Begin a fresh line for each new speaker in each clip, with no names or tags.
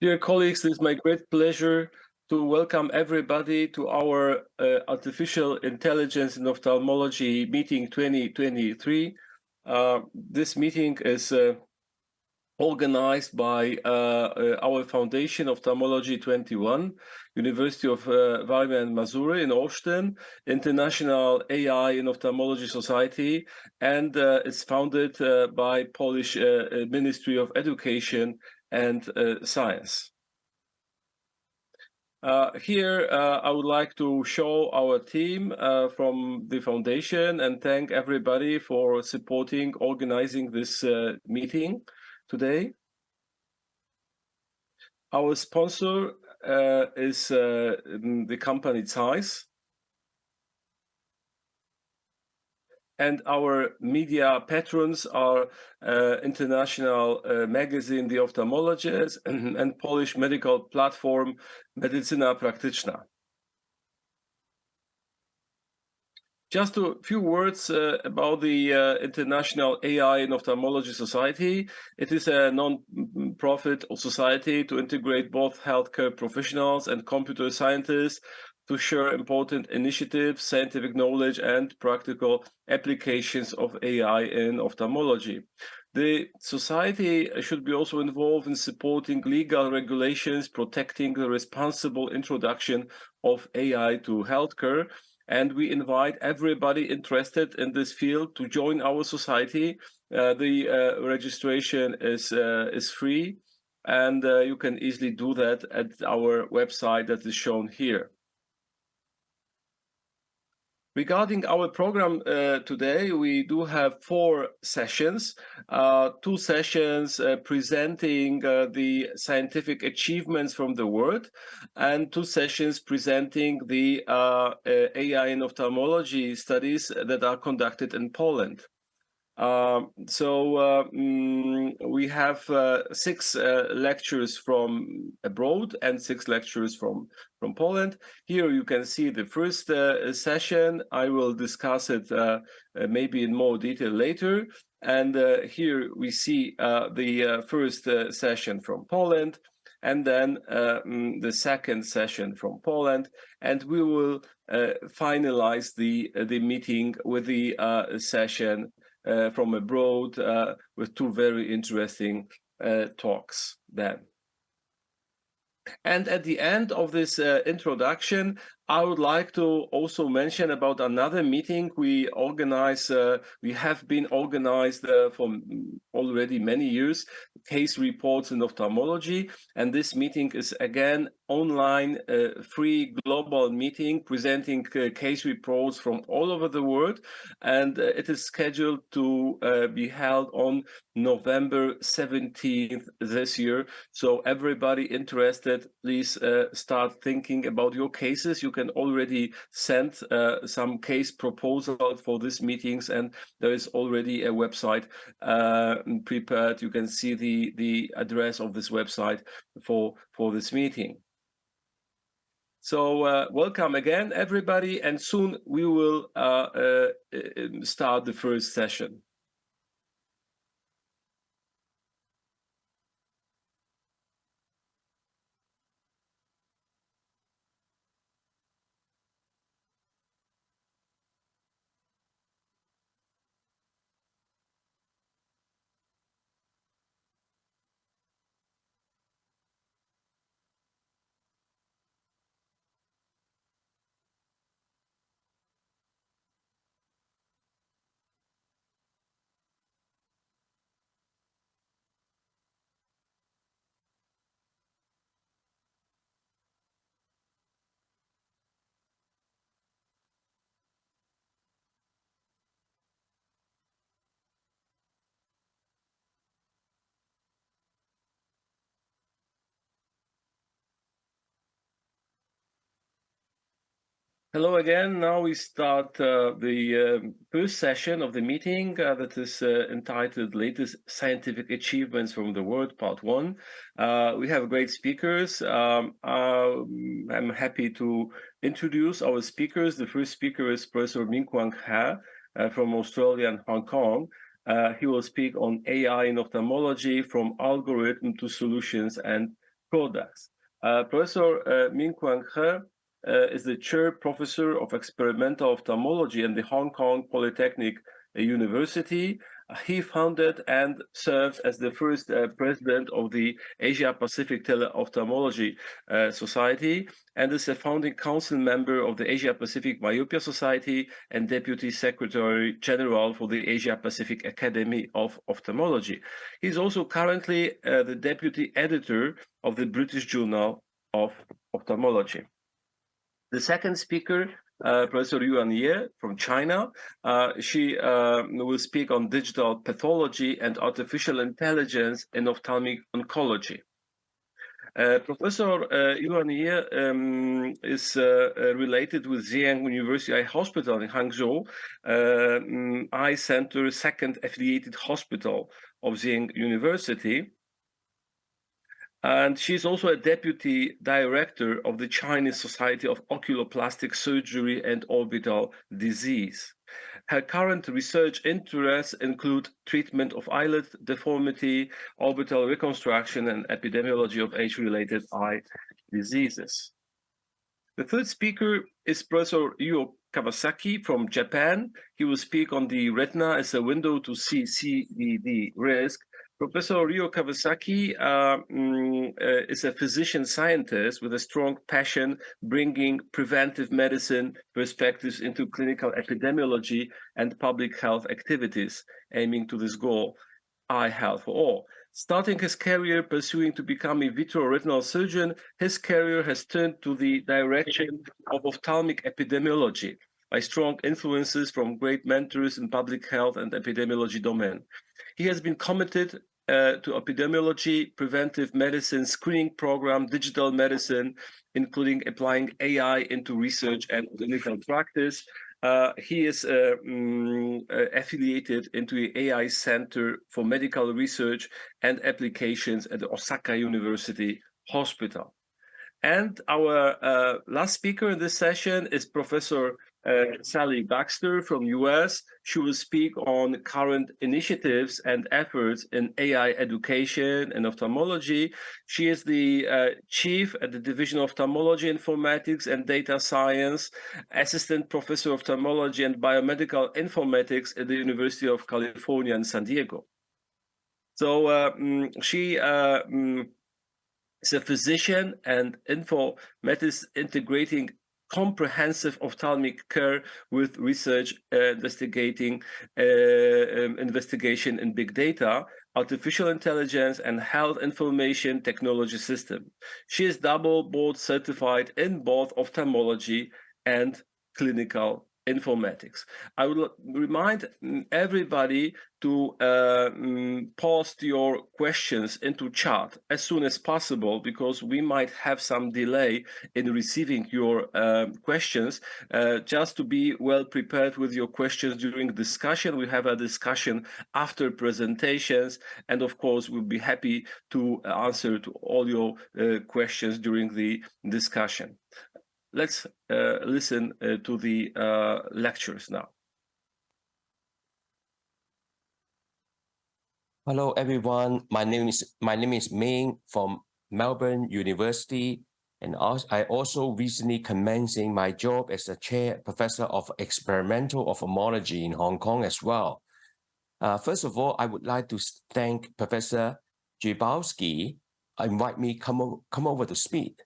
Dear colleagues, it is my great pleasure to welcome everybody to our Artificial Intelligence in Ophthalmology meeting 2023. This meeting is organized by our foundation, Ophthalmology 21, University of Warmia and Mazur in Olsztyn, International AI in Ophthalmology Society, and it's founded by Polish Ministry of Education and Science. Here, I would like to show our team from the foundation and thank everybody for supporting, organizing this meeting today. Our sponsor is the company Zeiss. And our media patrons are international magazine The Ophthalmologist and Polish medical platform Medycyna Praktyczna. Just a few words about the International AI in Ophthalmology Society. It is a non-profit society to integrate both healthcare professionals and computer scientists to share important initiatives, scientific knowledge, and practical applications of AI in ophthalmology. The society should be also involved in supporting legal regulations, protecting the responsible introduction of AI to healthcare. And we invite everybody interested in this field to join our society. The registration is free, and you can easily do that at our website that is shown here. Regarding our program today, we do have 4 sessions, 2 sessions presenting the scientific achievements from the world, and 2 sessions presenting the AI in ophthalmology studies that are conducted in Poland. We have 6 lectures from abroad and 6 lectures from Poland. Here you can see the first session. I will discuss it maybe in more detail later. And here we see the first session from Poland, and then the second session from Poland. And we will finalize the meeting with the session from abroad with 2 very interesting talks then. And at the end of this introduction, I would like to also mention about another meeting we organize. We have been organized for already many years, case reports in ophthalmology. And this meeting is again online, free global meeting presenting case reports from all over the world. And it is scheduled to be held on November 17th this year. So everybody interested, please start thinking about your cases. You can already send some case proposals for these meetings, and there is already a website prepared. You can see the address of this website for this meeting. So welcome again, everybody, and soon we will start the first session. Hello again. Now we start the first session of the meeting that is entitled Latest Scientific Achievements from the World, Part 1. We have great speakers. I'm happy to introduce our speakers. The first speaker is Professor Mingguang He from Australia and Hong Kong. He will speak on AI in ophthalmology, from algorithm to solutions and products. Professor Mingguang He is the chair professor of experimental ophthalmology at the Hong Kong Polytechnic University. He founded and served as the first president of the Asia Pacific Tele-Ophthalmology Society, and is a founding council member of the Asia Pacific Myopia Society and Deputy Secretary General for the Asia Pacific Academy of Ophthalmology. He's also currently the deputy editor of the British Journal of Ophthalmology. The second speaker, Professor Yuan Ye from China. She will speak on digital pathology and artificial intelligence in ophthalmic oncology. Professor Yuan Ye is related with Zhejiang University Eye Hospital in Hangzhou, Eye Center, second affiliated hospital of Zhejiang University. And she's also a deputy director of the Chinese Society of Oculoplastic Surgery and Orbital Disease. Her current research interests include treatment of eyelid deformity, orbital reconstruction, and epidemiology of age-related eye diseases. The third speaker is Professor Ryo Kawasaki from Japan. He will speak on the retina as a window to see CVD risk. Professor Ryo Kawasaki is a physician scientist with a strong passion bringing preventive medicine perspectives into clinical epidemiology and public health activities, aiming to this goal, eye health for all. Starting his career pursuing to become a vitreoretinal surgeon, his career has turned to the direction of ophthalmic epidemiology by strong influences from great mentors in public health and epidemiology domain. He has been committed to epidemiology, preventive medicine, screening program, digital medicine, including applying AI into research and clinical practice. He is affiliated into the AI Center for Medical Research and Applications at the Osaka University Hospital. And our last speaker in this session is Professor Sally Baxter from US. She will speak on current initiatives and efforts in AI education and ophthalmology. She is the chief at the Division of Ophthalmology-Informatics and Data Science, assistant professor of ophthalmology and biomedical informatics at the University of California in San Diego. So she is a physician and informatics integrating comprehensive ophthalmic care with research investigation in big data, artificial intelligence, and health information technology system. She is double board certified in both ophthalmology and clinical informatics. I would remind everybody to post your questions into chat as soon as possible, because we might have some delay in receiving your questions. Just to be well prepared with your questions during discussion. We have a discussion after presentations, and of course we'll be happy to answer to all your questions during the discussion. Let's listen to the lectures now.
Hello, everyone. My name is Ming from Melbourne University, and I also recently commencing my job as a chair professor of experimental ophthalmology in Hong Kong as well. First of all, I would like to thank Professor Grzybowski invite me come over to speak.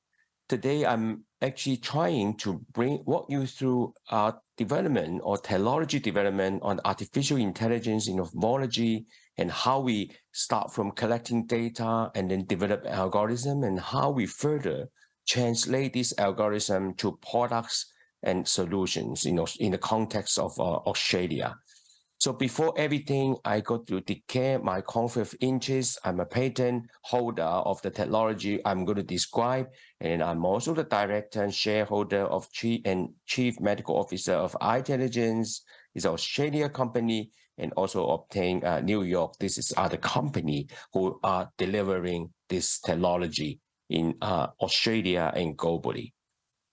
Today, I'm actually trying to walk you through our development or technology development on artificial intelligence in ophthalmology, and how we start from collecting data and then develop algorithm, and how we further translate this algorithm to products and solutions, in the context of Australia. So before everything, I got to declare my conflict of interest. I'm a patent holder of the technology I'm going to describe, and I'm also the director and shareholder of chief medical officer of iTelligence. It's an Australia company, and also obtain New York. This is other company who are delivering this technology in Australia and globally.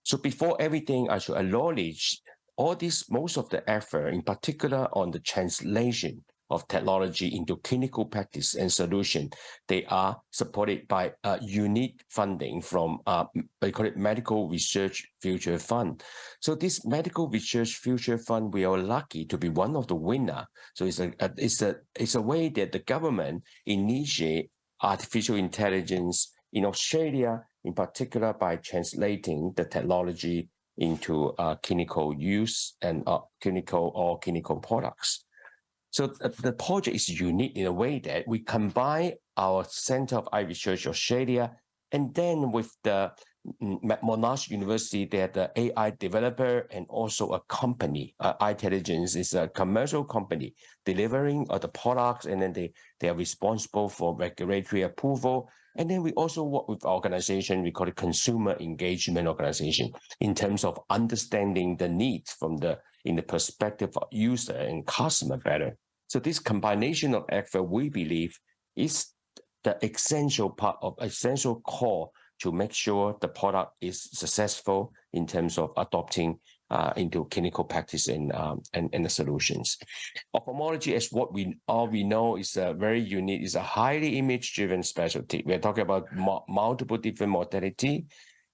So before everything, I should acknowledge all this, most of the effort, in particular on the translation of technology into clinical practice and solution. They are supported by unique funding from they call it Medical Research Future Fund. So this Medical Research Future Fund, we are lucky to be one of the winner. So it's a way that the government initiate artificial intelligence in Australia, in particular by translating the technology into clinical use and clinical products. So the project is unique in a way that we combine our Center of Eye Research Australia, and then with the Monash University, they're the AI developer and also a company. iTelligence is a commercial company delivering the products, and then they are responsible for regulatory approval. And then we also work with organization, we call it consumer engagement organization, in terms of understanding the needs in the perspective of user and customer better. So this combination of effort, we believe, is the essential core to make sure the product is successful in terms of adopting into clinical practice and the solutions. Ophthalmology, as what we know, is a very unique, is a highly image-driven specialty. We're talking about multiple different modality.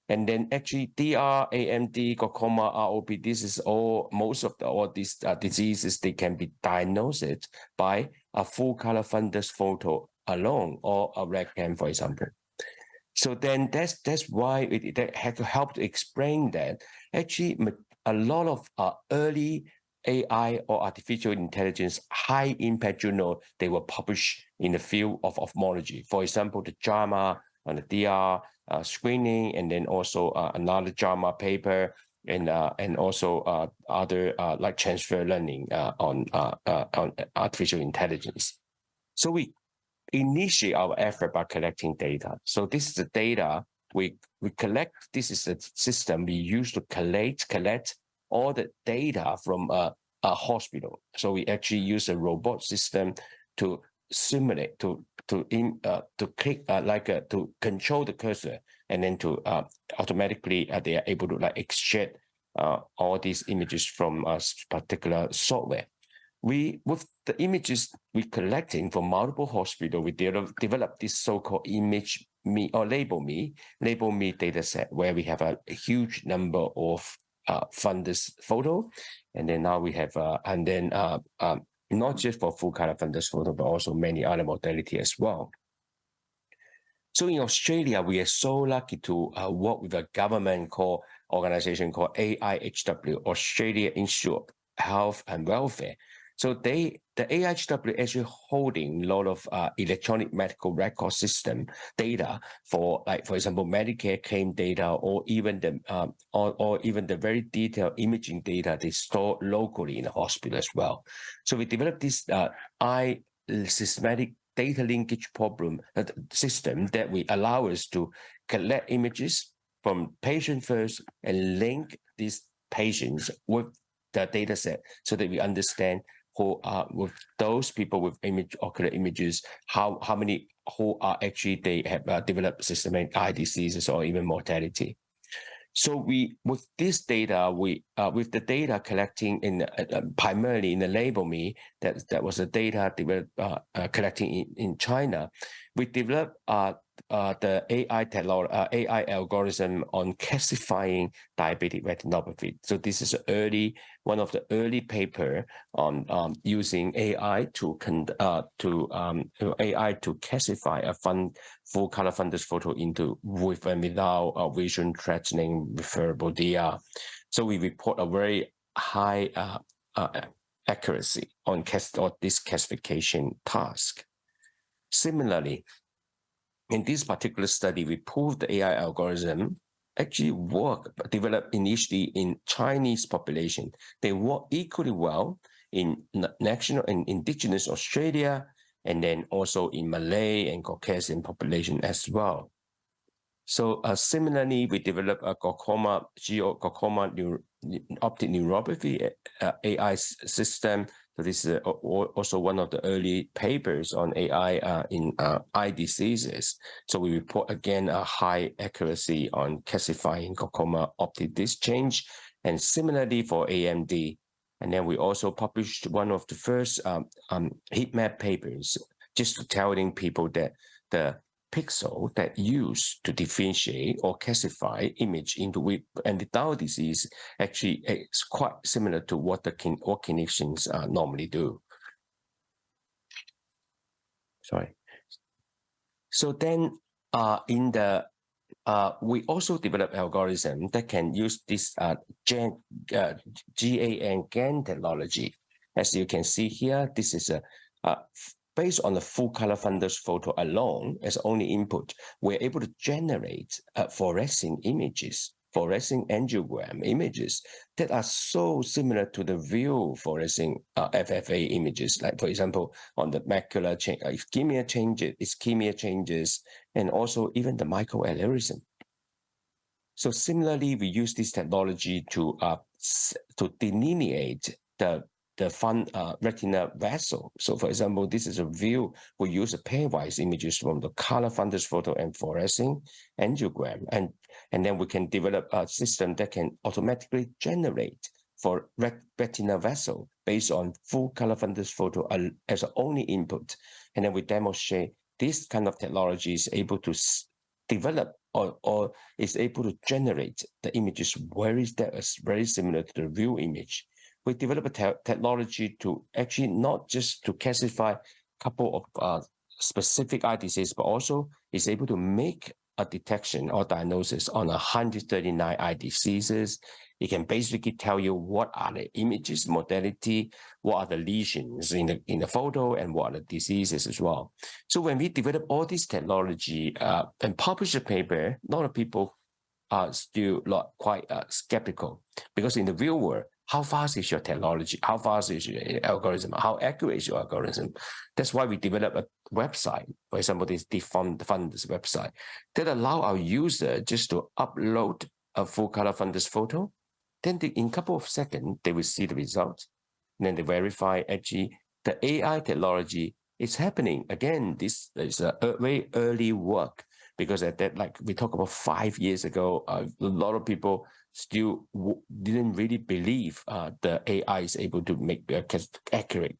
And then actually DR, AMD, glaucoma, ROP, this is most of all these diseases, they can be diagnosed by a full color fundus photo alone or a red cam, for example. So then that's why it had to help to explain that actually a lot of early AI or artificial intelligence high impact journal, they were published in the field of ophthalmology. For example, the JAMA on the DR screening, and then also another JAMA paper, and also other like transfer learning on artificial intelligence. So we initiate our effort by collecting data. So this is the data we collect. This is the system we use to collect all the data from a hospital. So we actually use a robot system to simulate, to click to control the cursor, and then to automatically they are able to extract all these images from a particular software. With the images we collecting from multiple hospitals, we develop this so-called image me or label me data set, where we have a huge number of fundus photo, and then now we have not just for full color fundus photo, but also many other modality as well. So in Australia, we are so lucky to work with a government organization called AIHW, Australia Institute of Health and Welfare. So the AIHW actually holding a lot of electronic medical record system data for, like, for example, Medicare claim data, or even the very detailed imaging data they store locally in the hospital as well. So we developed this eye systematic data linkage system that will allow us to collect images from patient first and link these patients with the data set, so that we understand who are with those people with ocular images, how many who are actually they have developed systemic eye diseases or even mortality. So with this data, with the data collecting in primarily in the label me, that was the data developed collecting in China, we developed the AI algorithm on classifying diabetic retinopathy. So this is one of the early paper on using AI to classify a full color fundus photo with and without vision threatening referable DR. So we report a very high accuracy on this classification task. Similarly, in this particular study, we proved the AI algorithm actually developed initially in Chinese population. They work equally well in national and indigenous Australia, and then also in Malay and Caucasian population as well. So similarly, we developed a glaucoma optic neuropathy AI system. So this is also one of the early papers on AI in eye diseases. So we report again a high accuracy on classifying glaucoma optic disc change. And similarly for AMD, And then we also published one of the first heat map papers, just telling people that the pixel that used to differentiate or classify image into whip and the Dow disease actually is quite similar to what what clinicians normally do. Sorry. So then we also developed algorithm that can use this GAN technology. As you can see here, this is based on the full color fundus photo alone as only input. We're able to generate fluorescent images, fluorescent angiogram images that are so similar to the real fluorescent FFA images. Like, for example, on the macular ischemia changes, and also even the microaneurysm. So similarly, we use this technology to delineate the retina vessel. So for example, this is a view, we use a pairwise images from the color fundus photo and fluorescent angiogram. And then we can develop a system that can automatically generate for retina vessel based on full color fundus photo as only input. And then we demonstrate this kind of technology is able to develop or is able to generate the images very similar to the real image. We developed a technology to actually not just to classify a couple of specific eye diseases, but also is able to make a detection or diagnosis on 139 eye diseases. It can basically tell you what are the images, modality, what are the lesions in the photo, and what are the diseases as well. So when we develop all this technology and publish a paper, a lot of people are still quite skeptical, because in the real world, how fast is your technology? How fast is your algorithm? How accurate is your algorithm? That's why we develop a website, for example, this Fundus website, that allow our user just to upload a full color fundus photo. Then in a couple of seconds, they will see the results. And then they verify actually the AI technology is happening. Again, this is a very early work, because at that, like we talked about 5 years ago, a lot of people still didn't really believe the AI is able to make accurate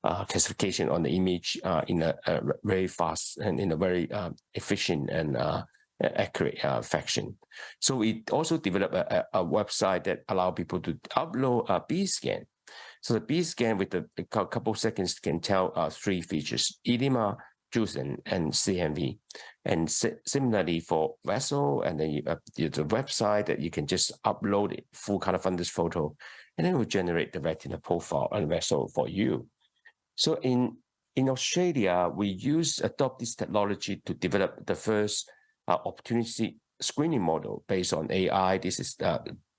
classification on the image in a very fast and in a very efficient and accurate fashion. So we also developed a website that allow people to upload a B scan. So the B scan with a couple seconds can tell 3 features: edema, drusen, and CNV. And similarly for vessel, and then there's a website that you can just upload it, full color fundus photo, and then it will generate the retina profile and vessel for you. So in Australia, we adopt this technology to develop the first opportunity screening model based on AI. This is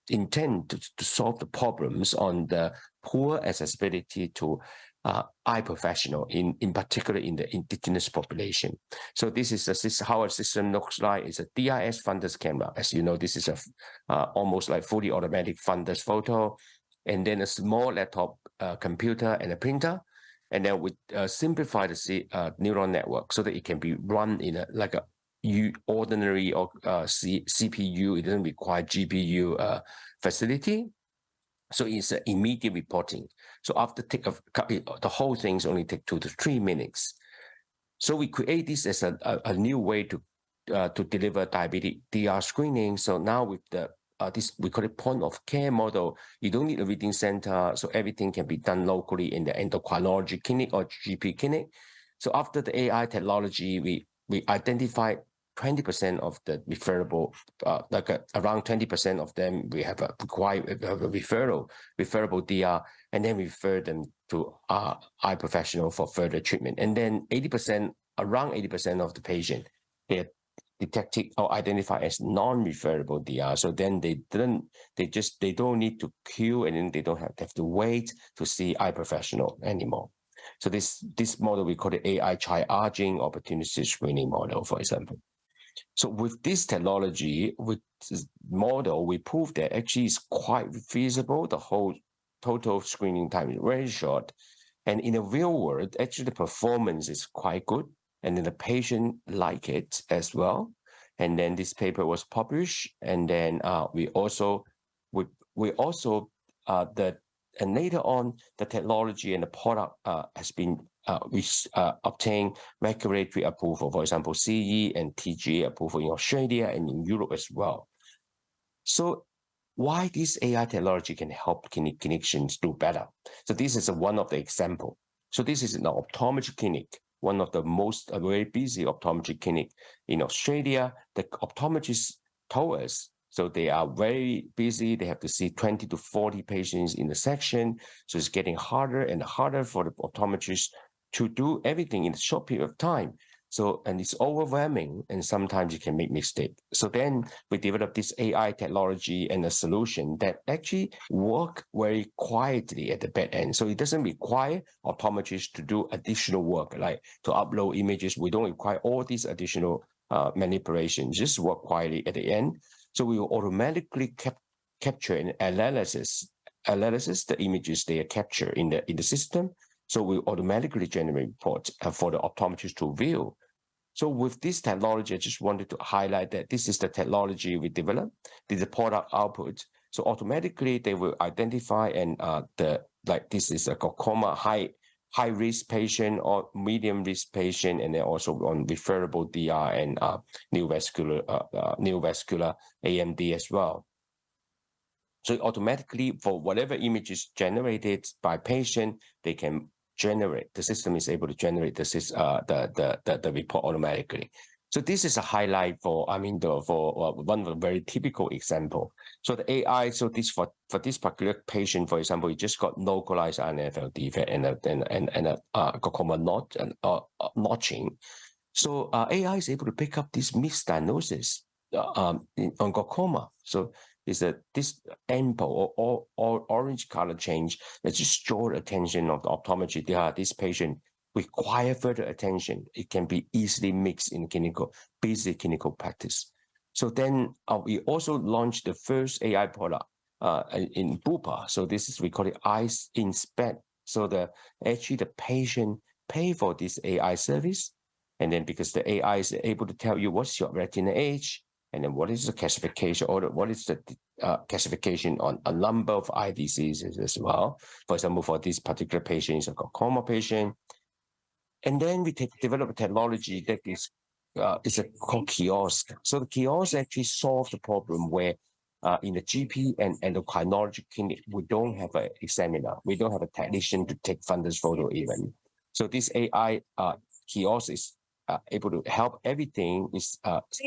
intended to solve the problems on the poor accessibility to eye professional, in particular in the indigenous population. So this is how our system looks like. It's a DIS fundus camera. As you know, this is a almost like fully automatic fundus photo, and then a small laptop computer and a printer. And then we simplify the neural network so that it can be run in like a ordinary or CPU. It doesn't require GPU facility. So it's immediate reporting. So after the whole thing's only take 2 to 3 minutes. So we create this as a new way to deliver diabetic DR screening. So now with the this, we call it point of care model. You don't need a reading center, so everything can be done locally in the endocrinology clinic or GP clinic. So after the AI technology, we identified 20% of the referable, around 20% of them, we have a referable DR, and then refer them to eye professional for further treatment. And then around 80% of the patient, they're detected or identified as non-referable DR. So then they don't need to queue, and then they don't have to wait to see eye professional anymore. So this model, we call it AI triaging opportunity screening model, for example. So with this technology, with this model, we proved that actually is quite feasible. The whole total screening time is very short. And in the real world, actually the performance is quite good. And then the patient like it as well. And then this paper was published. And then the later on, the technology and the product has been obtained regulatory approval, for example, CE and TGA approval in Australia and in Europe as well. So why this AI technology can help clinicians do better? So this is one of the example. So this is an ophthalmology clinic, one of the most very busy ophthalmology clinic in Australia. The optometrists told us, so they are very busy. They have to see 20 to 40 patients in the section. So it's getting harder and harder for the optometrists to do everything in a short period of time. So, and it's overwhelming, and sometimes you can make mistakes. So then we developed this AI technology and a solution that actually work very quietly at the back end. So it doesn't require optometrists to do additional work, like to upload images. We don't require all these additional manipulations, just work quietly at the end. So we will automatically capture and analysis the images they capture in the system. So we automatically generate reports for the optometrist to view. So with this technology, I just wanted to highlight that this is the technology we developed. This is the product output. So automatically they will identify and this is a glaucoma high risk patient or medium risk patient, and then also on referable DR and neovascular AMD as well. So automatically, for whatever images generated by patient, they can generate. The system is able to generate the report automatically. So this is a highlight for one of the very typical example. So the AI. So this for this particular patient, for example, he just got localized NFL defect and a glaucoma notching. So AI is able to pick up this misdiagnosis on glaucoma. So this ample or orange color change that just draw the attention of the optometry. This patient require further attention. It can be easily mixed in basic clinical practice. So then we also launched the first AI product in Bupa. So this is, we call it Eyes Inspect. So the patient pay for this AI service, and then because the AI is able to tell you what's your retina age, and then what is the classification, or what is the classification on a number of eye diseases as well. For example, for this particular patient is a glaucoma patient. And then we develop a technology that is called kiosk. So the kiosk actually solves the problem where in the GP and endocrinology clinic, we don't have an examiner. We don't have a technician to take fundus photo even. So this AI kiosk is able to help everything is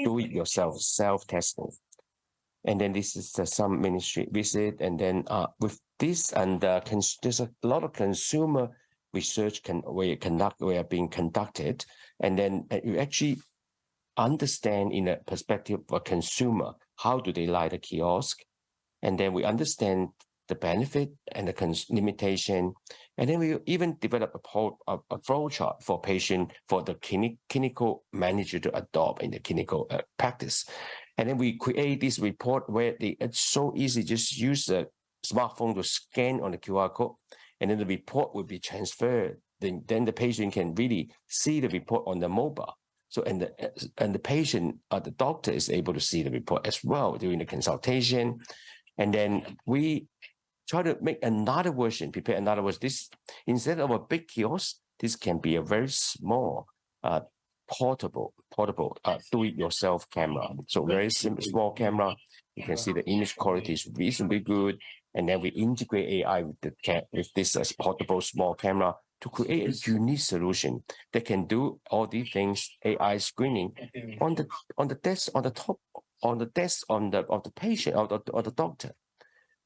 do it yourself, self-testing. And then this is some ministry visit. And then with this, and there's a lot of consumer research are being conducted. And then you actually understand in a perspective of a consumer, how do they like the kiosk? And then we understand the benefit and the limitation. And then we even develop a flow chart for patient, for the clinical manager to adopt in the clinical practice. And then we create this report where it's so easy, just use the smartphone to scan on the QR code, and then the report will be transferred. Then the patient can really see the report on the mobile. So and the patient, the doctor is able to see the report as well during the consultation. And then we try to make another version, prepare another version. This, instead of a big kiosk, this can be a very small, portable, do-it-yourself camera. So very simple, small camera. You can see the image quality is reasonably good. And then we integrate AI with this portable small camera to create a unique solution that can do all these things. AI screening on the desk, on the top, on the desk of the patient or the doctor.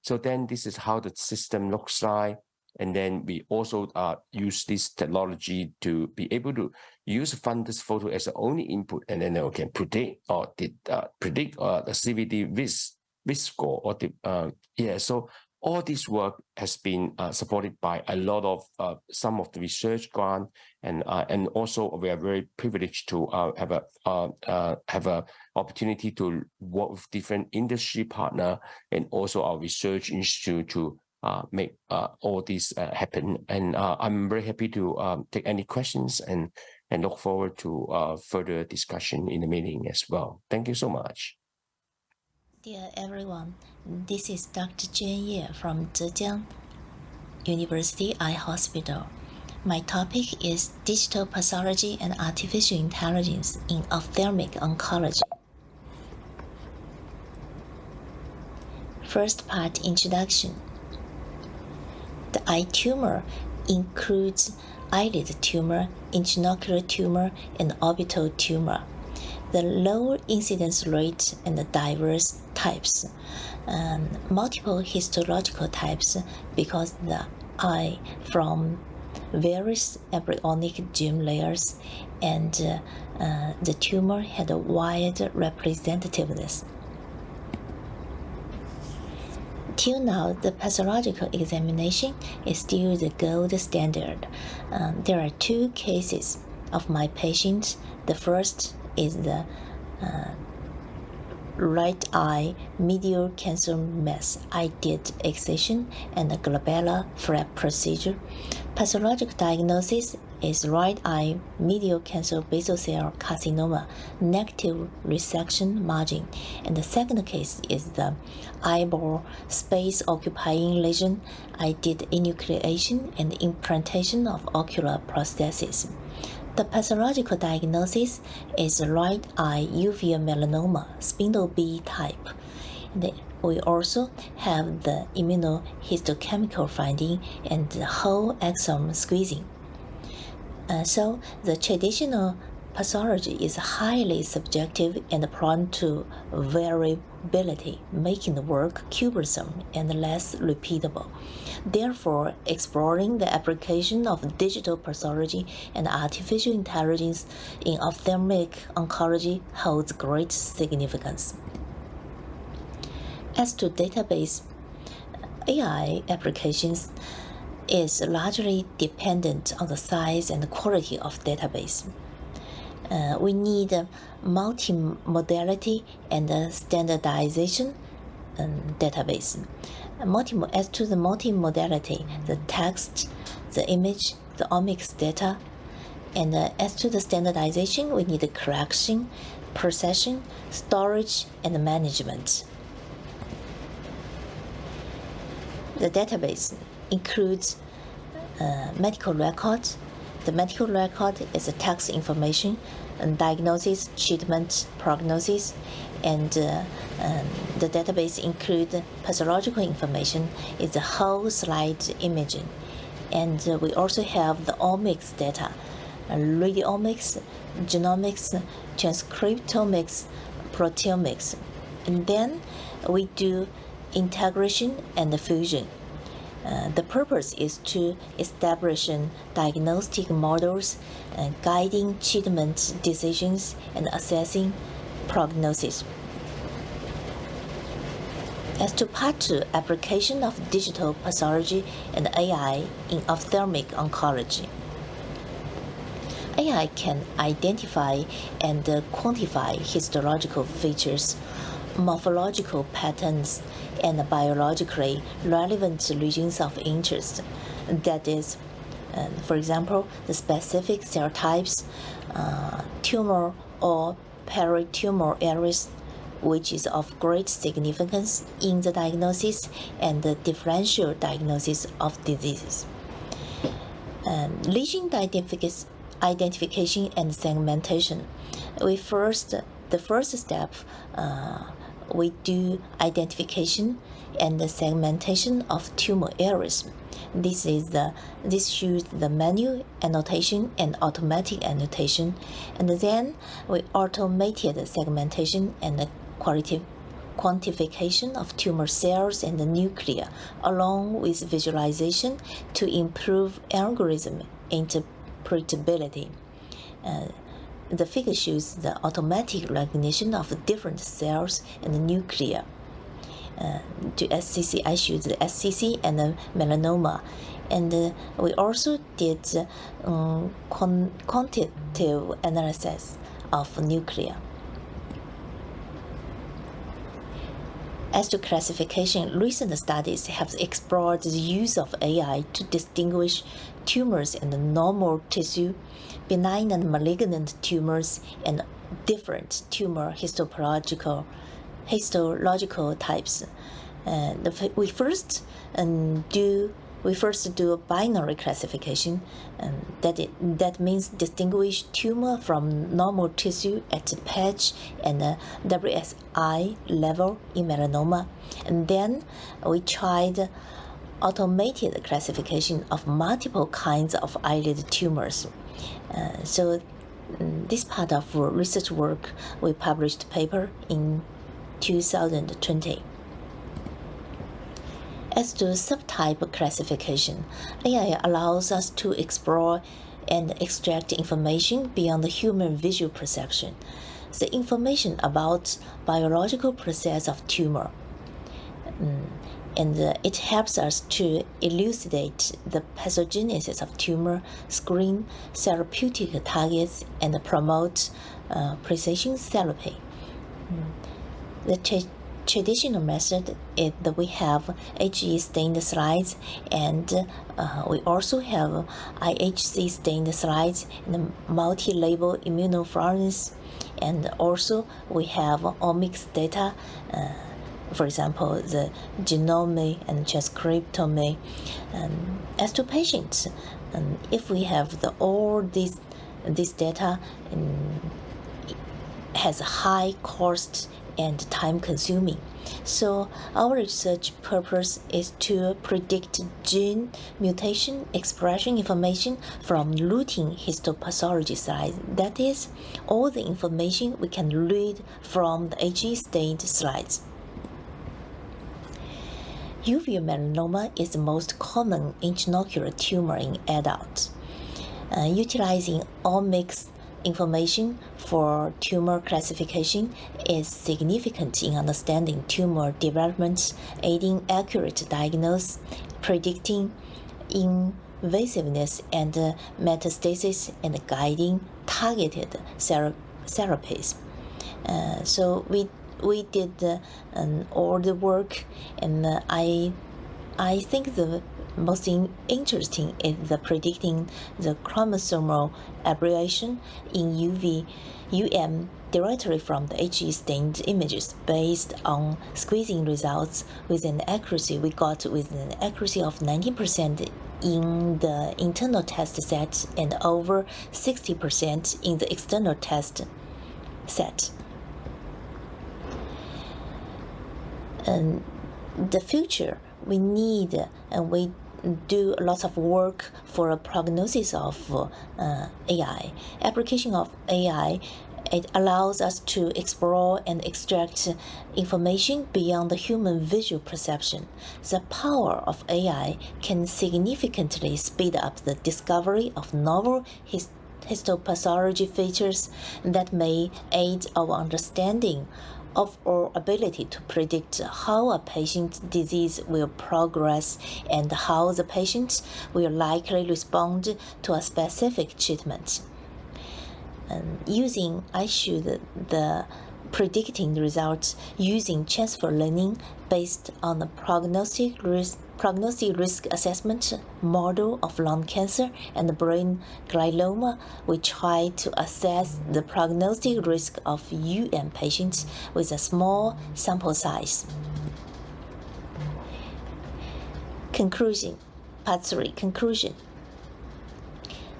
So then this is how the system looks like. And then we also use this technology to be able to use fundus photo as the only input, and then we can predict the CVD risk score or So all this work has been supported by a lot of some of the research grant, and also we are very privileged to have a opportunity to work with different industry partner and also our research institute to make all this happen. And I'm very happy to take any questions and look forward to further discussion in the meeting as well. Thank you so much.
Dear everyone, this is Dr. Juan Ye from Zhejiang. University Eye Hospital. My topic is Digital Pathology and Artificial Intelligence in Ophthalmic Oncology. First part, Introduction. The eye tumor includes eyelid tumor, intraocular tumor, and orbital tumor. The low incidence rate and the diverse types, multiple histological types because the eye from various embryonic germ layers, and the tumor had a wide representativeness. Till now, the pathological examination is still the gold standard. There are two cases of my patients. The first is the right eye medial cancer mass. I did excision and a glabellar flap procedure. Pathological diagnosis is right eye medial cancer basal cell carcinoma, negative resection margin. And the second case is the eyeball space occupying lesion. I did enucleation and implantation of ocular prosthesis. The pathological diagnosis is right eye uveal melanoma, spindle B type. We also have the immunohistochemical finding and the whole exome squeezing. So the traditional pathology is highly subjective and prone to variability, making the work cumbersome and less repeatable. Therefore, exploring the application of digital pathology and artificial intelligence in ophthalmic oncology holds great significance. As to database, AI applications is largely dependent on the size and quality of database. We need multimodality and standardization database. As to the multimodality, the text, the image, the omics data, and as to the standardization, we need the collection, processing, storage, and management. The database includes medical records. The medical record is a text information, and diagnosis, treatment, prognosis, and the database includes pathological information, is the whole slide imaging. And we also have the omics data, radiomics, genomics, transcriptomics, proteomics. And then we do integration and fusion. The purpose is to establish diagnostic models, guiding treatment decisions, and assessing prognosis. As to Part 2, application of digital pathology and AI in ophthalmic oncology. AI can identify and quantify histological features, morphological patterns, and biologically relevant regions of interest. That is, for example, the specific cell types, tumor or peritumor areas, which is of great significance in the diagnosis and the differential diagnosis of diseases. Lesion identification and segmentation. The first step, we do identification and the segmentation of tumor areas. This shows the manual annotation and automatic annotation, and then we automated segmentation and the quantification of tumor cells and the nuclei, along with visualization to improve algorithm interpretability. The figure shows the automatic recognition of different cells and the nuclei. To SCC, I showed the SCC and the melanoma. And we also did quantitative analysis of nuclei. As to classification, recent studies have explored the use of AI to distinguish tumors in the normal tissue, benign and malignant tumors, and different tumor histological types. We first do we first do a binary classification, and that means distinguish tumor from normal tissue at patch and WSI level in melanoma. And then we tried automated classification of multiple kinds of eyelid tumors. So this part of research work, we published a paper in 2020. As to subtype classification, AI allows us to explore and extract information beyond the human visual perception, the information about biological process of tumor. And it helps us to elucidate the pathogenesis of tumor, screen therapeutic targets, and promote precision therapy. The traditional method is that we have HE stained slides, and we also have IHC stained slides and multi-label immunofluorescence, and also we have omics data, for example, the genome and transcriptome. As to patients, if we have all this data, has high cost and time consuming. So our research purpose is to predict gene mutation expression information from routine histopathology slides. That is, all the information we can read from the HE stained slides. Uveal melanoma is the most common intraocular tumor in adults. Utilizing omics information for tumor classification is significant in understanding tumor development, aiding accurate diagnosis, predicting invasiveness and metastasis, and guiding targeted therapies. So we did all the work, and I think the most interesting is the predicting the chromosomal aberration in directly from the HE stained images based on squeezing results with an accuracy we got with an accuracy of 90% in the internal test set and over 60% in the external test set. And the future, we need and we do lots of work for a prognosis of AI. Application of AI, it allows us to explore and extract information beyond the human visual perception. The power of AI can significantly speed up the discovery of novel histopathology features that may aid our understanding of our ability to predict how a patient's disease will progress and how the patient will likely respond to a specific treatment. I showed the predicting results using transfer learning based on the prognostic risk assessment model of lung cancer and brain glioma. We try to assess the prognostic risk of UM patients with a small sample size. Conclusion. Part 3. Conclusion.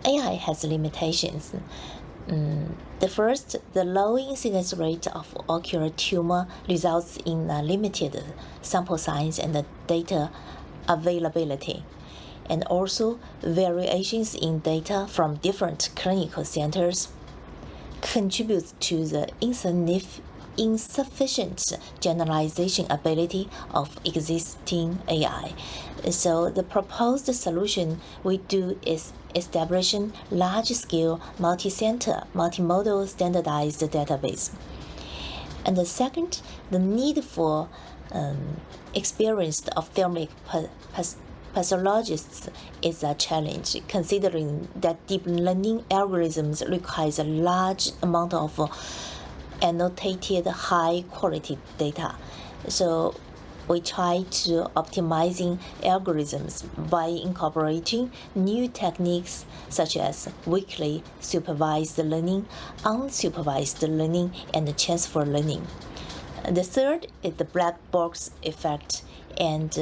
AI has limitations. The first, the low incidence rate of ocular tumor results in a limited sample size and data availability, and also variations in data from different clinical centers contributes to the insufficient generalization ability of existing AI. So the proposed solution we do is establishing large-scale, multi-center, multimodal standardized database. And the second, the need for experienced ophthalmic pathologists is a challenge, considering that deep learning algorithms requires a large amount of annotated high-quality data. So we try to optimizing algorithms by incorporating new techniques such as weakly supervised learning, unsupervised learning, and transfer learning. The third is the black box effect, and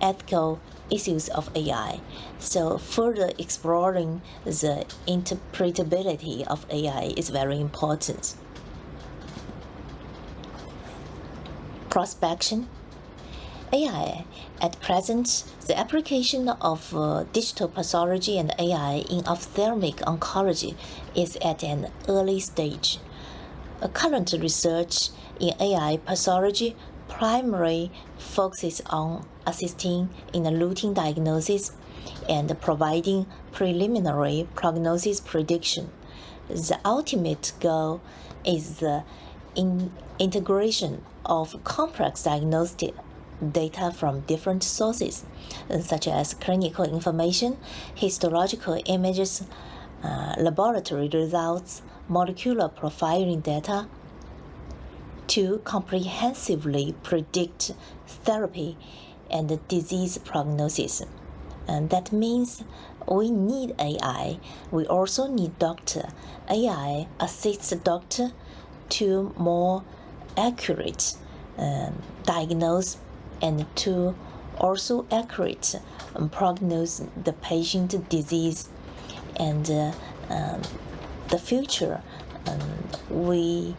ethical issues of AI. So further exploring the interpretability of AI is very important. Prospection. AI. At present, the application of digital pathology and AI in ophthalmic oncology is at an early stage. Current research in AI pathology primarily focuses on assisting in the routine diagnosis and providing preliminary prognosis prediction. The ultimate goal is the integration of complex diagnostic data from different sources, such as clinical information, histological images, laboratory results, molecular profiling data, to comprehensively predict therapy and disease prognosis. And that means we need AI. We also need doctor. AI assists doctor to more accurate diagnose and to also accurate prognose the patient disease. And the future, we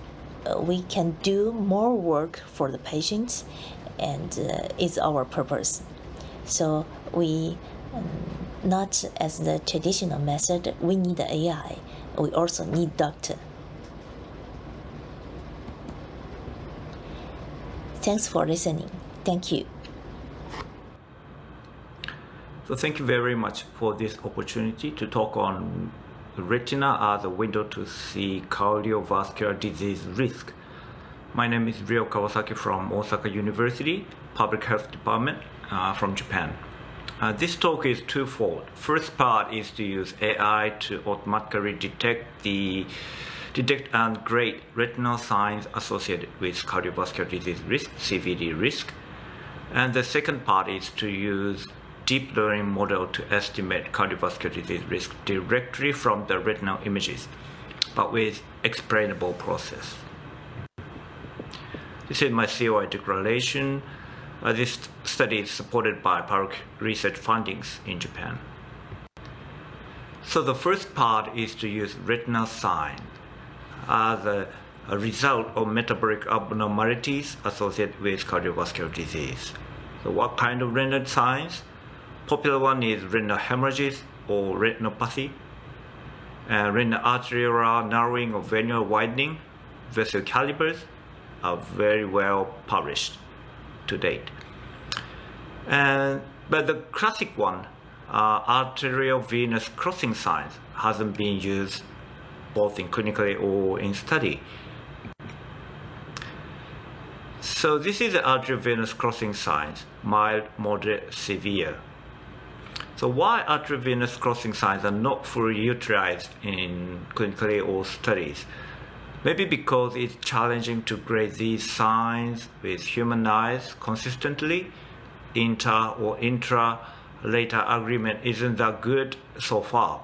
can do more work for the patients, and is our purpose. So we, not as the traditional method, we need AI. We also need doctor. Thanks for listening. Thank you.
So thank you very much for this opportunity to talk on retina as a window to see cardiovascular disease risk. My name is Ryo Kawasaki from Osaka University, Public Health Department from Japan. This talk is twofold. First part is to use AI to automatically detect and grade retinal signs associated with cardiovascular disease risk, CVD risk. And the second part is to use deep learning model to estimate cardiovascular disease risk directly from the retinal images, but with explainable process. This is my COI declaration. This study is supported by public research fundings in Japan. So the first part is to use retinal sign as a result of metabolic abnormalities associated with cardiovascular disease. So what kind of retinal signs? Popular one is retinal hemorrhages or retinopathy, retinal arterial narrowing or venular widening, vessel calibers are very well published to date. But the classic one, arterial venous crossing signs, hasn't been used both in clinically or in study. So this is the arteriovenous crossing signs, mild, moderate, severe. So why arteriovenous crossing signs are not fully utilized in clinically or studies? Maybe because it's challenging to grade these signs with human eyes consistently. Inter or intra-later agreement isn't that good so far.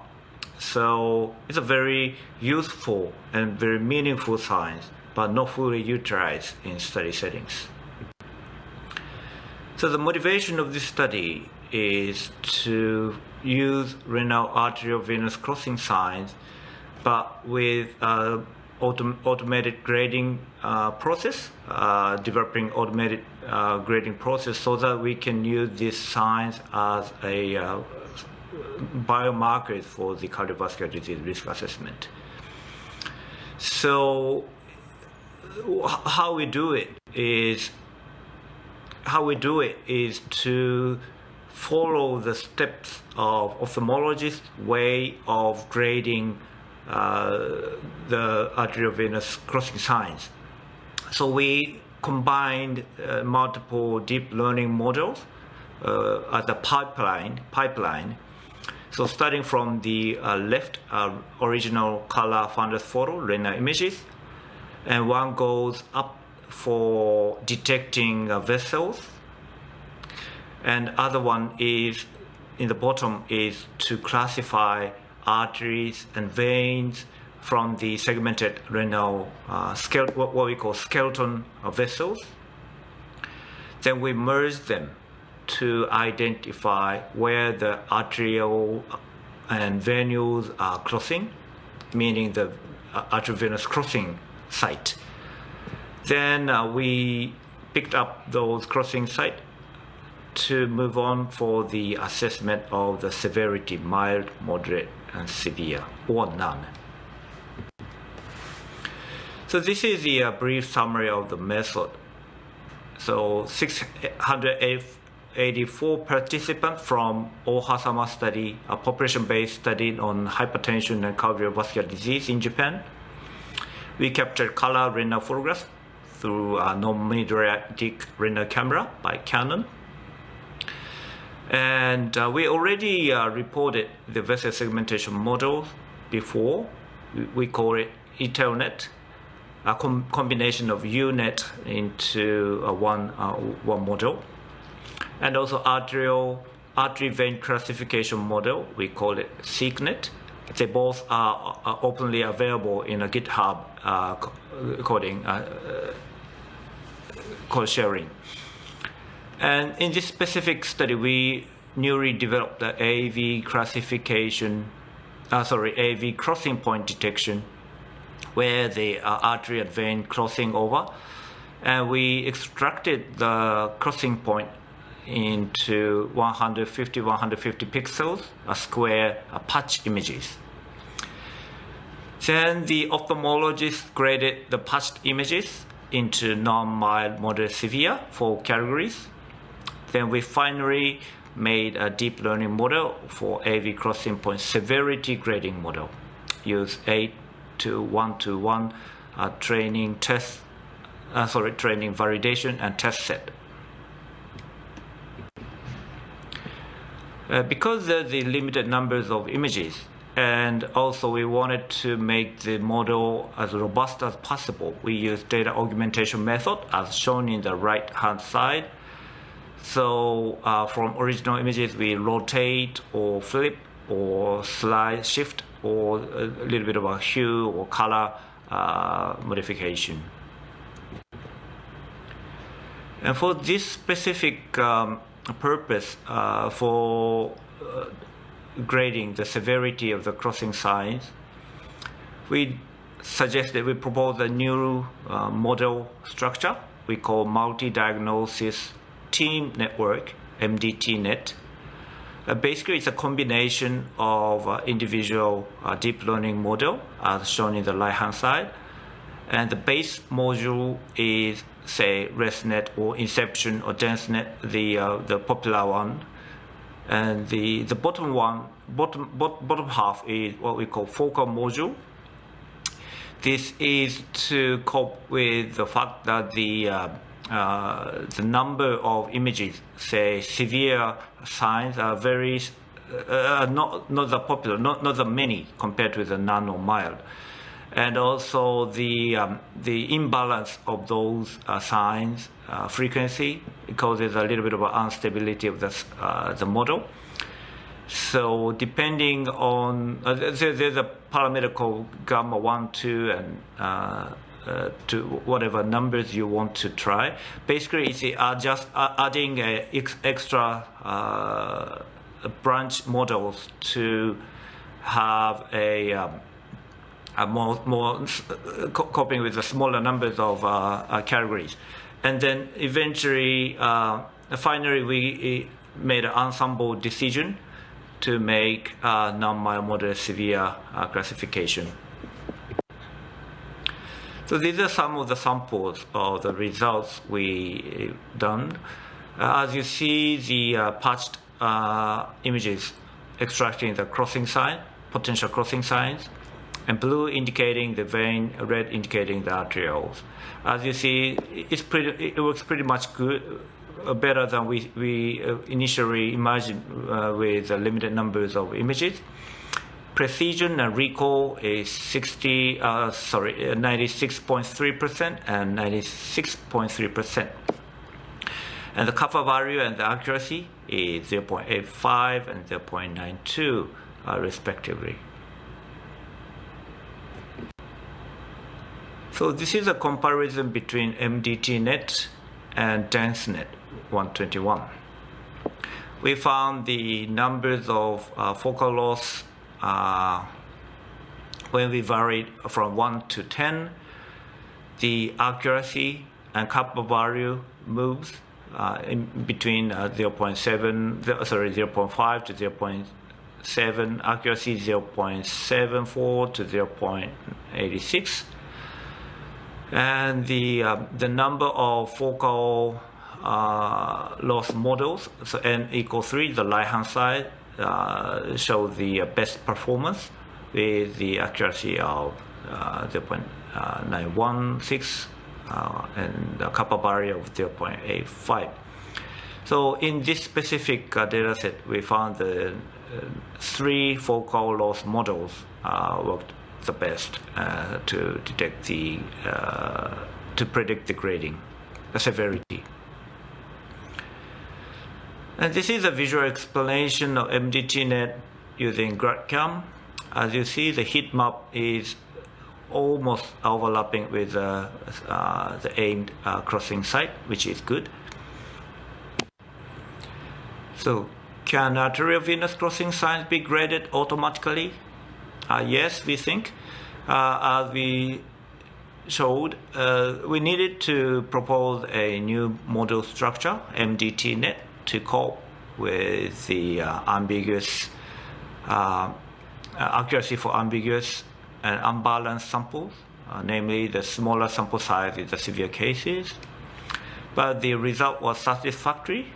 So it's a very useful and very meaningful science, but not fully utilized in study settings. So the motivation of this study is to use renal arteriovenous crossing signs, but with automated grading process, developing automated grading process so that we can use these signs as a biomarkers for the cardiovascular disease risk assessment. So how we do it is to follow the steps of ophthalmologist way of grading the arteriovenous crossing signs. So we combined multiple deep learning models as a pipeline. So starting from the left, original color fundus photo, retina images, and one goes up for detecting vessels, and other one is in the bottom is to classify arteries and veins from the segmented renal what we call skeleton vessels. Then we merge them to identify where the arterial and venules are crossing, meaning the arteriovenous crossing site. Then we picked up those crossing sites to move on for the assessment of the severity, mild, moderate, and severe, or none. So this is the brief summary of the method. So 684 participants from Ohasama study, a population-based study on hypertension and cardiovascular disease in Japan. We captured color retinal photographs through a non-mydriatic retinal camera by Canon. And we already reported the vessel segmentation model before. We call it ETELNet, a combination of UNet into one model. And also artery vein classification model, we call it SeqNet. They both are openly available in a GitHub code sharing. And in this specific study, we newly developed the AV AV crossing point detection, where the artery and vein crossing over, and we extracted the crossing point into 150 pixels, a square patch images. Then the ophthalmologist graded the patched images into non-mild, moderate, severe 4 categories. Then we finally made a deep learning model for AV crossing point severity grading model. Use 8:1:1 training validation and test set. Because of the limited numbers of images, and also we wanted to make the model as robust as possible, we used data augmentation method as shown in the right hand side. So from original images, we rotate or flip or slide shift or a little bit of a hue or color modification. And for this specific purpose, for grading the severity of the crossing signs, we propose a new model structure we call multi-diagnosis team network, MDT-net. Basically, it's a combination of individual deep learning model, as shown in the right-hand side. And the base module is, say, ResNet or Inception or DenseNet, the popular one. And the bottom half is what we call focal module. This is to cope with the fact that the number of images, say severe signs, are very not that popular, not that many compared with the none or mild, and also the imbalance of those signs frequency causes a little bit of instability of the model. So depending on there's a parameter called gamma 1, 2, and to whatever numbers you want to try. Basically, it's just adding extra branch models to have a more coping with the smaller numbers of categories. And then eventually, finally, we made an ensemble decision to make non-mild, moderate, severe classification. So these are some of the samples of the results we done. As you see, the patched images extracting the crossing sign, potential crossing signs, and blue indicating the vein, red indicating the arterioles. As you see, it works pretty much good, better than we initially imagined with limited numbers of images. Precision and recall is 96.3% and 96.3%. And the kappa value and the accuracy is 0.85 and 0.92 respectively. So this is a comparison between MDT-net and DenseNet 121. We found the numbers of focal loss when we varied from 1 to 10. The accuracy and kappa value moves in between 0.5 to 0.7, accuracy 0.74 to 0.86. And the number of focal loss models, so n equals 3, the right hand side shows the best performance with the accuracy of 0.916 and a kappa value of 0.85. So in this specific data set, we found the 3 focal loss models worked the best to detect to predict the grading, the severity. And this is a visual explanation of MDT-net using GradCam. As you see, the heat map is almost overlapping with the aimed crossing site, which is good. So can arteriovenous crossing signs be graded automatically? Yes, we think. As we showed, we needed to propose a new model structure, MDT-net, to cope with the ambiguous accuracy for ambiguous and unbalanced samples, namely the smaller sample size in the severe cases. But the result was satisfactory,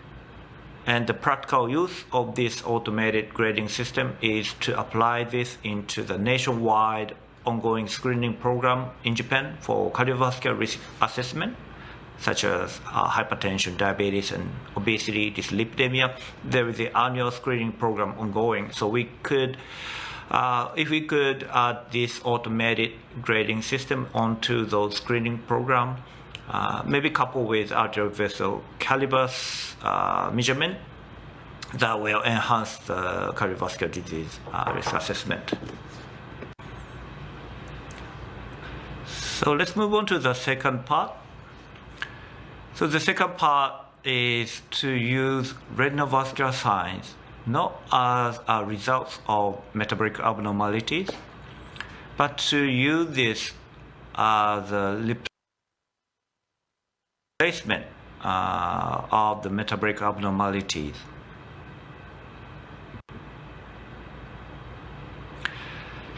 and the practical use of this automated grading system is to apply this into the nationwide ongoing screening program in Japan for cardiovascular risk assessment, such as hypertension, diabetes, and obesity, dyslipidemia. There is the annual screening program ongoing. So we could, if we could add this automated grading system onto those screening program, maybe coupled with arterial vessel calibers measurement, that will enhance the cardiovascular disease risk assessment. So let's move on to the second part. So the second part is to use retinal vascular signs not as a result of metabolic abnormalities, but to use this as a replacement of the metabolic abnormalities.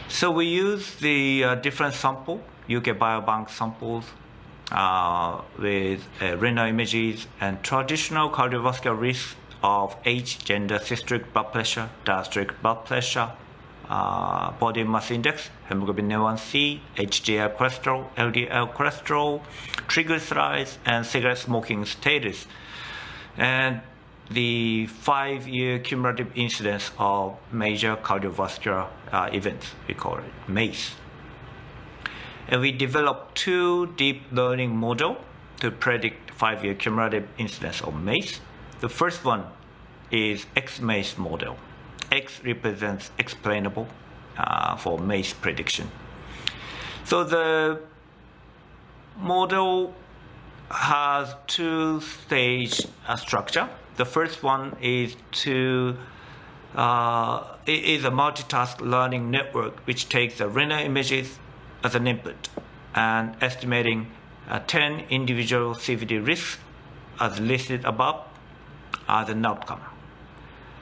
So we use the different sample, UK Biobank samples, with retinal images and traditional cardiovascular risk of age, gender, systolic blood pressure, diastolic blood pressure, body mass index, hemoglobin A1C, HDL cholesterol, LDL cholesterol, triglycerides, and cigarette smoking status, and the 5-year cumulative incidence of major cardiovascular events, we call it MACE. And we developed 2 deep learning models to predict 5-year cumulative incidence of MACE. The first one is X-MACE model. X represents explainable for MACE prediction. So the model has 2-stage structure. The first one is a multitask learning network which takes the retinal images as an input and estimating 10 individual CVD risks as listed above as an outcome.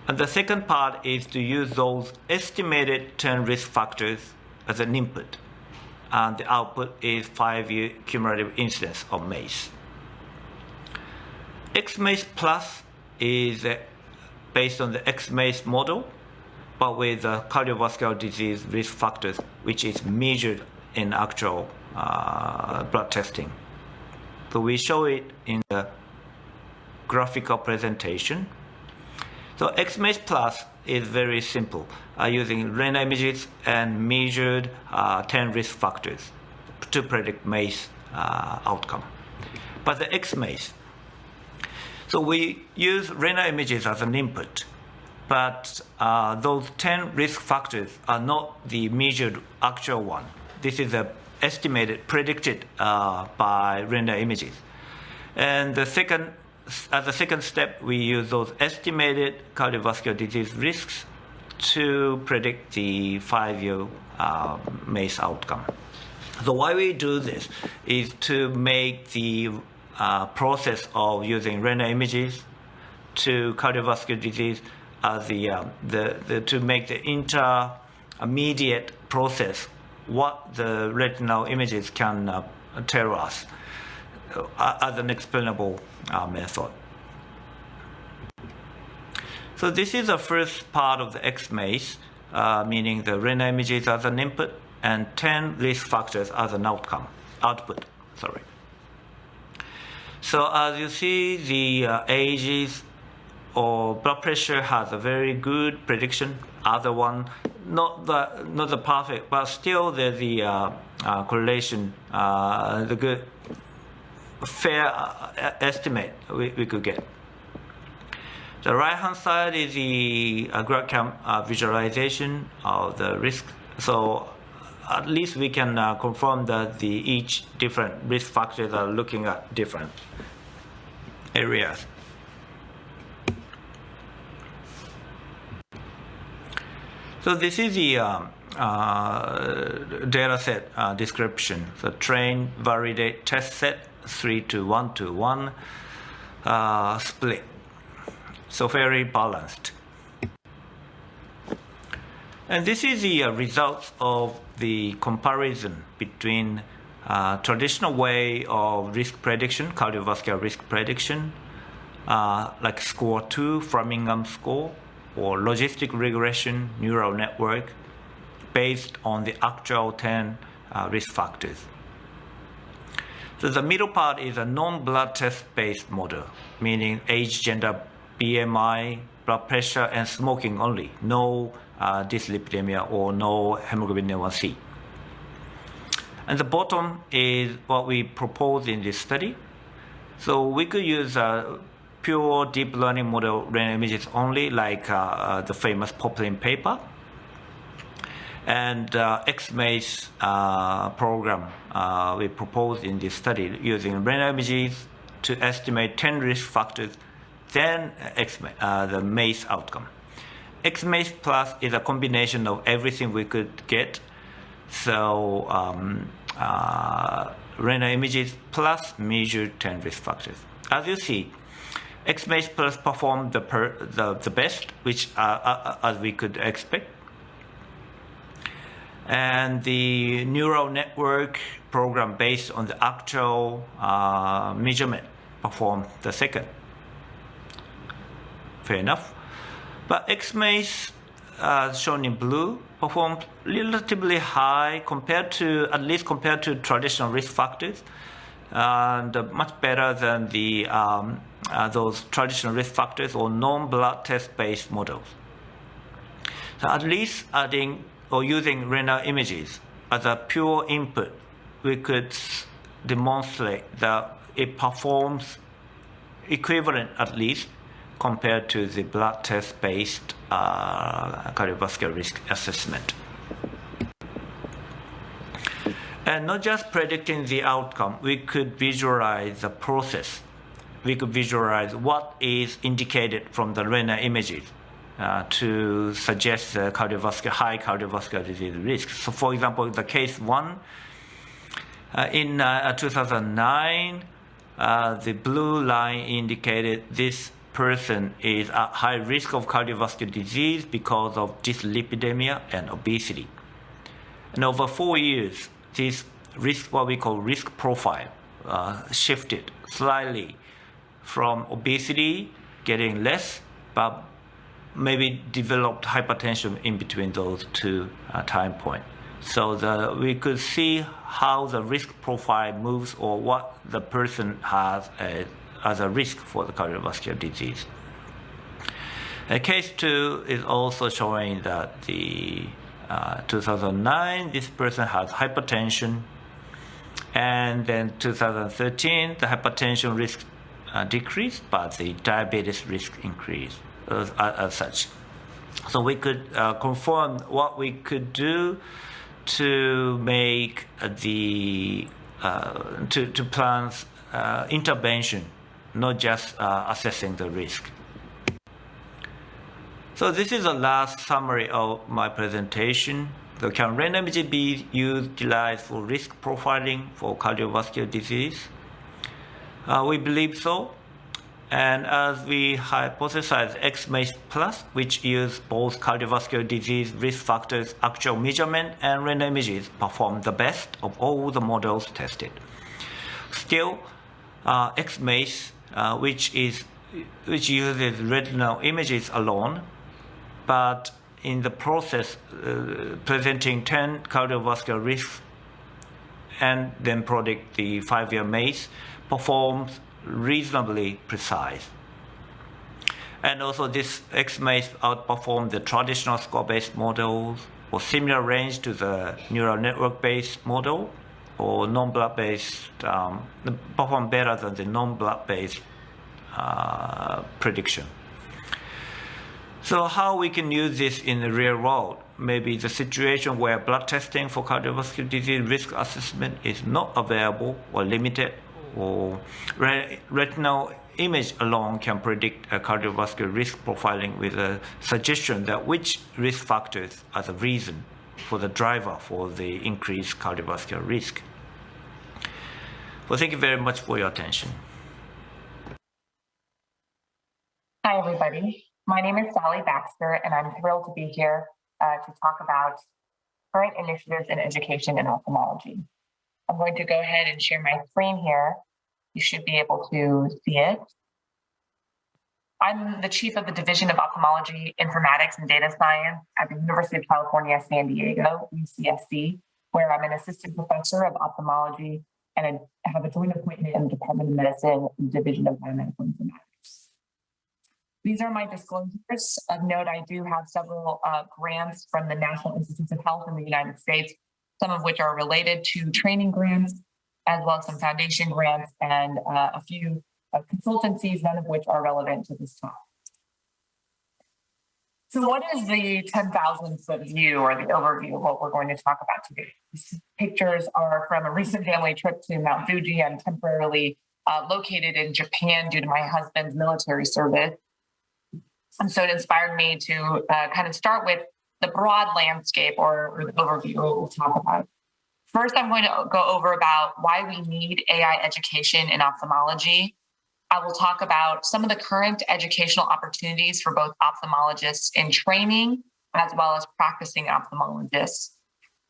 And the second part is to use those estimated 10 risk factors as an input, and the output is 5-year cumulative incidence of MACE. X-MACE Plus is based on the X-MACE model, but with cardiovascular disease risk factors, which is measured in actual blood testing. So we show it in the graphical presentation. So X-MACE Plus is very simple, using retinal images and measured 10 risk factors to predict MACE outcome. But the X-MACE, so we use retinal images as an input, but those 10 risk factors are not the measured actual one. This is estimated, predicted by retinal images. And the second as a second step, we use those estimated cardiovascular disease risks to predict the 5-year MACE outcome. So why we do this is to make the process of using retina images to cardiovascular disease as to make the intermediate process what the retinal images can tell us as an explainable method. So this is the first part of the X-MACE, meaning the retina images as an input and 10 risk factors as an output. So as you see, the ages or blood pressure has a very good prediction. Other one, not the perfect, but still there's the correlation, the good, fair estimate we could get. The right-hand side is the graph visualization of the risk. So at least we can confirm that each different risk factors are looking at different areas. So this is the data set description. So train, validate, test set, 3:1:1 split. So very balanced. And this is the results of the comparison between traditional way of risk prediction, cardiovascular risk prediction, like score 2, Framingham score, or logistic regression neural network, based on the actual 10 risk factors. So the middle part is a non-blood test-based model, meaning age, gender, BMI, blood pressure, and smoking only. No dyslipidemia or no hemoglobin A1C. And the bottom is what we propose in this study. So we could use pure deep learning model retina images only, like the famous Poplin paper, and X-MACE program we proposed in this study using retina images to estimate 10 risk factors, then the MACE outcome. X-MACE plus is a combination of everything we could get. So retina images plus measured 10 risk factors. As you see, X-MACE plus performed the best, which as we could expect. And the neural network program based on the actual measurement performed the second. Fair enough. But X-MACE, shown in blue, performed relatively high at least compared to traditional risk factors, and much better than those traditional risk factors or non-blood test-based models. So at least adding or using retina images as a pure input, we could demonstrate that it performs equivalent, at least, compared to the blood test-based cardiovascular risk assessment. And not just predicting the outcome, we could visualize the process. We could visualize what is indicated from the retina images to suggest the high cardiovascular disease risk. So for example, the case 1, in 2009, the blue line indicated this person is at high risk of cardiovascular disease because of dyslipidemia and obesity. And over 4 years, this risk, what we call risk profile, shifted slightly from obesity, getting less, but maybe developed hypertension in between those two time points. So we could see how the risk profile moves, or what the person has as a risk for the cardiovascular disease. Case 2 is also showing that the 2009, this person has hypertension, and then 2013, the hypertension risk decreased, but the diabetes risk increased as such. So we could confirm what we could do to make to plan intervention not just assessing the risk. So this is the last summary of my presentation. So can retina imaging be utilized for risk profiling for cardiovascular disease? We believe so. And as we hypothesize XMACE Plus, which use both cardiovascular disease risk factors actual measurement and retina images, perform the best of all the models tested. Still, XMACE, which uses retinal images alone, but in the process presenting 10 cardiovascular risks and then predict the 5-year MACE, performs reasonably precise. And also this XMACE outperformed the traditional score-based models or similar range to the neural network-based model or non-blood-based, perform better than the non-blood-based prediction. So how we can use this in the real world? Maybe the situation where blood testing for cardiovascular disease risk assessment is not available or limited, or retinal image alone can predict a cardiovascular risk profiling with a suggestion that which risk factors are the reason for the driver for the increased cardiovascular risk. Well, thank you very much for your attention.
Hi, everybody. My name is Baxter, and I'm thrilled to be here to talk about current initiatives in education and ophthalmology. I'm going to go ahead and share my screen here. You should be able to see it. I'm the chief of the Division of Ophthalmology, Informatics, and Data Science at the University of California, San Diego, UCSD, where I'm an assistant professor of ophthalmology and I have a joint appointment in the Department of Medicine, Division of Biomedical Informatics. These are my disclosures. Of note, I do have several grants from the National Institutes of Health in the United States, some of which are related to training grants, as well as some foundation grants and a few consultancies, none of which are relevant to this talk. So what is the 10,000-foot view or the overview of what we're going to talk about today? These pictures are from a recent family trip to Mount Fuji. I'm temporarily located in Japan due to my husband's military service. And so it inspired me to kind of start with the broad landscape or the overview we'll talk about. First, I'm going to go over about why we need AI education in ophthalmology. I will talk about some of the current educational opportunities for both ophthalmologists in training as well as practicing ophthalmologists.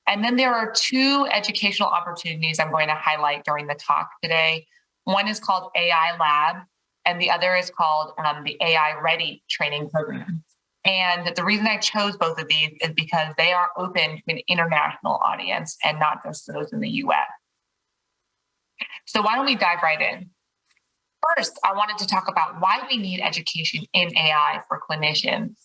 And then there are two educational opportunities I'm going to highlight during the talk today. One is called AI Lab, and the other is called the AI Ready training program. And the reason I chose both of these is because they are open to an international audience and not just those in the US. So why don't we dive right in? First, I wanted to talk about why we need education in AI for clinicians.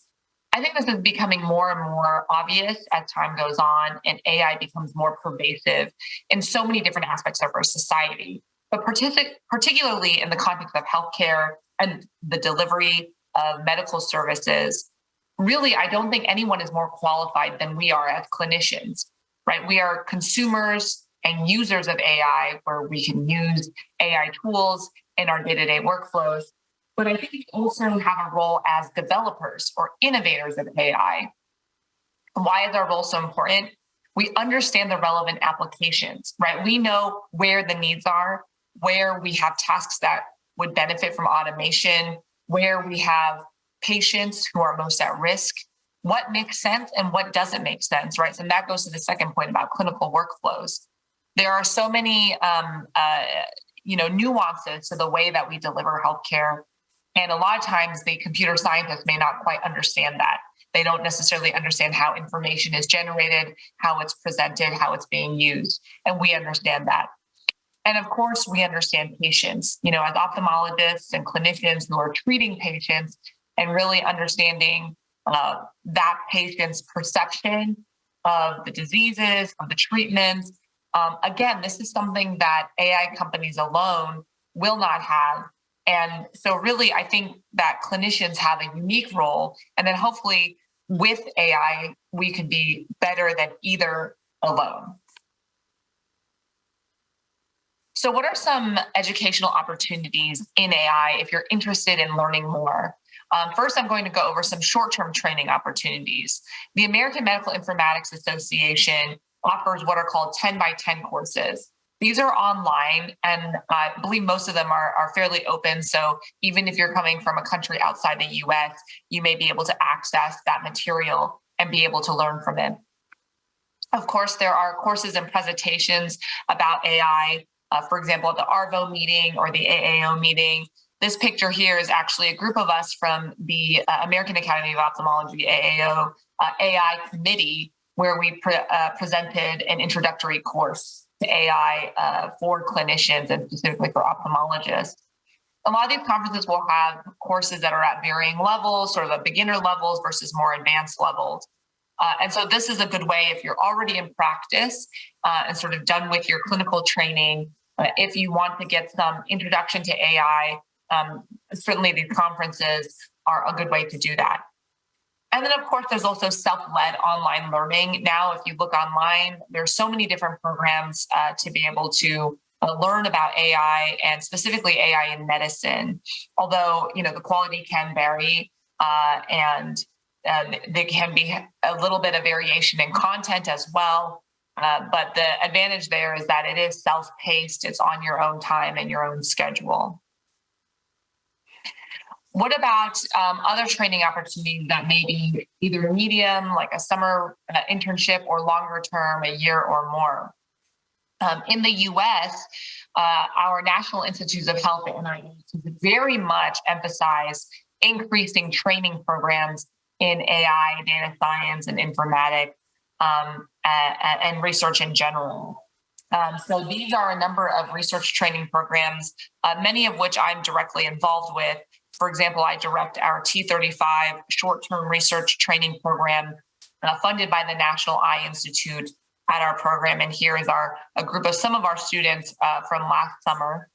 I think this is becoming more and more obvious as time goes on and AI becomes more pervasive in so many different aspects of our society, but particularly in the context of healthcare and the delivery of medical services. Really, I don't think anyone is more qualified than we are as clinicians, right? We are consumers and users of AI where we can use AI tools in our day-to-day workflows. But I think we also have a role as developers or innovators of AI. Why is our role so important? We understand the relevant applications, right? We know where the needs are, where we have tasks that would benefit from automation, where we have patients who are most at risk, what makes sense and what doesn't make sense, right? So that goes to the second point about clinical workflows. There are so many nuances to the way that we deliver healthcare. And a lot of times the computer scientists may not quite understand that. They don't necessarily understand how information is generated, how it's presented, how it's being used. And we understand that. And of course, we understand patients, as ophthalmologists and clinicians who are treating patients and really understanding that patient's perception of the diseases, of the treatments. Again, this is something that AI companies alone will not have. And so really, I think that clinicians have a unique role. And then hopefully with AI, we could be better than either alone. So what are some educational opportunities in AI if you're interested in learning more? First, I'm going to go over some short-term training opportunities. The American Medical Informatics Association offers what are called 10 by 10 courses. These are online, and I believe most of them are fairly open. So even if you're coming from a country outside the US, you may be able to access that material and be able to learn from it. Of course, there are courses and presentations about AI, for example, at the ARVO meeting or the AAO meeting. This picture here is actually a group of us from the American Academy of Ophthalmology, AAO, AI committee, where we presented an introductory course to AI for clinicians and specifically for ophthalmologists. A lot of these conferences will have courses that are at varying levels, sort of the beginner levels versus more advanced levels. And so this is a good way if you're already in practice and sort of done with your clinical training. If you want to get some introduction to AI, certainly these conferences are a good way to do that. And then, of course, there's also self-led online learning. Now, if you look online, there's so many different programs to be able to learn about AI and specifically AI in medicine. Although, the quality can vary and there can be a little bit of variation in content as well. But the advantage there is that it is self-paced. It's on your own time and your own schedule. What about other training opportunities that may be either medium, like a summer internship, or longer term, a year or more? In the US, our National Institutes of Health and NIH very much emphasize increasing training programs in AI, data science, and informatics, and research in general. So these are a number of research training programs, many of which I'm directly involved with. For example, I direct our T35 short-term research training program funded by the National Eye Institute at our program. And here is a group of some of our students from last summer.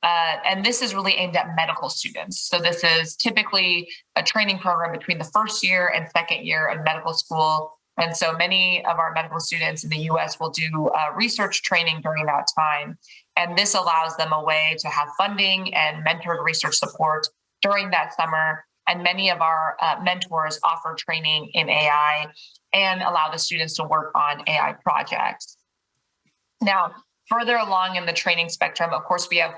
And this is really aimed at medical students. So this is typically a training program between the first year and second year of medical school. And so many of our medical students in the US will do research training during that time. And this allows them a way to have funding and mentored research support during that summer. And many of our mentors offer training in AI and allow the students to work on AI projects. Now, further along in the training spectrum, of course, we have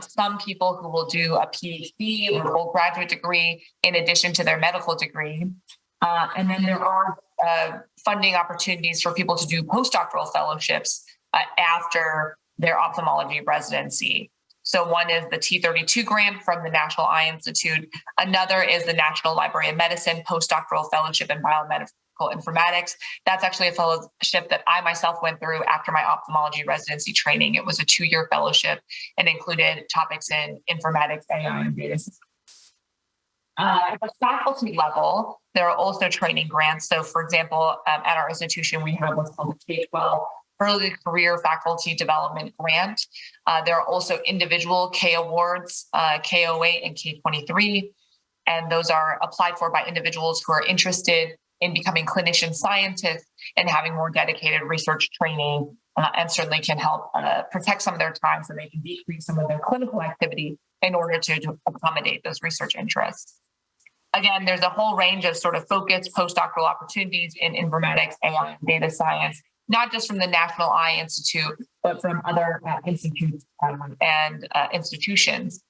some people who will do a PhD or full graduate degree in addition to their medical degree. And then there are funding opportunities for people to do postdoctoral fellowships after their ophthalmology residency. So one is the T32 grant from the National Eye Institute. Another is the National Library of Medicine postdoctoral fellowship in biomedical informatics. That's actually a fellowship that I myself went through after my ophthalmology residency training. It was a 2-year fellowship and included topics in informatics, AI, and data science. At the faculty level, there are also training grants. So, for example, at our institution, we have what's called the K-12 Early Career Faculty Development Grant. There are also individual K awards, K08 and K23, and those are applied for by individuals who are interested in becoming clinician scientists and having more dedicated research training, and certainly can help protect some of their time so they can decrease some of their clinical activity in order to accommodate those research interests. Again, there's a whole range of sort of focused postdoctoral opportunities in informatics, AI, and data science, not just from the National Eye Institute, but from other institutes and institutions.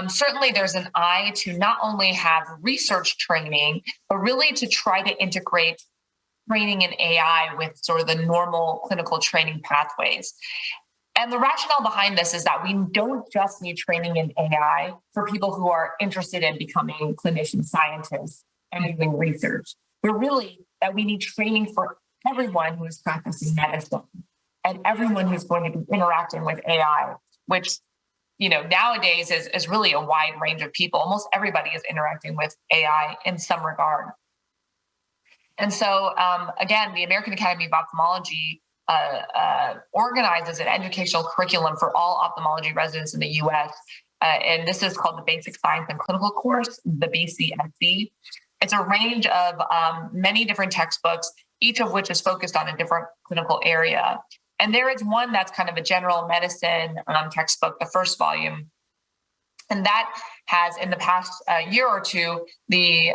Certainly, there's an eye to not only have research training, but really to try to integrate training in AI with sort of the normal clinical training pathways. And the rationale behind this is that we don't just need training in AI for people who are interested in becoming clinician scientists and doing research, but really that we need training for everyone who is practicing medicine and everyone who's going to be interacting with AI, which, nowadays is really a wide range of people. Almost everybody is interacting with AI in some regard. And so, again, the American Academy of Ophthalmology organizes an educational curriculum for all ophthalmology residents in the U.S. And this is called the Basic Science and Clinical course, the BCSC. It's a range of many different textbooks, each of which is focused on a different clinical area. And there is one that's kind of a general medicine textbook, the first volume. And that has, in the past year or two, the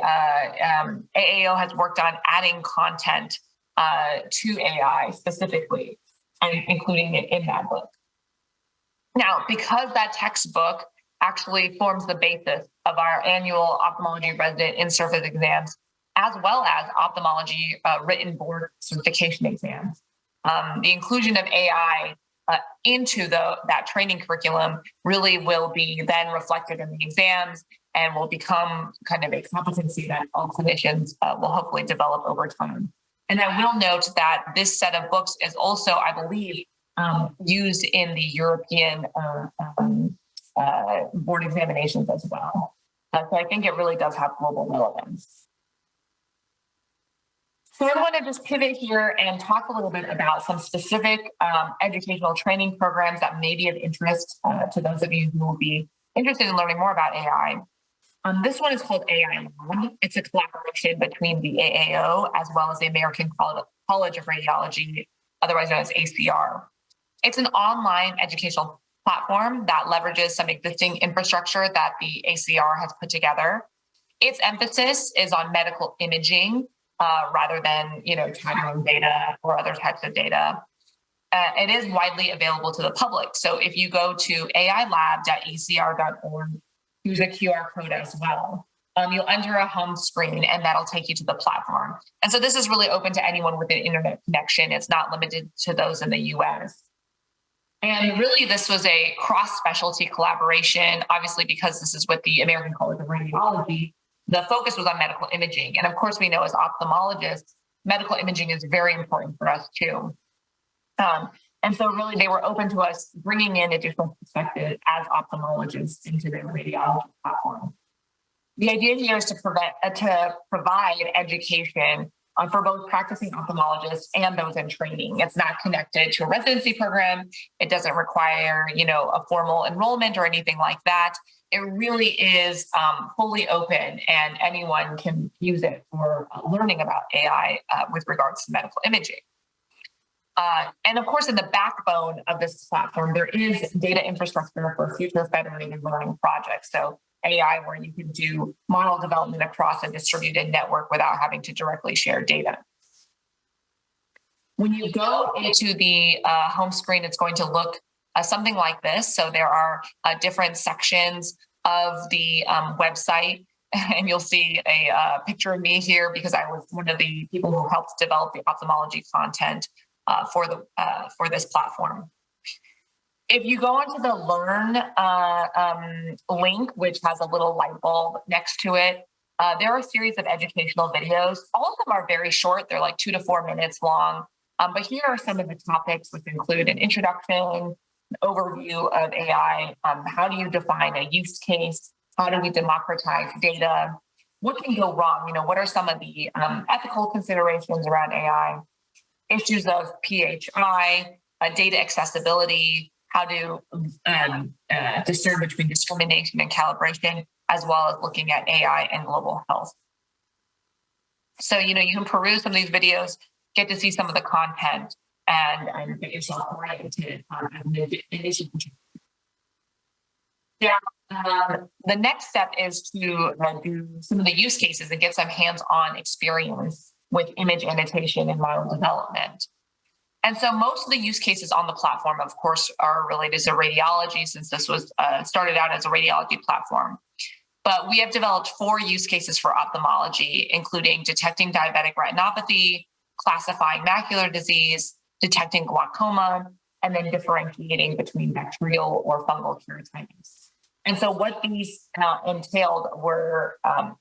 AAO has worked on adding content to AI specifically, and including it in that book. Now, because that textbook actually forms the basis of our annual ophthalmology resident in-service exams, as well as ophthalmology written board certification exams, the inclusion of AI into that training curriculum really will be then reflected in the exams and will become kind of a competency that all clinicians will hopefully develop over time. And I will note that this set of books is also, I believe, used in the European board examinations as well. So I think it really does have global relevance. So I want to just pivot here and talk a little bit about some specific educational training programs that may be of interest to those of you who will be interested in learning more about AI. This one is called AI Lab. It's a collaboration between the AAO as well as the American College of Radiology, otherwise known as ACR. It's an online educational platform that leverages some existing infrastructure that the ACR has put together. Its emphasis is on medical imaging rather than, titling data or other types of data. It is widely available to the public. So if you go to ailab.acr.org, use a QR code as well. You'll enter a home screen and that'll take you to the platform. And so this is really open to anyone with an internet connection. It's not limited to those in the US. And really, this was a cross-specialty collaboration, obviously, because this is with the American College of Radiology. The focus was on medical imaging. And of course, we know as ophthalmologists, medical imaging is very important for us too. And so really, they were open to us bringing in additional perspective as ophthalmologists into their radiology platform. The idea here is to provide education for both practicing ophthalmologists and those in training. It's not connected to a residency program. It doesn't require, a formal enrollment or anything like that. It really is fully open, and anyone can use it for learning about AI with regards to medical imaging. And of course, in the backbone of this platform, there is data infrastructure for future federated learning projects. So AI, where you can do model development across a distributed network without having to directly share data. When you go into the home screen, it's going to look something like this. So there are different sections of the website, and you'll see a picture of me here because I was one of the people who helped develop the ophthalmology content for this platform. If you go onto the Learn link, which has a little light bulb next to it, there are a series of educational videos. All of them are very short. They're like 2 to 4 minutes long. But here are some of the topics, which include an introduction, an overview of AI. How do you define a use case? How do we democratize data? What can go wrong? What are some of the ethical considerations around AI? Issues of PHI, data accessibility, how to discern between discrimination and calibration, as well as looking at AI and global health. So, you can peruse some of these videos, get to see some of the content, and get yourself oriented as an initial. Yeah. The next step is to do some of the use cases and get some hands-on experience with image annotation and model development. And so most of the use cases on the platform, of course, are related to radiology, since this was started out as a radiology platform. But we have developed 4 use cases for ophthalmology, including detecting diabetic retinopathy, classifying macular disease, detecting glaucoma, and then differentiating between bacterial or fungal keratitis. And so what these entailed were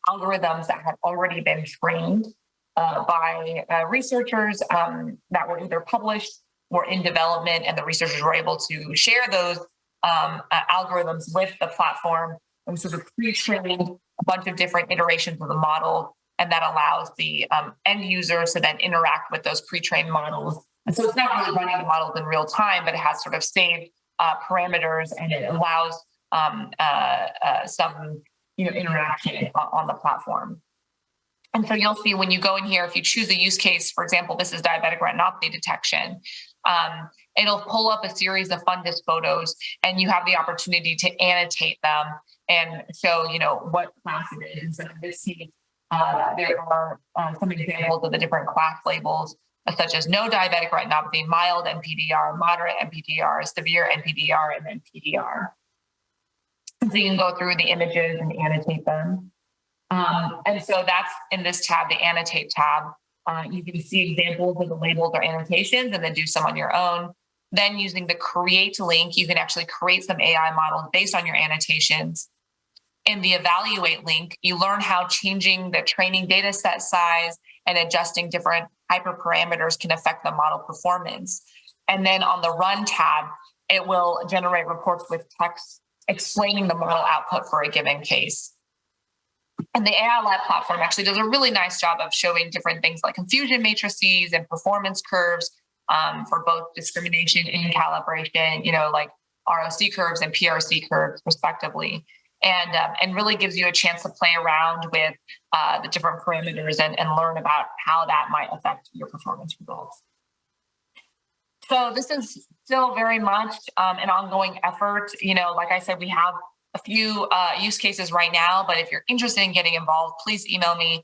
algorithms that had already been trained by researchers that were either published or in development, and the researchers were able to share those algorithms with the platform and sort of pre-trained a bunch of different iterations of the model, and that allows the end users to then interact with those pre-trained models. And so it's not really running the models in real time, but it has sort of saved parameters, and it allows some interaction on the platform. And so you'll see when you go in here, if you choose a use case, for example, this is diabetic retinopathy detection, it'll pull up a series of fundus photos, and you have the opportunity to annotate them and show, what class it is. And so in this case, there are some examples of the different class labels, such as no diabetic retinopathy, mild NPDR, moderate NPDR, severe NPDR, and then PDR. So you can go through the images and annotate them. And so that's in this tab, the Annotate tab. You can see examples of the labels or annotations and then do some on your own. Then using the Create link, you can actually create some AI models based on your annotations. In the Evaluate link, you learn how changing the training data set size and adjusting different hyperparameters can affect the model performance. And then on the Run tab, it will generate reports with text explaining the model output for a given case. And the AI Lab platform actually does a really nice job of showing different things like confusion matrices and performance curves for both discrimination and calibration, like ROC curves and PRC curves respectively. And really gives you a chance to play around with the different parameters and learn about how that might affect your performance results. So this is still very much an ongoing effort. Like I said, we have a few use cases right now, but if you're interested in getting involved, please email me.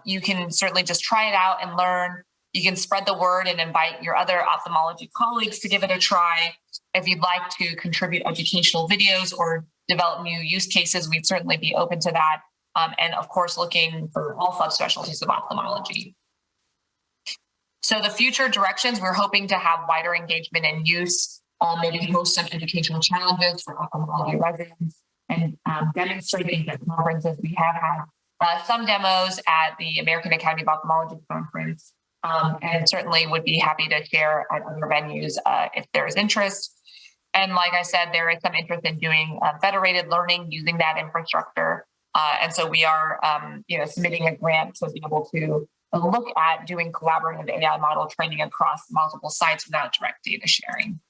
You can certainly just try it out and learn. You can spread the word and invite your other ophthalmology colleagues to give it a try. If you'd like to contribute educational videos or develop new use cases, we'd certainly be open to that. And of course, looking for all subspecialties of ophthalmology. So the future directions, we're hoping to have wider engagement and use, maybe host some educational challenges for ophthalmology residents, and demonstrating at conferences. We have had some demos at the American Academy of Ophthalmology conference, and certainly would be happy to share at other venues if there is interest. And like I said, there is some interest in doing federated learning using that infrastructure. And so we are, submitting a grant to be able to look at doing collaborative AI model training across multiple sites without direct data sharing.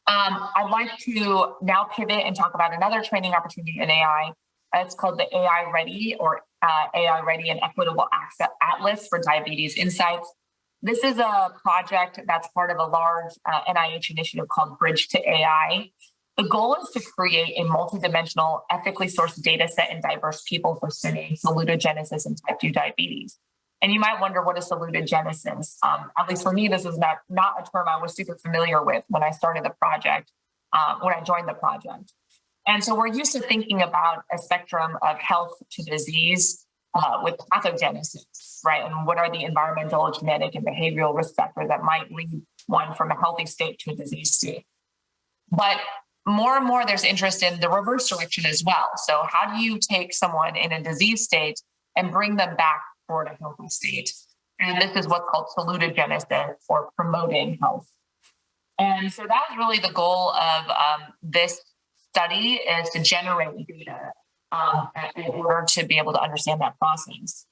I'd like to now pivot and talk about another training opportunity in AI. It's called the AI Ready or AI Ready and Equitable Access Atlas for Diabetes Insights. This is a project that's part of a large NIH initiative called Bridge to AI. The goal is to create a multidimensional, ethically sourced data set in diverse people for studying salutogenesis and type 2 diabetes. And you might wonder, what is salutogenesis? At least for me, this is not a term I was super familiar with when I started the project, when I joined the project. And so we're used to thinking about a spectrum of health to disease with pathogenesis, right? And what are the environmental, genetic, and behavioral risk factors that might lead one from a healthy state to a disease state? But more and more, there's interest in the reverse direction as well. So how do you take someone in a disease state and bring them back toward a healthy state? And this is what's called salutogenesis, or promoting health. And so that's really the goal of this study, is to generate data in order to be able to understand that process.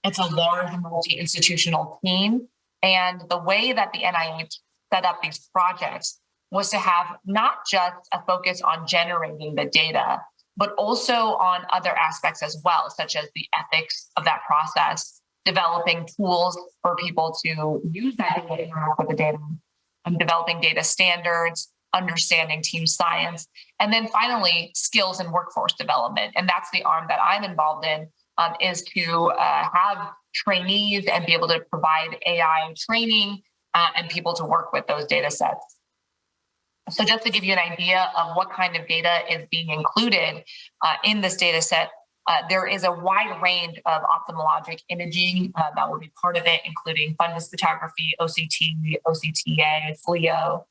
It's a large multi-institutional team. And the way that the NIH set up these projects was to have not just a focus on generating the data, but also on other aspects as well, such as the ethics of that process, developing tools for people to use that data to interact with the data, and developing data standards, understanding team science, and then finally, skills and workforce development. And that's the arm that I'm involved in, is to have trainees and be able to provide AI training and people to work with those data sets. So just to give you an idea of what kind of data is being included in this data set, there is a wide range of ophthalmologic imaging that will be part of it, including fundus photography, OCT, OCTA, FLIO.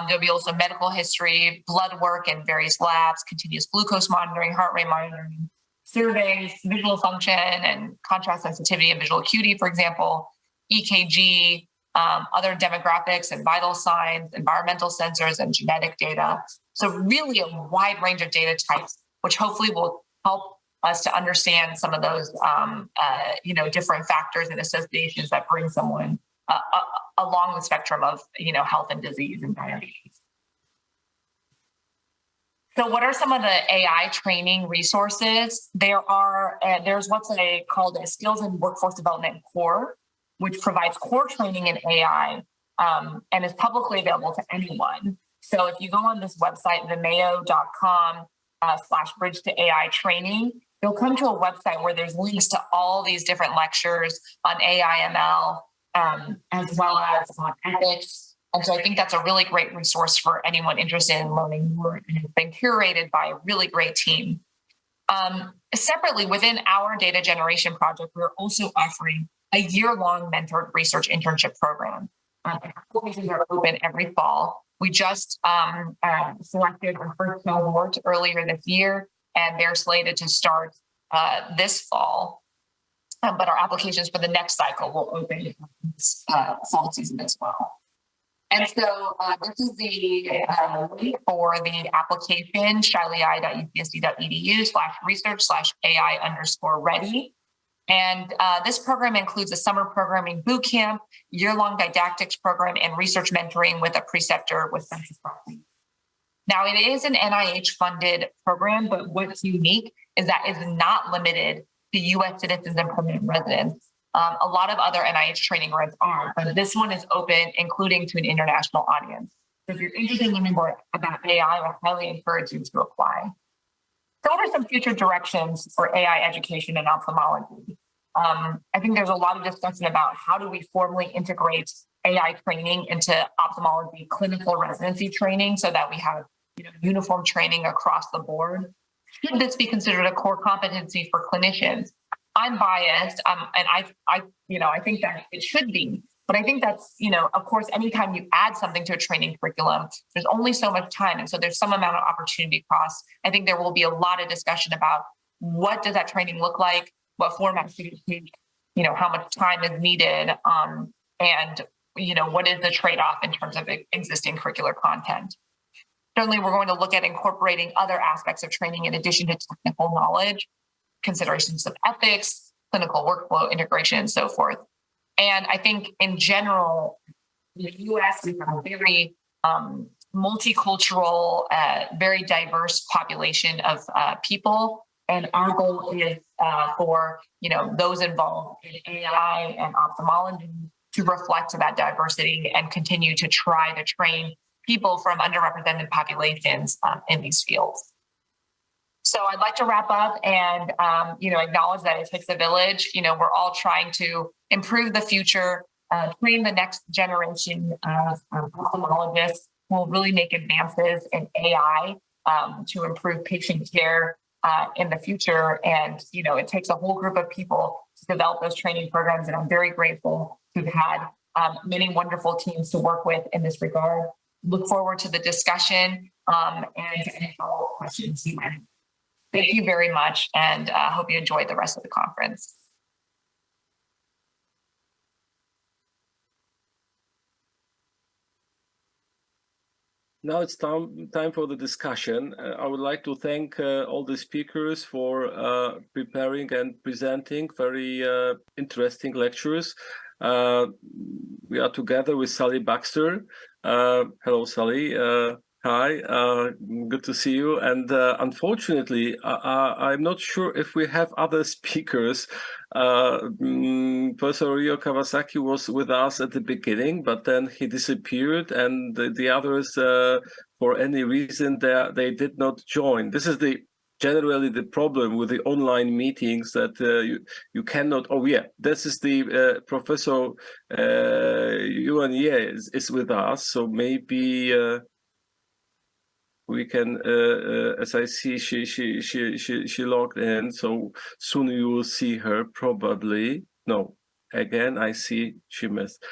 There'll be also medical history, blood work in various labs, continuous glucose monitoring, heart rate monitoring, surveys, visual function and contrast sensitivity and visual acuity, for example, EKG, other demographics and vital signs, environmental sensors, and genetic data. So really a wide range of data types, which hopefully will help us to understand some of those, different factors and associations that bring someone along the spectrum of, health and disease and diabetes. So what are some of the AI training resources? There's what's called a skills and workforce development core, which provides core training in AI and is publicly available to anyone. So if you go on this website, themayo.com/bridge to AI training, you'll come to a website where there's links to all these different lectures on AI ML, as well as on ethics. And so I think that's a really great resource for anyone interested in learning more, and it's been curated by a really great team. Separately, within our data generation project, we're also offering a year-long mentored research internship program. Applications are open every fall. We just selected our first cohort earlier this year, and they're slated to start this fall. But our applications for the next cycle will open this fall season as well. And so this is the link for the application, shilei.ucsd.edu/research/AI_ready. And this program includes a summer programming bootcamp, year-long didactics program, and research mentoring with a preceptor with census processing. Now, it is an NIH-funded program, but what's unique is that it's not limited to U.S. citizens and permanent residents. A lot of other NIH training grants are, but this one is open, including to an international audience. So if you're interested in learning more about AI, I highly encourage you to apply. So what are some future directions for AI education in ophthalmology? I think there's a lot of discussion about how do we formally integrate AI training into ophthalmology clinical residency training so that we have uniform training across the board. Should this be considered a core competency for clinicians? I'm biased, and I think that it should be. But I think that's, of course, anytime you add something to a training curriculum, there's only so much time. And so there's some amount of opportunity cost. I think there will be a lot of discussion about what does that training look like, what format should it take, how much time is needed, and, what is the trade-off in terms of existing curricular content. Certainly, we're going to look at incorporating other aspects of training in addition to technical knowledge, considerations of ethics, clinical workflow integration, and so forth. And I think in general, in the US, we have a very multicultural, very diverse population of people. And our goal is for those involved in AI and ophthalmology to reflect that diversity and continue to try to train people from underrepresented populations in these fields. So I'd like to wrap up and, acknowledge that it takes a village. We're all trying to improve the future, train the next generation of ophthalmologists who will really make advances in AI to improve patient care in the future. And, it takes a whole group of people to develop those training programs. And I'm very grateful to have had many wonderful teams to work with in this regard. Look forward to the discussion and any follow-up questions you might have. Thank you very much, and hope you enjoyed the rest of the conference.
Now it's time for the discussion. I would like to thank all the speakers for preparing and presenting very interesting lectures. We are together with Sally Baxter. Hello, Sally. Hi, good to see you. And unfortunately, I'm not sure if we have other speakers. Professor Ryo Kawasaki was with us at the beginning, but then he disappeared, and the others, for any reason, they did not join. This is generally the problem with the online meetings, that you cannot. Oh yeah, this is the Professor Mingguang He is with us, so maybe. We can, as I see, she logged in, so soon you will see her probably. No, again, I see she missed.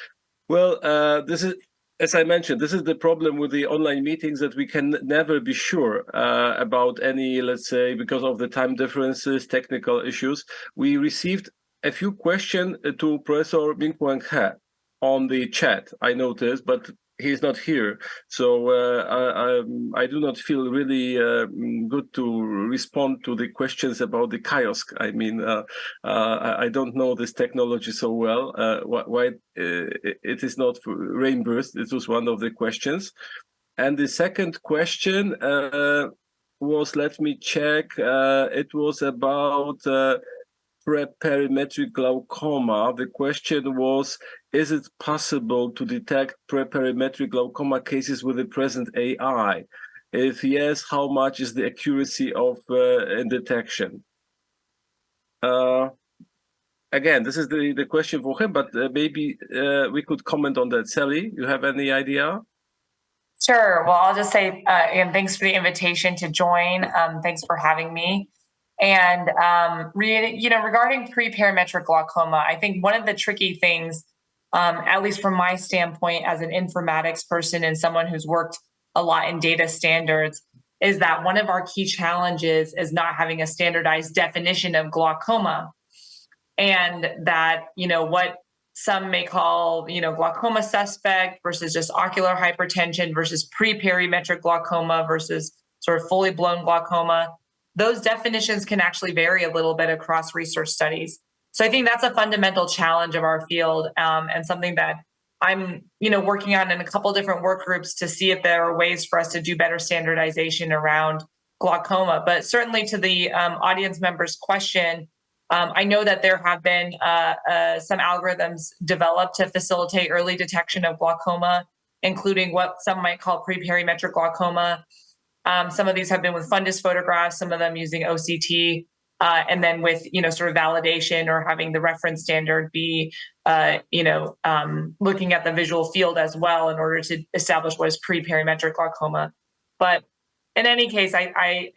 Well, this is, as I mentioned, this is the problem with the online meetings, that we can never be sure about any, let's say, because of the time differences, technical issues. We received a few questions to Professor Mingguang He on the chat, I noticed, but he's not here, so I do not feel really good to respond to the questions about the kiosk. I mean, I don't know this technology so well. Why it is not reimbursed? It was one of the questions. And the second question was, let me check. It was about preperimetric glaucoma. The question was, is it possible to detect preperimetric glaucoma cases with the present AI? If yes, how much is the accuracy of in detection? Again, this is the question for him, but maybe we could comment on that. Sally, you have any idea?
Sure. Well, I'll just say, and thanks for the invitation to join. Thanks for having me. And regarding preperimetric glaucoma, I think one of the tricky things, at least from my standpoint as an informatics person and someone who's worked a lot in data standards, is that one of our key challenges is not having a standardized definition of glaucoma. And that, what some may call, glaucoma suspect versus just ocular hypertension versus preperimetric glaucoma versus sort of fully blown glaucoma, those definitions can actually vary a little bit across research studies. So I think that's a fundamental challenge of our field, and something that I'm, working on in a couple different work groups to see if there are ways for us to do better standardization around glaucoma. But certainly to the audience members' question, I know that there have been some algorithms developed to facilitate early detection of glaucoma, including what some might call preperimetric glaucoma. Some of these have been with fundus photographs, some of them using OCT, and then with sort of validation or having the reference standard be looking at the visual field as well in order to establish what is preperimetric glaucoma. But in any case, I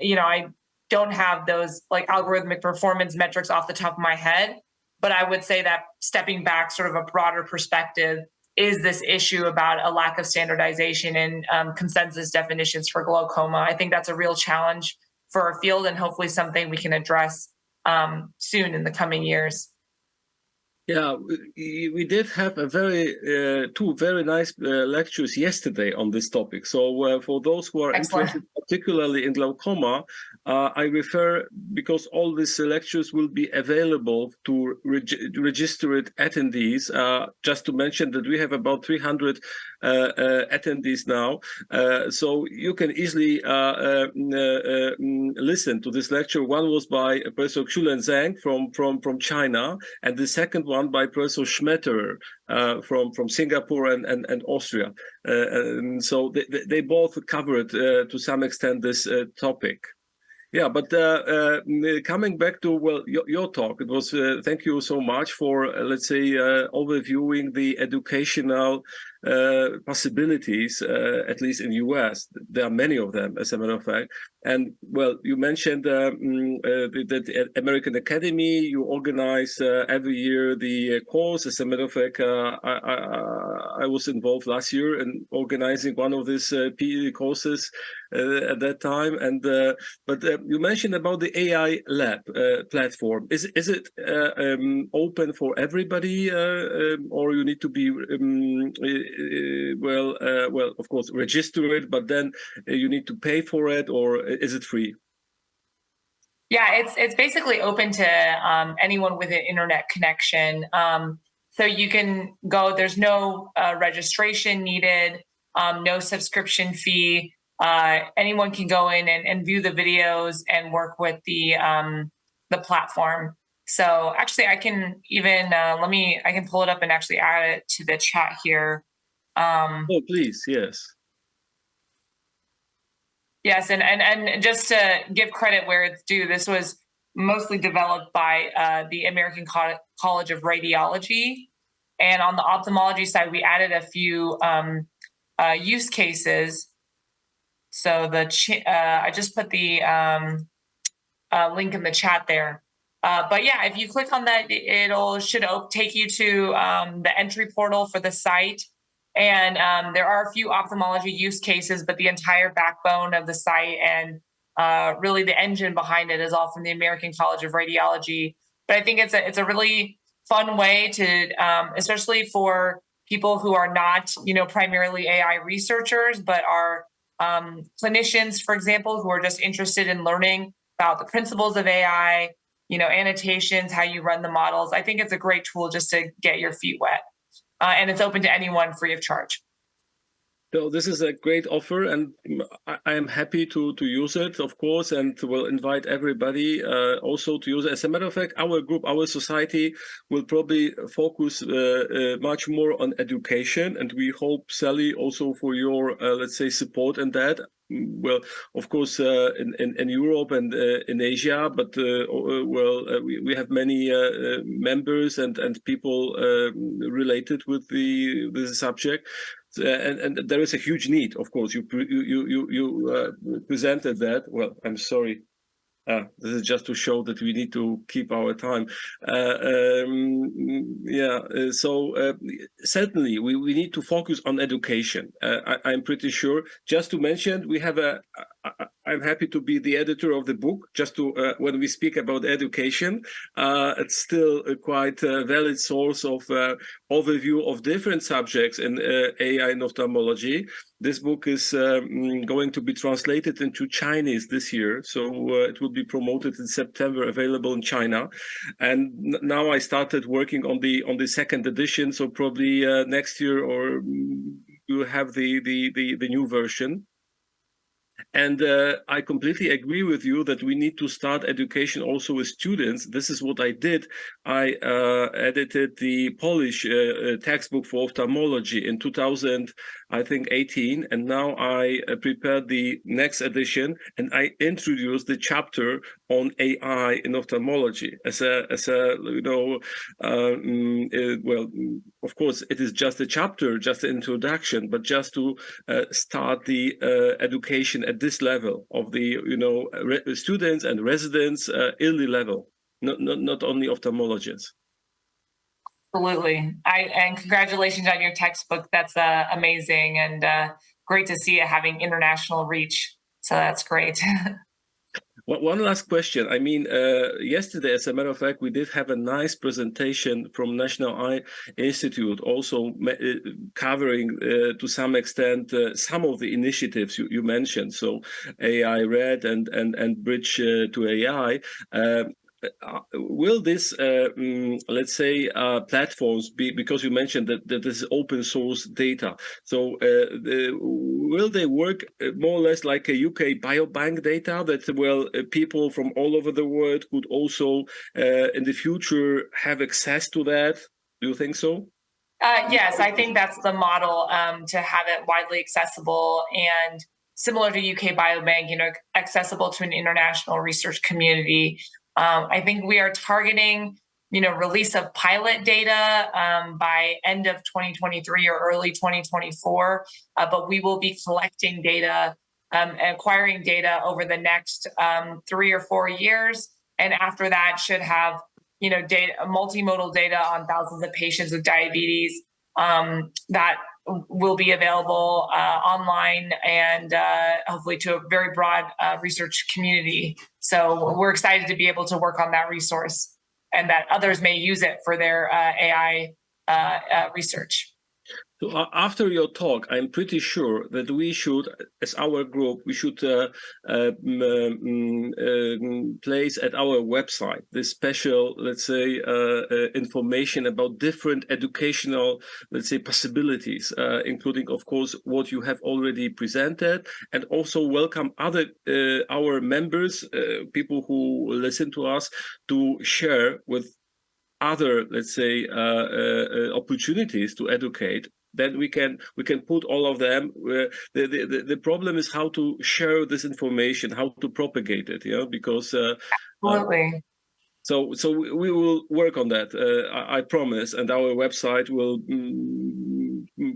don't have those like algorithmic performance metrics off the top of my head, but I would say that stepping back, sort of a broader perspective, is this issue about a lack of standardization and consensus definitions for glaucoma. I think that's a real challenge for our field and hopefully something we can address soon in the coming years.
Yeah, we did have a two very nice lectures yesterday on this topic. So for those who are interested particularly in glaucoma, I refer, because all these lectures will be available to registered attendees. Just to mention that we have about 300 attendees now. So you can easily listen to this lecture. One was by Professor Xulen Zhang from China, and the second one by Professor Schmetterer from Singapore and Austria. And so they both covered to some extent this topic. Yeah, but coming back to your talk, it was thank you so much for let's say overviewing the educational possibilities, at least in US. There are many of them, as a matter of fact. And you mentioned the American Academy. You organize every year the course. As a matter of fact, I was involved last year in organizing one of these PE courses at that time. And but you mentioned about the AI lab platform. Is it open for everybody, or you need to be of course, register it, but then you need to pay for it, or is it free?
Yeah, it's basically open to anyone with an internet connection. So you can go. There's no registration needed, no subscription fee. Anyone can go in and view the videos and work with the platform. So actually, I can even I can pull it up and actually add it to the chat here.
Oh, please, yes.
Yes, and just to give credit where it's due, this was mostly developed by the American College of Radiology, and on the ophthalmology side, we added a few use cases. So I just put the link in the chat there. But yeah, if you click on that, it should take you to the entry portal for the site. And there are a few ophthalmology use cases, but the entire backbone of the site and really the engine behind it is all from the American College of Radiology. But I think it's a really fun way to, especially for people who are not, primarily AI researchers, but are clinicians, for example, who are just interested in learning about the principles of AI, annotations, how you run the models. I think it's a great tool just to get your feet wet. And it's open to anyone free of charge.
So this is a great offer, and I am happy to use it, of course, and will invite everybody also to use it. As a matter of fact, our group, our society will probably focus much more on education, and we hope, Sally, also for your, let's say, support in that. Well, of course, in Europe and in Asia, but we have many members and people related with the subject. And there is a huge need, of course. You presented that. Well, I'm sorry. This is just to show that we need to keep our time. So certainly we need to focus on education. I'm pretty sure. Just to mention, we have I'm happy to be the editor of the book. Just to when we speak about education, it's still a quite valid source of overview of different subjects in AI and ophthalmology. This book is going to be translated into Chinese this year, so it will be promoted in September, available in China. And now I started working on the second edition, so probably next year or you have the new version. And I completely agree with you that we need to start education also with students. This is what I did. I edited the Polish textbook for ophthalmology in 2018, and now I prepared the next edition, and I introduced the chapter on AI in ophthalmology as a well, of course, it is just a chapter, just an introduction, but just to start the education at this level of the students and residents, early level, not only ophthalmologists.
Absolutely. And congratulations on your textbook. That's amazing, and great to see it having international reach. So that's great.
One last question. I mean, yesterday, as a matter of fact, we did have a nice presentation from National Eye Institute, also covering to some extent some of the initiatives you mentioned. So AI Red and Bridge to AI. Will this, let's say, platforms be, because you mentioned that this is open source data, so will they work more or less like a UK biobank data that, well, people from all over the world could also in the future have access to that? Do you think so?
Yes, I think that's the model, to have it widely accessible and similar to UK Biobank, accessible to an international research community. I think we are targeting, release of pilot data by end of 2023 or early 2024, but we will be collecting data, acquiring data over the next 3 or 4 years, and after that should have data, multimodal data on thousands of patients with diabetes that will be available online and hopefully to a very broad research community. So we're excited to be able to work on that resource and that others may use it for their AI research.
So after your talk, I'm pretty sure that we should, as our group, we should place at our website this special, let's say, information about different educational, let's say, possibilities, including, of course, what you have already presented, and also welcome other our members, people who listen to us, to share with other, let's say, opportunities to educate. Then we can put all of them. The problem is how to share this information, how to propagate it, because
absolutely.
So we will work on that. I promise, and our website will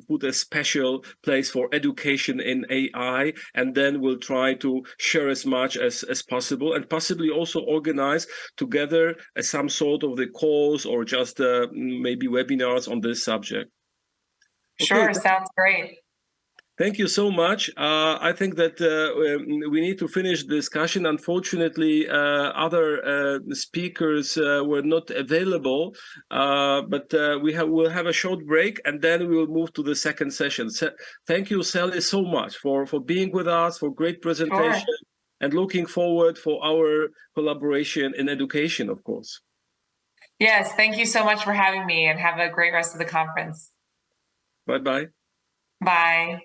put a special place for education in AI, and then we'll try to share as much as possible, and possibly also organize together some sort of the course or just maybe webinars on this subject.
Sure,
Okay.
sounds great.
Thank you so much. I think that we need to finish the discussion. Unfortunately, other speakers were not available, but we'll have a short break, and then we will move to the second session. Thank you, Sally, so much for being with us, for great presentation, sure. And looking forward for our collaboration in education, of course.
Yes, thank you so much for having me, and have a great rest of the conference.
Bye-bye.
Bye.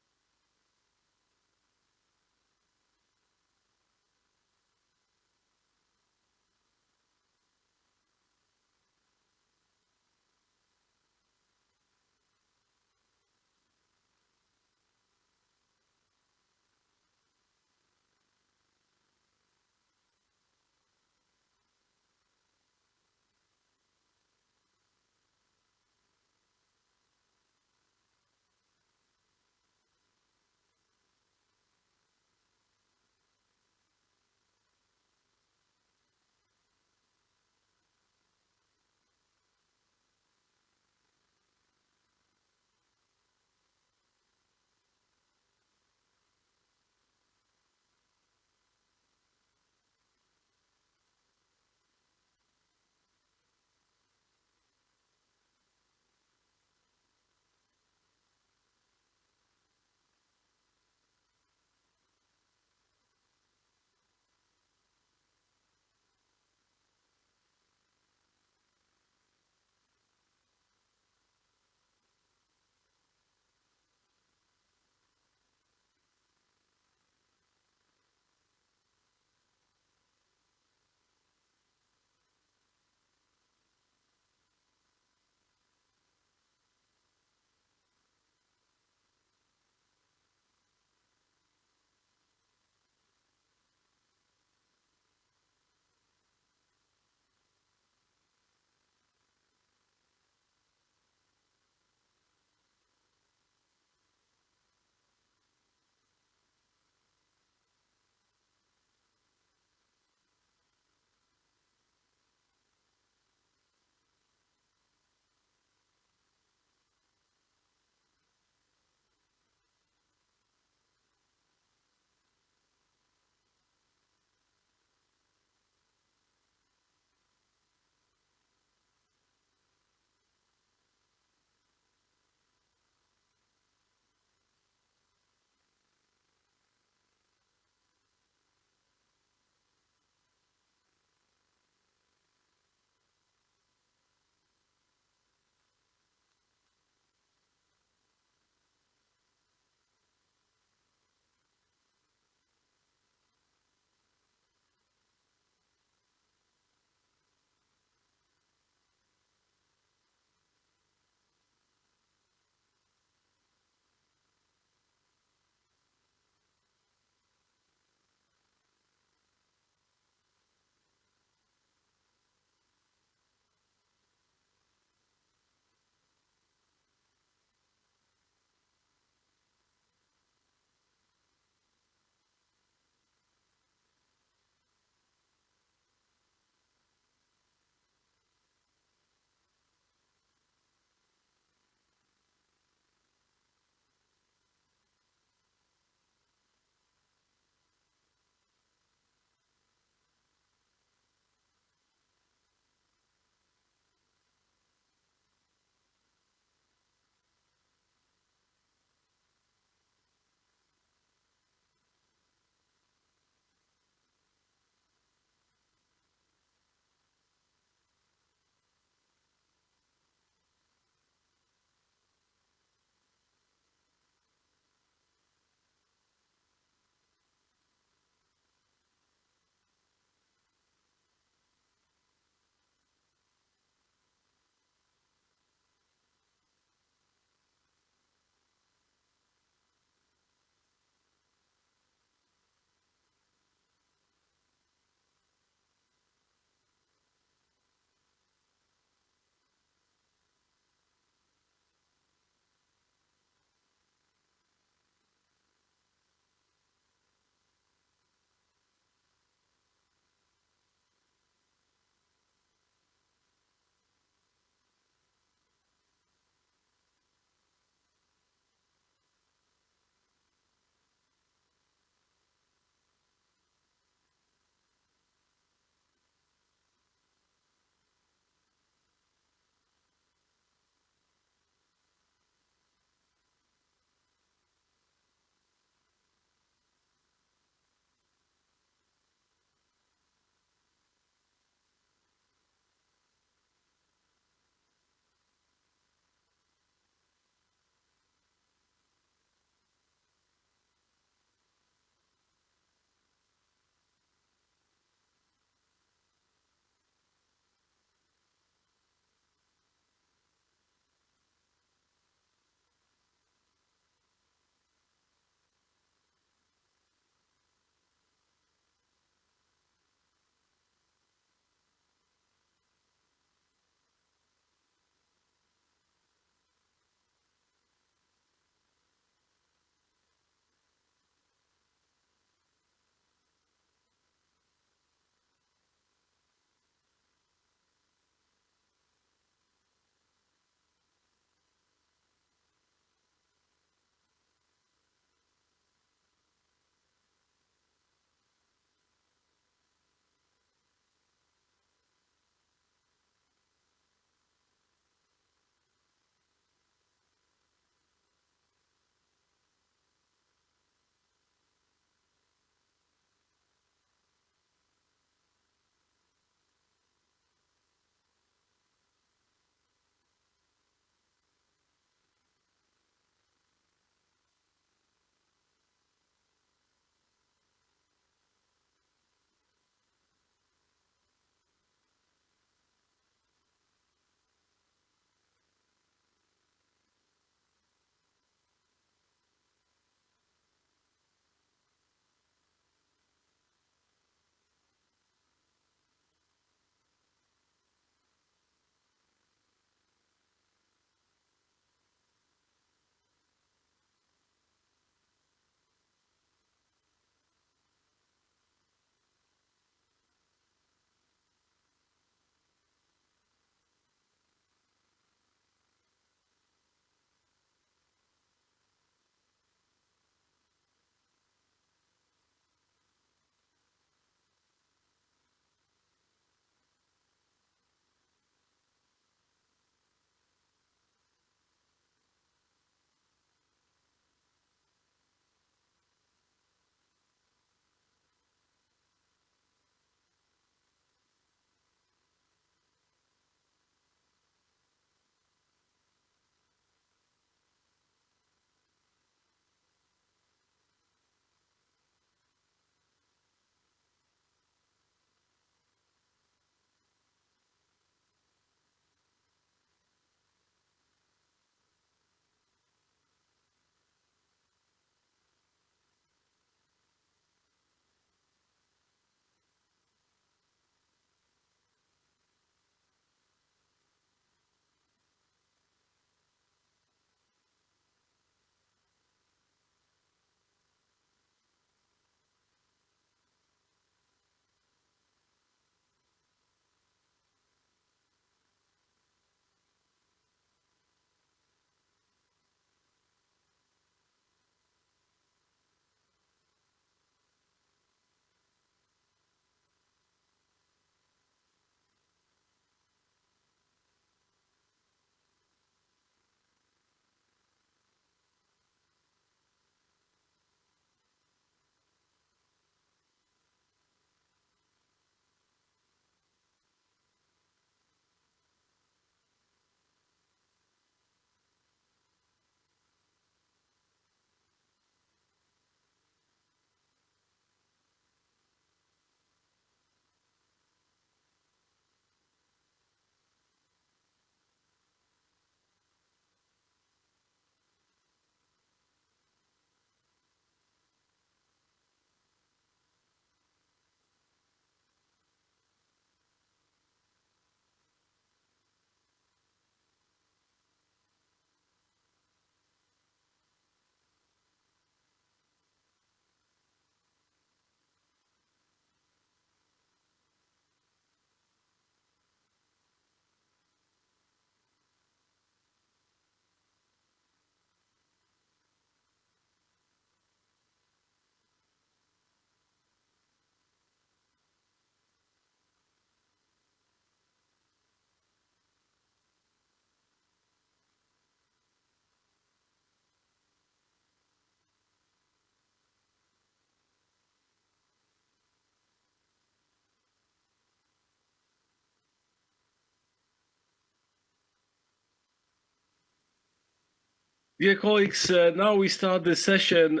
Dear colleagues, now we start the session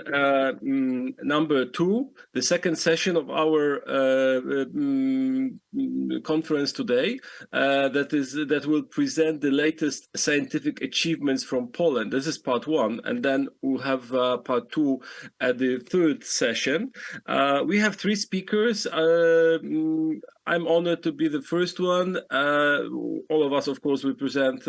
number 2, the second session of our conference today. That will present the latest scientific achievements from Poland. This is part 1, and then we'll have part 2 at the third session. We have 3 speakers. I'm honored to be the first one. All of us, of course, represent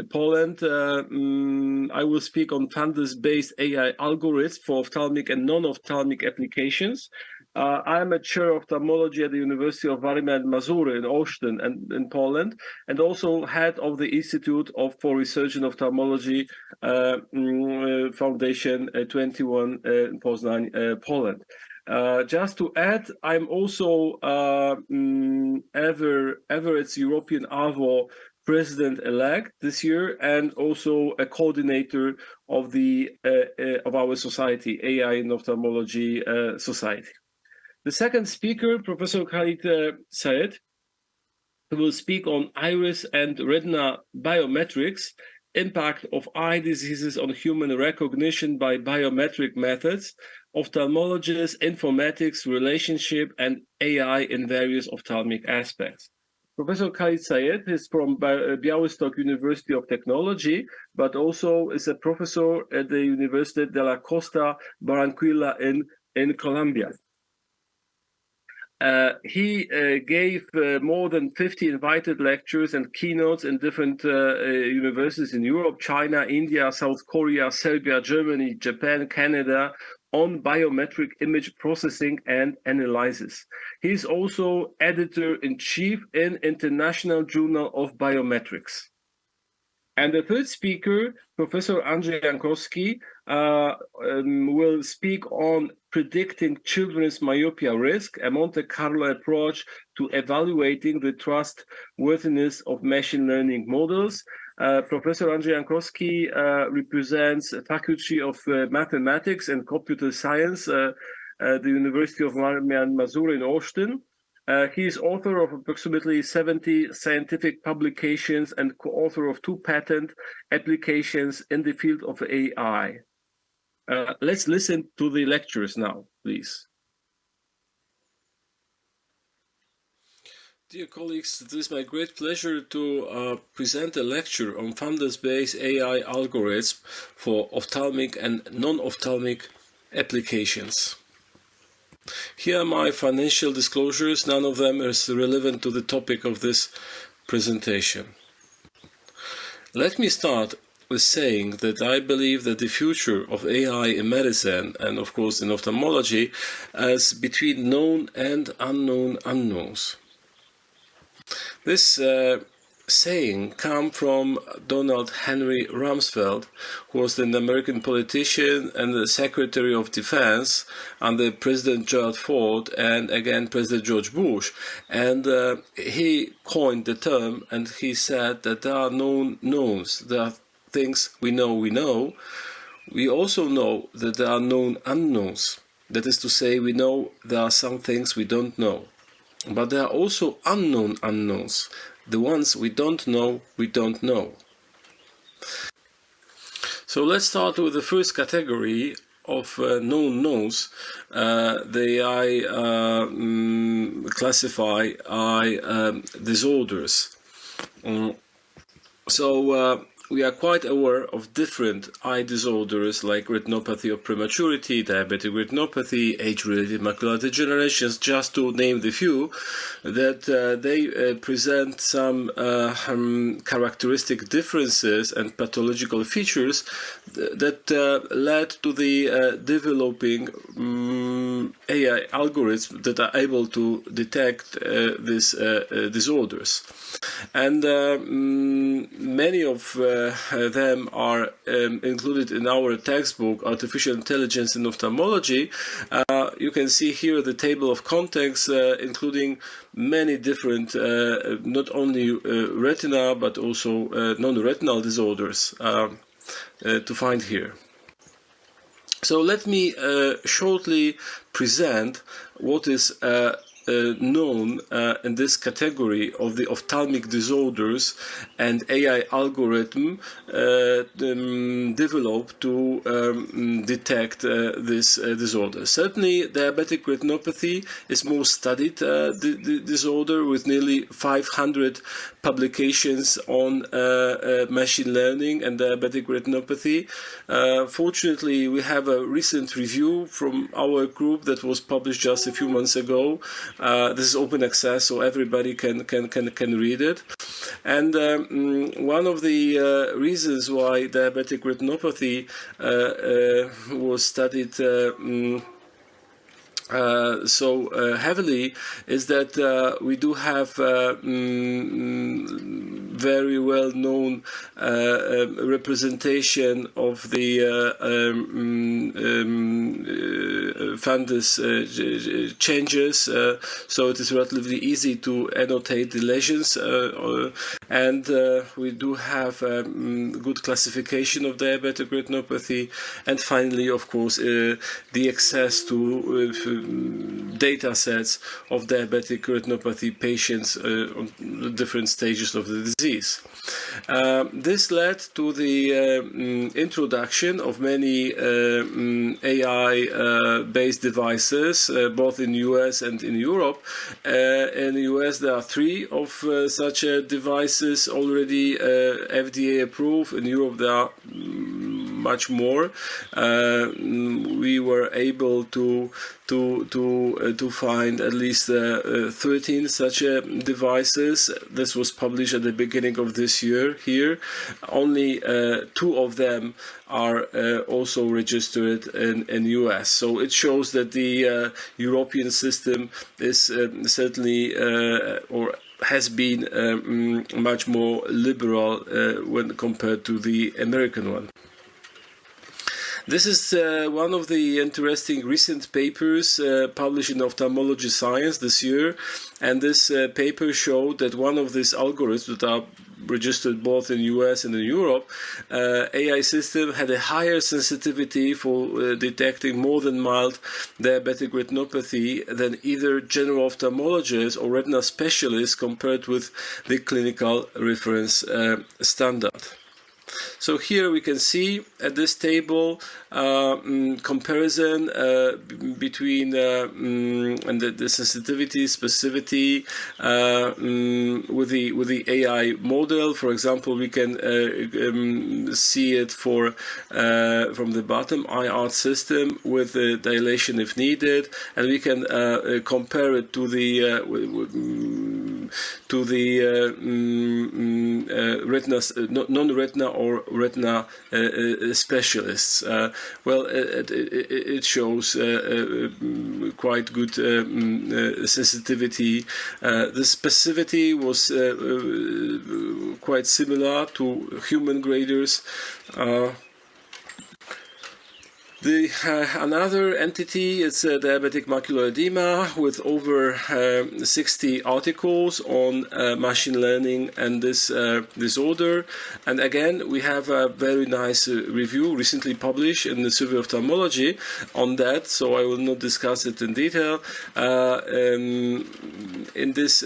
Poland. I will speak on Fundus-based AI algorithms for ophthalmic and non-ophthalmic applications. I'm a chair of ophthalmology at the University of Warmia and Mazur in Olsztyn and in Poland, and also head of the Institute for Research in Ophthalmology Foundation 21 in Poznań, Poland. Just to add, I'm also Everett's European AVO president-elect this year, and also a coordinator of the of our society, AI in Ophthalmology Society. The second speaker, Professor Khalid Saeed, who will speak on iris and retina biometrics, impact of eye diseases on human recognition by biometric methods, Ophthalmologist-Informatics relationship, and AI in various ophthalmic aspects. Professor Khalid Saeed is from Białystok University of Technology, but also is a professor at the Universidad de la Costa Barranquilla in Colombia. He gave more than 50 invited lectures and keynotes in different universities in Europe, China, India, South Korea, Serbia, Germany, Japan, Canada, on biometric image processing and analysis. He is also editor-in-chief in International Journal of Biometrics. And the third speaker, Professor Andrzej Jankowski, will speak on predicting children's myopia risk, a Monte Carlo approach to evaluating the trustworthiness of machine learning models. Professor Andrzej Jankowski represents the Faculty of Mathematics and Computer Science at the University of Warmia and Mazur in Olsztyn. He is author of approximately 70 scientific publications and co-author of 2 patent applications in the field of AI. Let's listen to the lectures now, please. Dear colleagues, it is my great pleasure to present a lecture on Fundus-based AI algorithms for ophthalmic and non-ophthalmic applications. Here are my financial disclosures. None of them is relevant to the topic of this presentation. Let me start with saying that I believe that the future of AI in medicine, and of course in ophthalmology, is between known and unknown unknowns. This saying comes from Donald Henry Rumsfeld, who was an American politician and the Secretary of Defense under President Gerald Ford and again President George Bush. And he coined the term, and he said that there are known knowns. There are things we know. We also know that there are known unknowns. That is to say, we know there are some things we don't know. But there are also unknown unknowns. The ones we don't know, we don't know. So let's start with the first category of known knowns. They classify eye disorders. We are quite aware of different eye disorders like retinopathy of prematurity, diabetic retinopathy, age-related macular degeneration, just to name the few, that they present some characteristic differences and pathological features that led to the developing AI algorithms that are able to detect these disorders. And many of them are included in our textbook, Artificial Intelligence in Ophthalmology. You can see here the table of contents, including many different, not only retina, but also non-retinal disorders to find here. So let me shortly present what is known in this category of the ophthalmic disorders, and AI algorithm developed to detect this disorder. Certainly, diabetic retinopathy is most studied disorder, with nearly 500 publications on machine learning and diabetic retinopathy. Fortunately, we have a recent review from our group that was published just a few months ago. This is open access, so everybody can read it. And one of the reasons why diabetic retinopathy was studied so heavily is that we do have very well-known representation of the fundus changes, so it is relatively easy to annotate the lesions, and we do have good classification of diabetic retinopathy. And finally, of course, the access to data sets of diabetic retinopathy patients on different stages of the disease. This led to the introduction of many AI-based devices, both in US and in Europe. In the US, there are 3 of such devices already FDA approved. In Europe, there are much more. We were able to find at least 13 such devices. This was published at the beginning of this year here. Only 2 of them are also registered in US. So it shows that the European system is certainly or has been much more liberal when compared to the American one. This is one of the interesting recent papers published in Ophthalmology Science this year, and this paper showed that one of these algorithms that are registered both in US and in Europe, AI system had a higher sensitivity for detecting more than mild diabetic retinopathy than either general ophthalmologist or retina specialist compared with the clinical reference standard. So here we can see at this table comparison between and the sensitivity, specificity with the AI model. For example, we can see it for from the bottom IR system with the dilation if needed, and we can compare it to the retina, non-retina or retina specialists. Well, it shows quite good sensitivity. The specificity was quite similar to human graders. Another entity is diabetic macular edema with over 60 articles on machine learning and this disorder. And again, we have a very nice review recently published in the Survey of Ophthalmology on that, so I will not discuss it in detail. In this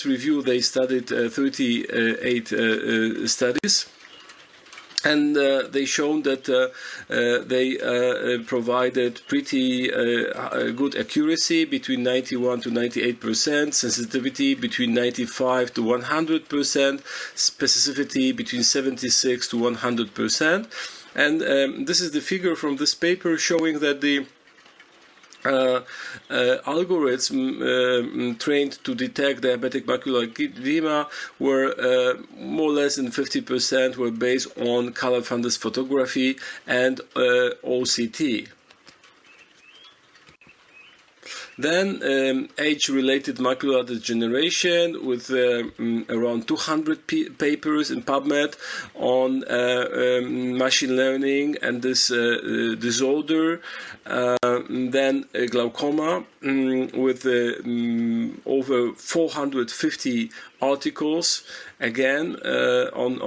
review, they studied 38 studies. And they shown that they provided pretty good accuracy between 91 to 98%, sensitivity between 95 to 100%, specificity between 76 to 100%. And this is the figure from this paper showing that the algorithms trained to detect diabetic macular edema were more or less in 50% were based on color fundus photography and OCT. Then age-related macular degeneration with around 200 papers in PubMed on machine learning and this disorder. Then glaucoma with over 450 articles, again on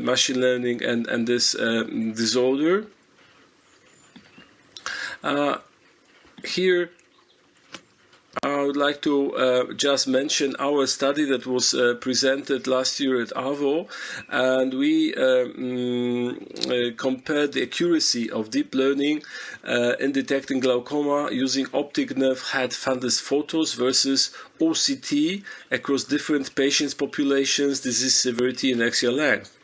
machine learning and this disorder. Here I would like to just mention our study that was presented last year at ARVO, and we compared the accuracy of deep learning in detecting glaucoma using optic nerve head fundus photos versus OCT across different patients' populations, disease severity, and axial length.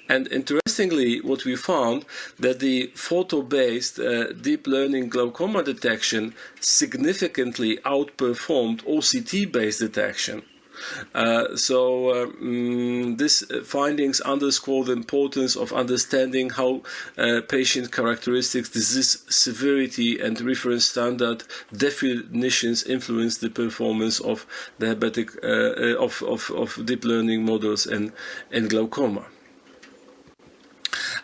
And interestingly, what we found that the photo-based deep learning glaucoma detection significantly outperformed OCT-based detection. These findings underscore the importance of understanding how patient characteristics, disease severity, and reference standard definitions influence the performance of diabetic of deep learning models in glaucoma.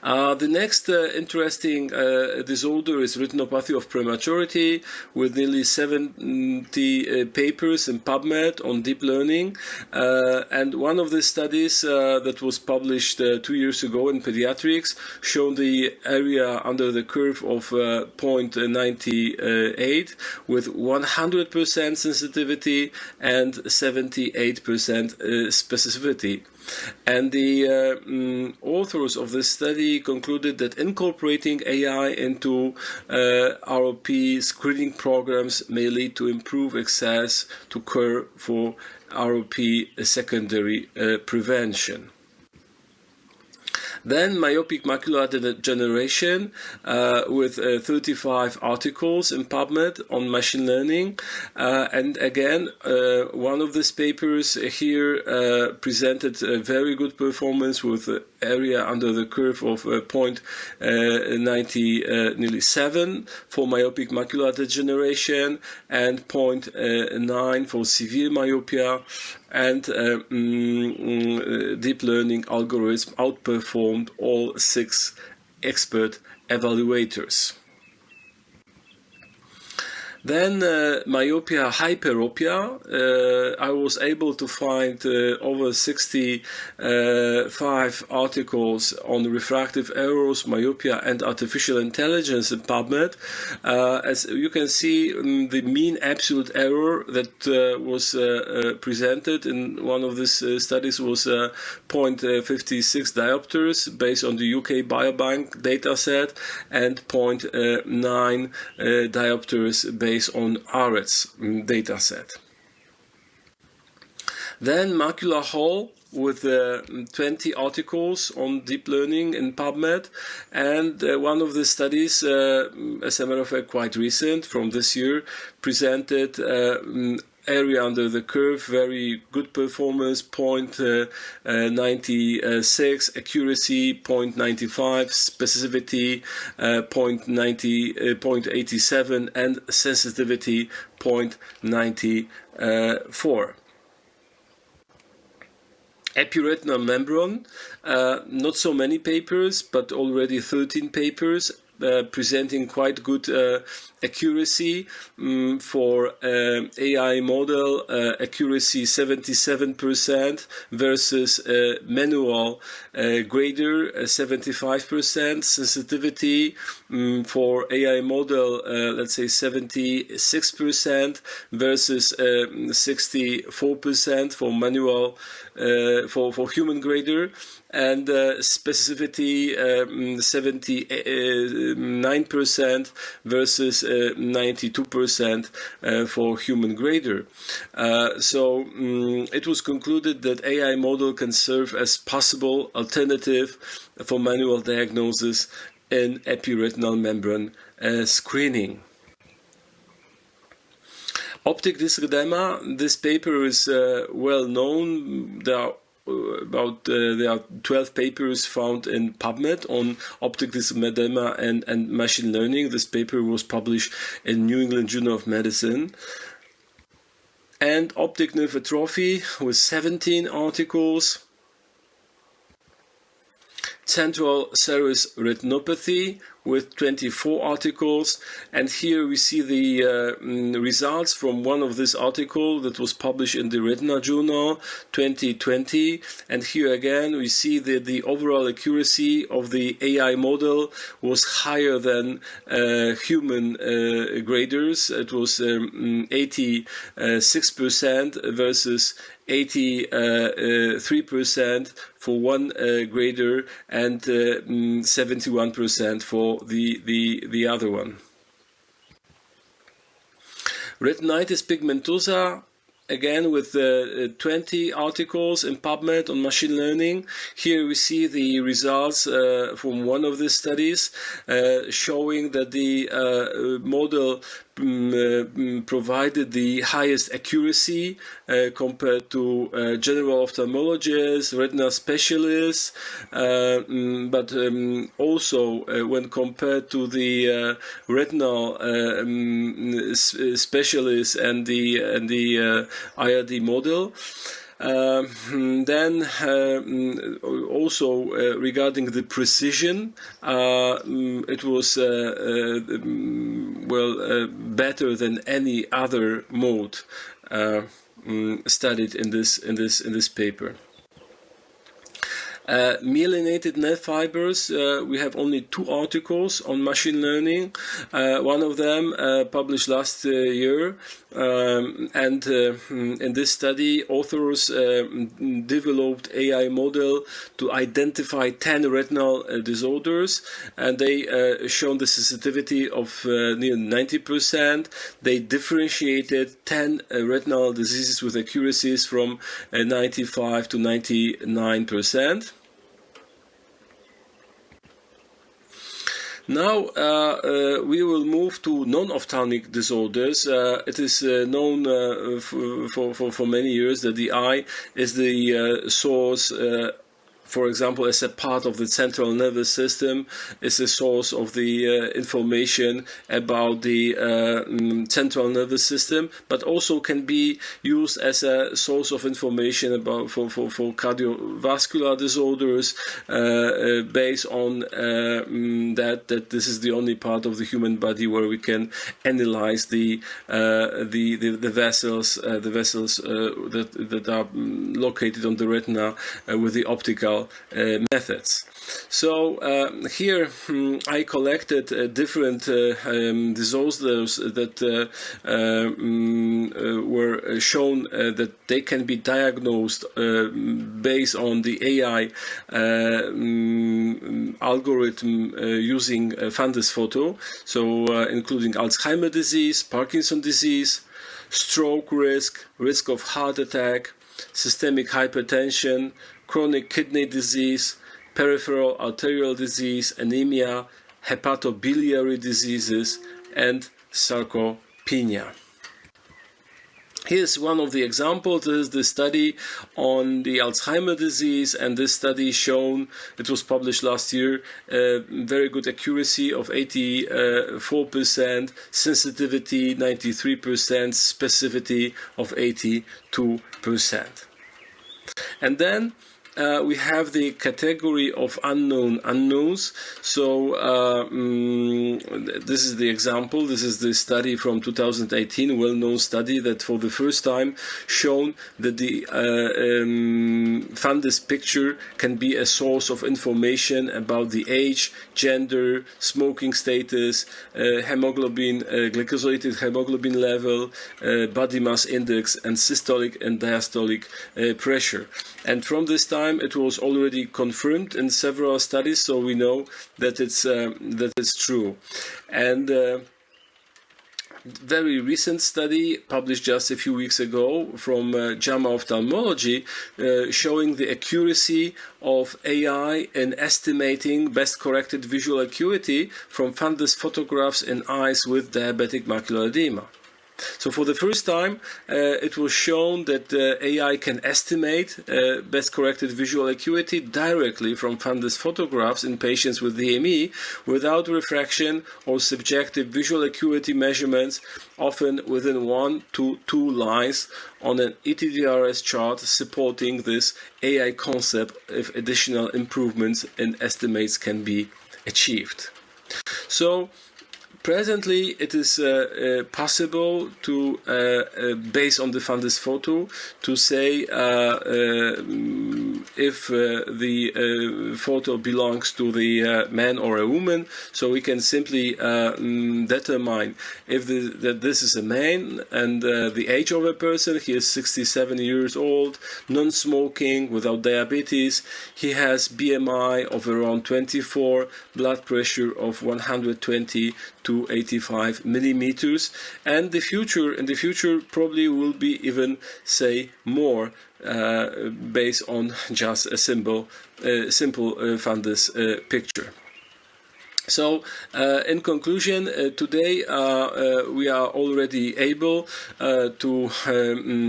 The next interesting disorder is retinopathy of prematurity, with nearly 70 papers in PubMed on deep learning. And one of the studies that was published 2 years ago in pediatrics showed the area under the curve of 0.98 with 100% sensitivity and 78% specificity. And the authors of this study concluded that incorporating AI into ROP screening programs may lead to improved access to care for ROP secondary prevention. Then myopic macular degeneration with 35 articles in PubMed on machine learning. And again, one of these papers here presented a very good performance with area under the curve of 0.97 for myopic macular degeneration and 0.9 for severe myopia. And deep learning algorithm outperformed all 6 expert evaluators. Then myopia, hyperopia. I was able to find over 65 articles on refractive errors, myopia, and artificial intelligence in PubMed. As you can see, the mean absolute error that was presented in one of these studies was 0.56 diopters based on the UK Biobank dataset, and 0.9 diopters based on ARETS dataset. Then macular hole with 20 articles on deep learning in PubMed, and one of the studies, as a matter of fact quite recent from this year, presented area under the curve, very good performance, 0.96, accuracy 0.95, specificity 0.87, and sensitivity 0.94. Epiretinal membrane, not so many papers, but already 13 papers presenting quite good accuracy for AI model, accuracy 77% versus manual grader 75%, sensitivity for AI model let's say 76% versus 64% for manual for human grader, and specificity 79% versus 92% for human grader. It was concluded that AI model can serve as possible alternative for manual diagnosis in epiretinal membrane screening. Optic disc edema. This paper is well known. There are 12 papers found in PubMed on optic disc edema and machine learning. This paper was published in New England Journal of Medicine. And optic nerve atrophy with 17 articles. Central serous retinopathy with 24 articles. And here we see the results from one of this article that was published in the Retina journal 2020. And here again, we see that the overall accuracy of the AI model was higher than human graders. It was 86% versus 83% for one grader and 71% for the other one. Retinitis pigmentosa, again with 20 articles in PubMed on machine learning. Here we see the results from one of the studies showing that the model provided the highest accuracy compared to general ophthalmologists, retina specialists, but also when compared to the retinal specialists and the IRD model. Then also regarding the precision, it was better than any other mode studied in this paper. Myelinated nerve fibers, we have only 2 articles on machine learning. One of them published last year, and in this study, authors developed AI model to identify 10 retinal disorders, and they shown the sensitivity of near 90%. They differentiated 10 retinal diseases with accuracies from 95 to 99%. Now we will move to non-ophthalmic disorders. It is known for many years that the eye is the source. For example, as a part of the central nervous system, is a source of the information about the central nervous system, but also can be used as a source of information about for cardiovascular disorders, based on that this is the only part of the human body where we can analyze the vessels that are located on the retina with the optical methods. So here I collected different disorders that were shown that they can be diagnosed based on the AI algorithm using fundus photo. So including Alzheimer's disease, Parkinson's disease, stroke risk of heart attack, systemic hypertension, chronic kidney disease, peripheral arterial disease, anemia, hepatobiliary diseases, and sarcopenia. Here's one of the examples. This is the study on the Alzheimer's disease, and this study shown, it was published last year, very good accuracy of 84%, sensitivity 93%, specificity of 82%. And then we have the category of unknown unknowns. So this is the example. This is the study from 2018, well-known study that for the first time shown that the fundus picture can be a source of information about the age, gender, smoking status, hemoglobin, glycosylated hemoglobin level, body mass index, and systolic and diastolic pressure. And from this time, it was already confirmed in several studies, so we know that it's true. And very recent study published just a few weeks ago from JAMA Ophthalmology showing the accuracy of AI in estimating best corrected visual acuity from fundus photographs in eyes with diabetic macular edema. So for the first time, it was shown that AI can estimate best corrected visual acuity directly from fundus photographs in patients with DME without refraction or subjective visual acuity measurements, often within 1 to 2 lines on an ETDRS chart supporting this AI concept if additional improvements in estimates can be achieved. So presently, it is possible to, based on the fundus photo, to say if the photo belongs to the man or a woman. So we can simply determine if that this is a man, and the age of a person. He is 67 years old, non-smoking, without diabetes. He has BMI of around 24, blood pressure of 120 to 85 millimeters, and in the future probably will be even say more based on just a simple fundus picture. So, in conclusion, today we are already able to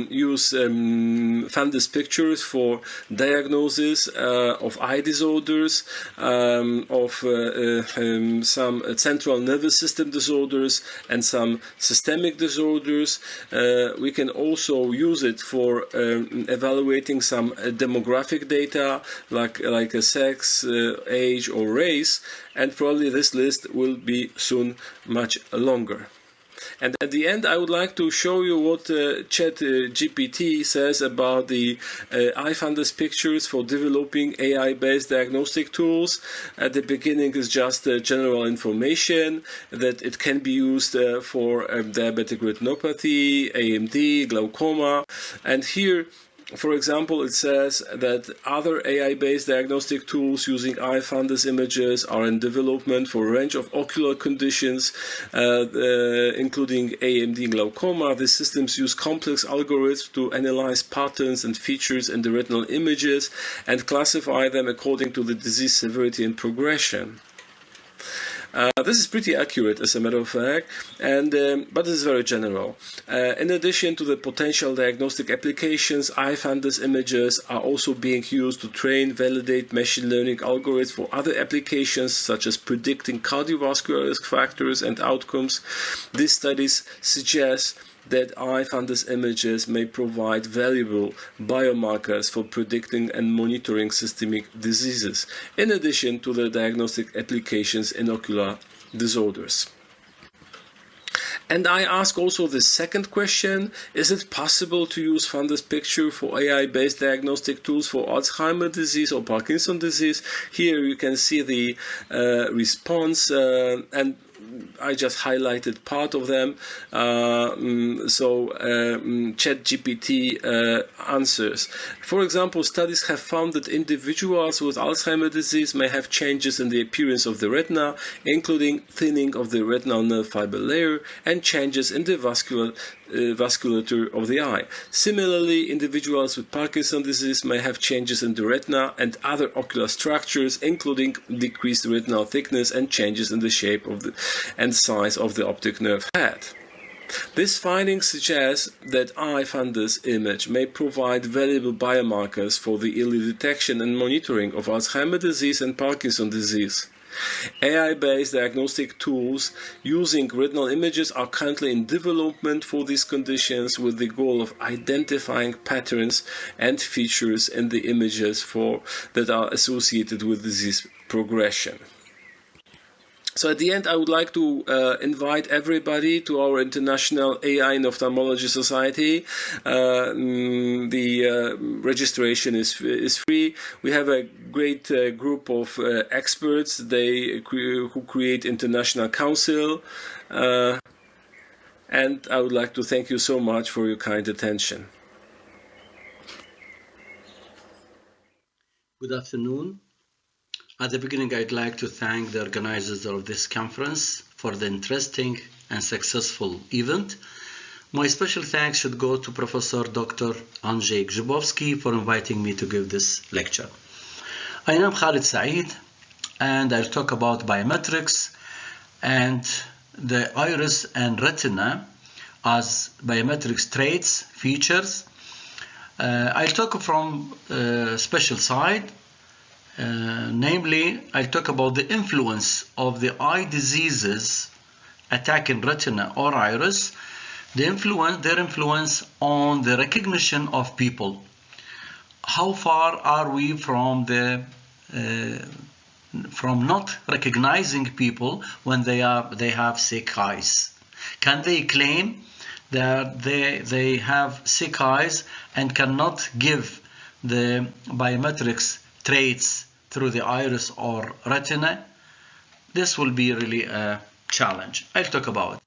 use fundus pictures for diagnosis of eye disorders, of some central nervous system disorders, and some systemic disorders. We can also use it for evaluating some demographic data, like a sex, age, or race. And probably this list will be soon much longer. And at the end, I would like to show you what ChatGPT says about the iFundus pictures for developing AI-based diagnostic tools. At the beginning is just general information that it can be used for diabetic retinopathy, AMD, glaucoma, and here, for example, it says that other AI-based diagnostic tools using iFundus images are in development for a range of ocular conditions, including AMD and glaucoma. These systems use complex algorithms to analyze patterns and features in the retinal images and classify them according to the disease severity and progression. This is pretty accurate, as a matter of fact, and but this is very general. In addition to the potential diagnostic applications, iFundus images are also being used to train, validate machine learning algorithms for other applications, such as predicting cardiovascular risk factors and outcomes. These studies suggest that iFundus images may provide valuable biomarkers for predicting and monitoring systemic diseases, in addition to the diagnostic applications in ocular disorders. And I ask also the second question: is it possible to use fundus picture for AI-based diagnostic tools for Alzheimer's disease or Parkinson's disease? Here you can see the response, and I just highlighted part of them. ChatGPT answers. For example, studies have found that individuals with Alzheimer's disease may have changes in the appearance of the retina, including thinning of the retinal nerve fiber layer and changes in the vasculature of the eye. Similarly, individuals with Parkinson's disease may have changes in the retina and other ocular structures, including decreased retinal thickness and changes in the shape of and size of the optic nerve head. This finding suggests that iFundus image may provide valuable biomarkers for the early detection and monitoring of Alzheimer's disease and Parkinson's disease. AI-based diagnostic tools using retinal images are currently in development for these conditions, with the goal of identifying patterns and features in the images that are associated with disease progression. So at the end, I would like to invite everybody to our International AI in Ophthalmology Society. The registration is free. We have a great group of experts who create International Council. And I would like to thank you so much for your kind attention.
Good afternoon. At the beginning, I'd like to thank the organizers of this conference for the interesting and successful event. My special thanks should go to Professor Dr. Andrzej Grzybowski for inviting me to give this lecture. I am Khalid Saeed, and I'll talk about biometrics and the iris and retina as biometrics traits, features. I'll talk from a special side. Namely, I'll talk about the influence of the eye diseases attacking retina or iris, their influence on the recognition of people. How far are we from the from not recognizing people when they have sick eyes? Can they claim that they have sick eyes and cannot give the biometrics traits through the iris or retina? This will be really a challenge. I'll talk about it.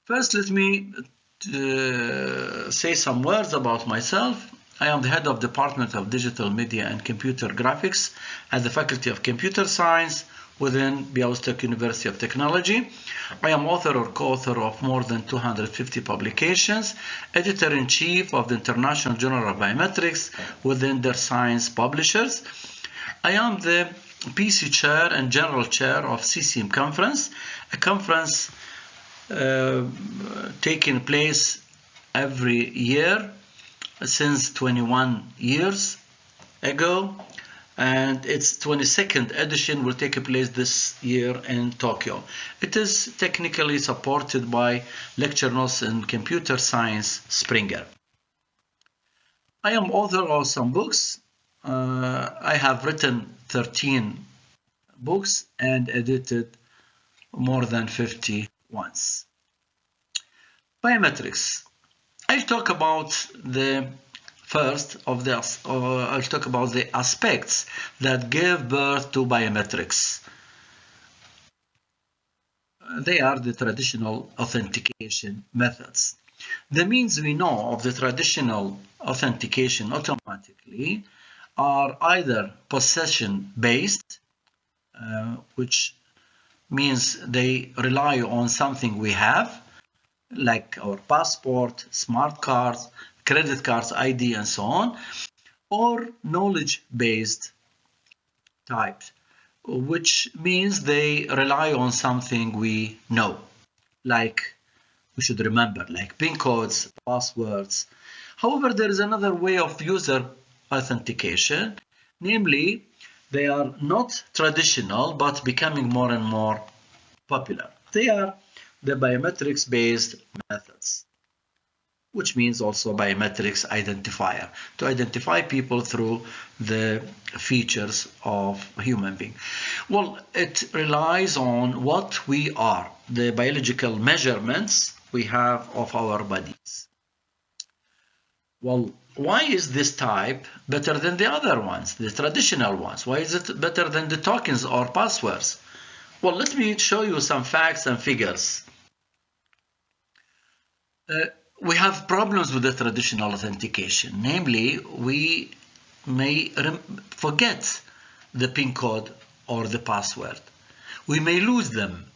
First, let me say some words about myself. I am the head of Department of Digital Media and Computer Graphics at the Faculty of Computer Science within Białystok University of Technology. I am author or co-author of more than 250 publications, editor-in-chief of the International Journal of Biometrics within their science publishers. I am the PC chair and general chair of CCM conference, a conference taking place every year since 21 years ago, and its 22nd edition will take place this year in Tokyo. It is technically supported by lecture notes in computer science Springer. I am author of some books. I have written 13 books and edited more than 50 ones. Biometrics. I'll talk about the first of this. I'll talk about the aspects that give birth to biometrics. They are the traditional authentication methods. The means we know of the traditional authentication automatically are either possession-based, which means they rely on something we have, like our passport, smart cards, credit cards, ID, and so on, or knowledge-based type, which means they rely on something we know, like we should remember, like PIN codes, passwords. However, there is another way of user authentication, namely, they are not traditional but becoming more and more popular. They are the biometrics-based methods, which means also biometrics identifier, to identify people through the features of a human being. Well, it relies on what we are, the biological measurements we have of our bodies. Well, why is this type better than the other ones, the traditional ones? Why is it better than the tokens or passwords? Well, let me show you some facts and figures. We have problems with the traditional authentication. Namely, we may forget the PIN code or the password. We may lose them.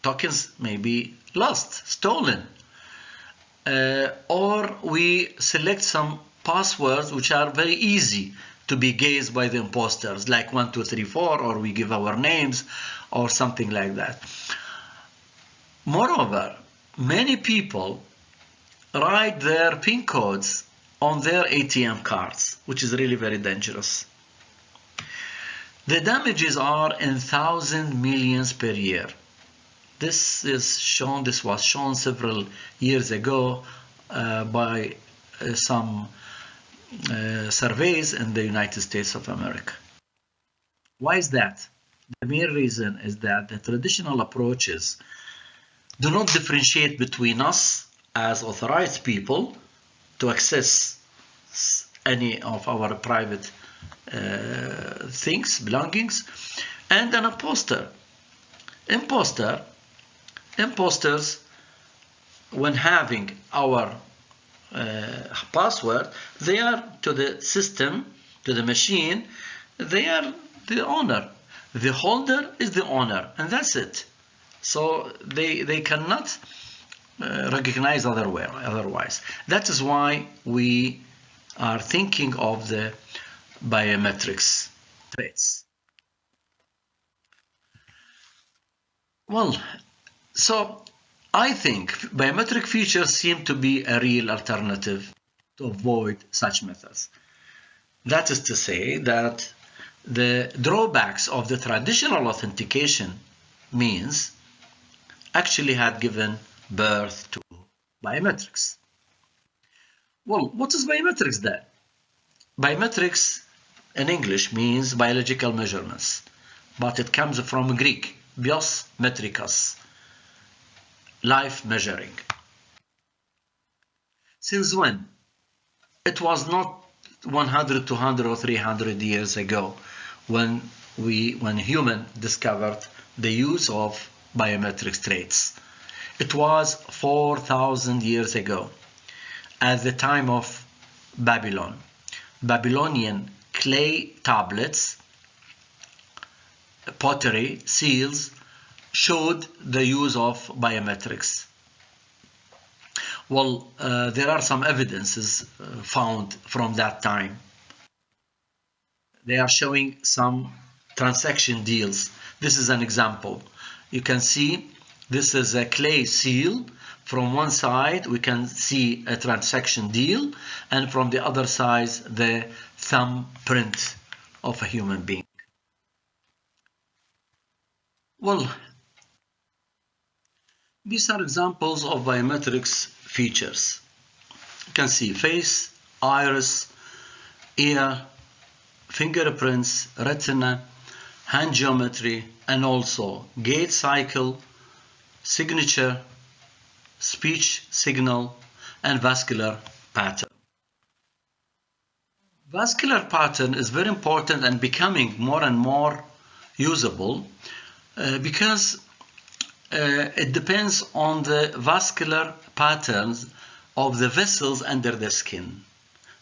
Tokens may be lost, stolen. Or we select some passwords which are very easy to be guessed by the imposters, like 1, 2, 3, 4, or we give our names or something like that. Moreover, many people write their PIN codes on their ATM cards, which is really very dangerous. The damages are in thousands millions per year. This was shown several years ago by some surveys in the United States of America. Why is that? The main reason is that the traditional approaches do not differentiate between us as authorized people to access any of our private things, belongings, and an imposter. Imposters, when having our password, they are to the system, to the machine, they are the owner. The holder is the owner, and that's it. So they cannot recognize otherwise. That is why we are thinking of the biometrics traits. Well, so I think biometric features seem to be a real alternative to avoid such methods. That is to say that the drawbacks of the traditional authentication means actually had given birth to biometrics. Well, what is biometrics then? Biometrics in English means biological measurements. but it comes from Greek, bios metrikos, life measuring. Since when? It was not 100, 200 or 300 years ago when human discovered the use of biometric traits. It was 4,000 years ago at the time of Babylon. Babylonian clay tablets, pottery, seals showed the use of biometrics. Well, there are some evidences found from that time. They are showing some transaction deals. This is an example. You can see this is a clay seal. From one side, we can see a transaction deal, and from the other side, the thumbprint of a human being. Well, these are examples of biometrics features. You can see face, iris, ear, fingerprints, retina, hand geometry, and also gait cycle, signature, speech signal, and vascular pattern. Vascular pattern is very important and becoming more and more usable because it depends on the vascular patterns of the vessels under the skin.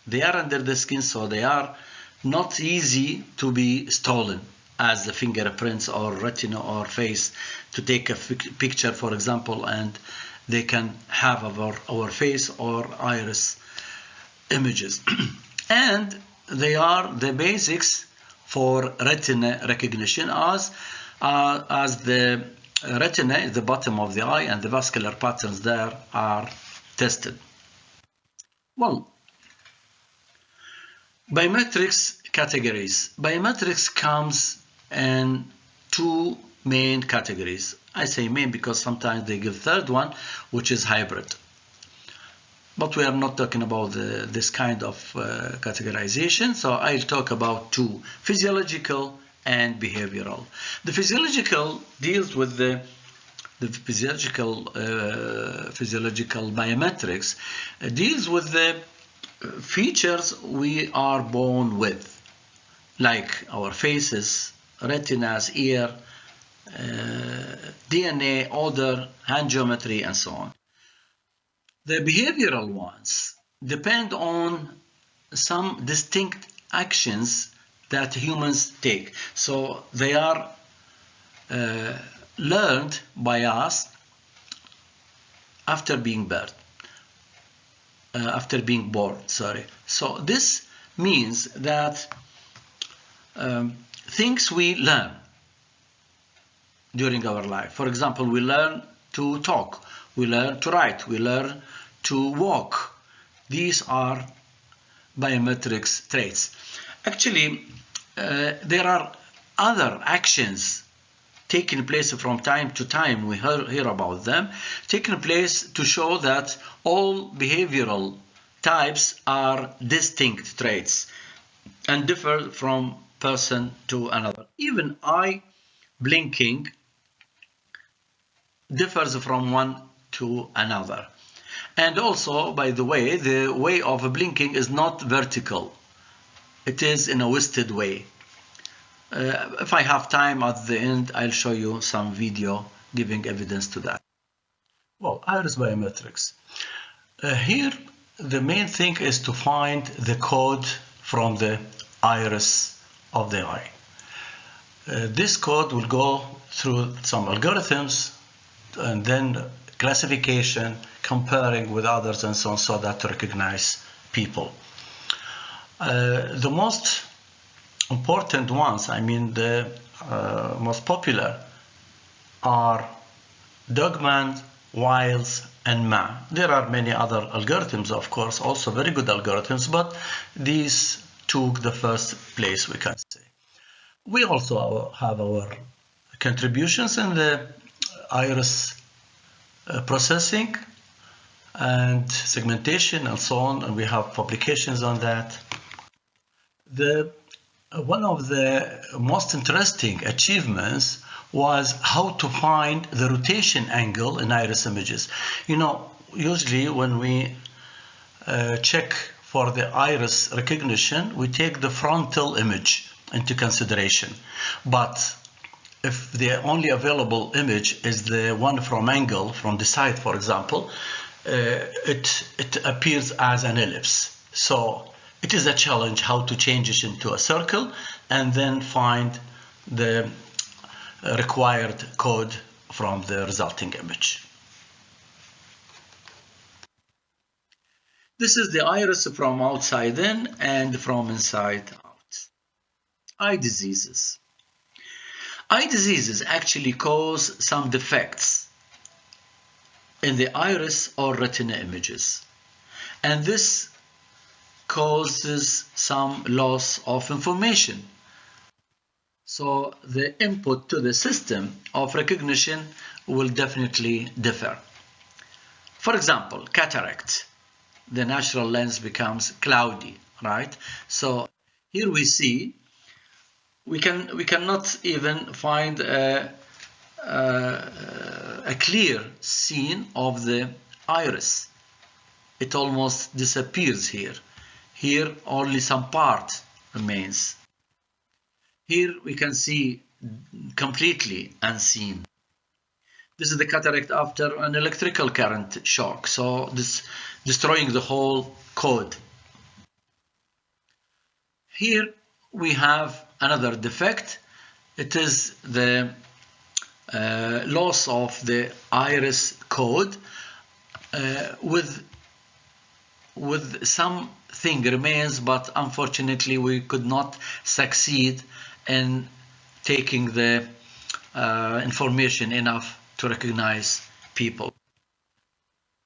They are under the skin, so they are not easy to be stolen as the fingerprints or retina or face to take a picture, for example, and they can have our face or iris images. And they are the basics for retina recognition as the retina is the bottom of the eye and the vascular patterns there are tested. Well, biometrics categories. Biometrics comes in two main categories. I say main because sometimes they give third one, which is hybrid. But we are not talking about this kind of categorization, so I'll talk about two, physiological and behavioral. The physiological deals with the physiological biometrics, deals with the features we are born with, like our faces, retinas, ear, DNA, odor, hand geometry, and so on. The behavioral ones depend on some distinct actions that humans take. So they are learned by us after being born. So this means that things we learn during our life. For example, we learn to talk, we learn to write, we learn to walk. These are biometrics traits. Actually, there are other actions taking place from time to time. We hear about them, taking place to show that all behavioral types are distinct traits and differ from person to another. Even eye blinking differs from one to another. And also, by the way of blinking is not vertical. It is in a twisted way. If I have time at the end, I'll show you some video giving evidence to that. Well, iris biometrics. Here, the main thing is to find the code from the iris of the eye. This code will go through some algorithms and then classification, comparing with others and so on, so that to recognize people. The most important ones, the most popular, are Dogman, Wiles, and Ma. There are many other algorithms, of course, also very good algorithms, but these took the first place, we can say. We also have our contributions in the iris processing and segmentation and so on, and we have publications on that. The one of the most interesting achievements was how to find the rotation angle in iris images. You know, usually when we check for the iris recognition, we take the frontal image into consideration. But if the only available image is the one from angle, from the side, for example, it appears as an ellipse. So it is a challenge how to change it into a circle and then find the required code from the resulting image. This is the iris from outside in and from inside out. Eye diseases. Eye diseases actually cause some defects in the iris or retina images, and this causes some loss of information. So the input to the system of recognition will definitely differ. For example, cataract. The natural lens becomes cloudy, right? So here we see we cannot even find a clear scene of the iris. It almost disappears here. Here only some part remains. Here we can see completely unseen. This is the cataract after an electrical current shock, so this destroying the whole code. Here we have another defect. It is the loss of the iris code with something remains, but unfortunately we could not succeed in taking the information enough to recognize people.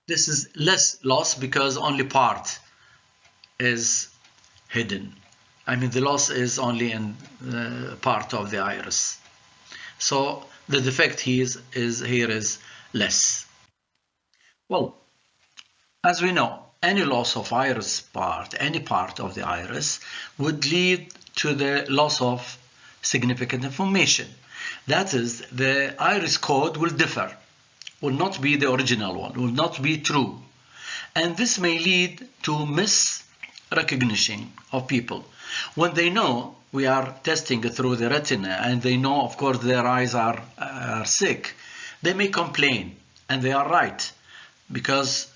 This is less loss because only part is hidden. I mean, the loss is only in part of the iris. So the defect here is less. Well, as we know, any loss of iris part, any part of the iris, would lead to the loss of significant information. That is, the iris code will differ, will not be the original one, will not be true. And this may lead to misrecognition of people. When they know we are testing through the retina and they know, of course, their eyes are sick, they may complain, and they are right, because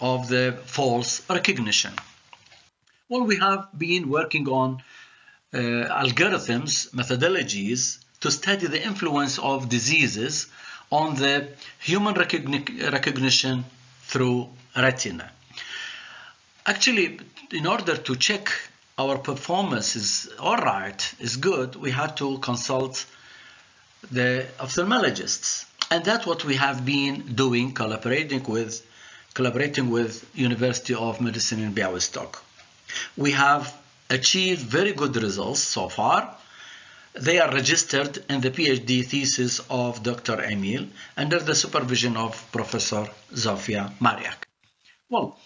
of the false recognition. Well, we have been working on algorithms, methodologies, to study the influence of diseases on the human recognition through retina. Actually, in order to check our performance is all right, is good, we had to consult the ophthalmologists. And that's what we have been doing, collaborating with University of Medicine in Białystok. We have achieved very good results so far. They are registered in the PhD thesis of Dr. Emil under the supervision of Professor Zofia Mariak. Well,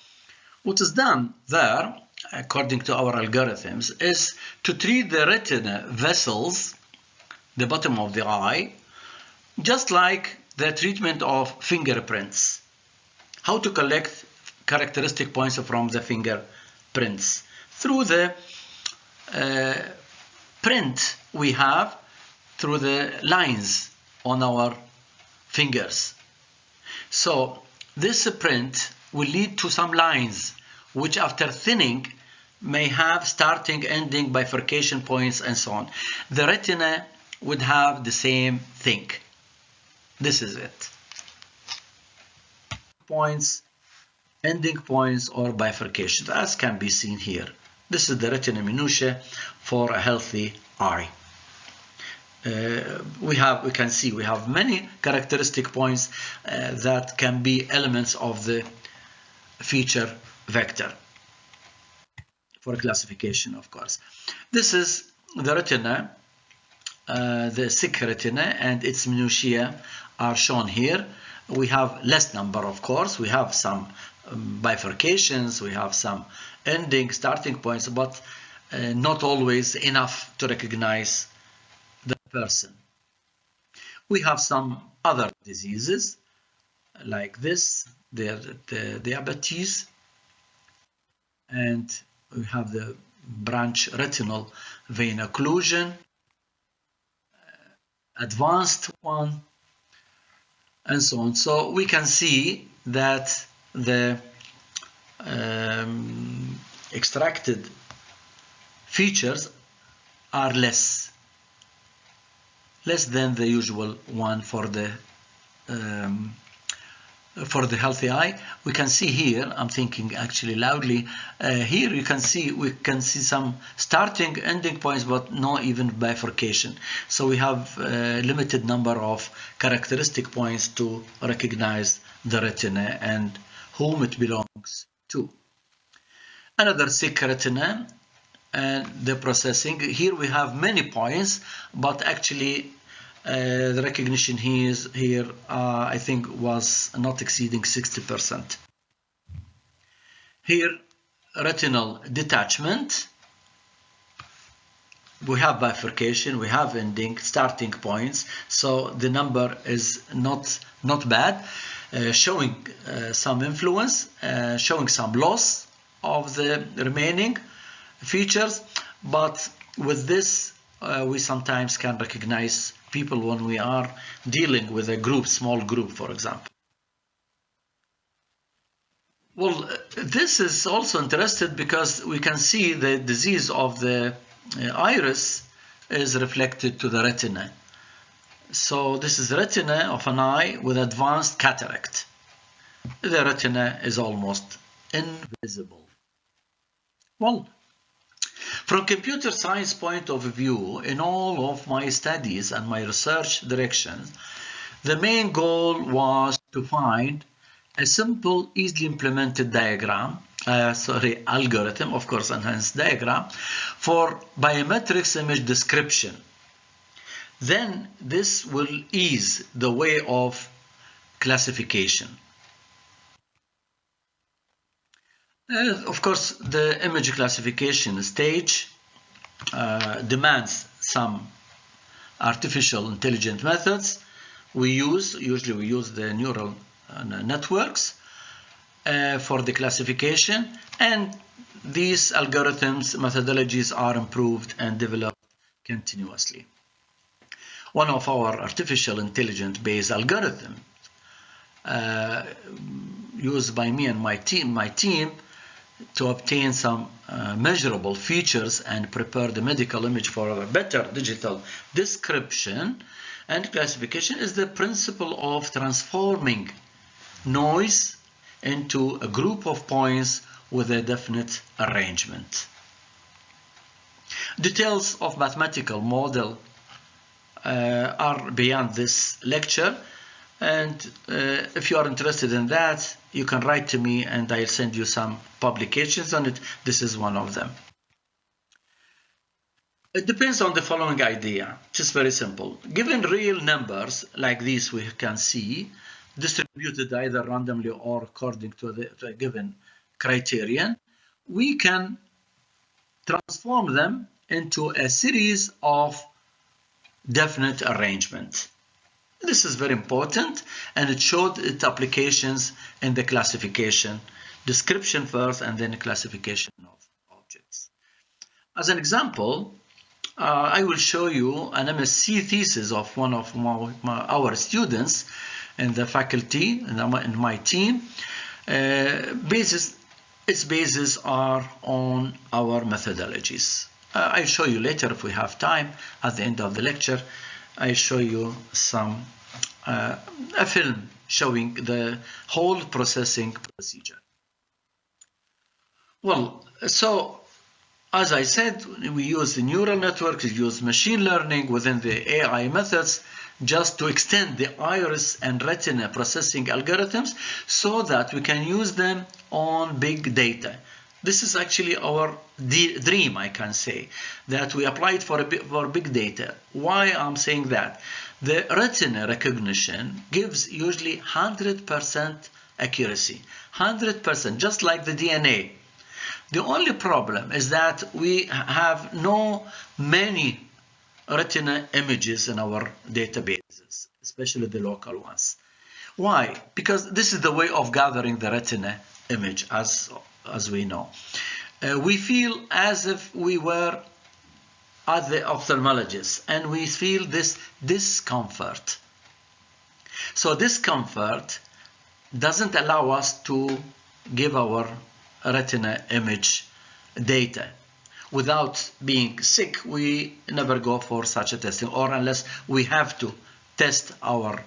what is done there, according to our algorithms, is to treat the retina vessels, the bottom of the eye, just like the treatment of fingerprints. How to collect characteristic points from the fingerprints through the print we have through the lines on our fingers. So this print will lead to some lines which after thinning may have starting, ending, bifurcation points and so on. The retina would have the same thing. This is it. Points, ending points or bifurcations, as can be seen here. This is the retina minutiae for a healthy eye. We can see we have many characteristic points that can be elements of the feature vector for classification, of course. This is the retina, the sick retina, and its minutiae are shown here. We have less number, of course. We have some bifurcations, we have some ending, starting points, but not always enough to recognize the person. We have some other diseases like this, the diabetes, and we have the branch retinal vein occlusion, advanced one, and so on. So we can see that the extracted features are less than the usual one for the healthy eye. We can see here, I'm thinking actually loudly, here we can see some starting ending points, but no even bifurcation. So we have a limited number of characteristic points to recognize the retina and whom it belongs to. Another sick retina and the processing. Here we have many points, but actually the recognition here I think was not exceeding 60%. Here, retinal detachment. We have bifurcation, we have ending, starting points, so the number is not bad, showing some influence, showing some loss of the remaining features, but with this we sometimes can recognize people when we are dealing with a group, small group, for example. Well, this is also interesting because we can see the disease of the iris is reflected to the retina. So this is retina of an eye with advanced cataract. The retina is almost invisible. Well, from computer science point of view, in all of my studies and my research directions, the main goal was to find a simple, easily implemented algorithm, of course, enhanced diagram, for biometrics image description. Then this will ease the way of classification. Of course, the image classification stage demands some artificial intelligent methods. Usually we use the neural networks for the classification, and these algorithms, methodologies are improved and developed continuously. One of our artificial intelligence based algorithms used by me and my team to obtain some measurable features and prepare the medical image for a better digital description and classification is the principle of transforming noise into a group of points with a definite arrangement. Details of mathematical model are beyond this lecture, and if you are interested in that, you can write to me and I'll send you some publications on it. This is one of them. It depends on the following idea. Just very simple. Given real numbers like these we can see, distributed either randomly or according to a given criterion, we can transform them into a series of definite arrangements. This is very important, and it showed its applications in the classification, description first and then classification of objects. As an example, I will show you an MSc thesis of one of our students in the faculty, in my team. Its bases are on our methodologies. I'll show you later if we have time at the end of the lecture. I show you a film showing the whole processing procedure. Well, so as I said, we use the neural networks, we use machine learning within the AI methods just to extend the iris and retina processing algorithms so that we can use them on big data. This is actually our dream, I can say, that we applied for big data. Why I'm saying that? The retina recognition gives usually 100% accuracy, 100%, just like the DNA. The only problem is that we have no many retina images in our databases, especially the local ones. Why? Because this is the way of gathering the retina image, as we know. We feel as if we were at the ophthalmologist, and we feel this discomfort. So discomfort doesn't allow us to give our retina image data. Without being sick, we never go for such a testing, or unless we have to test our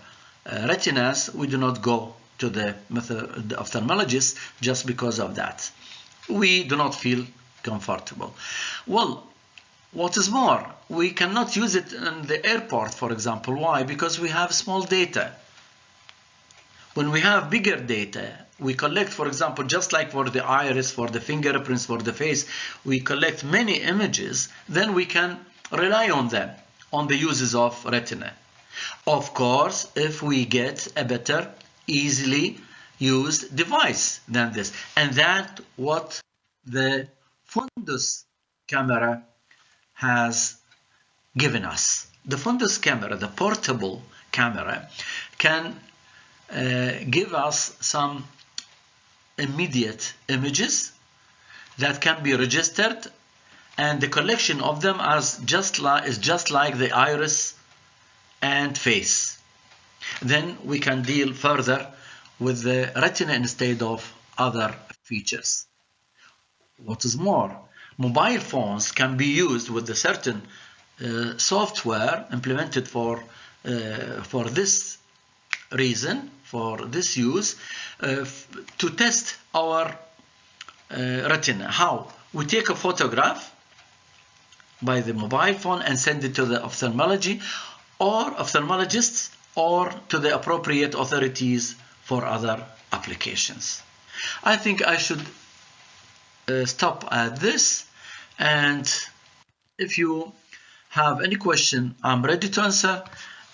retinas, we do not go to the ophthalmologist just because of that. We do not feel comfortable. Well, what is more, we cannot use it in the airport, for example. Why? Because we have small data. When we have bigger data, we collect, for example, just like for the iris, for the fingerprints, for the face, we collect many images, then we can rely on them, on the uses of retina. Of course, if we get a better, easily used device than this. And that's what the Fundus camera has given us. The Fundus camera, the portable camera, can give us some immediate images that can be registered, and the collection of them is just like the iris and face. Then we can deal further with the retina instead of other features. What is more, mobile phones can be used with a certain software implemented for this reason, for this use, to test our retina. How? We take a photograph by the mobile phone and send it to the ophthalmology or ophthalmologists, or to the appropriate authorities for other applications. I think I should stop at this, and if you have any question, I'm ready to answer.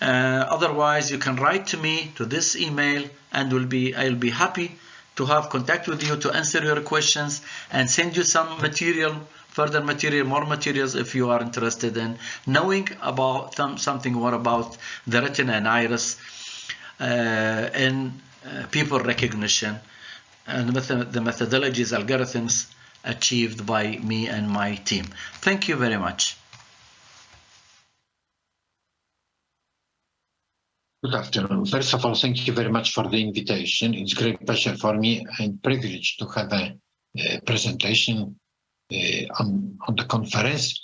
Otherwise, you can write to me to this email, and I'll be happy to have contact with you to answer your questions and send you some material, further material, more materials if you are interested in knowing about something more about the retina and iris in people recognition and the methodologies, algorithms achieved by me and my team. Thank you very much.
Good afternoon. First of all, thank you very much for the invitation. It's a great pleasure for me and privilege to have a presentation on the conference.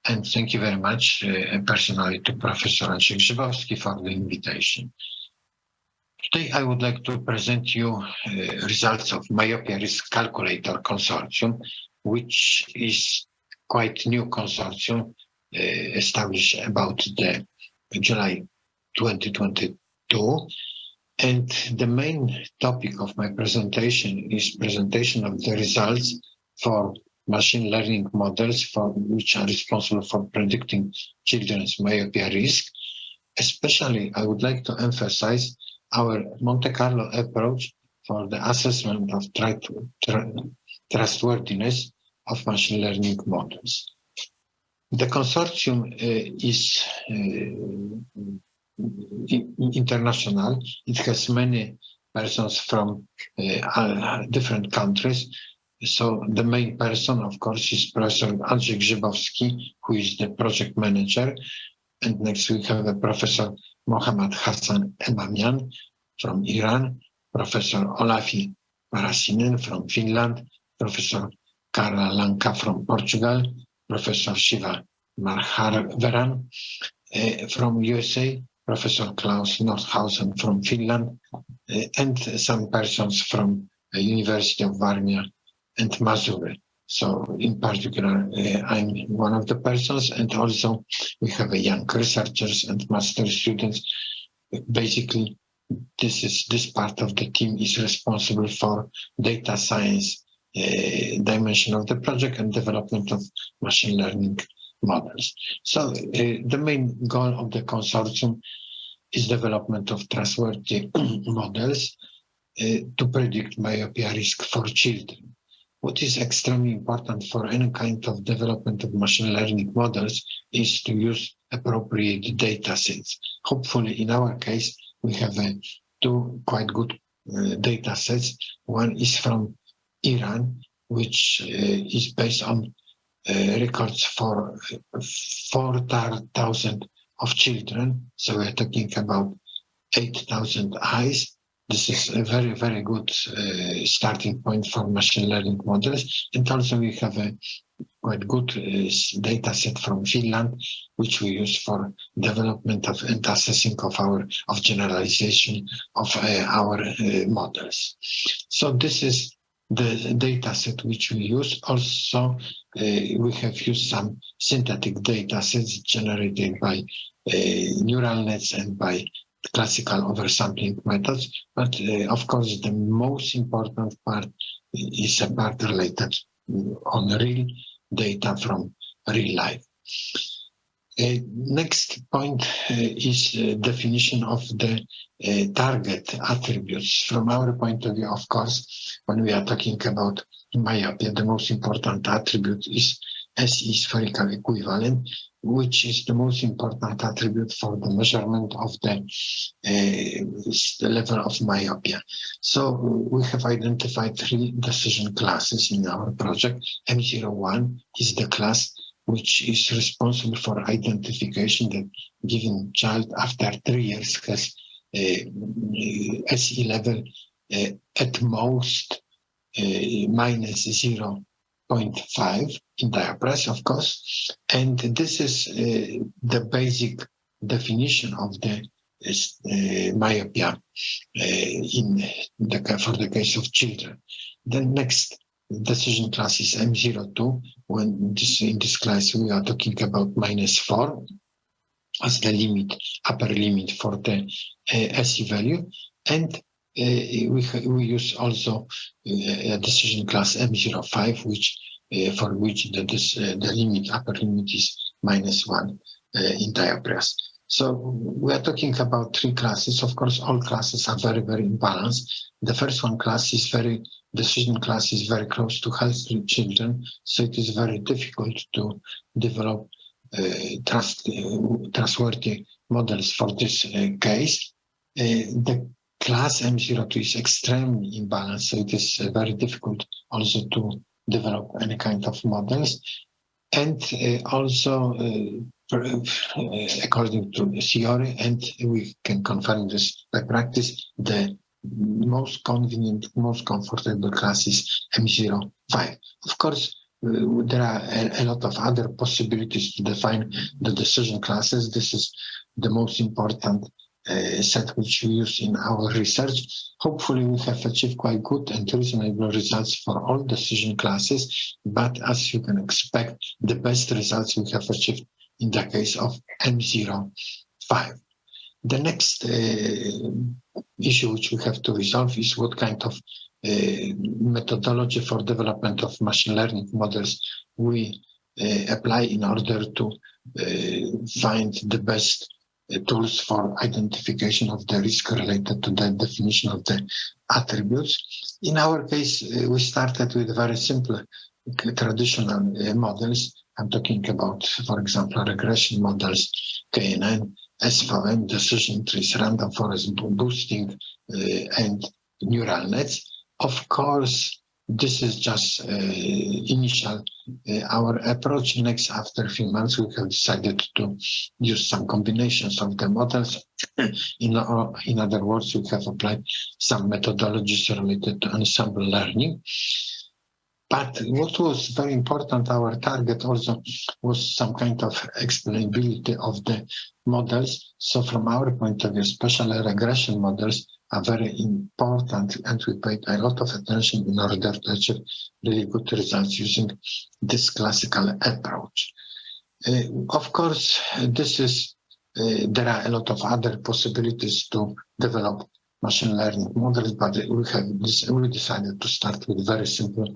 And thank you very much personally to Professor Andrzej Grzybowski for the invitation. Today, I would like to present you results of Myopia Risk Calculator Consortium, which is quite new consortium established about the July 2022, and the main topic of my presentation is presentation of the results for machine learning models which are responsible for predicting children's myopia risk. Especially, I would like to emphasize our Monte Carlo approach for the assessment of trustworthiness of machine learning models. The consortium is international. It has many persons from different countries. So the main person, of course, is Professor Andrzej Grzybowski, who is the project manager. And next we have Professor Mohammad Hassan Emamian from Iran, Professor Olafi Parasinen from Finland, Professor Carla Lanka from Portugal, Professor Shiva Marhaveran from USA, Professor Klaus Nordhausen from Finland, and some persons from the University of Varmia and Mazur. So in particular, I'm one of the persons, and also we have young researchers and master students. Basically, this part of the team is responsible for data science dimension of the project and development of machine learning models. So the main goal of the consortium is development of trustworthy models to predict myopia risk for children. what is extremely important for any kind of development of machine learning models is to use appropriate data sets. Hopefully, in our case, we have two quite good data sets. One is from Iran, which is based on records for 4,000 of children. So we're talking about 8,000 eyes. This is a very, very good starting point for machine learning models. And also we have a quite good data set from Finland, which we use for development of and assessing of generalization of our models. So this is the data set which we use. Also, we have used some synthetic data sets generated by neural nets and by classical oversampling methods. But of course, the most important part is a part related on real data from real life. Next point is definition of the target attributes. From our point of view, of course, when we are talking about myopia, the most important attribute is SE spherical equivalent, which is the most important attribute for the measurement of the level of myopia. So we have identified three decision classes in our project. M01 is the class which is responsible for identification that given child after 3 years has SE level at most minus 0.5 in diaphragm, of course. And this is the basic definition of the myopia for the case of children. The next decision class is M02. In this class, we are talking about -4 as the limit, upper limit for the SE value. And we use also a decision class M05, which for which the limit, upper limit is -1 in diaphragm. So we are talking about three classes. Of course, all classes are very, very imbalanced. The first one class is decision class is very close to healthy children, so it is very difficult to develop trustworthy models for this case. The class M02 is extremely imbalanced, so it is very difficult also to develop any kind of models. And also, according to theory, and we can confirm this by practice, the most convenient, most comfortable class is M05. Of course, there are a lot of other possibilities to define the decision classes. This is the most important set which we use in our research. Hopefully we have achieved quite good and reasonable results for all decision classes, but as you can expect, the best results we have achieved in the case of M05. The next issue which we have to resolve is what kind of methodology for development of machine learning models we apply in order to find the best tools for identification of the risk related to the definition of the attributes. In our case, we started with very simple traditional models. I'm talking about, for example, regression models, KNN, SVM, decision trees, random forest boosting, and neural nets. Of course, this is just initial our approach. Next, after a few months, we have decided to use some combinations of the models. In other words, we have applied some methodologies related to ensemble learning. But what was very important, our target also was some kind of explainability of the models. So from our point of view, especially regression models are very important, and we paid a lot of attention in order to achieve really good results using this classical approach. Of course, there are a lot of other possibilities to develop machine learning models, but we decided to start with very simple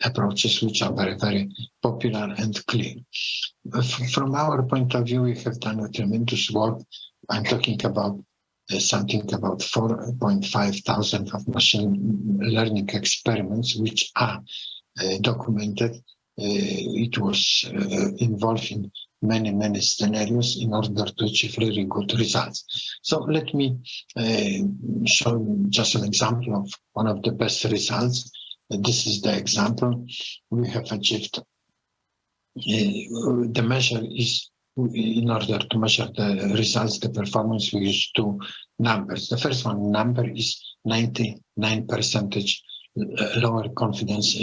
approaches, which are very, very popular and clear. From our point of view, we have done a tremendous work. I'm talking about something about 4,500 of machine learning experiments, which are documented. It was involved in many scenarios in order to achieve really good results. So let me show you just an example of one of the best results. This is the example we have achieved. The measure is, in order to measure the results, the performance, we use two numbers. The first one number is 99% lower confidence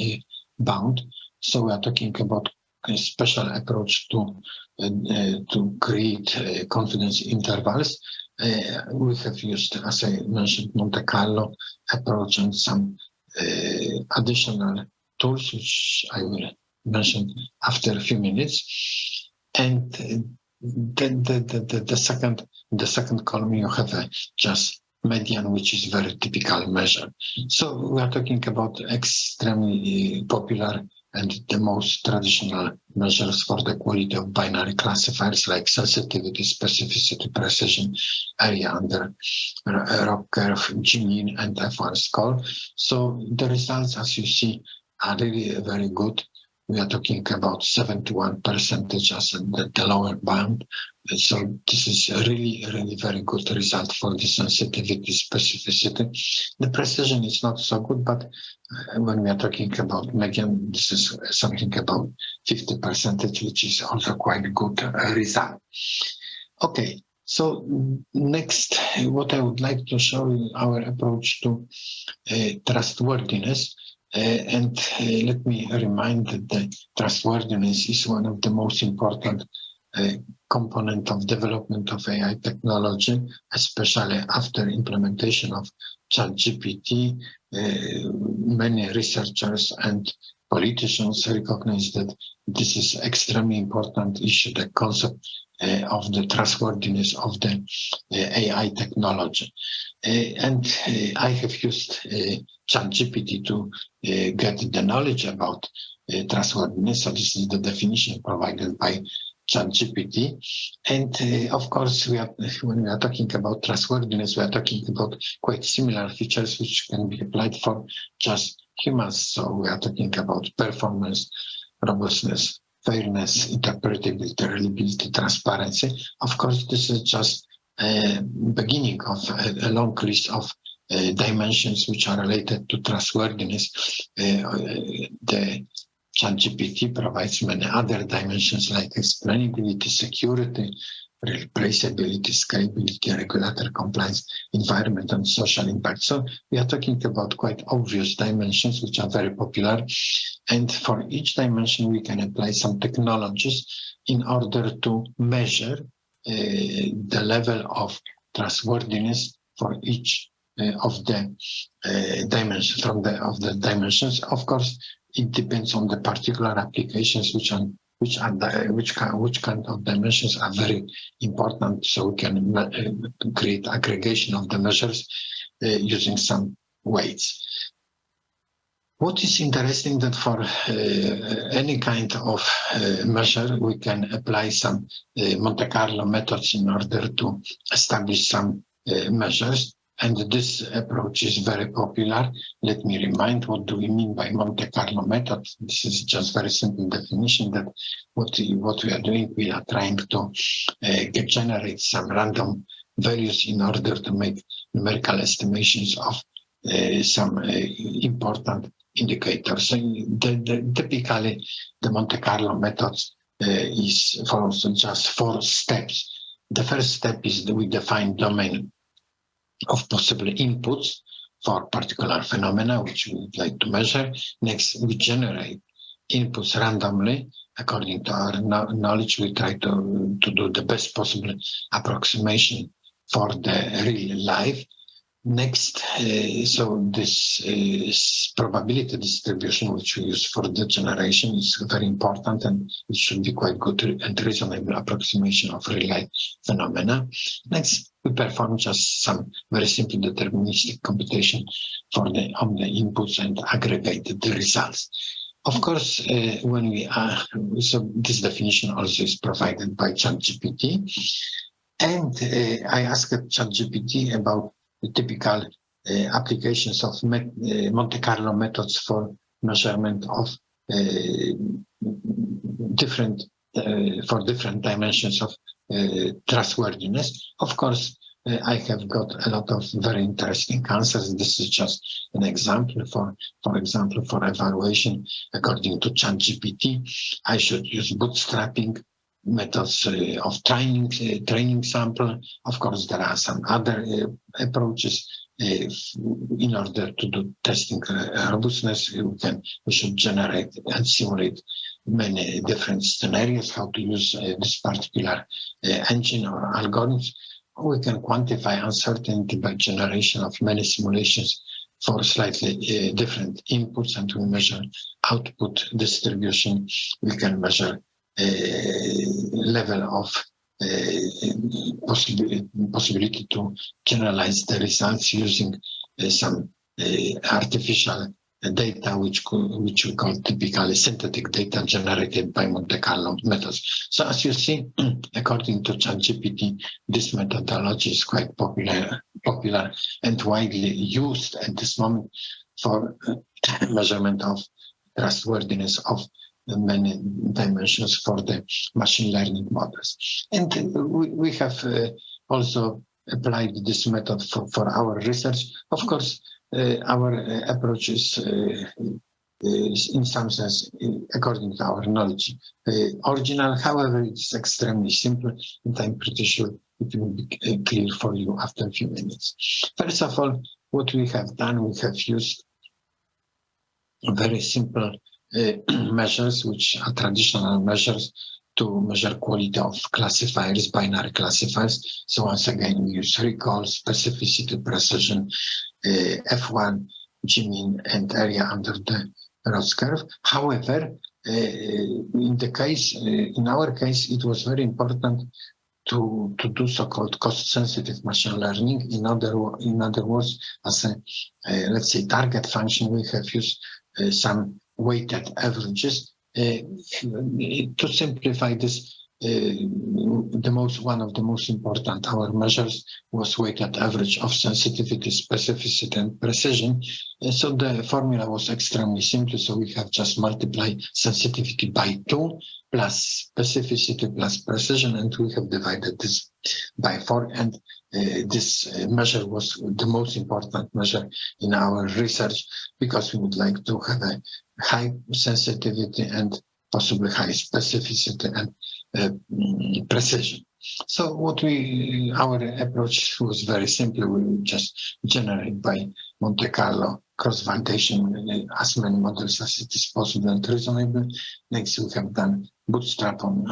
bound. So we are talking about a special approach to create confidence intervals. We have used, as I mentioned, Monte Carlo approach and some additional tools, which I will mention after a few minutes. And then the second column, you have just median, which is very typical measure. So we are talking about extremely popular and the most traditional measures for the quality of binary classifiers like sensitivity, specificity, precision, area under ROC curve, G-mean, and F1 score. So the results, as you see, are really very good. We are talking about 71% as the lower bound. So this is a really very good result for the sensitivity, specificity. The precision is not so good, but when we are talking about median, this is something about 50%, which is also quite a good result. Okay, so next, what I would like to show you our approach to trustworthiness. Let me remind that the trustworthiness is one of the most important component of development of AI technology, especially after implementation of ChatGPT. Many researchers and politicians recognize that this is extremely important issue, the concept of the trustworthiness of the AI technology. I have used ChatGPT to get the knowledge about trustworthiness. So this is the definition provided by ChatGPT. And of course, when we are talking about trustworthiness, we are talking about quite similar features which can be applied for just humans. So we are talking about performance, robustness, fairness, interpretability, reliability, transparency. Of course, this is just a beginning of a long list of dimensions which are related to trustworthiness. The ChatGPT provides many other dimensions like explainability, security, replaceability, scalability, regulatory compliance, environment, and social impact. So we are talking about quite obvious dimensions which are very popular. And for each dimension, we can apply some technologies in order to measure the level of trustworthiness for each of the dimensions. Dimensions, of course, it depends on the particular applications which kind of dimensions are very important. So we can create aggregation of the measures using some weights. What is interesting that for any kind of measure, we can apply some Monte Carlo methods in order to establish some measures. And this approach is very popular. Let me remind, what do we mean by Monte Carlo method? This is just very simple definition that what we are doing, we are trying to generate some random values in order to make numerical estimations of some important indicators. So typically, the Monte Carlo method follows just 4 steps. The first step is that we define domain of possible inputs for particular phenomena which we would like to measure. Next, we generate inputs randomly. According to our knowledge, we try to do the best possible approximation for the real life. Next, so this probability distribution which we use for the generation is very important, and it should be quite good and reasonable approximation of real life phenomena. Next, we perform just some very simple deterministic computation on the inputs and aggregate the results. Of course, so this definition also is provided by ChatGPT, and I asked ChatGPT about the typical applications of Monte Carlo methods for measurement of different dimensions of trustworthiness. Of course, I have got a lot of very interesting answers. This is just an example. For example, for evaluation, according to ChatGPT, I should use bootstrapping methods of training sample. Of course, there are some other approaches in order to do testing robustness. We should generate and simulate many different scenarios, how to use this particular engine or algorithms. We can quantify uncertainty by generation of many simulations for slightly different inputs, and we measure output distribution. We can measure level of possibility to generalize the results using some artificial data, which we call typically synthetic data generated by Monte Carlo methods. So as you see, according to ChatGPT, this methodology is quite popular and widely used at this moment for measurement of trustworthiness of many dimensions for the machine learning models. And we have also applied this method for our research. Of course, our approach is in some sense, according to our knowledge, original. However, it's extremely simple, and I'm pretty sure it will be clear for you after a few minutes. First of all, what we have done, we have used very simple measures, which are traditional measures to measure quality of classifiers, binary classifiers. So once again, we use recall, specificity, precision, F1, G-mean, and area under the Ross curve. However, in our case, it was very important to do so-called cost-sensitive machine learning. In other words, as a let's say target function, we have used some weighted averages. To simplify this, one of the most important our measures was weighted average of sensitivity, specificity, and precision. So the formula was extremely simple. So we have just multiplied sensitivity by 2 plus specificity plus precision, and we have divided this by 4. And this measure was the most important measure in our research, because we would like to have a high sensitivity and possibly high specificity and precision. So our approach was very simple. We just generate by Monte Carlo cross-validation as many models as it is possible and reasonable. Next, we have done bootstrap on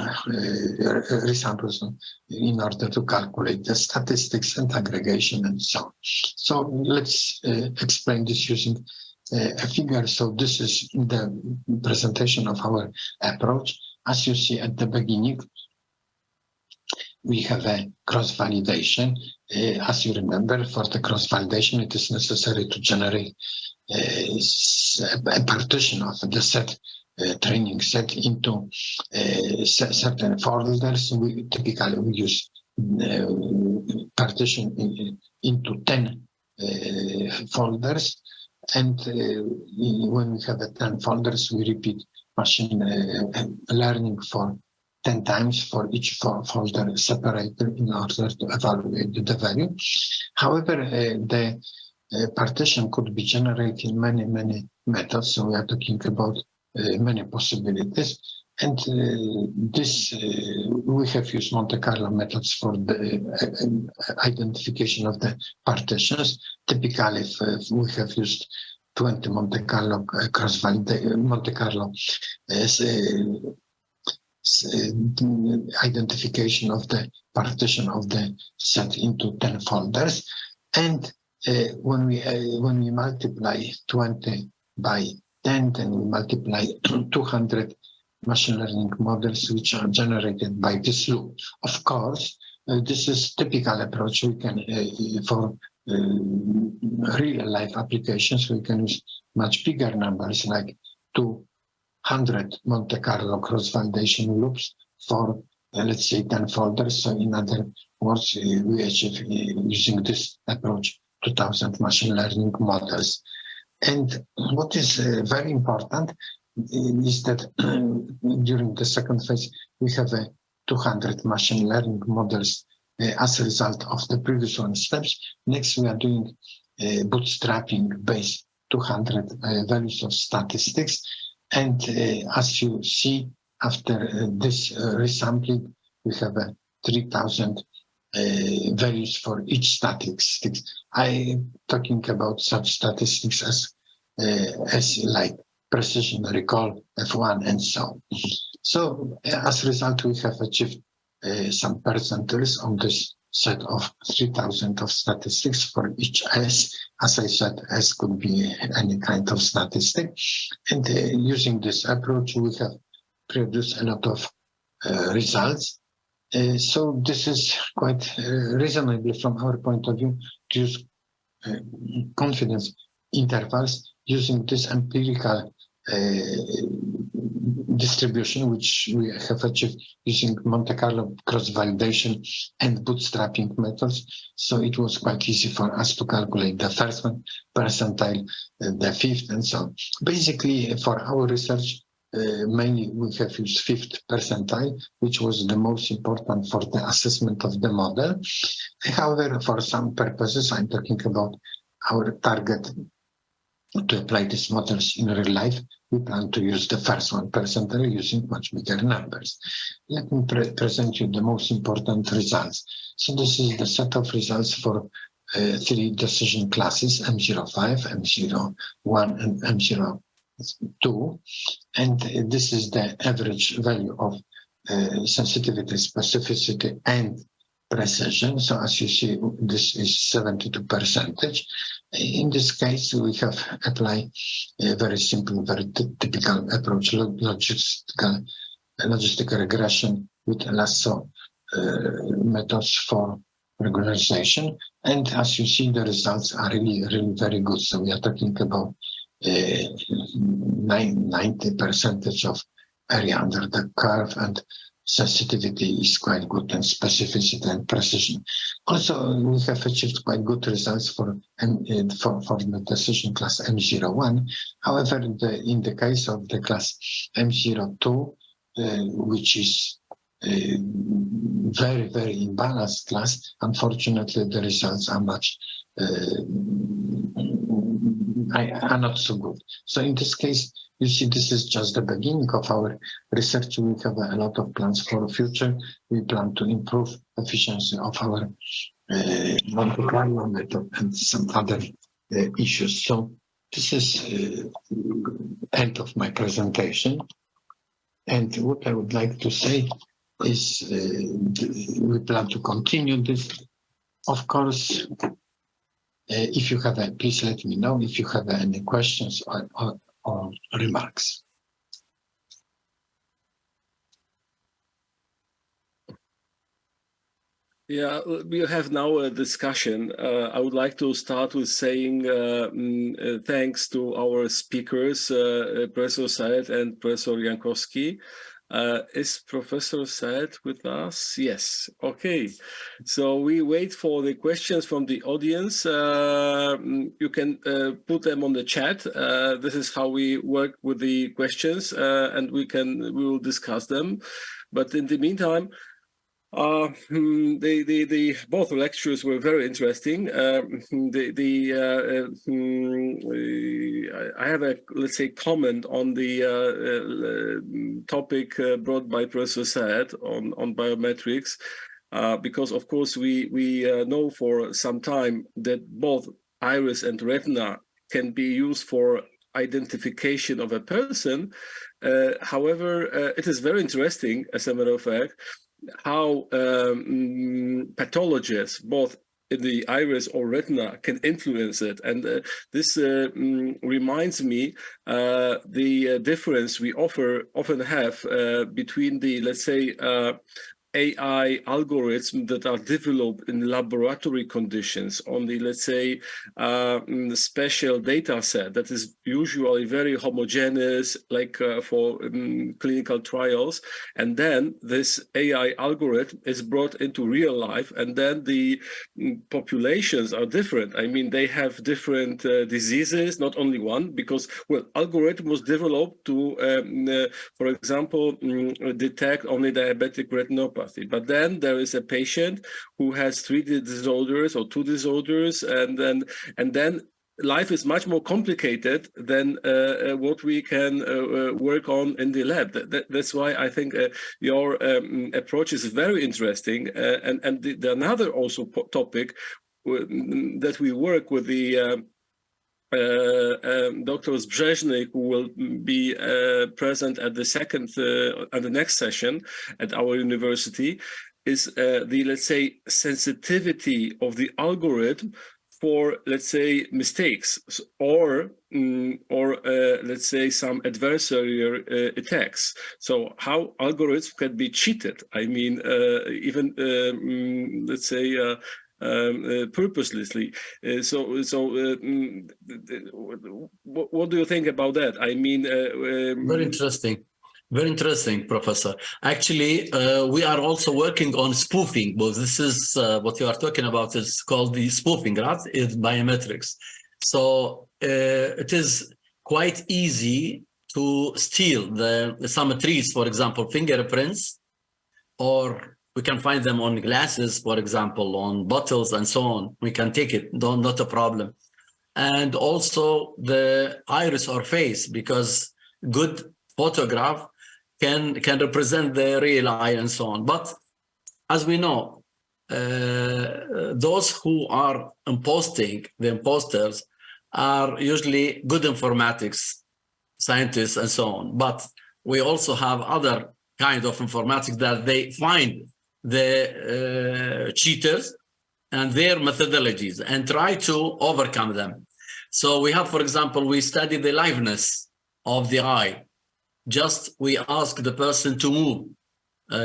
resamples in order to calculate the statistics and aggregation and so on. So let's explain this using a figure. So this is the presentation of our approach. As you see at the beginning, we have a cross-validation. As you remember, for the cross-validation, it is necessary to generate a partition of the set, training set, into certain folders. We typically use partition into 10 folders. And when we have 10 folders, we repeat machine learning for 10 times for each folder separator in order to evaluate the value. However, the partition could be generated in many methods. So we are talking about many possibilities. And we have used Monte Carlo methods for the identification of the partitions. Typically, we have used 20 Monte Carlo identification of the partition of the set into 10 folders. And when we multiply 20 by 10, then we multiply 200 machine learning models which are generated by this loop. Of course, this is typical approach. We can, for real life applications, we can use much bigger numbers, like 200 Monte Carlo cross-validation loops for, let's say, 10 folders. So in other words, we achieve, using this approach, 2000 machine learning models. And what is very important is that during the second phase, we have 200 machine learning models as a result of the previous one steps. Next, we are doing bootstrapping based 200 values of statistics. And as you see, after this resampling, we have 3,000 values for each statistics. I'm talking about such statistics as like precision, recall, F1, and so on. So as a result, we have achieved some percentiles on this set of 3,000 of statistics for each S. As I said, S could be any kind of statistic. And using this approach, we have produced a lot of results. So this is quite reasonable from our point of view to use confidence intervals using this empirical distribution, which we have achieved using Monte Carlo cross-validation and bootstrapping methods. So it was quite easy for us to calculate the first one percentile, the fifth, and so on. Basically, for our research, mainly we have used fifth percentile, which was the most important for the assessment of the model. However, for some purposes, I'm talking about our target to apply these models in real life, we plan to use the first one percentile using much bigger numbers. Let me present you the most important results. So this is the set of results for 3 decision classes, M05, M01, and M02. And this is the average value of sensitivity, specificity, and precision. So as you see, this is 72%. In this case, we have applied a very simple, very typical approach, logistical regression with lasso methods for regularization. And as you see, the results are really very good. So we are talking about 90% of area under the curve, and sensitivity is quite good, and specificity and precision. Also, we have achieved quite good results for the decision class M01. However, in the case of the class M02, which is a very imbalanced class, unfortunately, the results are are not so good. So in this case, you see, this is just the beginning of our research. We have a lot of plans for the future. We plan to improve efficiency of our Monte Carlo method and some other issues. So this is end of my presentation. And what I would like to say is we plan to continue this. Of course, if you have please let me know if you have any questions or remarks.
Yeah, we have now a discussion. I would like to start with saying thanks to our speakers, Professor Saeed and Professor Jankowski. Is Professor Saeed with us? Yes. Okay. So we wait for the questions from the audience. You can put them on the chat. This is how we work with the questions, and we will discuss them. But in the meantime, both lectures were very interesting. I have a, let's say, comment on the topic brought by Professor Saeed on biometrics, because of course we know for some time that both iris and retina can be used for identification of a person. However, it is very interesting, as a matter of fact, how pathologists, both in the iris or retina, can influence it. And this reminds me the difference we often have between the, let's say, AI algorithms that are developed in laboratory conditions on the, let's say, special data set that is usually very homogeneous, like for clinical trials. And then this AI algorithm is brought into real life, and then the populations are different. I mean, they have different diseases, not only one, because, well, algorithm was developed to, for example, detect only diabetic retinopathy. But then there is a patient who has 3 disorders or 2 disorders, and then life is much more complicated than what we can work on in the lab. That's why I think your approach is very interesting. And the another also topic that we work with the Dr. Zbrzezny, who will be present at the next session at our university, is the, let's say, sensitivity of the algorithm for, let's say, mistakes or let's say some adversarial attacks. So how algorithms can be cheated? I mean, even let's say purposelessly. What do you think about that? I mean,
very interesting. Very interesting, Professor. Actually, we are also working on spoofing. Well, this is what you are talking about is called the spoofing, right? It's biometrics. So it is quite easy to steal some trees, for example, fingerprints, or we can find them on glasses, for example, on bottles and so on. We can take it, not a problem. And also the iris or face, because good photograph can represent the real eye and so on. But as we know, those who are imposting, the imposters, are usually good informatics scientists and so on. But we also have other kind of informatics that they find the cheaters and their methodologies and try to overcome them. So we have, for example, we study the liveness of the eye. Just we ask the person to move,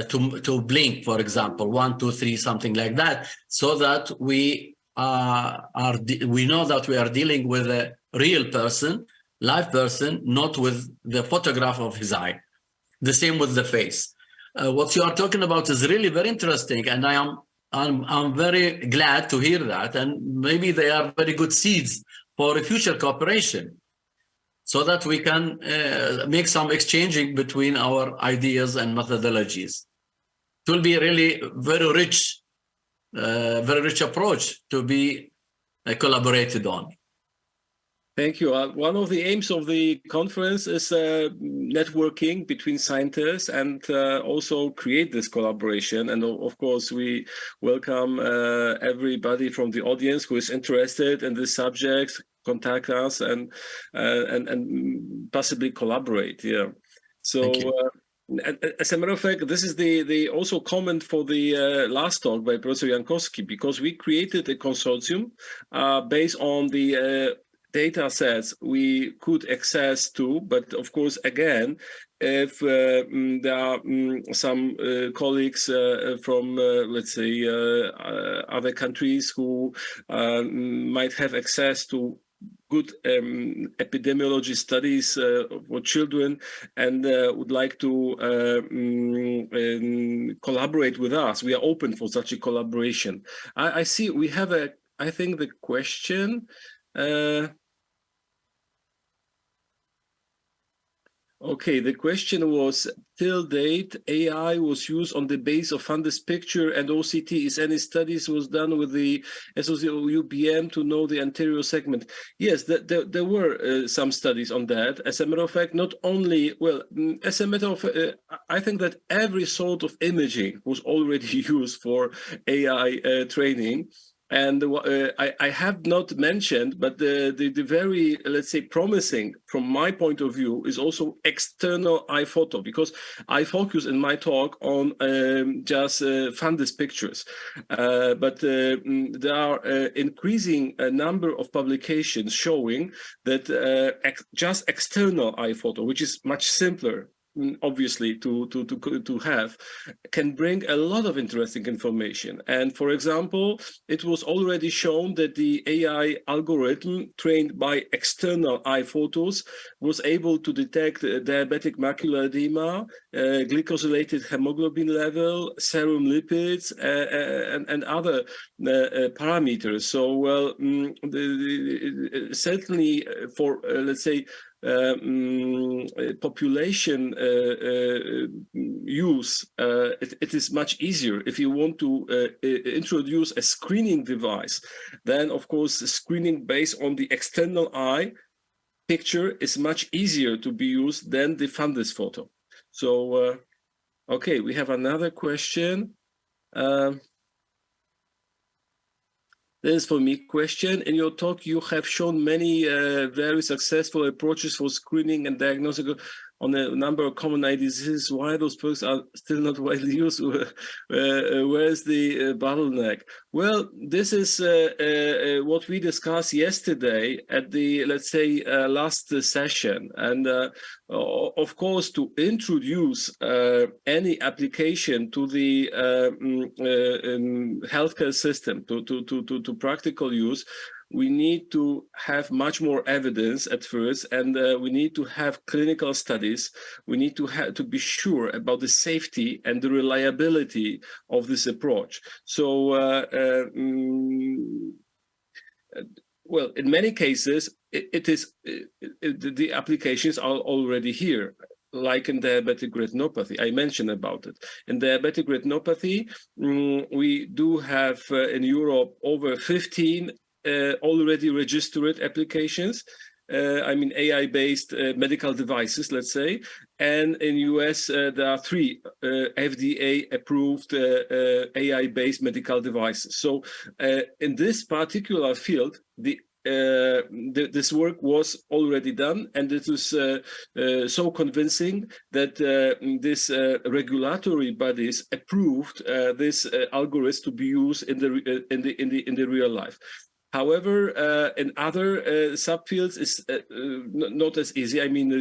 to blink, for example, 1, 2, 3, something like that, so that we know that we are dealing with a real person, live person, not with the photograph of his eye. The same with the face. What you are talking about is really very interesting, and I'm very glad to hear that. And maybe they are very good seeds for a future cooperation, so that we can make some exchanging between our ideas and methodologies. It will be really very rich approach to be collaborated on.
Thank you. One of the aims of the conference is networking between scientists and also create this collaboration. And of course, we welcome everybody from the audience who is interested in this subject, contact us and possibly collaborate. Yeah. So as a matter of fact, this is the also comment for the last talk by Professor Jankowski, because we created a consortium based on the data sets we could access to, but of course, again, if there are some colleagues from, let's say, other countries who might have access to good epidemiology studies for children and would like to collaborate with us, we are open for such a collaboration. I see we have I think the question. Okay, the question was, till date, AI was used on the base of fundus picture and OCT. Is any studies was done with the UBM to know the anterior segment? Yes, there were some studies on that. As a matter of fact, not only, well, as a matter of, I think that every sort of imaging was already used for AI training. And I have not mentioned, but the very, let's say, promising from my point of view is also external eye photo, because I focus in my talk on just fundus pictures. But there are increasing number of publications showing that just external eye photo, which is much simpler, obviously to have, can bring a lot of interesting information. And for example, it was already shown that the AI algorithm trained by external eye photos was able to detect diabetic macular edema, glycosylated hemoglobin level, serum lipids, and other parameters. So, well, certainly for, let's say, population use, it is much easier. If you want to introduce a screening device, then of course screening based on the external eye picture is much easier to be used than the fundus photo. So okay, we have another question. This is for me question. In your talk, you have shown many very successful approaches for screening and diagnostic on a number of common eye diseases. Why those products are still not widely used? Where's the bottleneck? Well, this is what we discussed yesterday at the, let's say, last session. And of course, to introduce any application to the healthcare system, to practical use, we need to have much more evidence at first, and we need to have clinical studies. We need to be sure about the safety and the reliability of this approach. So, well, in many cases, the applications are already here, like in diabetic retinopathy. I mentioned about it. In diabetic retinopathy, we do have in Europe over 15 already registered applications. I mean, AI-based medical devices, let's say. And in US, there are 3 FDA-approved AI-based medical devices. So in this particular field, this work was already done, and it was so convincing that this regulatory bodies approved this algorithm to be used in the real life. However, in other subfields, it's not as easy. I mean,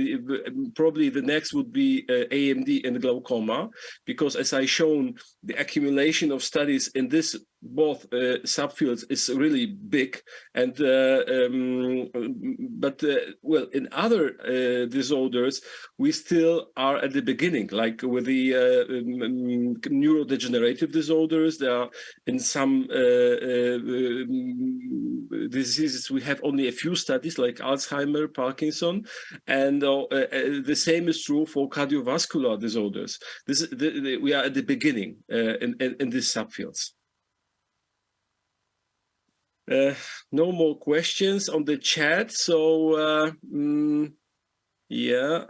probably the next would be AMD and glaucoma, because as I shown, the accumulation of studies in this both subfields is really big. And well, in other disorders, we still are at the beginning, like with the neurodegenerative disorders. There are in some diseases we have only a few studies, like Alzheimer, Parkinson, and the same is true for cardiovascular disorders. We are at the beginning in these subfields. No more questions on the chat, so yeah.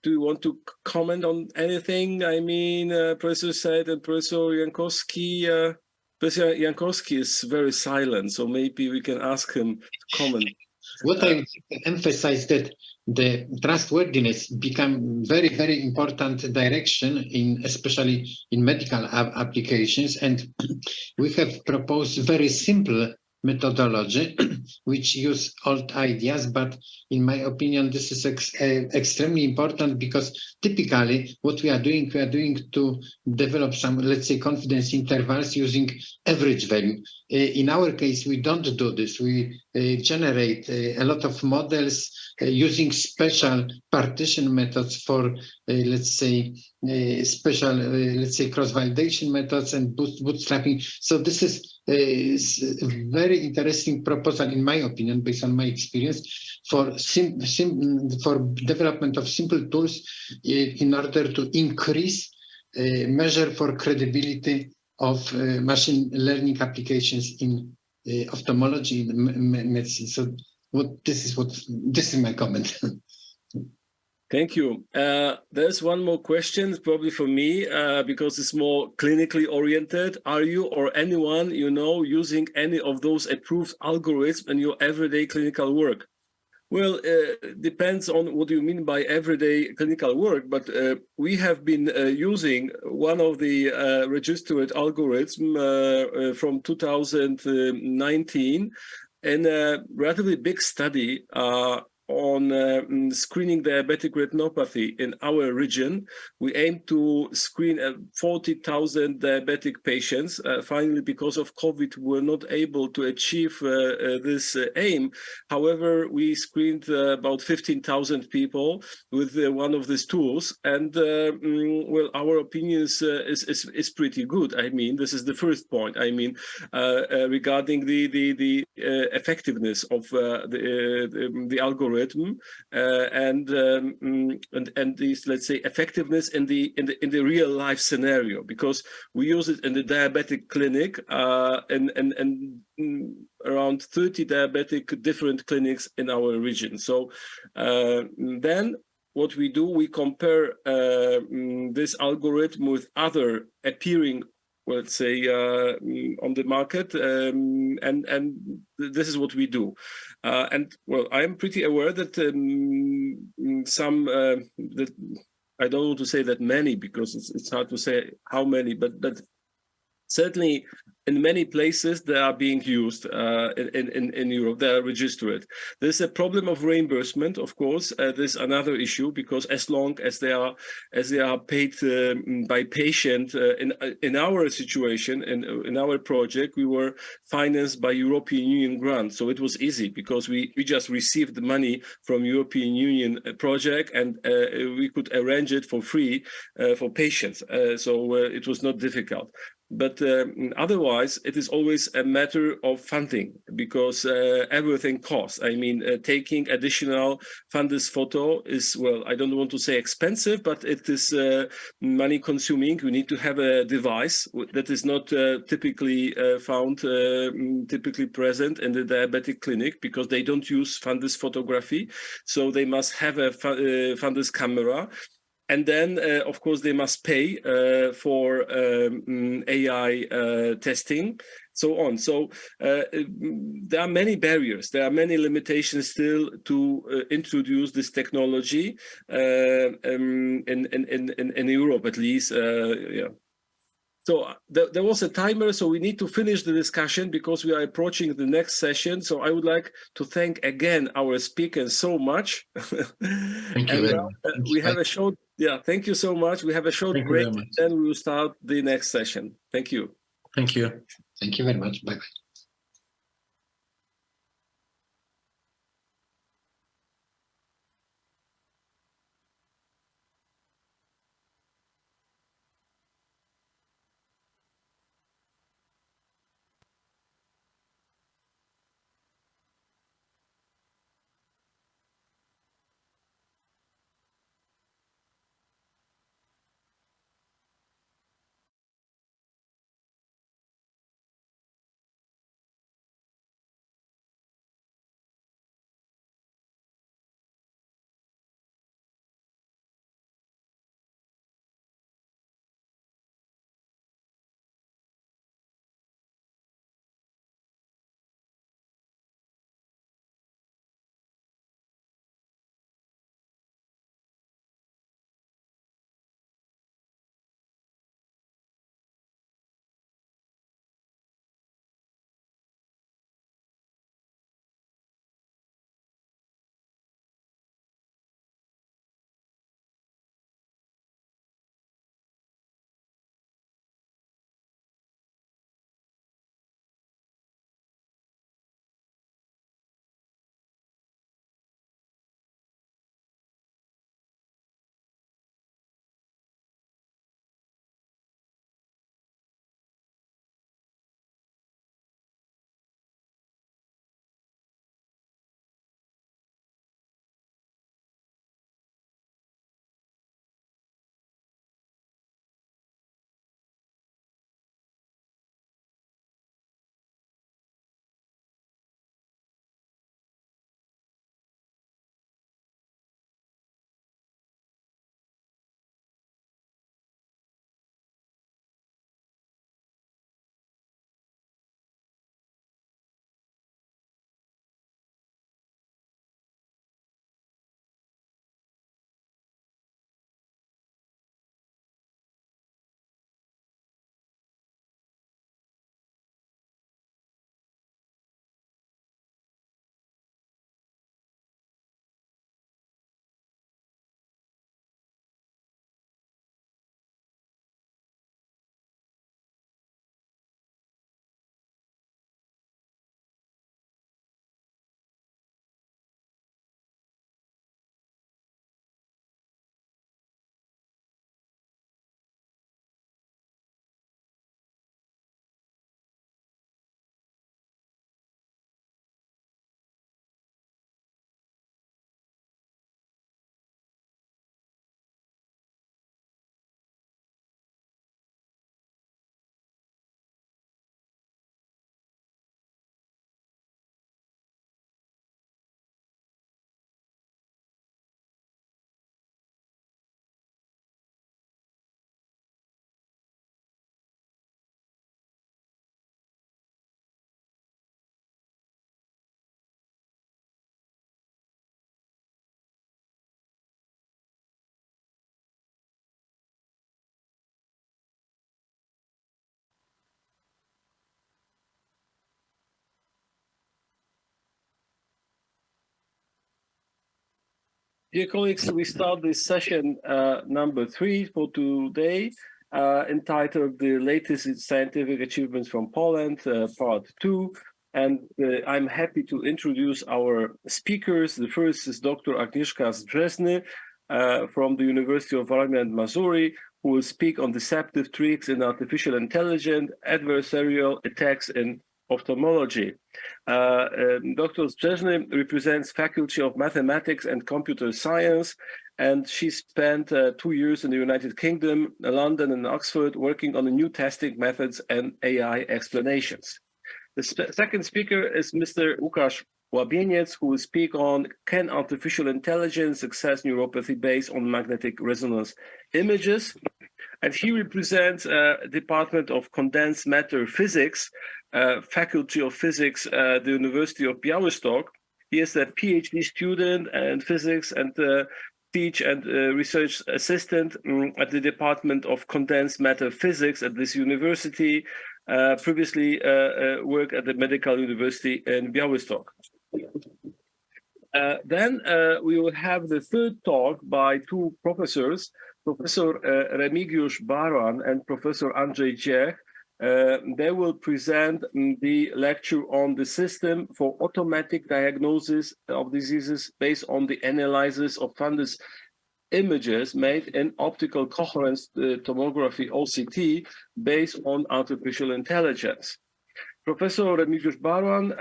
Do you want to comment on anything? I mean, Professor Saeed and Professor Jankowski. Professor Jankowski is very silent, so maybe we can ask him to comment.
What I emphasize that the trustworthiness become very, very important direction especially in medical applications, and we have proposed very simple methodology which use old ideas, but in my opinion this is extremely important, because typically what we are doing to develop some, let's say, confidence intervals using average value. In our case, we don't do this. We generate a lot of models using special partition methods for let's say special let's say cross-validation methods and bootstrapping. So this is a very interesting proposal, in my opinion, based on my experience, for development of simple tools in order to increase measure for credibility of machine learning applications in ophthalmology, in medicine. So this is my comment.
Thank you. There's one more question, probably for me, because it's more clinically oriented. Are you or anyone you know using any of those approved algorithms in your everyday clinical work? Well, depends on what you mean by everyday clinical work, but we have been using one of the registered algorithms from 2019 in a relatively big study on screening diabetic retinopathy in our region. We aim to screen 40,000 diabetic patients. Finally, because of COVID, we were not able to achieve this aim. However, we screened about 15,000 people with one of these tools, and well, our opinion is pretty good. I mean, this is the first point. I mean, regarding the effectiveness of the algorithm and this, let's say, effectiveness in the real life scenario, because we use it in the diabetic clinic and around 30 diabetic different clinics in our region. So then what we do, we compare this algorithm with other appearing, let's say, on the market, and this is what we do. And well, I am pretty aware that some that I don't want to say that many, because it's hard to say how many, but certainly in many places they are being used in Europe. They are registered. There's a problem of reimbursement, of course. There's another issue, because as long as they are paid by patient, in our situation, in our project, we were financed by European Union grant, so it was easy, because we just received the money from European Union project, and we could arrange it for free for patients. So it was not difficult. But otherwise, it is always a matter of funding, because everything costs. I mean, taking additional fundus photo is, well, I don't want to say expensive, but it is money consuming. You need to have a device that is not typically found, typically present in the diabetic clinic, because they don't use fundus photography. So they must have a fundus camera. And then, of course, they must pay for AI testing, so on. So there are many barriers. There are many limitations still to introduce this technology in Europe, at least. Yeah. So there was a timer, so we need to finish the discussion because we are approaching the next session. So I would like to thank again our speakers so much.
Thank you very much.
We have a short, thank you so much. We have a short break, and then we will start the next session. Thank you.
Thank you.
Thank you very much. Bye-bye.
Dear colleagues, we start this session number 3 for today, entitled The Latest Scientific Achievements from Poland, Part 2. And I'm happy to introduce our speakers. The first is Dr. Agnieszka Zbrzezny from the University of Warmia and Mazuri, who will speak on deceptive tricks in artificial intelligence, adversarial attacks in ophthalmology. Dr. Zbrzezny represents Faculty of Mathematics and Computer Science, and she spent 2 years in the United Kingdom, London and Oxford, working on the new testing methods and AI explanations. The second speaker is Mr. Łukasz Łabieniec, who will speak on Can Artificial Intelligence Access Neuropathy Based on Magnetic Resonance Images? And he represents Department of Condensed Matter Physics, Faculty of Physics at the University of Białystok. He is a PhD student in physics and teach and research assistant at the Department of Condensed Matter Physics at this university. Previously worked at the Medical University in Białystok. Then we will have the third talk by two professors, Professor Remigiusz Baran and Professor Andrzej Dziech. They will present the lecture on the system for automatic diagnosis of diseases based on the analysis of fundus images made in optical coherence tomography, OCT, based on artificial intelligence. Professor Remigiusz Baran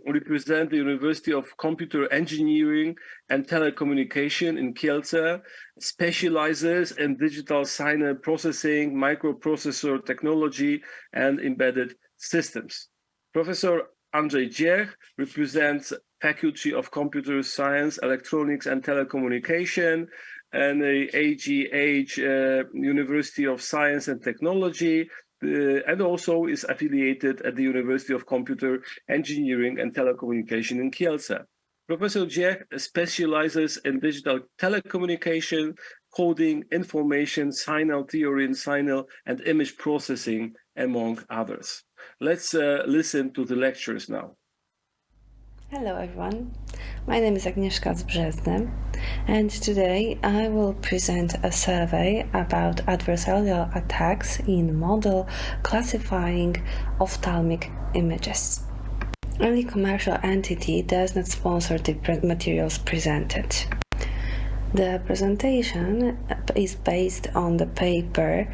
represents the University of Computer Engineering and Telecommunication in Kielce, specializes in digital signal processing, microprocessor technology, and embedded systems. Professor Andrzej Dziech represents Faculty of Computer Science, Electronics and Telecommunication, and the AGH University of Science and Technology, and also is affiliated at the University of Computer Engineering and Telecommunication in Kielce. Professor Dziech specializes in digital telecommunication, coding, information, signal theory, and signal and image processing, among others. Let's listen to the lectures now.
Hello everyone, my name is Agnieszka Zbrzezny, and today I will present a survey about adversarial attacks in model classifying ophthalmic images. Any commercial entity does not sponsor the materials presented. The presentation is based on the paper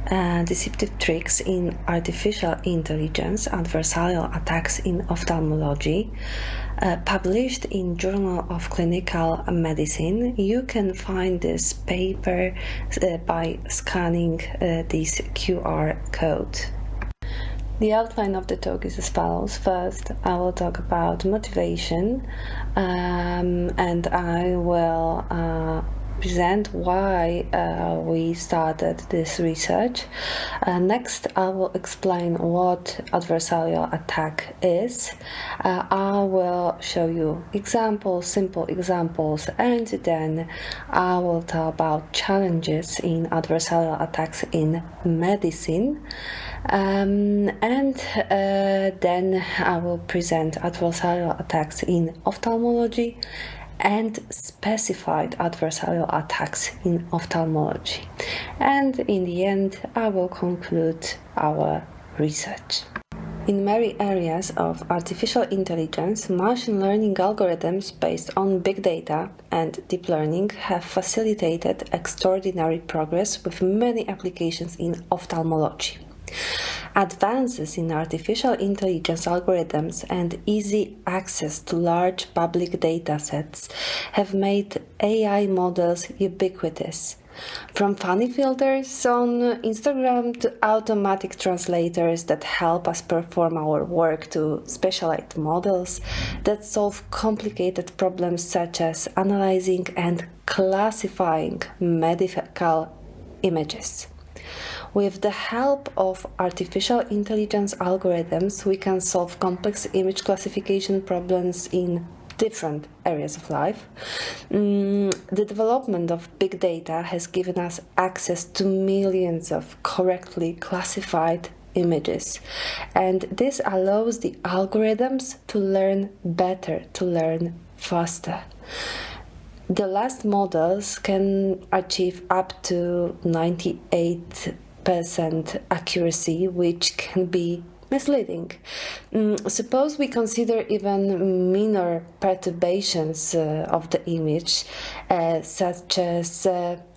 Deceptive Tricks in Artificial Intelligence, Adversarial Attacks in Ophthalmology, published in Journal of Clinical Medicine. You can find this paper by scanning this QR code. The outline of the talk is as follows. First, I will talk about motivation, and I will present why we started this research. Next, I will explain what adversarial attack is. I will show you examples, simple examples, and then I will talk about challenges in adversarial attacks in medicine. And then I will present adversarial attacks in ophthalmology and specified adversarial attacks in ophthalmology. And in the end, I will conclude our research. In many areas of artificial intelligence, machine learning algorithms based on big data and deep learning have facilitated extraordinary progress with many applications in ophthalmology. Advances in artificial intelligence algorithms and easy access to large public data sets have made AI models ubiquitous. From funny filters on Instagram to automatic translators that help us perform our work to specialized models that solve complicated problems such as analyzing and classifying medical images. With the help of artificial intelligence algorithms, we can solve complex image classification problems in different areas of life. The development of big data has given us access to millions of correctly classified images, and this allows the algorithms to learn better, to learn faster. the last models can achieve up to 98% accuracy, which can be misleading. Suppose we consider even minor perturbations of the image, such as,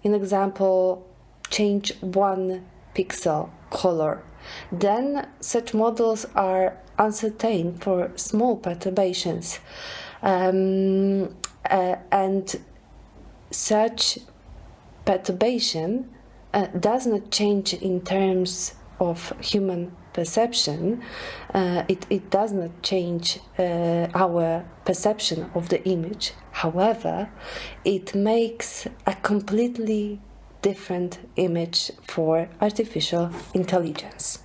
in example, change 1 pixel color. Then such models are uncertain for small perturbations. And such perturbation does not change in terms of human perception. It does not change our perception of the image. However, it makes a completely different image for artificial intelligence.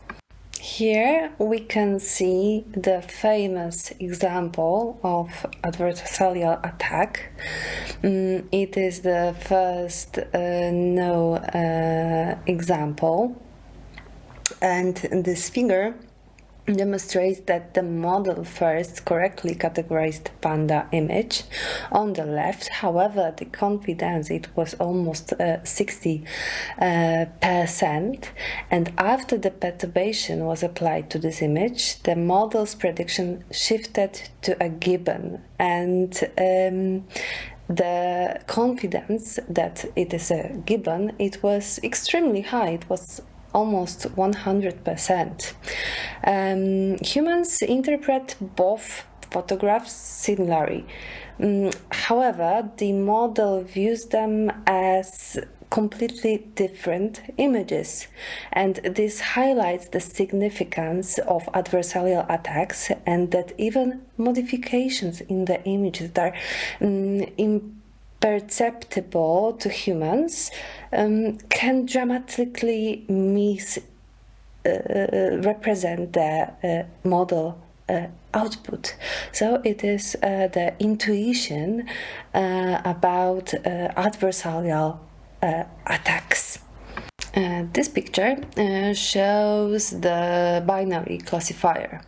Here we can see the famous example of adversarial attack. It is the first example, and this figure demonstrates that the model first correctly categorized panda image on the left. However, the confidence, it was almost 60%, and after the perturbation was applied to this image, the model's prediction shifted to a gibbon, and the confidence that it is a gibbon, it was extremely high. It was almost 100%. Humans interpret both photographs similarly. However, the model views them as completely different images, and this highlights the significance of adversarial attacks, and that even modifications in the images that are imperceptible to humans can dramatically represent the model output. So it is the intuition about adversarial attacks. This picture shows the binary classifier.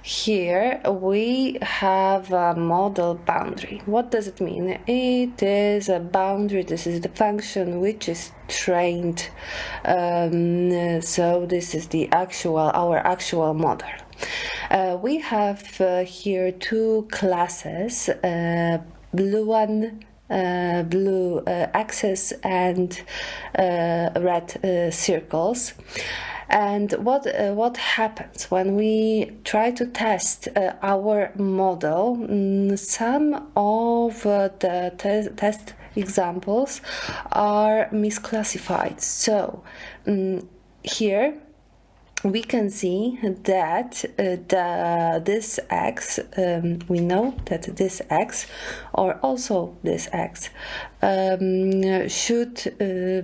Here we have a model boundary. What does it mean? It is a boundary. This is the function which is trained. So this is our actual model. We have here two classes: blue axis and red circles. And what happens when we try to test our model? Some of the test examples are misclassified. So here we can see that this X, we know that this X, or also this X, should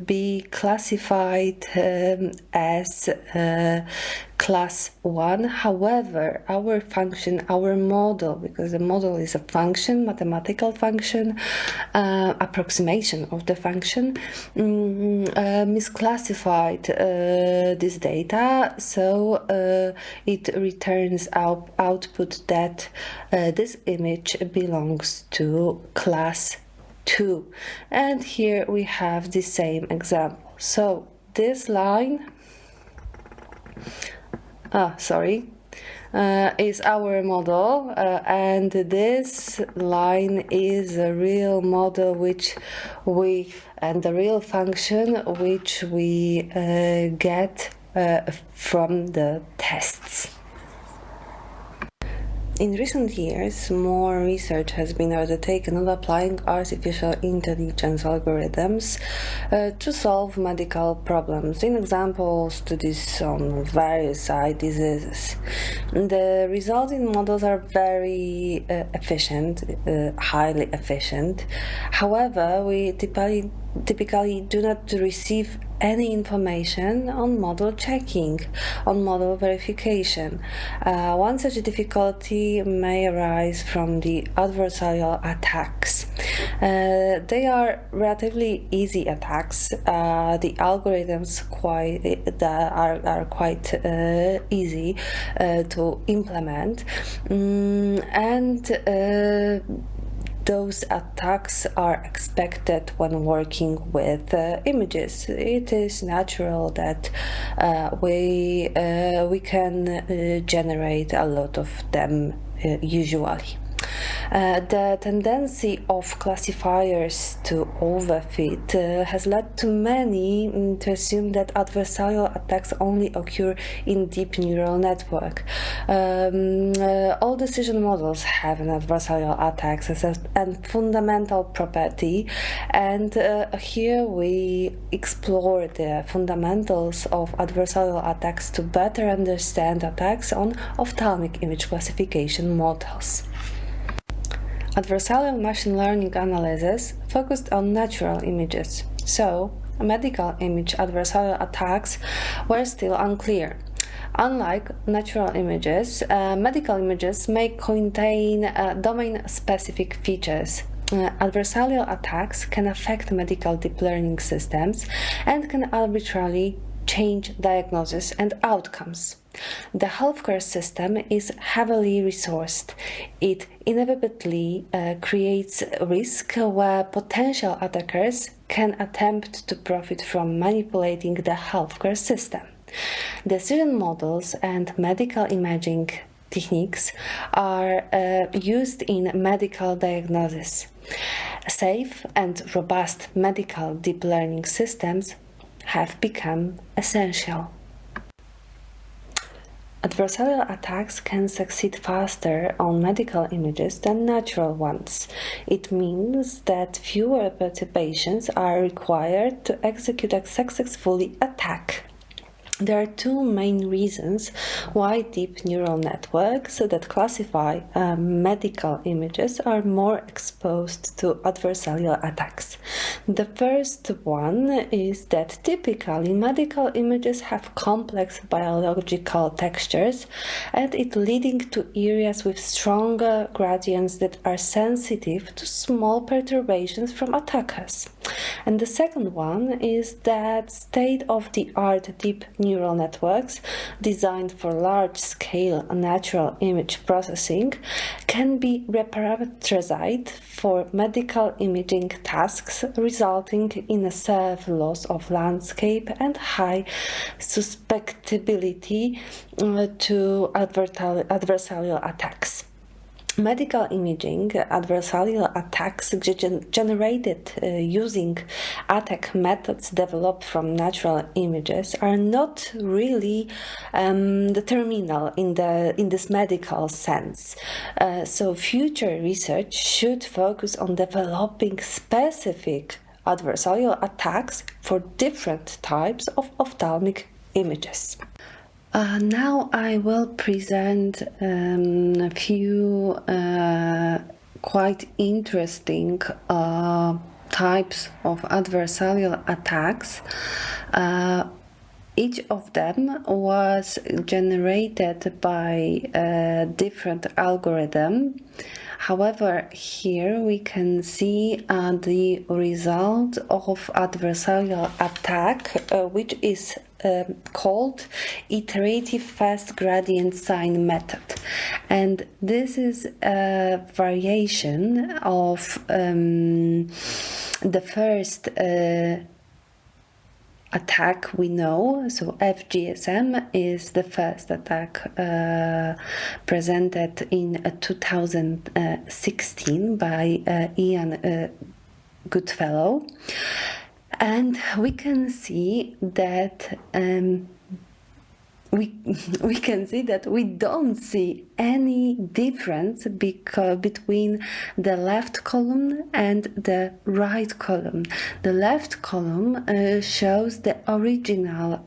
be classified as class 1. However, our function, our model, because the model is a function, mathematical function, approximation of the function, misclassified this data, so it returns output that this image belongs to class 2. And here we have the same example. So this line is our model, and this line is a real model and the real function which we get from the tests. In recent years, more research has been undertaken on applying artificial intelligence algorithms to solve medical problems. In example, studies on various eye diseases. The resulting models are very efficient, highly efficient. However, we typically do not receive any information on model checking, on model verification. One such difficulty may arise from the adversarial attacks. They are relatively easy attacks. The algorithms are quite easy to implement, and those attacks are expected when working with images. It is natural that we can generate a lot of them usually. The tendency of classifiers to overfit has led to many to assume that adversarial attacks only occur in deep neural network. All decision models have an adversarial attacks as a fundamental property, and here we explore the fundamentals of adversarial attacks to better understand attacks on ophthalmic image classification models. Adversarial machine learning analysis focused on natural images, so medical image adversarial attacks were still unclear. Unlike natural images, medical images may contain domain-specific features. Adversarial attacks can affect medical deep learning systems and can arbitrarily change diagnosis and outcomes. The healthcare system is heavily resourced. It inevitably creates risk where potential attackers can attempt to profit from manipulating the healthcare system. Decision models and medical imaging techniques are used in medical diagnosis. Safe and robust medical deep learning systems have become essential. Adversarial attacks can succeed faster on medical images than natural ones. It means that fewer perturbations are required to execute a successful attack. There are two main reasons why deep neural networks that classify medical images are more exposed to adversarial attacks. The first one is that typically medical images have complex biological textures, and it leading to areas with stronger gradients that are sensitive to small perturbations from attackers. And the second one is that state-of-the-art deep neural networks designed for large-scale natural image processing can be reparameterized for medical imaging tasks, resulting in a severe loss of landscape and high susceptibility to adversarial attacks. Medical imaging adversarial attacks generated using attack methods developed from natural images are not really the terminal in this medical sense. So future research should focus on developing specific adversarial attacks for different types of ophthalmic images. Now I will present a few quite interesting types of adversarial attacks. Each of them was generated by a different algorithm. However, here we can see the result of adversarial attack, which is called iterative fast gradient sign method, and this is a variation of the first attack we know. So FGSM is the first attack presented in 2016 by Ian Goodfellow. And we can see that we don't see any difference between the left column and the right column. The left column shows the original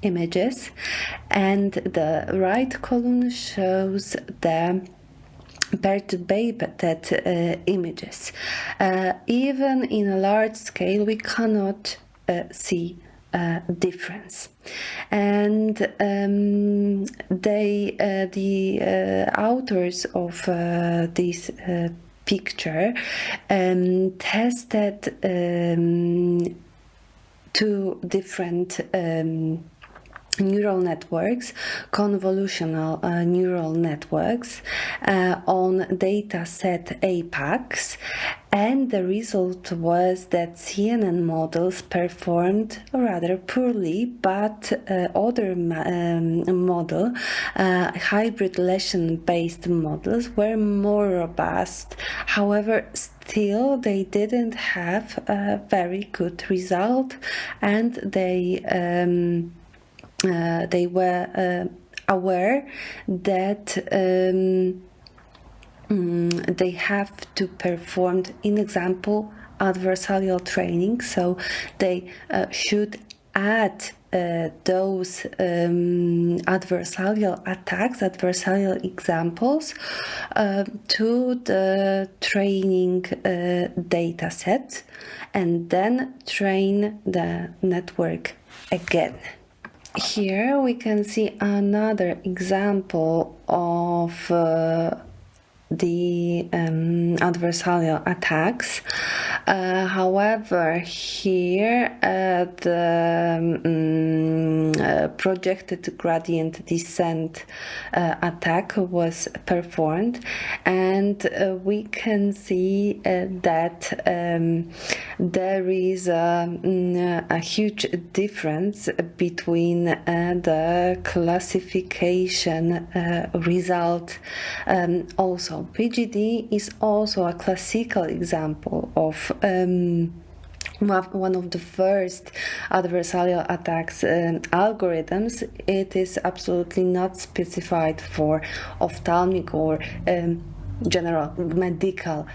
images, and the right column shows the perturbated images. Even in a large scale, we cannot see difference. And the authors of this picture tested two different neural networks, convolutional neural networks on data set APAX, and the result was that CNN models performed rather poorly, but other model, hybrid lesion-based models, were more robust. However, still they didn't have a very good result, and they were aware that they have to perform, in example, adversarial training, so they should add those adversarial attacks, adversarial examples to the training data set, and then train the network again. Here we can see another example of the adversarial attacks. However, here the projected gradient descent attack was performed, and we can see that there is a huge difference between the classification result. Also, PGD is also a classical example of one of the first adversarial attacks algorithms. It is absolutely not specified for ophthalmic or general medical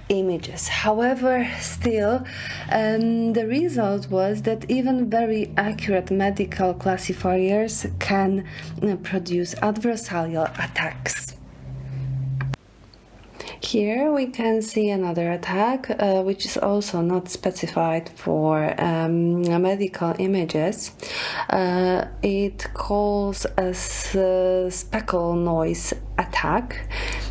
images. However, still, the result was that even very accurate medical classifiers can produce adversarial attacks. Here we can see another attack, which is also not specified for medical images. It calls a speckle noise attack.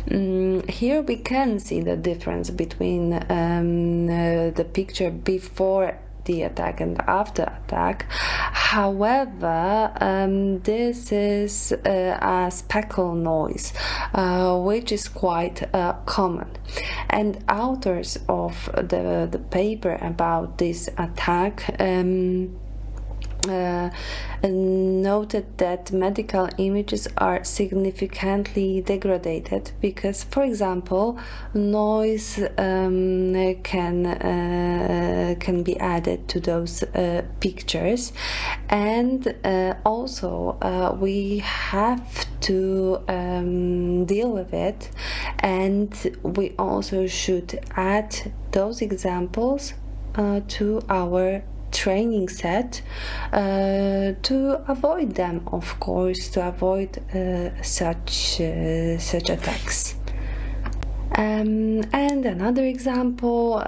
Here we can see the difference between the picture before the attack and after attack. However, this is a speckle noise, which is quite common. And authors of the paper about this attack noted that medical images are significantly degraded because, for example, noise can be added to those pictures, and also we have to deal with it, and we also should add those examples to our training set to avoid them, of course, to avoid such attacks. And another example,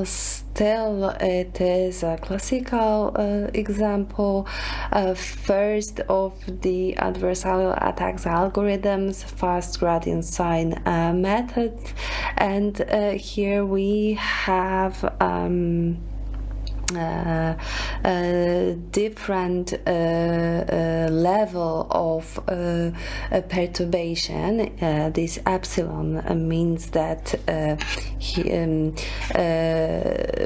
still it is a classical example, first of the adversarial attacks algorithms, fast gradient sign method, and here we have different level of perturbation. This epsilon means that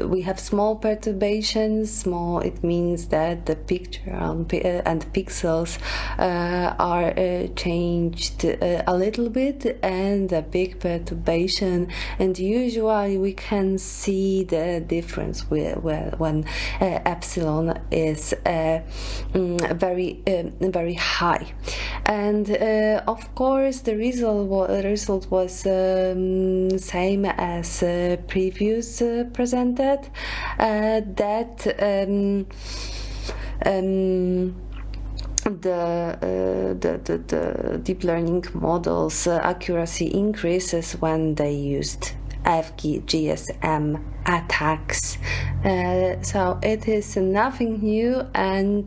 we have small perturbations. Small, it means that the picture and pixels are changed a little bit, and a big perturbation, and usually we can see the difference when epsilon is very high. And of course the result was same as previous presented, that the deep learning models accuracy increases when they used FGSM attacks. So it is nothing new, and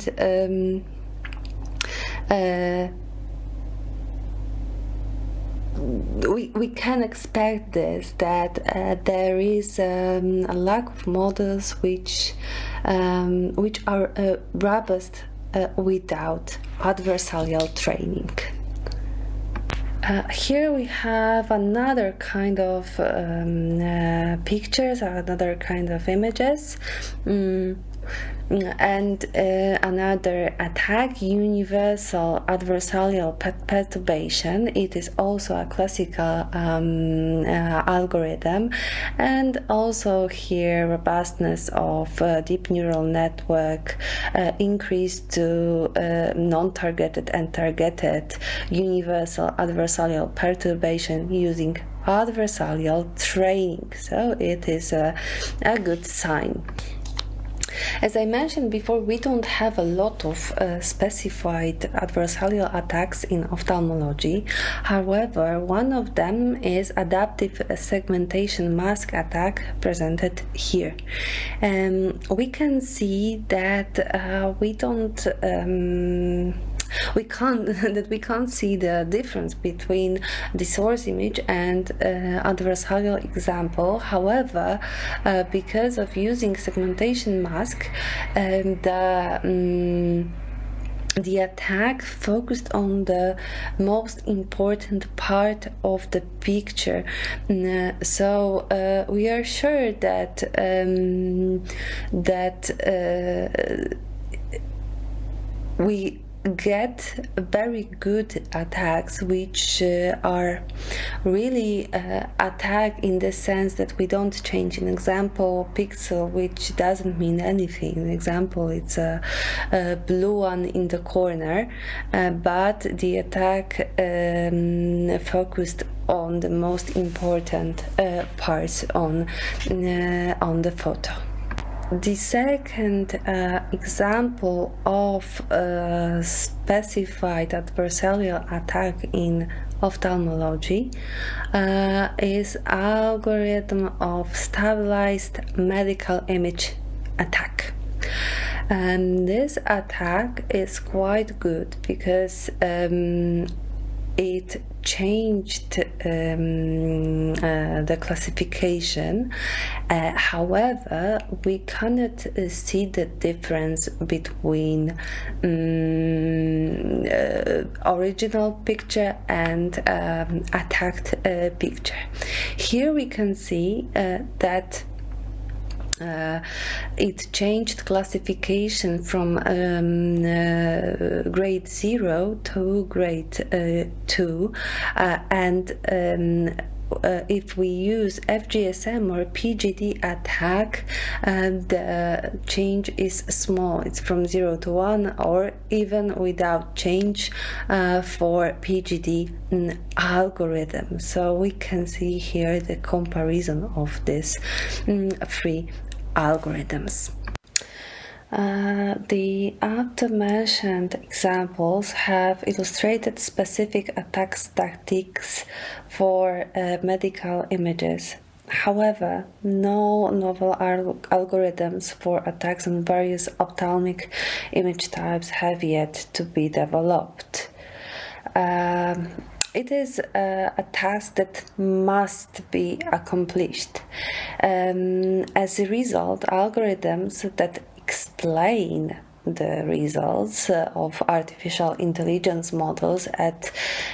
we can expect this, that there is a lack of models which are robust without adversarial training. Here we have another kind of pictures, another kind of images. And another attack, universal adversarial perturbation. It is also a classical algorithm, and also here robustness of deep neural network increased to non-targeted and targeted universal adversarial perturbation using adversarial training. So it is a good sign. As I mentioned before, we don't have a lot of specified adversarial attacks in ophthalmology. However, one of them is adaptive segmentation mask attack presented here. We can see that we can't see the difference between the source image and adversarial example. However, because of using segmentation mask, the attack focused on the most important part of the picture. So we are sure that we get very good attacks which are really attack in the sense that we don't change an example pixel which doesn't mean anything. An example, it's a blue one in the corner, but the attack focused on the most important parts on the photo. The second example of specified adversarial attack in ophthalmology is algorithm of stabilized medical image attack. And this attack is quite good because it changed the classification. However, we cannot see the difference between original picture and attacked picture. Here we can see that it changed classification from grade 0 to grade 2, and if we use FGSM or PGD attack, the change is small. It's from 0 to 1, or even without change for PGD algorithm. So we can see here the comparison of these three algorithms. The after-mentioned examples have illustrated specific attack tactics for medical images. However, no novel algorithms for attacks on various ophthalmic image types have yet to be developed. It is a task that must be accomplished. As a result, algorithms that explain the results of artificial intelligence models and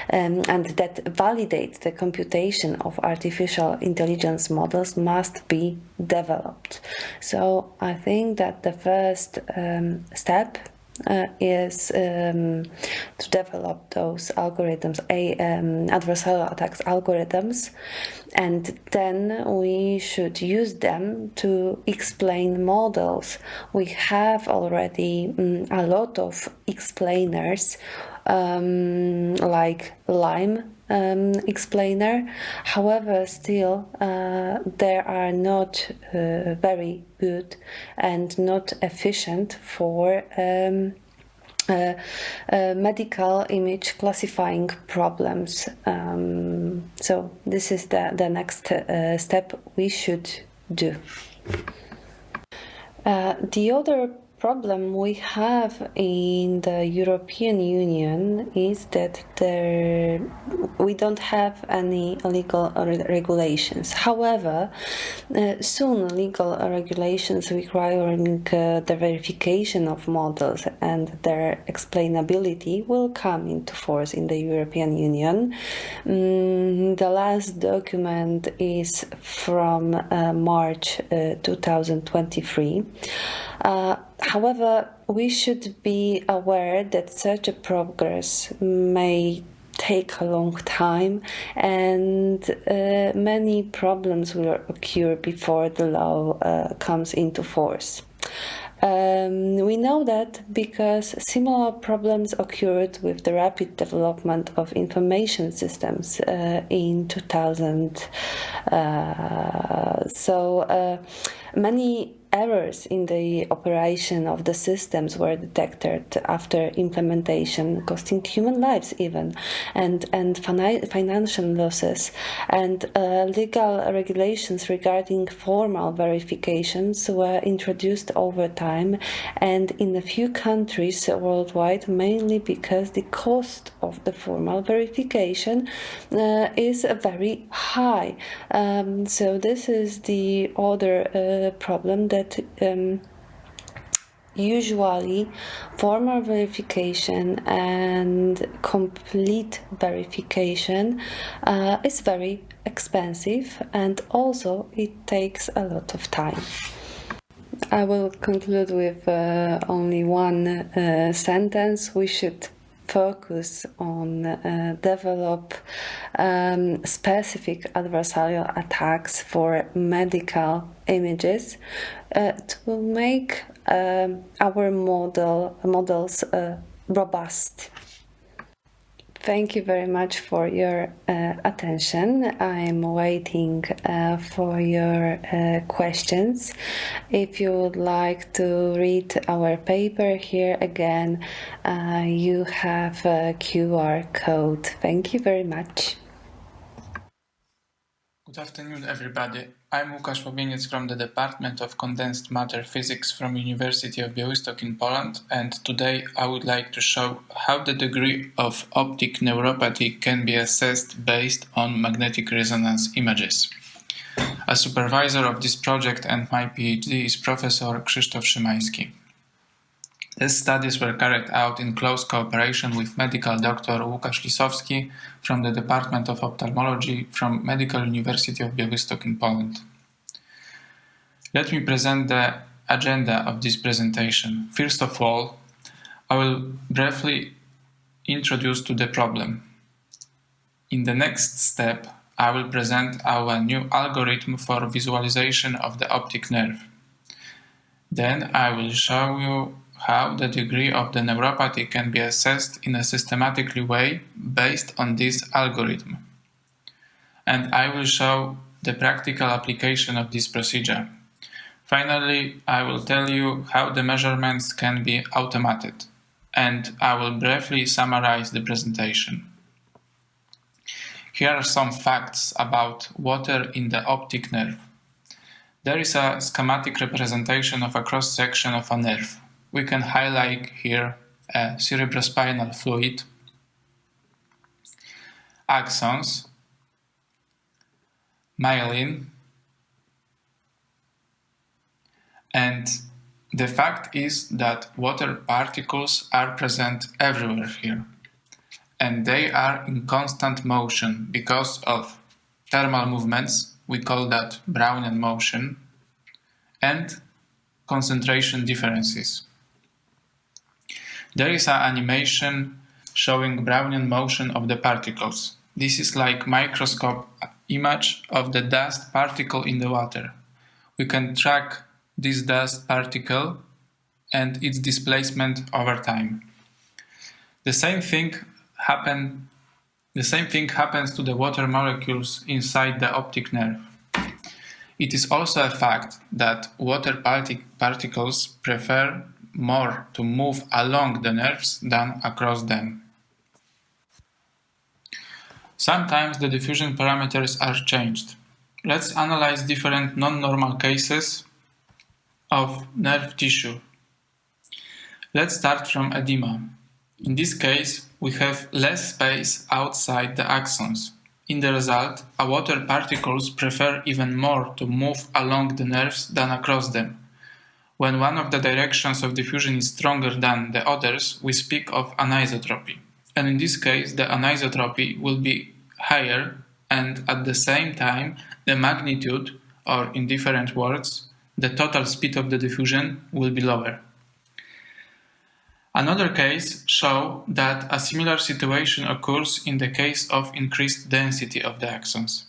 that validate the computation of artificial intelligence models must be developed. So I think that the first step is to develop those algorithms, adversarial attacks algorithms, and then we should use them to explain models. We have already a lot of explainers like LIME explainer. However, still they are not very good and not efficient for medical image classifying problems. So this is the next step we should do. The other problem we have in the European Union is that there we don't have any legal regulations. However, soon legal regulations requiring the verification of models and their explainability will come into force in the European Union. The last document is from March 2023. However, we should be aware that such a progress may take a long time, and many problems will occur before the law comes into force. We know that because similar problems occurred with the rapid development of information systems in 2000. Many errors in the operation of the systems were detected after implementation, costing human lives even, and financial losses. And legal regulations regarding formal verifications were introduced over time, and in a few countries worldwide, mainly because the cost of the formal verification is very high. So this is the other problem, that usually formal verification and complete verification is very expensive, and also it takes a lot of time. I will conclude with only one sentence. We should focus on develop specific adversarial attacks for medical images to make our models robust. Thank you very much for your attention. I'm waiting for your questions. If you would like to read our paper, here again you have a QR code. Thank you very much.
Good afternoon, everybody. I'm Łukasz Łabieniec from the Department of Condensed Matter Physics from University of Białystok in Poland, and today I would like to show how the degree of optic neuropathy can be assessed based on magnetic resonance images. A supervisor of this project and my PhD is Professor Krzysztof Szymański. These studies were carried out in close cooperation with medical Dr. Łukasz Lisowski from the Department of Ophthalmology from Medical University of Białystok in Poland. Let me present the agenda of this presentation. First of all, I will briefly introduce to the problem. In the next step, I will present our new algorithm for visualization of the optic nerve. Then I will show you how the degree of the neuropathy can be assessed in a systematic way based on this algorithm. And I will show the practical application of this procedure. Finally, I will tell you how the measurements can be automated, and I will briefly summarize the presentation. Here are some facts about water in the optic nerve. There is a schematic representation of a cross-section of a nerve. We can highlight here a cerebrospinal fluid, axons, myelin, and the fact is that water particles are present everywhere here, and they are in constant motion because of thermal movements, we call that Brownian motion, and concentration differences. There is an animation showing Brownian motion of the particles. This is like microscope image of the dust particle in the water. We can track this dust particle and its displacement over time. The same thing happens to the water molecules inside the optic nerve. It is also a fact that water particles prefer more to move along the nerves than across them. Sometimes the diffusion parameters are changed. Let's analyze different non-normal cases of nerve tissue. Let's start from edema. In this case, we have less space outside the axons. In the result, water particles prefer even more to move along the nerves than across them. When one of the directions of diffusion is stronger than the others, we speak of anisotropy. And in this case, the anisotropy will be higher, and at the same time, the magnitude, or in different words, the total speed of the diffusion will be lower. Another case shows that a similar situation occurs in the case of increased density of the axons.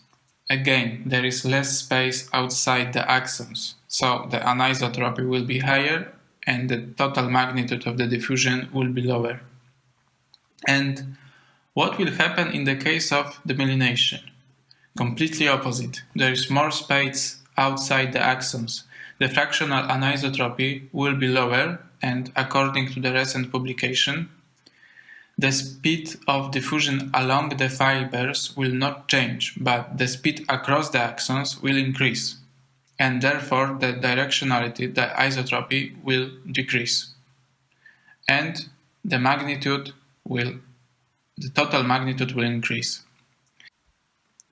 Again, there is less space outside the axons, so the anisotropy will be higher and the total magnitude of the diffusion will be lower. And what will happen in the case of demyelination? Completely opposite. There is more space outside the axons. The fractional anisotropy will be lower, and according to the recent publication, the speed of diffusion along the fibers will not change, but the speed across the axons will increase, and therefore the directionality, the isotropy, will decrease, and the total magnitude will increase.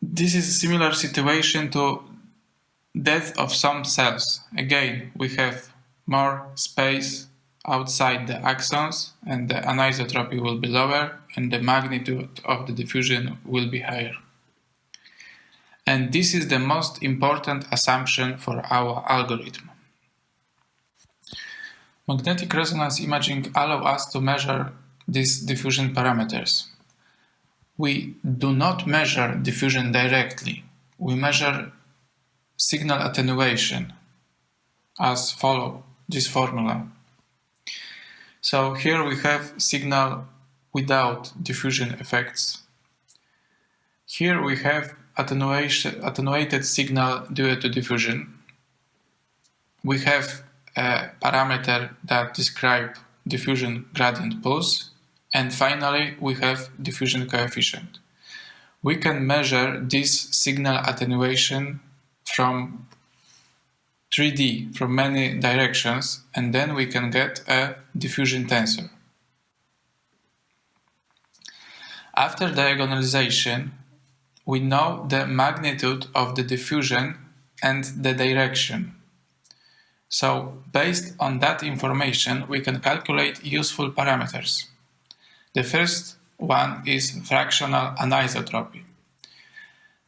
This is a similar situation to death of some cells. Again, we have more space outside the axons, and the anisotropy will be lower, and the magnitude of the diffusion will be higher. And this is the most important assumption for our algorithm. Magnetic resonance imaging allows us to measure these diffusion parameters. We do not measure diffusion directly. We measure signal attenuation as follows this formula. So here we have signal without diffusion effects. Here we have attenuated signal due to diffusion. We have a parameter that describes diffusion gradient pulse. And finally, we have diffusion coefficient. We can measure this signal attenuation from 3D, from many directions, and then we can get a diffusion tensor. After diagonalization, we know the magnitude of the diffusion and the direction. So, based on that information, we can calculate useful parameters. The first one is fractional anisotropy.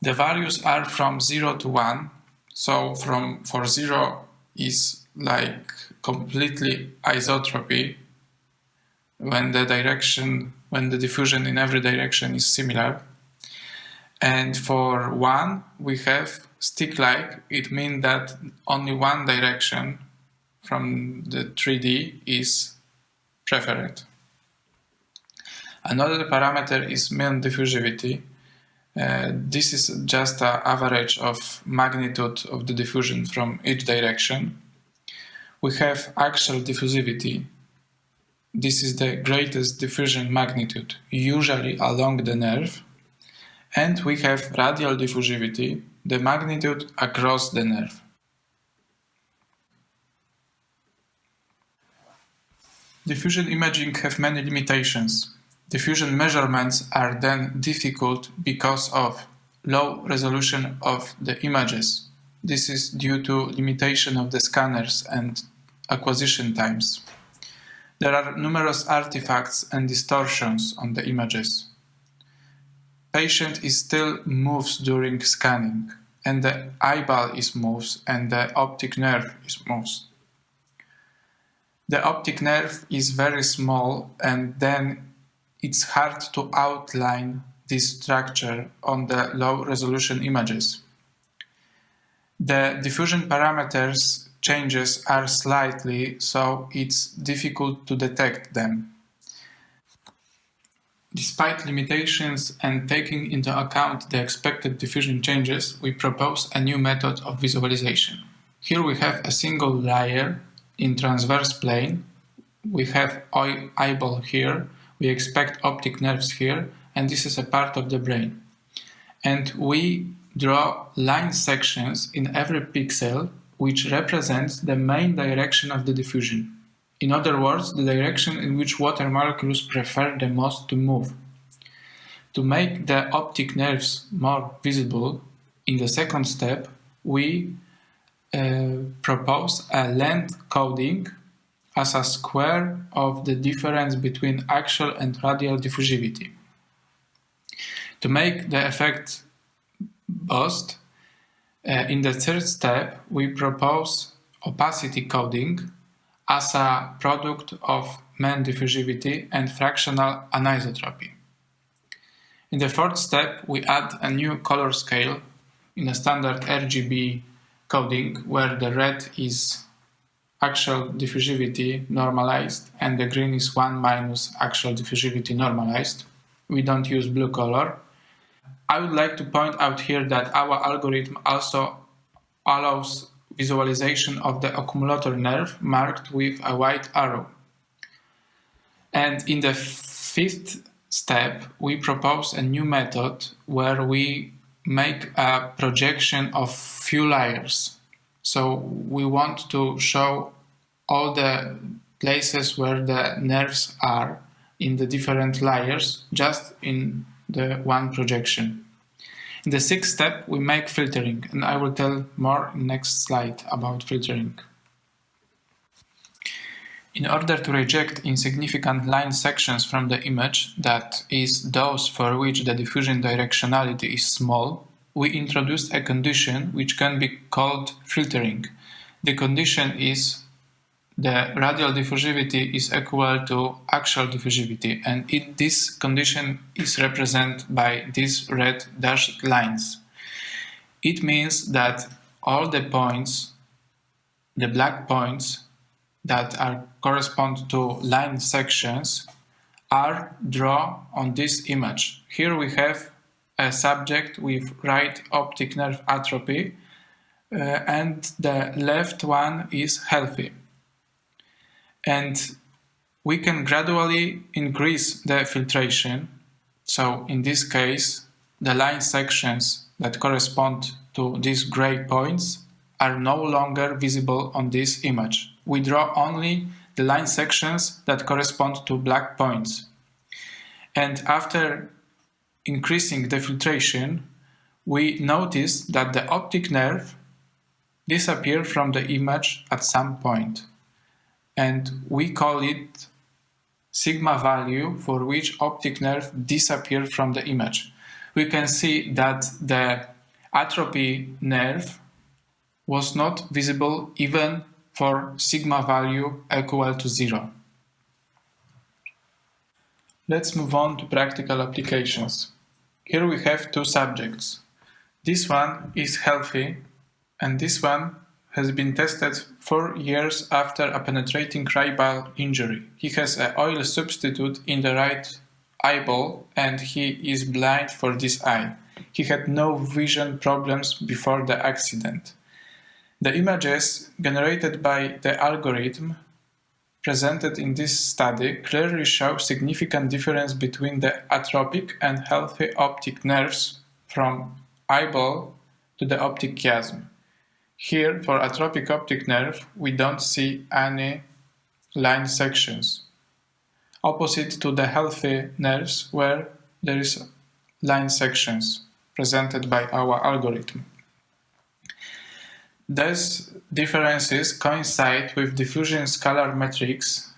The values are from 0 to 1. So for 0 is like completely isotropy when the diffusion in every direction is similar. And for 1 we have stick-like. It means that only one direction from the 3D is preferred. Another parameter is mean diffusivity. This is just an average of magnitude of the diffusion from each direction. We have axial diffusivity. This is the greatest diffusion magnitude, usually along the nerve. And we have radial diffusivity, the magnitude across the nerve. Diffusion imaging have many limitations. Diffusion measurements are then difficult because of low resolution of the images. This is due to limitation of the scanners and acquisition times. There are numerous artifacts and distortions on the images. Patient is still moves during scanning, and the eyeball is moves and the optic nerve is moves. The optic nerve is very small, and then it's hard to outline this structure on the low-resolution images. The diffusion parameters changes are slightly, so it's difficult to detect them. Despite limitations and taking into account the expected diffusion changes, we propose a new method of visualization. Here we have a single layer in transverse plane. We have eyeball here. We expect optic nerves here, and this is a part of the brain. And we draw line sections in every pixel which represents the main direction of the diffusion. In other words, the direction in which water molecules prefer the most to move. To make the optic nerves more visible, in the second step, we propose a length coding as a square of the difference between axial and radial diffusivity. To make the effect boost, in the third step, we propose opacity coding as a product of mean diffusivity and fractional anisotropy. In the fourth step, we add a new color scale in a standard RGB coding where the red is axial diffusivity normalized and the green is 1 minus axial diffusivity normalized. We don't use blue color. I would like to point out here that our algorithm also allows visualization of the accumulator nerve marked with a white arrow. And in the fifth step, we propose a new method where we make a projection of few layers. So we want to show all the places where the nerves are in the different layers just in the one projection. In the sixth step, we make filtering, and I will tell more in next slide about filtering. In order to reject insignificant line sections from the image, that is, those for which the diffusion directionality is small, we introduced a condition which can be called filtering. The condition is the radial diffusivity is equal to axial diffusivity, and this condition is represented by these red dashed lines. It means that all the points, the black points that correspond to line sections, are drawn on this image. Here we have a subject with right optic nerve atrophy, and the left one is healthy. And we can gradually increase the filtration. So in this case, the line sections that correspond to these gray points are no longer visible on this image. We draw only the line sections that correspond to black points. And after increasing the filtration, we notice that the optic nerve disappears from the image at some point. And we call it sigma value for which optic nerve disappeared from the image. We can see that the atrophy nerve was not visible even for sigma value equal to 0. Let's move on to practical applications. Here we have two subjects. This one is healthy, and this one has been tested 4 years after a penetrating eyeball injury. He has an oil substitute in the right eyeball and he is blind for this eye. He had no vision problems before the accident. The images generated by the algorithm presented in this study clearly show significant difference between the atrophic and healthy optic nerves from eyeball to the optic chiasm. Here, for atrophic optic nerve, we don't see any line sections, opposite to the healthy nerves where there is line sections presented by our algorithm. These differences coincide with diffusion scalar metrics,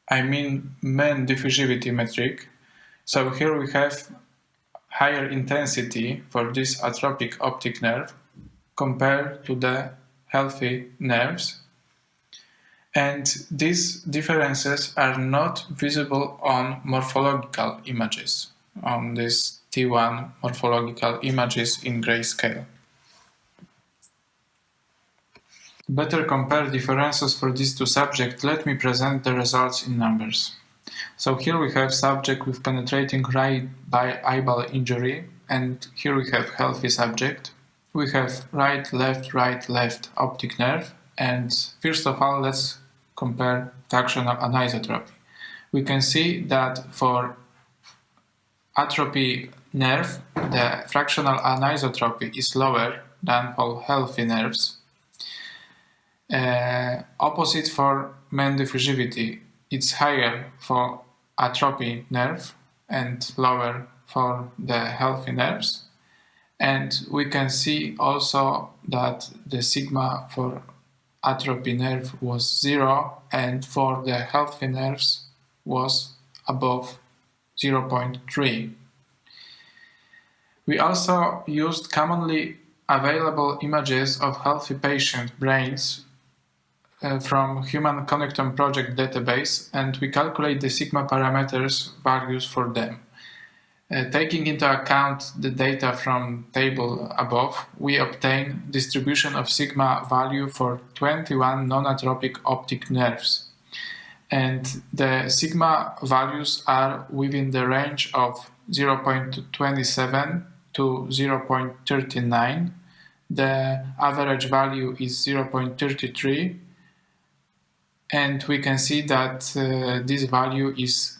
I mean mean diffusivity metric. So here we have higher intensity for this atrophic optic nerve compared to the healthy nerves. And these differences are not visible on morphological images, on these T1 morphological images in grayscale. To better compare differences for these two subjects, let me present the results in numbers. So here we have subject with penetrating right eyeball injury, and here we have healthy subject. We have right, left optic nerve, and first of all, let's compare fractional anisotropy. We can see that for atrophy nerve, the fractional anisotropy is lower than for healthy nerves. Opposite for main diffusivity, it's higher for atrophy nerve and lower for the healthy nerves. And we can see also that the sigma for atrophy nerve was 0, and for the healthy nerves was above 0.3. We also used commonly available images of healthy patient brains from Human Connectome Project database, and we calculate the sigma parameters values for them. Taking into account the data from table above, we obtain distribution of sigma value for 21 non-atropic optic nerves. And the sigma values are within the range of 0.27 to 0.39. The average value is 0.33. And we can see that this value is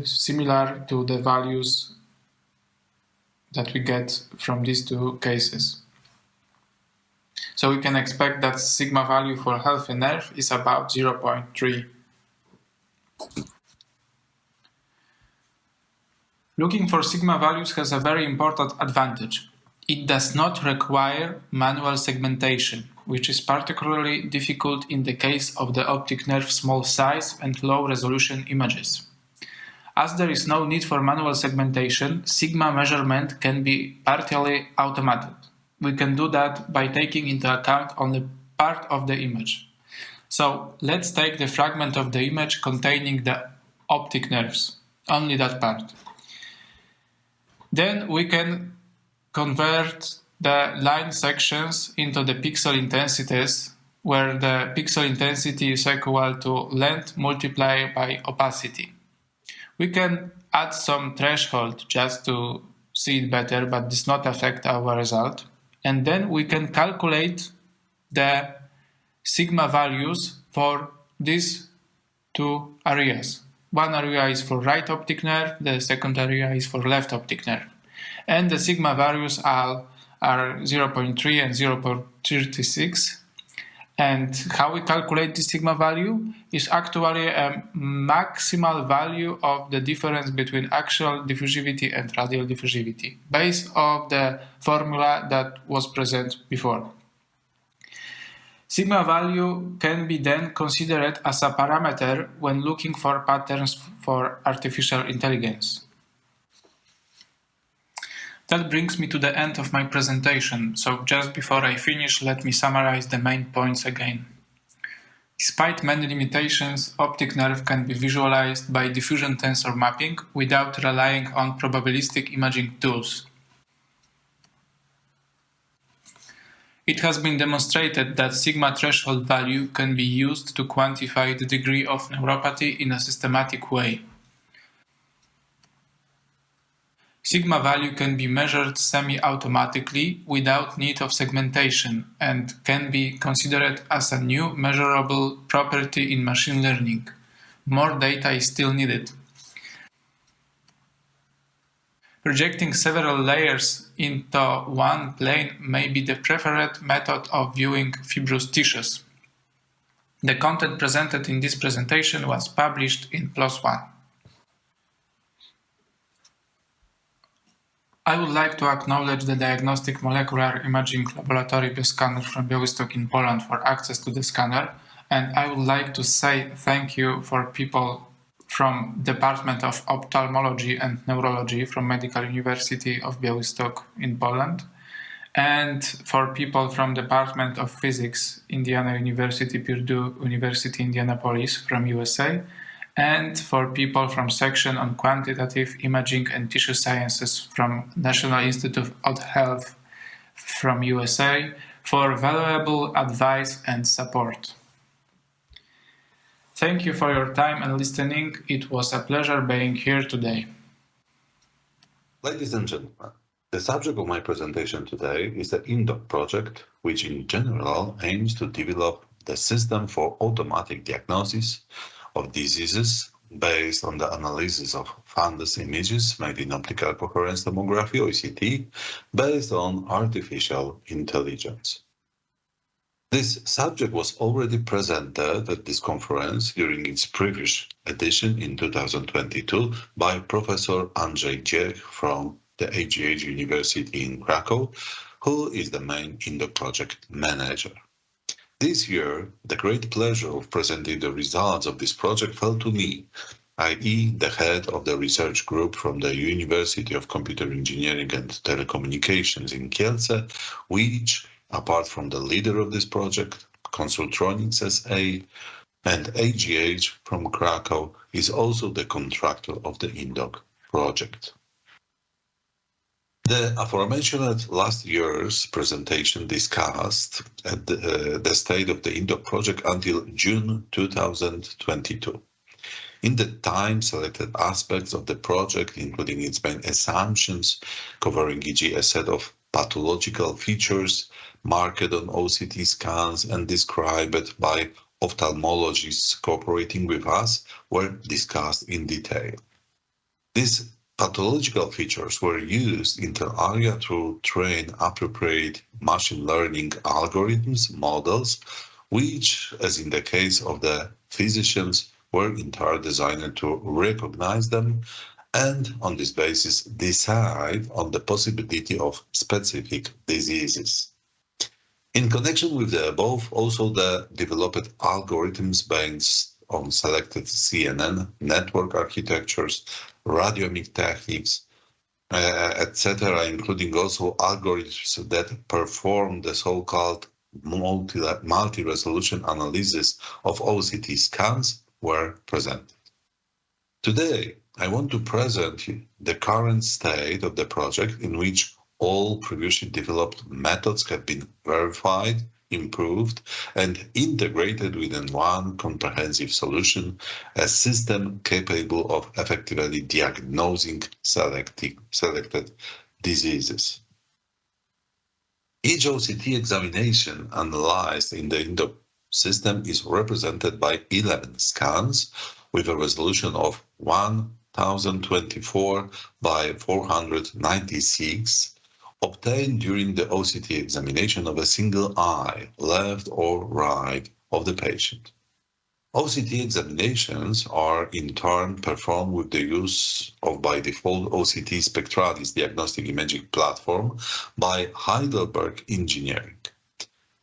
similar to the values that we get from these two cases. So we can expect that sigma value for healthy nerve is about 0.3. Looking for sigma values has a very important advantage. It does not require manual segmentation, which is particularly difficult in the case of the optic nerve small size and low resolution images. As there is no need for manual segmentation, sigma measurement can be partially automated. We can do that by taking into account only part of the image. So let's take the fragment of the image containing the optic nerves, only that part. Then we can convert the line sections into the pixel intensities, where the pixel intensity is equal to length multiplied by opacity. We can add some threshold just to see it better, but does not affect our result. And then we can calculate the sigma values for these two areas. One area is for right optic nerve, the second area is for left optic nerve. And the sigma values are 0.3 and 0.36. And how we calculate the sigma value is actually a maximal value of the difference between axial diffusivity and radial diffusivity, based on the formula that was presented before. Sigma value can be then considered as a parameter when looking for patterns for artificial intelligence. That brings me to the end of my presentation, so just before I finish, let me summarize the main points again. Despite many limitations, optic nerve can be visualized by diffusion tensor mapping without relying on probabilistic imaging tools. It has been demonstrated that sigma threshold value can be used to quantify the degree of neuropathy in a systematic way. Sigma value can be measured semi-automatically without need of segmentation and can be considered as a new measurable property in machine learning. More data is still needed. Projecting several layers into one plane may be the preferred method of viewing fibrous tissues. The content presented in this presentation was published in PLOS ONE. I would like to acknowledge the Diagnostic Molecular Imaging Laboratory Bioscanner from Białystok in Poland for access to the scanner, and I would like to say thank you for people from Department of Ophthalmology and Neurology from Medical University of Białystok in Poland, and for people from Department of Physics, Indiana University, Purdue University, Indianapolis from USA, and for people from Section on Quantitative Imaging and Tissue Sciences from National Institute of Health from USA for valuable advice and support. Thank you for your time and listening. It was a pleasure being here today.
Ladies and gentlemen, the subject of my presentation today is the INDOC project, which in general aims to develop the system for automatic diagnosis of diseases based on the analysis of fundus images made in optical coherence tomography, OCT, based on artificial intelligence. This subject was already presented at this conference during its previous edition in 2022 by Professor Andrzej Dziech from the AGH University in Krakow, who is the main INDOC project manager. This year, the great pleasure of presenting the results of this project fell to me, i.e. the head of the research group from the University of Computer Engineering and Telecommunications in Kielce, which, apart from the leader of this project, Consultronics SA, and AGH from Krakow, is also the contractor of the INDOC project. The aforementioned last year's presentation discussed the state of the INDOC project until June 2022. In the time, selected aspects of the project, including its main assumptions, covering e.g. a set of pathological features marked on OCT scans and described by ophthalmologists cooperating with us, were discussed in detail. These pathological features were used inter alia to train appropriate machine learning algorithms, models, which, as in the case of the physicians, were in turn designed to recognize them and, on this basis, decide on the possibility of specific diseases. In connection with the above, also the developed algorithms based on selected CNN network architectures, radiomic techniques, etc., including also algorithms that perform the so-called multi-resolution analysis of OCT scans, were presented. Today, I want to present the current state of the project in which all previously developed methods have been verified, improved, and integrated within one comprehensive solution, a system capable of effectively diagnosing selected diseases. Each OCT examination analyzed in the INDOC system is represented by 11 scans with a resolution of 1024 by 496 obtained during the OCT examination of a single eye, left or right, of the patient. OCT examinations are in turn performed with the use of by default OCT Spectralis diagnostic imaging platform by Heidelberg Engineering.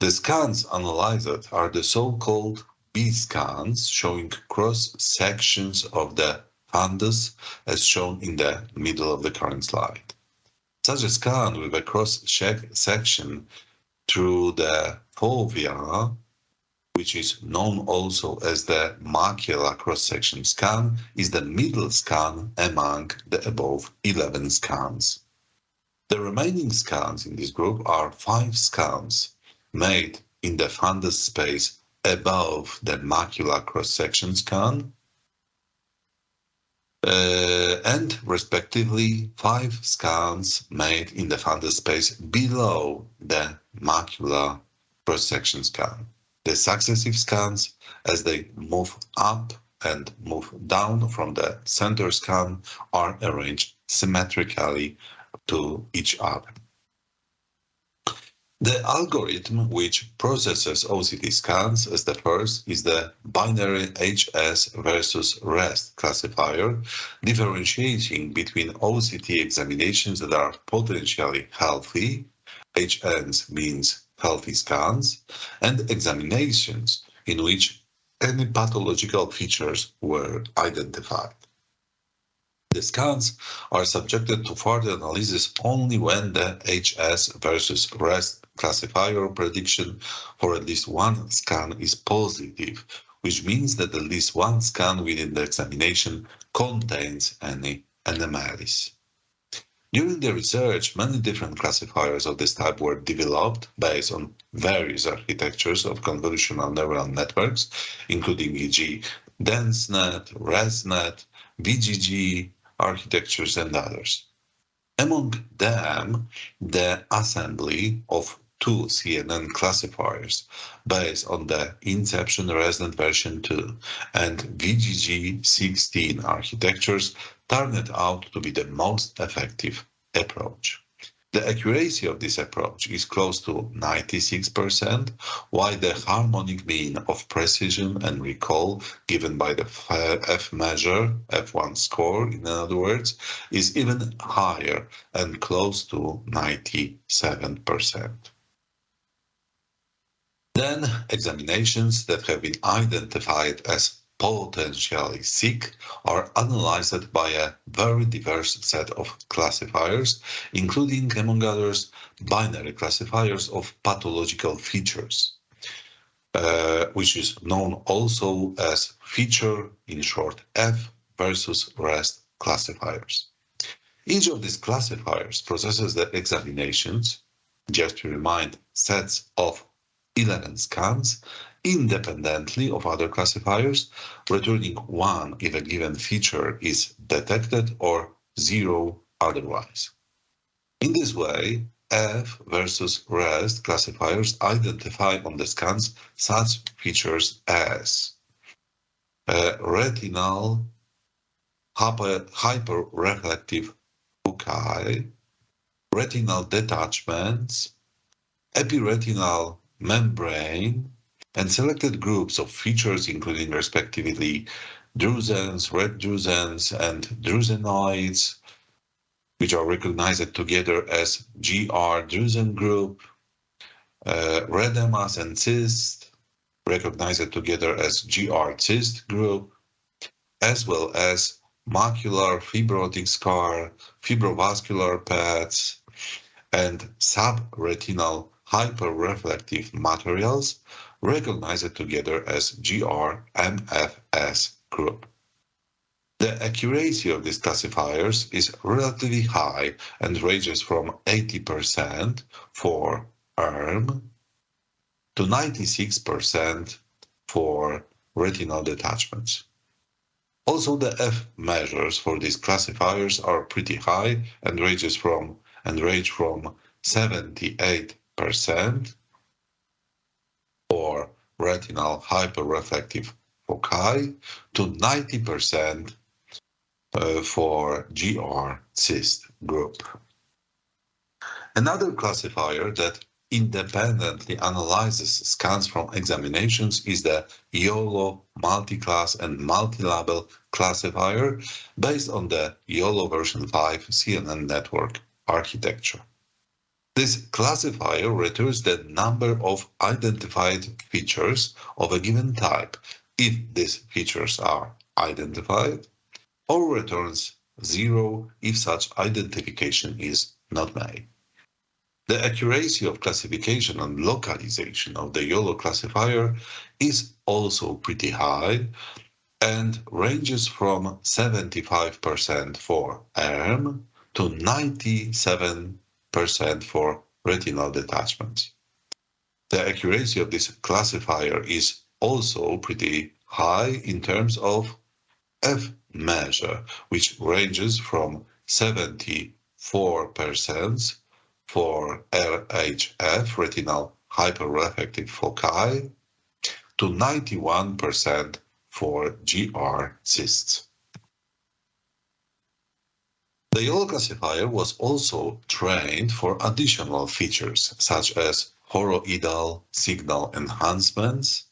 The scans analyzed are the so-called B scans, showing cross-sections of the fundus, as shown in the middle of the current slide. Such a scan with a cross-section through the fovea, which is known also as the macula cross-section scan, is the middle scan among the above 11 scans. The remaining scans in this group are 5 scans made in the fundus space above the macula cross-section scan, and respectively 5 scans made in the fundus space below the macula cross-section scan. The successive scans, as they move up and move down from the center scan, are arranged symmetrically to each other. The algorithm which processes OCT scans as the first is the binary HS versus REST classifier, differentiating between OCT examinations that are potentially healthy, HNs means healthy scans, and examinations in which any pathological features were identified. The scans are subjected to further analysis only when the HS versus REST classifier prediction for at least one scan is positive, which means that at least one scan within the examination contains any anomalies. During the research, many different classifiers of this type were developed based on various architectures of convolutional neural networks, including e.g. DenseNet, ResNet, VGG architectures, and others. Among them, the assembly of 2 CNN classifiers based on the Inception ResNet version 2 and VGG16 architectures turned out to be the most effective approach. The accuracy of this approach is close to 96%, while the harmonic mean of precision and recall given by the F measure, F1 score, in other words, is even higher and close to 97%. Then examinations that have been identified as potentially sick are analyzed by a very diverse set of classifiers, including, among others, binary classifiers of pathological features, which is known also as feature, in short, F versus rest classifiers. Each of these classifiers processes the examinations, just to remind, sets of 11 scans independently of other classifiers, returning 1 if a given feature is detected or 0 otherwise. In this way, F versus rest classifiers identify on the scans such features as retinal hyperreflective foci, retinal detachments, epiretinal membrane, and selected groups of features including respectively drusens, red drusens, and drusenoids, which are recognized together as GR drusen group, redemas and cysts, recognized together as GR cyst group, as well as macular fibrotic scar, fibrovascular pads, and subretinal hyperreflective materials, recognized together as GR-MFS group. The accuracy of these classifiers is relatively high and ranges from 80% for ERM to 96% for retinal detachments. Also, the F measures for these classifiers are pretty high and range from 78% for retinal hyperreflective foci to 90% for GR cyst group. Another classifier that independently analyzes scans from examinations is the YOLO multi-class and multi-label classifier based on the YOLO version 5 CNN network architecture. This classifier returns the number of identified features of a given type if these features are identified, or returns 0 if such identification is not made. The accuracy of classification and localization of the YOLO classifier is also pretty high and ranges from 75% for ERM to 97% for retinal detachments. The accuracy of this classifier is also pretty high in terms of F measure, which ranges from 74% for RHF, retinal hyperreflective foci, to 91% for GR cysts. The YOLO classifier was also trained for additional features such as choroidal signal enhancements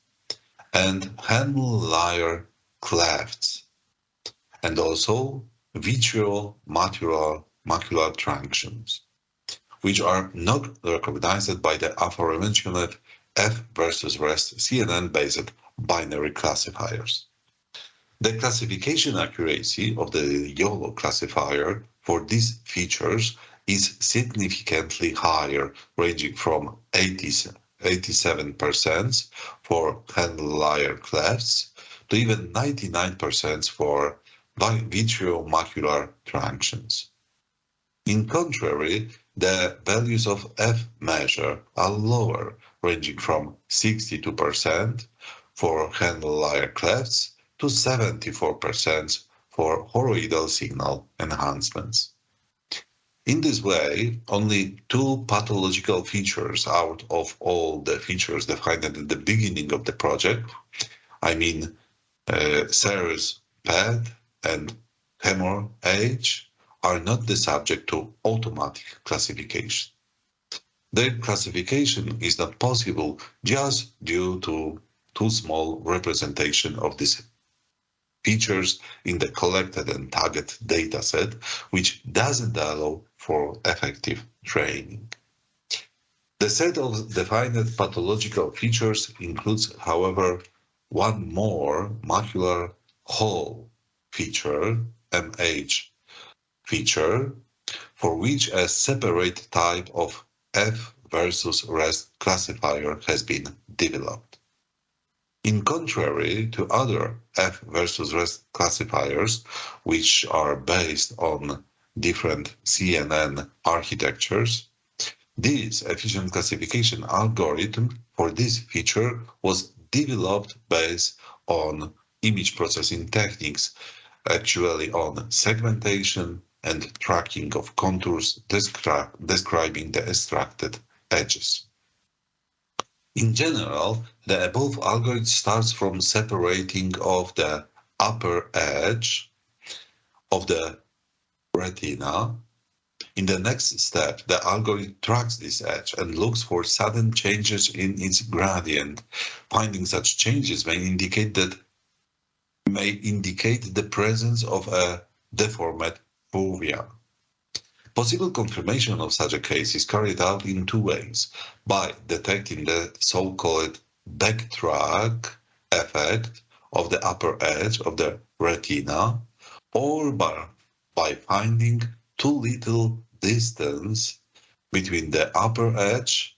and hand-layer clefts, and also vitreomacular junctions, which are not recognized by the aforementioned F versus rest CNN-based binary classifiers. The classification accuracy of the YOLO classifier for these features is significantly higher, ranging from 87% for hand-layer clefts to even 99% for vitreomacular junctions. In contrary, the values of F measure are lower, ranging from 62% for hand-layer clefts to 74% for choroidal signal enhancements. In this way, only 2 pathological features out of all the features defined at the beginning of the project, I mean serous pad and hemorrhage, are not the subject to automatic classification. Their classification is not possible just due to too small representation of these features in the collected and tagged dataset, which doesn't allow for effective training. The set of defined pathological features includes, however, one more macular hole feature, MH feature, for which a separate type of F versus rest classifier has been developed. In contrary to other F versus rest classifiers, which are based on different CNN architectures, this efficient classification algorithm for this feature was developed based on image processing techniques, actually on segmentation and tracking of contours describing the extracted edges. In general, the above algorithm starts from separating of the upper edge of the retina. In the next step, the algorithm tracks this edge and looks for sudden changes in its gradient. Finding such changes may indicate the presence of a deformed fovea. Possible confirmation of such a case is carried out in two ways: by detecting the so-called backtrack effect of the upper edge of the retina, or by finding too little distance between the upper edge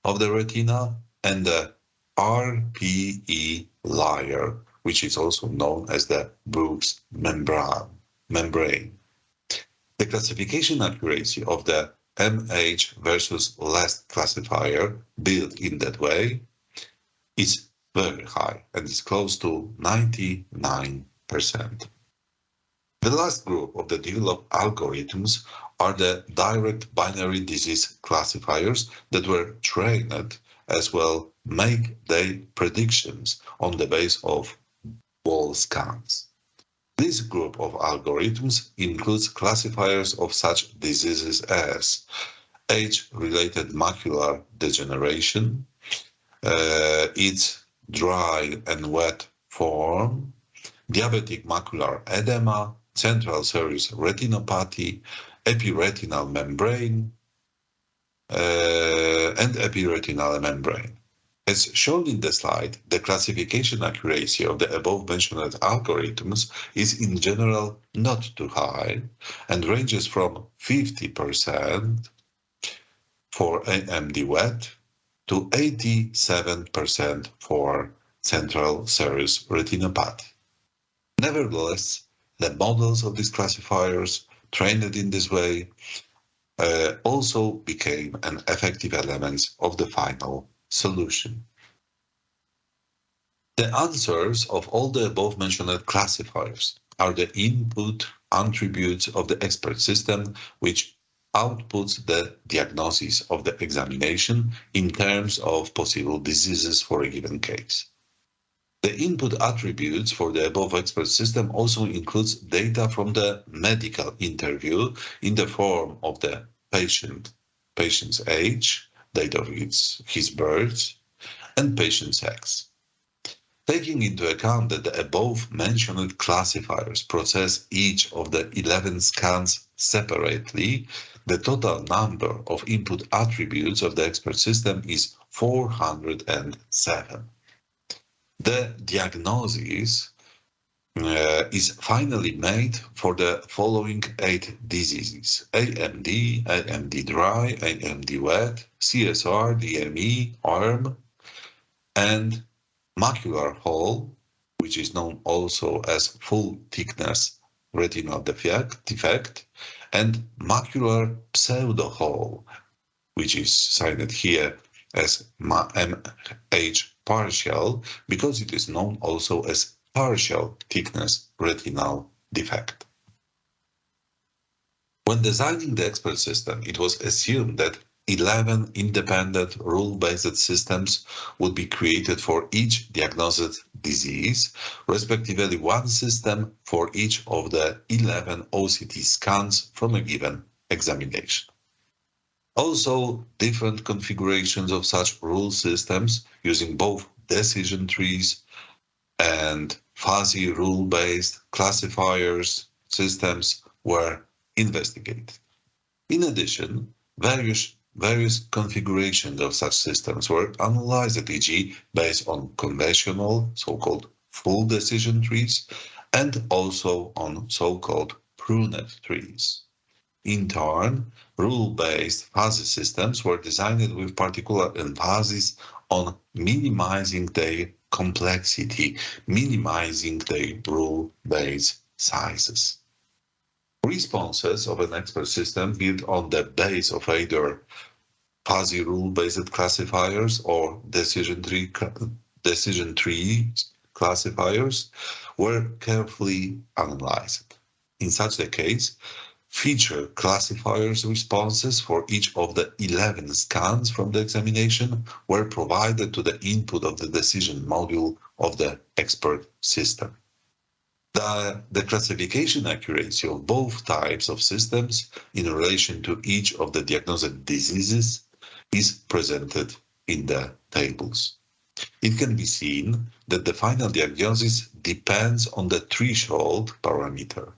of the retina and the RPE layer, which is also known as the Bruch's membrane. The classification accuracy of the MH versus rest classifier built in that way is very high and is close to 99%. The last group of the developed algorithms are the direct binary disease classifiers that were trained as well make their predictions on the basis of wall scans. This group of algorithms includes classifiers of such diseases as age-related macular degeneration, its dry and wet form, diabetic macular edema, central serous retinopathy, epiretinal membrane, and epiretinal membrane. As shown in the slide, the classification accuracy of the above-mentioned algorithms is in general not too high and ranges from 50% for AMD wet to 87% for central serous retinopathy. Nevertheless, the models of these classifiers trained in this way also became an effective element of the final solution. The answers of all the above-mentioned classifiers are the input attributes of the expert system, which outputs the diagnosis of the examination in terms of possible diseases for a given case. The input attributes for the above expert system also includes data from the medical interview in the form of the patient's age, date of his birth, and patient sex. Taking into account that the above-mentioned classifiers process each of the 11 scans separately, the total number of input attributes of the expert system is 407. The diagnosis is finally made for the following 8 diseases: AMD, AMD dry, AMD wet, CSR, DME, ARM, and macular hole, which is known also as full-thickness retinal defect, and macular pseudo-hole, which is signed here as MH partial, because it is known also as partial thickness retinal defect. When designing the expert system, it was assumed that 11 independent rule-based systems would be created for each diagnosed disease, respectively one system for each of the 11 OCT scans from a given examination. Also, different configurations of such rule systems using both decision trees and fuzzy rule-based classifiers systems were investigated. In addition, various configurations of such systems were analyzed, e.g. based on conventional, so-called full decision trees, and also on so-called pruned trees. In turn, rule-based fuzzy systems were designed with particular emphasis on minimizing their complexity, minimizing their rule-based sizes. Responses of an expert system built on the base of either fuzzy rule-based classifiers or decision tree classifiers were carefully analyzed. In such a case, feature classifiers responses for each of the 11 scans from the examination were provided to the input of the decision module of the expert system. The classification accuracy of both types of systems in relation to each of the diagnosed diseases is presented in the tables. It can be seen that the final diagnosis depends on the threshold parameter.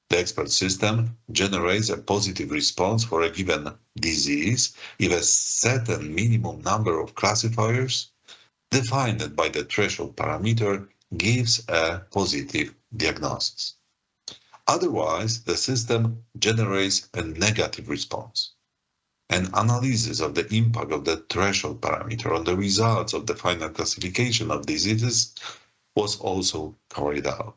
The expert system generates a positive response for a given disease if a certain minimum number of classifiers, defined by the threshold parameter, gives a positive diagnosis. Otherwise, the system generates a negative response. An analysis of the impact of the threshold parameter on the results of the final classification of diseases was also carried out.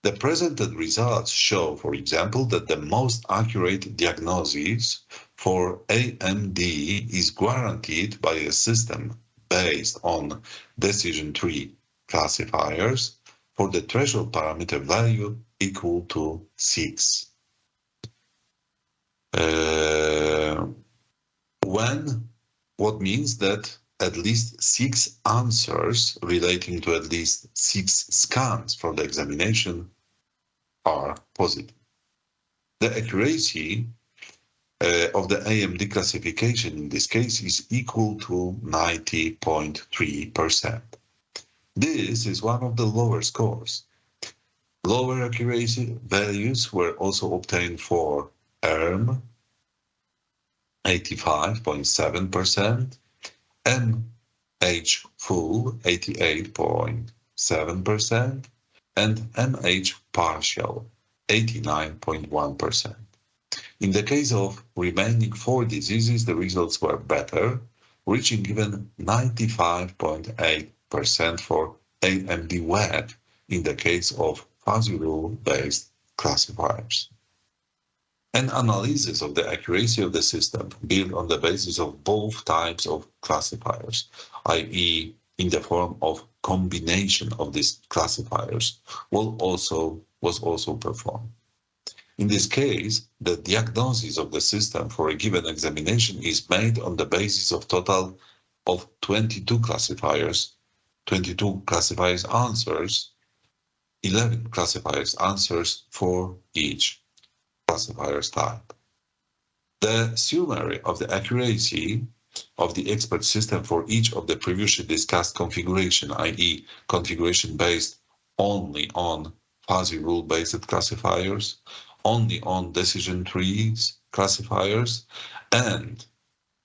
The presented results show, for example, that the most accurate diagnosis for AMD is guaranteed by a system based on decision tree classifiers for the threshold parameter value equal to 6. What means that at least 6 answers relating to at least 6 scans from the examination are positive. The accuracy of the AMD classification in this case is equal to 90.3%. This is one of the lower scores. Lower accuracy values were also obtained for ERM, 85.7%, MH full, 88.7%, and MH partial, 89.1%. In the case of remaining 4 diseases, the results were better, reaching even 95.8% for AMD wet in the case of fuzzy rule-based classifiers. An analysis of the accuracy of the system built on the basis of both types of classifiers, i.e. in the form of combination of these classifiers, was also performed. In this case, the diagnosis of the system for a given examination is made on the basis of total of 22 classifiers answers, 11 classifiers answers for each classifiers type. The summary of the accuracy of the expert system for each of the previously discussed configuration, i.e. configuration based only on fuzzy rule-based classifiers, only on decision trees classifiers, and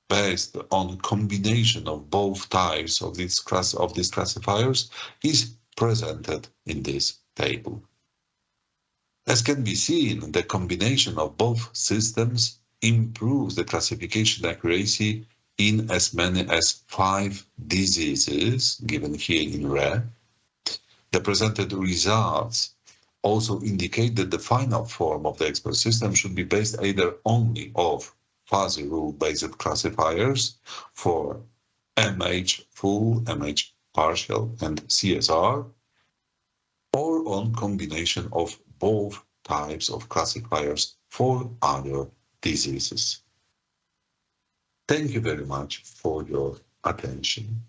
based on combination of both types of these classifiers is presented in this table. As can be seen, the combination of both systems improves the classification accuracy in as many as 5 diseases, given here in red. The presented results also indicate that the final form of the expert system should be based either only of fuzzy rule-based classifiers for MH full, MH partial, and CSR, or on combination of both types of classifiers for other diseases. Thank you very much for your attention.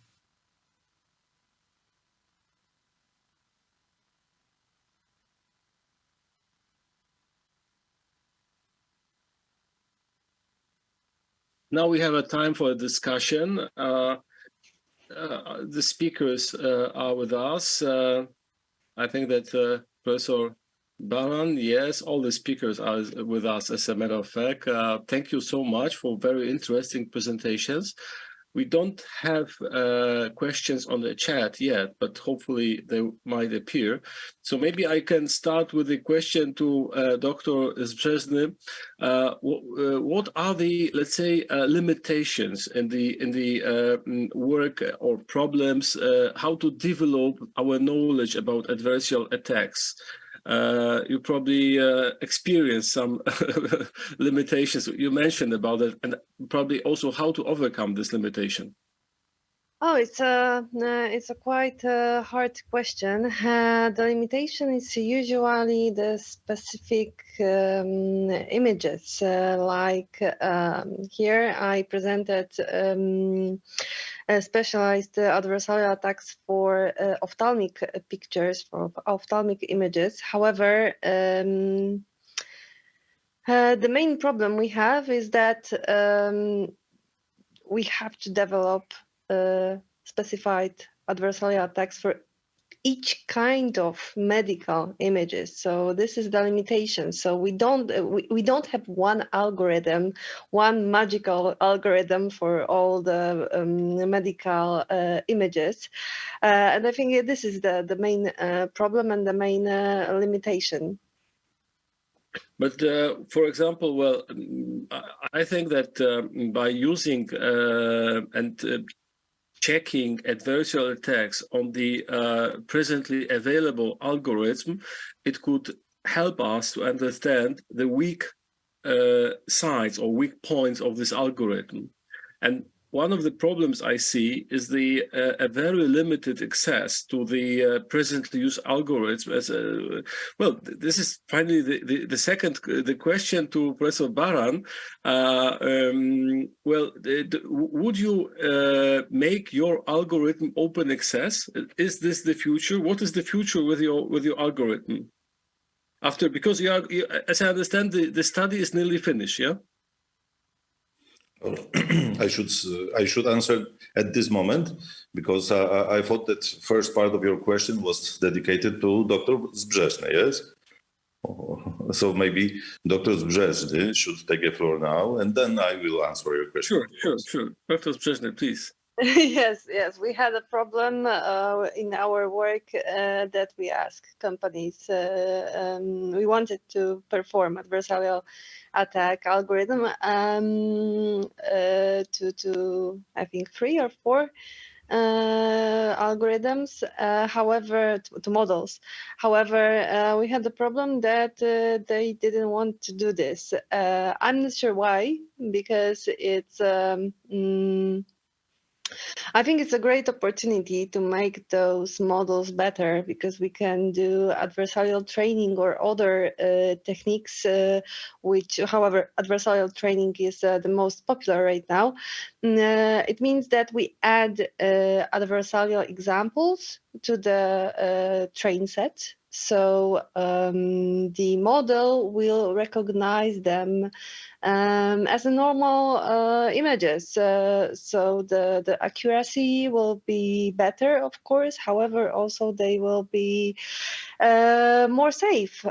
Now we have a time for a discussion. The speakers are with us. I think that Professor Baran, yes, all the speakers are with us, as a matter of fact. Thank you so much for very interesting presentations. We don't have questions on the chat yet, but hopefully they might appear. So maybe I can start with a question to Dr. Zbrzezny. What are the, let's say, limitations in the work or problems, how to develop our knowledge about adversarial attacks? You probably experienced some limitations you mentioned about it, and probably also how to overcome this limitation.
Oh, it's a quite hard question. The limitation is usually the specific images. Like here, I presented specialized adversarial attacks for ophthalmic pictures, for ophthalmic images. However, the main problem we have is that we have to develop specified adversarial attacks for each kind of medical images. So this is the limitation. So we don't have one algorithm, one magical algorithm for all the medical images. And I think this is the main problem and the main limitation.
But for example, well, I think that by using and checking adversarial attacks on the presently available algorithm, it could help us to understand the weak sides or weak points of this algorithm. And one of the problems I see is the a very limited access to the presently used algorithm. As well, this is finally the second the question to Professor Baran. Well, would you make your algorithm open access? Is this the future? What is the future with your algorithm? After, because you are, as I understand, the study is nearly finished, yeah.
I should answer at this moment, because I thought that first part of your question was dedicated to Dr. Zbrzezny, yes? So maybe Dr. Zbrzezny should take the floor now, and then I will answer your question.
Sure. Dr. Zbrzezny, please.
Yes, we had a problem in our work that we asked companies. We wanted to perform adversarial attack algorithm to I think 3 or 4 algorithms, however, to models. However, we had the problem that they didn't want to do this. I'm not sure why, because it's I think it's a great opportunity to make those models better, because we can do adversarial training or other techniques, which, however, adversarial training is the most popular right now. It means that we add adversarial examples to the train set. So the model will recognize them as a normal images. So the accuracy will be better, of course. However, also they will be more safe.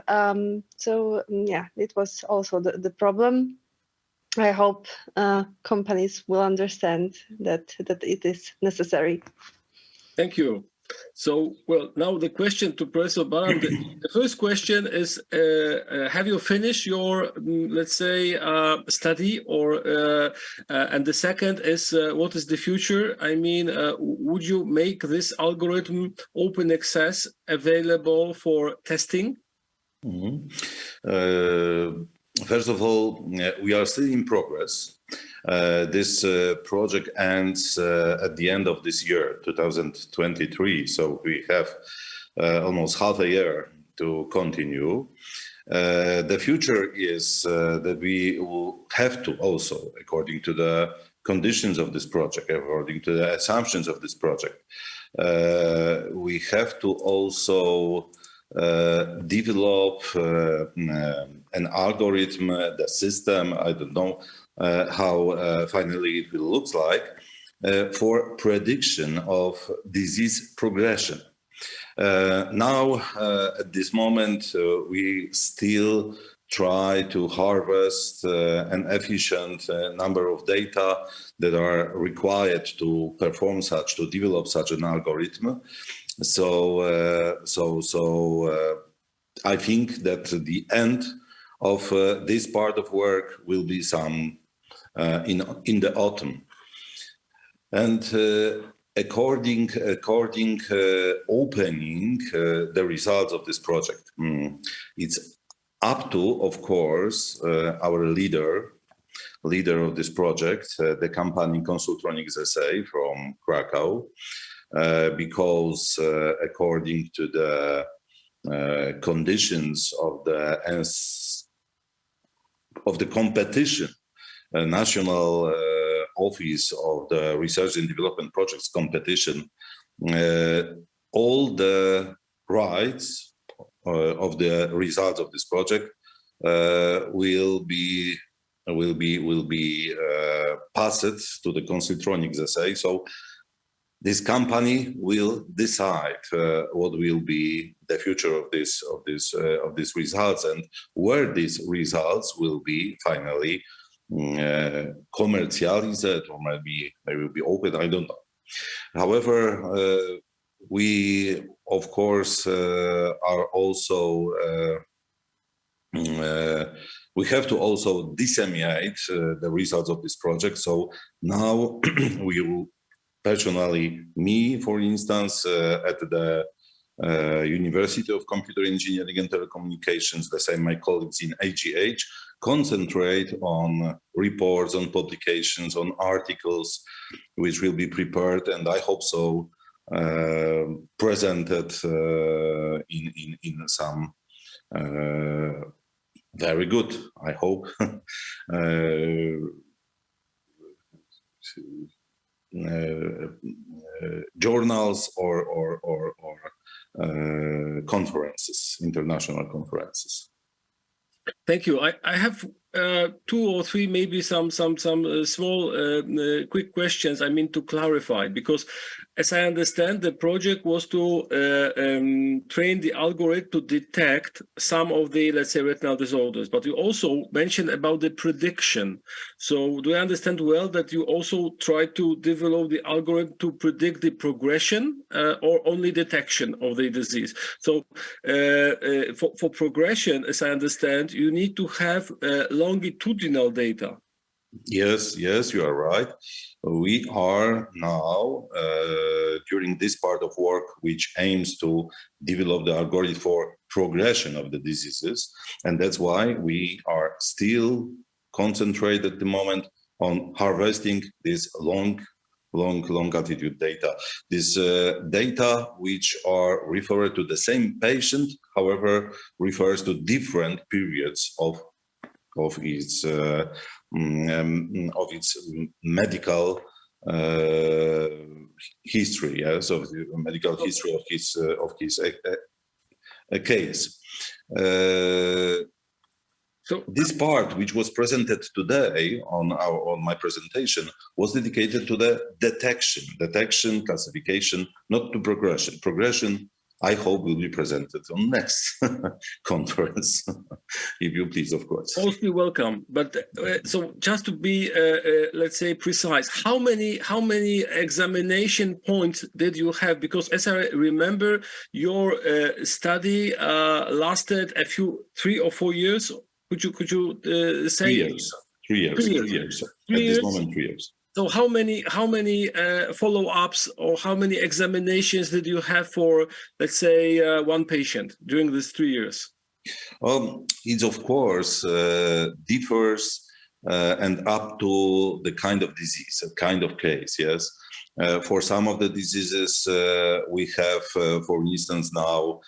So yeah, it was also the problem. I hope companies will understand that it is necessary.
Thank you. So, well, now the question to Professor Baran. The first question is, have you finished your, let's say, study, or and the second is, what is the future? I mean, would you make this algorithm open access available for testing?
Mm-hmm. First of all, we are still in progress. This project ends at the end of this year, 2023. So we have almost half a year to continue. The future is that we will have to also, according to the conditions of this project, according to the assumptions of this project, we have to also develop an algorithm, the system, I don't know how finally it will look like, for prediction of disease progression. Now, at this moment, we still try to harvest an efficient number of data that are required to perform such, to develop such an algorithm. So I think that the end of this part of work will be some in the autumn. And according opening the results of this project, it's up to, of course, our leader of this project, the company Consultronics SA from Krakow, because according to the conditions of the competition, National Office of the Research and Development Projects competition, all the rights of the results of this project will be passed to the Consultronics SA. So this company will decide what will be the future of these results and where these results will be finally commercialized or maybe will be open. I don't know. However, we of course are also we have to also disseminate the results of this project. So now we will, personally, me, for instance, at the University of Computer Engineering and Telecommunications, the same my colleagues in AGH, concentrate on reports, on publications, on articles, which will be prepared, and I hope so presented in some very good, I hope, journals or conferences, international conferences.
Thank you. I have 2 or 3, maybe some small quick questions. I mean to clarify, because as I understand, the project was to train the algorithm to detect some of the, let's say, retinal disorders. But you also mentioned about the prediction. So do I understand well that you also try to develop the algorithm to predict the progression or only detection of the disease? So for progression, as I understand, you need to have longitudinal data.
Yes, you are right. We are now during this part of work, which aims to develop the algorithm for progression of the diseases, and that's why we are still concentrated at the moment on harvesting this long altitude data. This data which are referred to the same patient, however, refers to different periods of its medical history, yes, of the medical history of his case. So this part, which was presented today on my presentation, was dedicated to the detection, classification, not to progression. Progression, I hope, will be presented on next conference, if you please, of course.
Mostly welcome. But so just to be, let's say, precise, how many examination points did you have? Because as I remember, your study lasted 3 or 4 years. Could you say
3 years? 3 years. At this moment, 3 years.
So how many follow-ups or how many examinations did you have for, let's say, one patient during these 3 years?
It of course differs and up to the kind of disease, a kind of case. Yes, for some of the diseases we have, for instance, now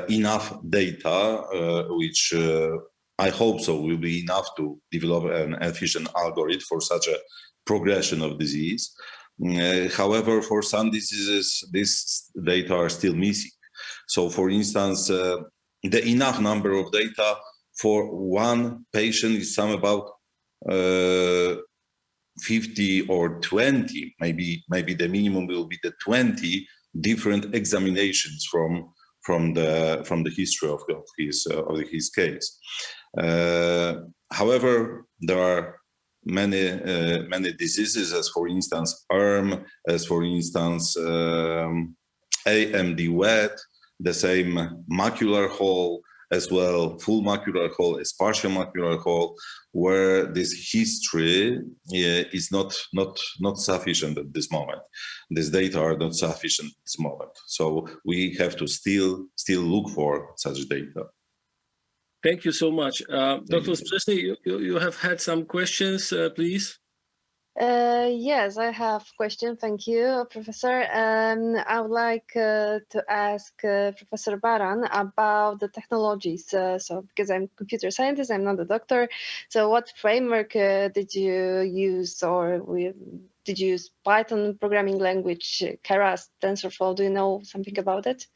enough data, which I hope so will be enough to develop an efficient algorithm for such a progression of disease. However, for some diseases, these data are still missing. So, for instance, the enough number of data for one patient is some about 50 or 20, maybe the minimum will be the 20 different examinations from the history of his case. However, there are many diseases, as for instance ERM, as for instance AMD wet, the same macular hole, as well full macular hole as partial macular hole, where this history is not sufficient at this moment. These data are not sufficient at this moment. So we have to still look for such data.
Thank you so much. Dr. Zbrzezny, you have had some questions, please.
Yes, I have a question. Thank you, Professor. I would like to ask Professor Baran about the technologies. So, because I'm a computer scientist, I'm not a doctor. So, what framework did you use, or did you use Python programming language, Keras, TensorFlow? Do you know something about it?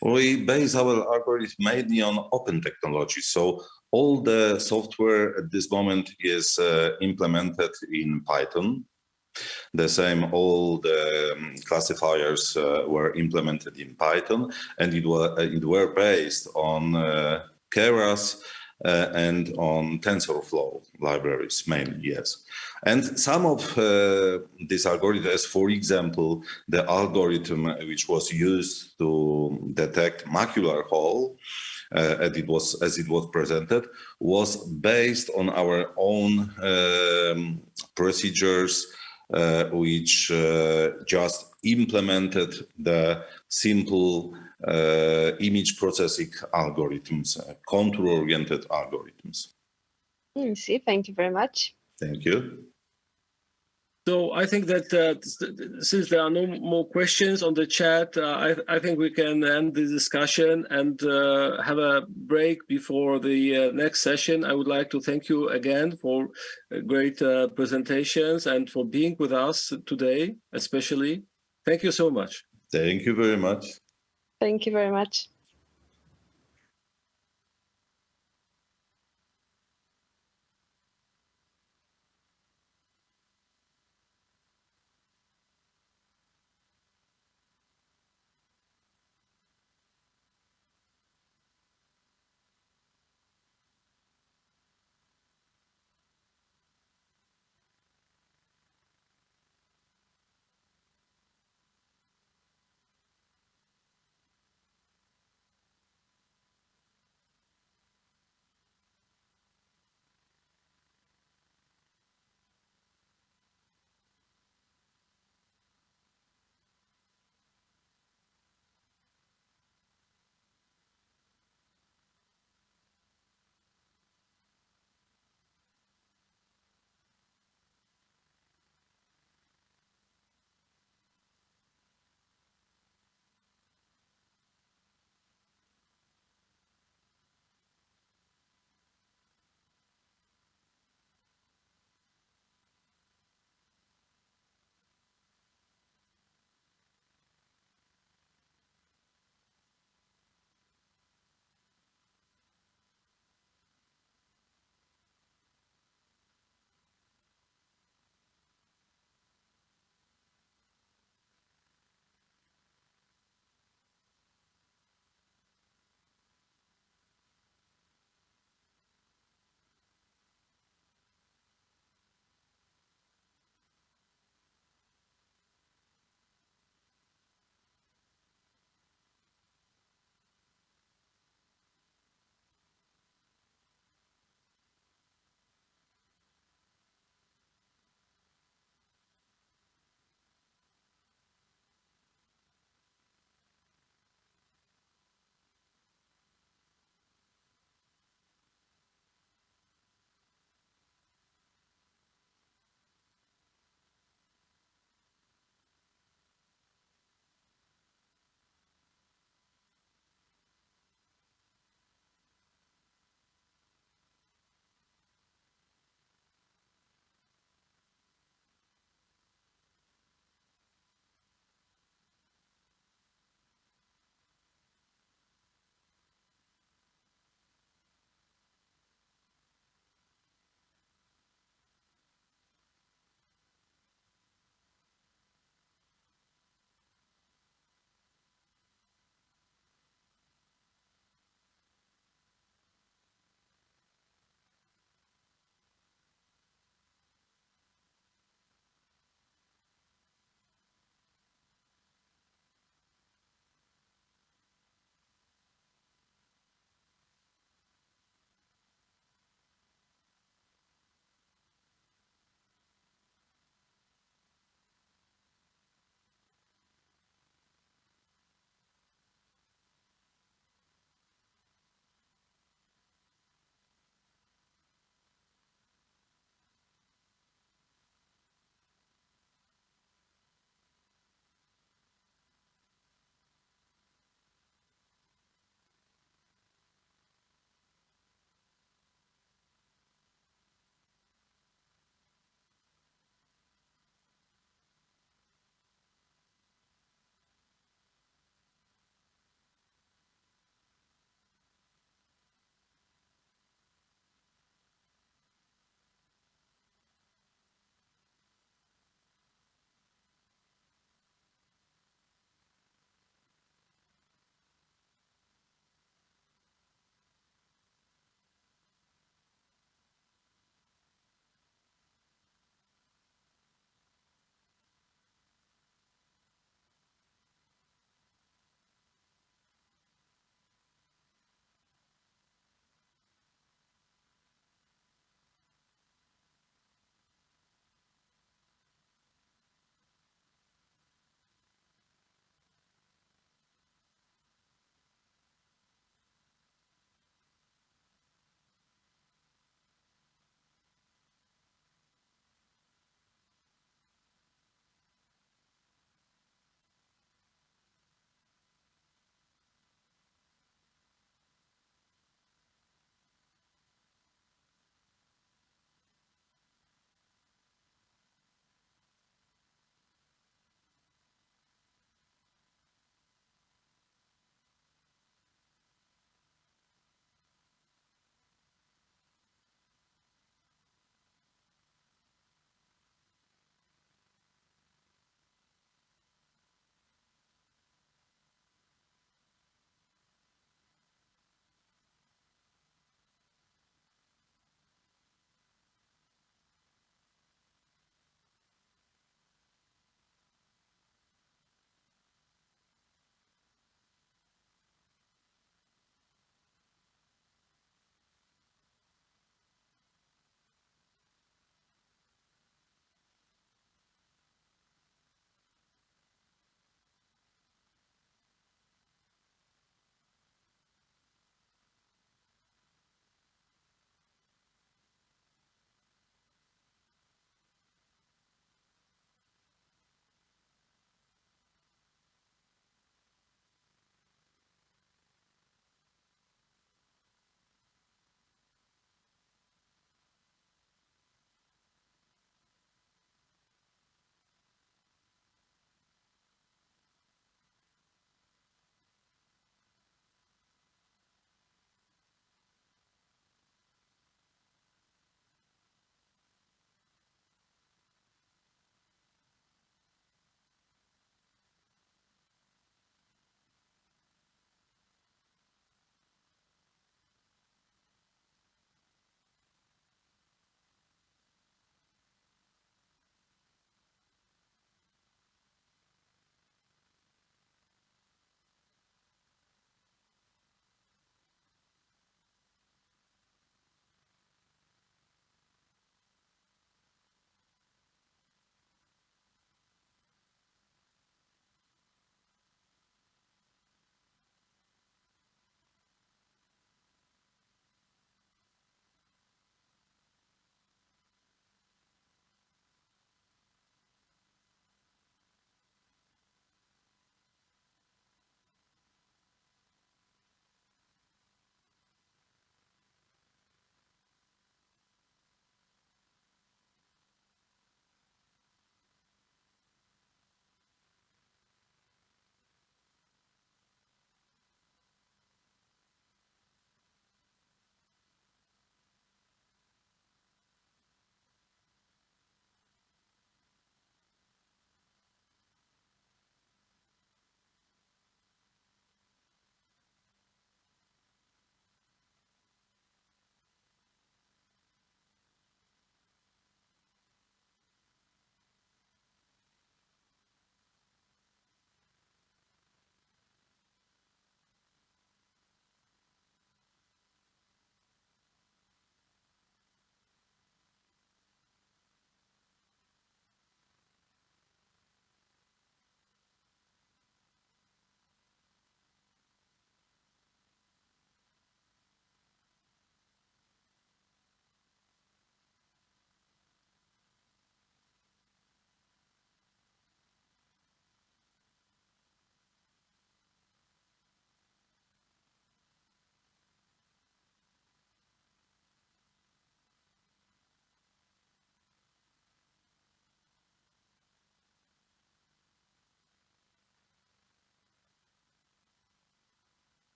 We base our algorithm mainly on open technology. So all the software at this moment is implemented in Python. The same, all the classifiers were implemented in Python, and it were based on Keras and on TensorFlow libraries mainly, yes. And some of these algorithms, for example, the algorithm which was used to detect macular hole, as it was presented, was based on our own procedures, which just implemented the simple image processing algorithms, contour-oriented algorithms.
I see. Thank you very much.
Thank you.
So I think that since there are no more questions on the chat, I think we can end the discussion and have a break before the next session. I would like to thank you again for great presentations and for being with us today, especially. Thank you so much.
Thank you very much.
Thank you very much.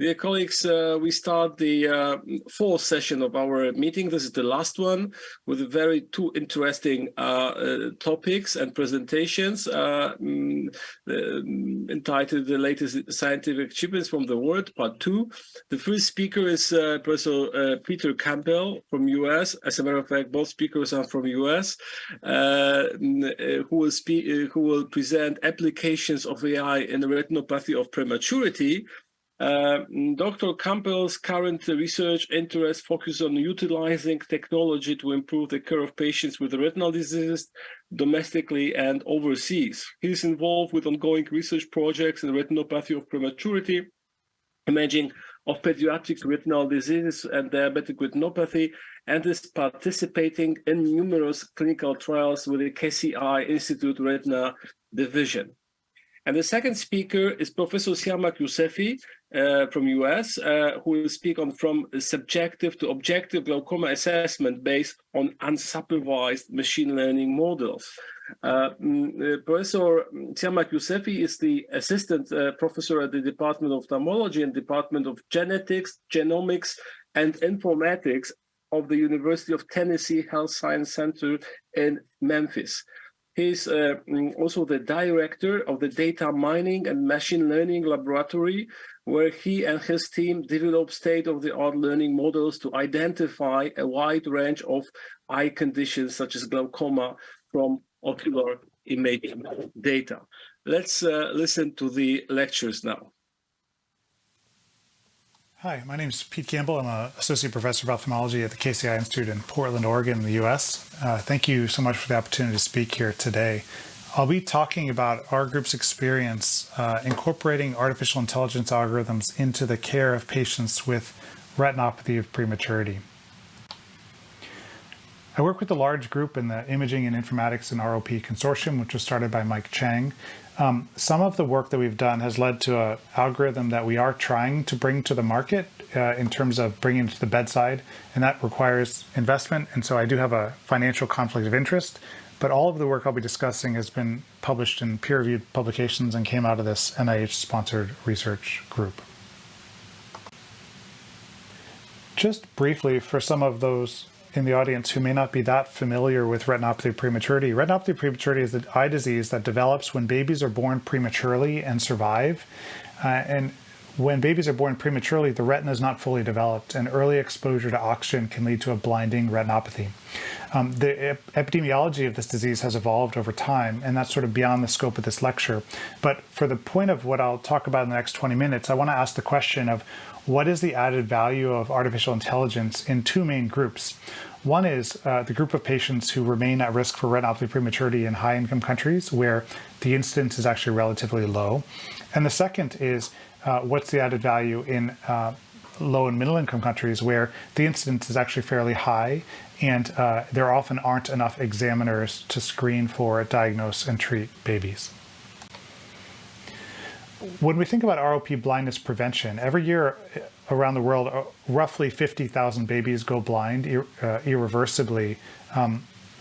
Dear colleagues, we start the fourth session of our meeting. This is the last one with very two interesting topics and presentations entitled The Latest Scientific Achievements from the World, Part 2. The first speaker is Professor Peter Campbell from US. As a matter of fact, both speakers are from US, who will present applications of AI in the retinopathy of prematurity. Dr. Campbell's current research interests focus on utilizing technology to improve the care of patients with retinal diseases domestically and overseas. He is involved with ongoing research projects in retinopathy of prematurity, imaging of pediatric retinal diseases and diabetic retinopathy, and is participating in numerous clinical trials with the KCI Institute Retina Division. And the second speaker is Professor Siamak Yousefi from US, who will speak on from subjective to objective glaucoma assessment based on unsupervised machine learning models. Professor Siamak Yousefi is the assistant professor at the Department of Ophthalmology and Department of Genetics, Genomics, and Informatics of the University of Tennessee Health Science Center in Memphis. He's also the director of the Data Mining and Machine Learning Laboratory, where he and his team develop state-of-the-art learning models to identify a wide range of eye conditions such as glaucoma from ocular imaging data. Let's listen to the lectures now.
Hi, my name is Pete Campbell. I'm an associate professor of ophthalmology at the KCI Institute in Portland, Oregon, in the U.S. Thank you so much for the opportunity to speak here today. I'll be talking about our group's experience incorporating artificial intelligence algorithms into the care of patients with retinopathy of prematurity. I work with a large group in the Imaging and Informatics and ROP Consortium, which was started by Mike Chang. Some of the work that we've done has led to an algorithm that we are trying to bring to the market in terms of bringing it to the bedside, and that requires investment. And so I do have a financial conflict of interest, but all of the work I'll be discussing has been published in peer-reviewed publications and came out of this NIH-sponsored research group. Just briefly, for some of those in the audience who may not be that familiar with retinopathy of prematurity. Retinopathy of prematurity is the eye disease that develops when babies are born prematurely and survive. And when babies are born prematurely, the retina is not fully developed, and early exposure to oxygen can lead to a blinding retinopathy. The epidemiology of this disease has evolved over time, and that's sort of beyond the scope of this lecture. But for the point of what I'll talk about in the next 20 minutes, I want to ask the question of what is the added value of artificial intelligence in two main groups. One is the group of patients who remain at risk for retinopathy prematurity in high-income countries where the incidence is actually relatively low. And the second is what's the added value in low and middle-income countries where the incidence is actually fairly high and there often aren't enough examiners to screen for, diagnose, and treat babies. When we think about ROP blindness prevention, every year around the world, roughly 50,000 babies go blind irreversibly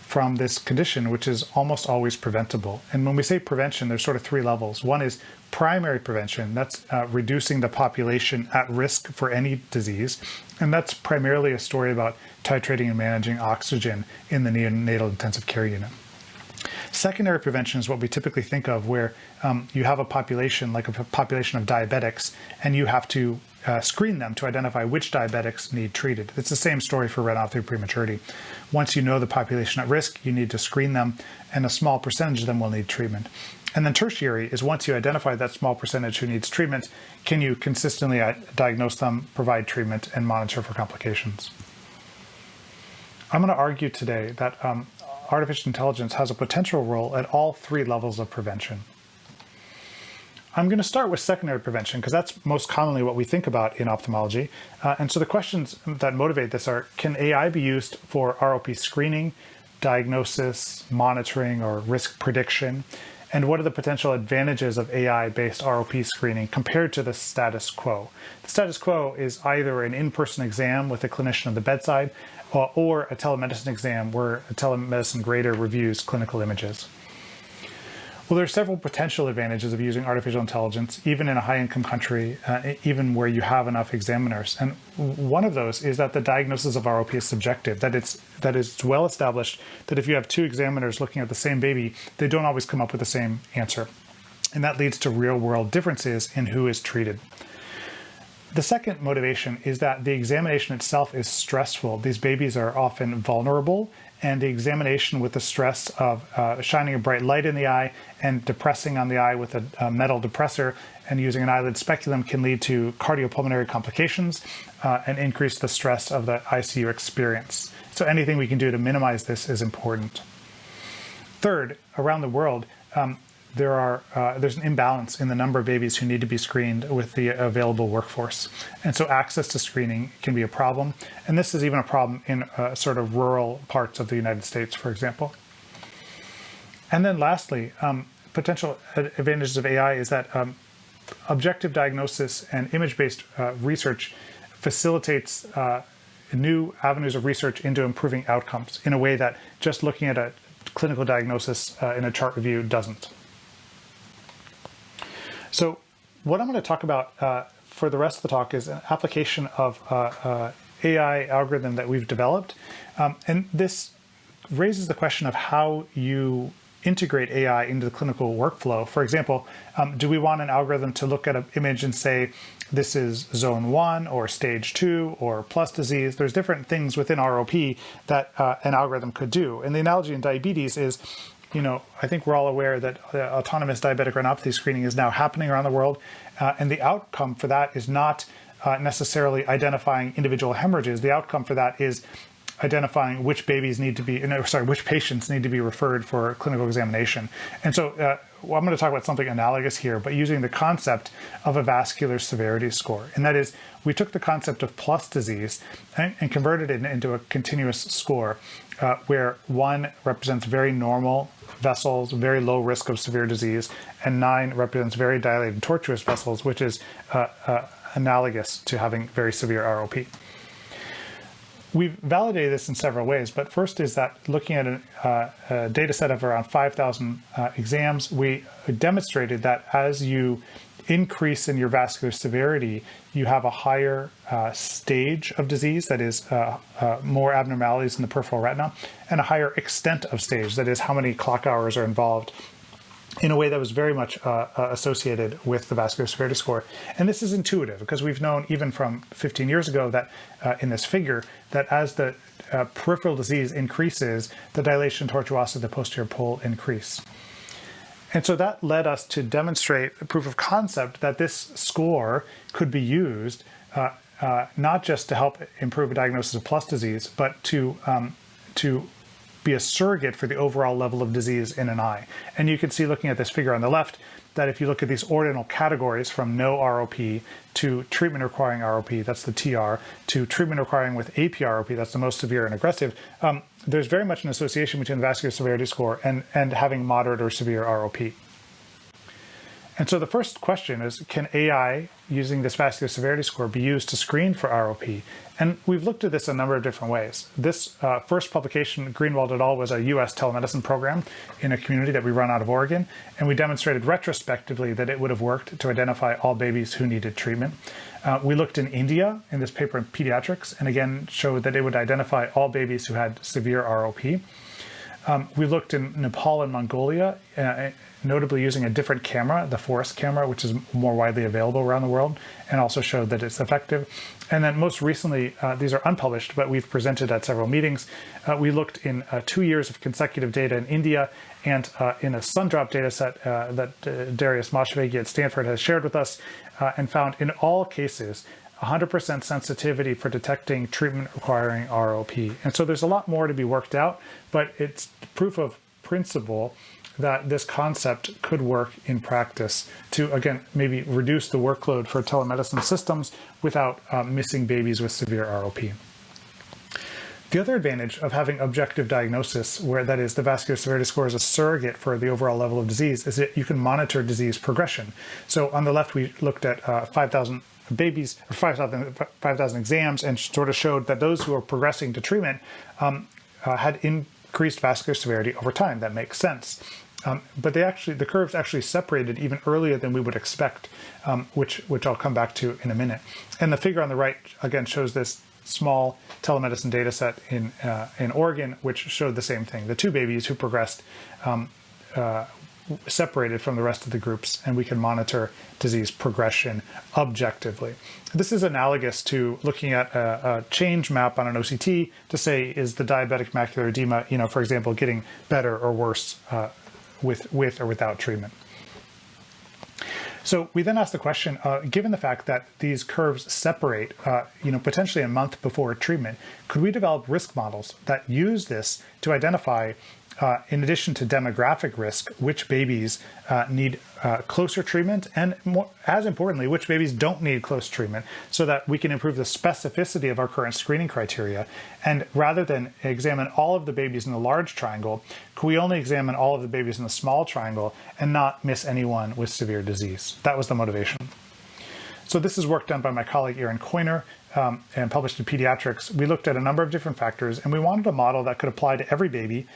from this condition, which is almost always preventable. And when we say prevention, there's sort of three levels. One is primary prevention. That's reducing the population at risk for any disease. And that's primarily a story about titrating and managing oxygen in the neonatal intensive care unit. Secondary prevention is what we typically think of where you have a population, like a population of diabetics, and you have to screen them to identify which diabetics need treated. It's the same story for retinopathy prematurity. Once you know the population at risk, you need to screen them, and a small percentage of them will need treatment. And then tertiary is once you identify that small percentage who needs treatment, can you consistently diagnose them, provide treatment, and monitor for complications? I'm going to argue today that artificial intelligence has a potential role at all three levels of prevention. I'm going to start with secondary prevention because that's most commonly what we think about in ophthalmology. And so the questions that motivate this are, can AI be used for ROP screening, diagnosis, monitoring, or risk prediction? And what are the potential advantages of AI-based ROP screening compared to the status quo? The status quo is either an in-person exam with a clinician at the bedside or a telemedicine exam where a telemedicine grader reviews clinical images. Well, there are several potential advantages of using artificial intelligence, even in a high-income country, even where you have enough examiners. And one of those is that the diagnosis of ROP is subjective, that it's well established that if you have two examiners looking at the same baby, they don't always come up with the same answer. And that leads to real-world differences in who is treated. The second motivation is that the examination itself is stressful. These babies are often vulnerable, and the examination with the stress of shining a bright light in the eye and depressing on the eye with a metal depressor and using an eyelid speculum can lead to cardiopulmonary complications and increase the stress of the ICU experience. So anything we can do to minimize this is important. Third, around the world, there's an imbalance in the number of babies who need to be screened with the available workforce. And so access to screening can be a problem. And this is even a problem in sort of rural parts of the United States, for example. And then lastly, potential advantages of AI is that objective diagnosis and image-based research facilitates new avenues of research into improving outcomes in a way that just looking at a clinical diagnosis in a chart review doesn't. So what I'm going to talk about for the rest of the talk is an application of AI algorithm that we've developed. And this raises the question of how you integrate AI into the clinical workflow. For example, do we want an algorithm to look at an image and say, this is zone 1 or stage 2 or plus disease? There's different things within ROP that an algorithm could do. And the analogy in diabetes is, I think we're all aware that autonomous diabetic retinopathy screening is now happening around the world. And the outcome for that is not necessarily identifying individual hemorrhages. The outcome for that is identifying which patients need to be referred for clinical examination. And so I'm going to talk about something analogous here, but using the concept of a vascular severity score. And that is, we took the concept of plus disease and converted it into a continuous score where 1 represents very normal vessels, very low risk of severe disease, and 9 represents very dilated tortuous vessels, which is analogous to having very severe ROP. We've validated this in several ways, but first is that looking at a data set of around 5,000 exams, we demonstrated that as you increase in your vascular severity, you have a higher stage of disease, that is more abnormalities in the peripheral retina, and a higher extent of stage, that is how many clock hours are involved, in a way that was very much associated with the vascular severity score. And this is intuitive because we've known even from 15 years ago that in this figure, that as the peripheral disease increases, the dilation tortuosity of the posterior pole increase. And so that led us to demonstrate a proof of concept that this score could be used not just to help improve a diagnosis of plus disease, but to be a surrogate for the overall level of disease in an eye. And you can see, looking at this figure on the left, that if you look at these ordinal categories from no ROP to treatment requiring ROP, that's the TR, to treatment requiring with AP ROP, that's the most severe and aggressive, there's very much an association between the vascular severity score and having moderate or severe ROP. And so the first question is, can AI using this vascular severity score be used to screen for ROP? And we've looked at this a number of different ways. This first publication, Greenwald et al., was a US telemedicine program in a community that we run out of Oregon. And we demonstrated retrospectively that it would have worked to identify all babies who needed treatment. We looked in India in this paper in Pediatrics, and again showed that it would identify all babies who had severe ROP. We looked in Nepal and Mongolia, notably using a different camera, the Forest camera, which is more widely available around the world, and also showed that it's effective. And then most recently, these are unpublished, but we've presented at several meetings. We looked in 2 years of consecutive data in India and in a Sundrop data set that Darius Mashvegi at Stanford has shared with us, and found in all cases 100% sensitivity for detecting treatment requiring ROP. And so there's a lot more to be worked out, but it's proof of principle that this concept could work in practice to, again, maybe reduce the workload for telemedicine systems without missing babies with severe ROP. The other advantage of having objective diagnosis, where that is the vascular severity score is a surrogate for the overall level of disease, is that you can monitor disease progression. So on the left, we looked at 5,000 babies, or 5,000 exams, and sort of showed that those who are progressing to treatment had increased vascular severity over time. That makes sense. but the curves actually separated even earlier than we would expect, which I'll come back to in a minute. And the figure on the right, again, shows this small telemedicine data set in Oregon, which showed the same thing. The two babies who progressed separated from the rest of the groups, and we can monitor disease progression objectively. This is analogous to looking at a change map on an OCT to say, is the diabetic macular edema, for example, getting better or worse with or without treatment. So we then asked the question, given the fact that these curves separate, potentially a month before treatment, could we develop risk models that use this to identify, in addition to demographic risk, which babies need closer treatment, and as importantly, which babies don't need close treatment, so that we can improve the specificity of our current screening criteria. And rather than examine all of the babies in the large triangle, could we only examine all of the babies in the small triangle and not miss anyone with severe disease? That was the motivation. So this is work done by my colleague Erin Coiner and published in Pediatrics. We looked at a number of different factors, and we wanted a model that could apply to every baby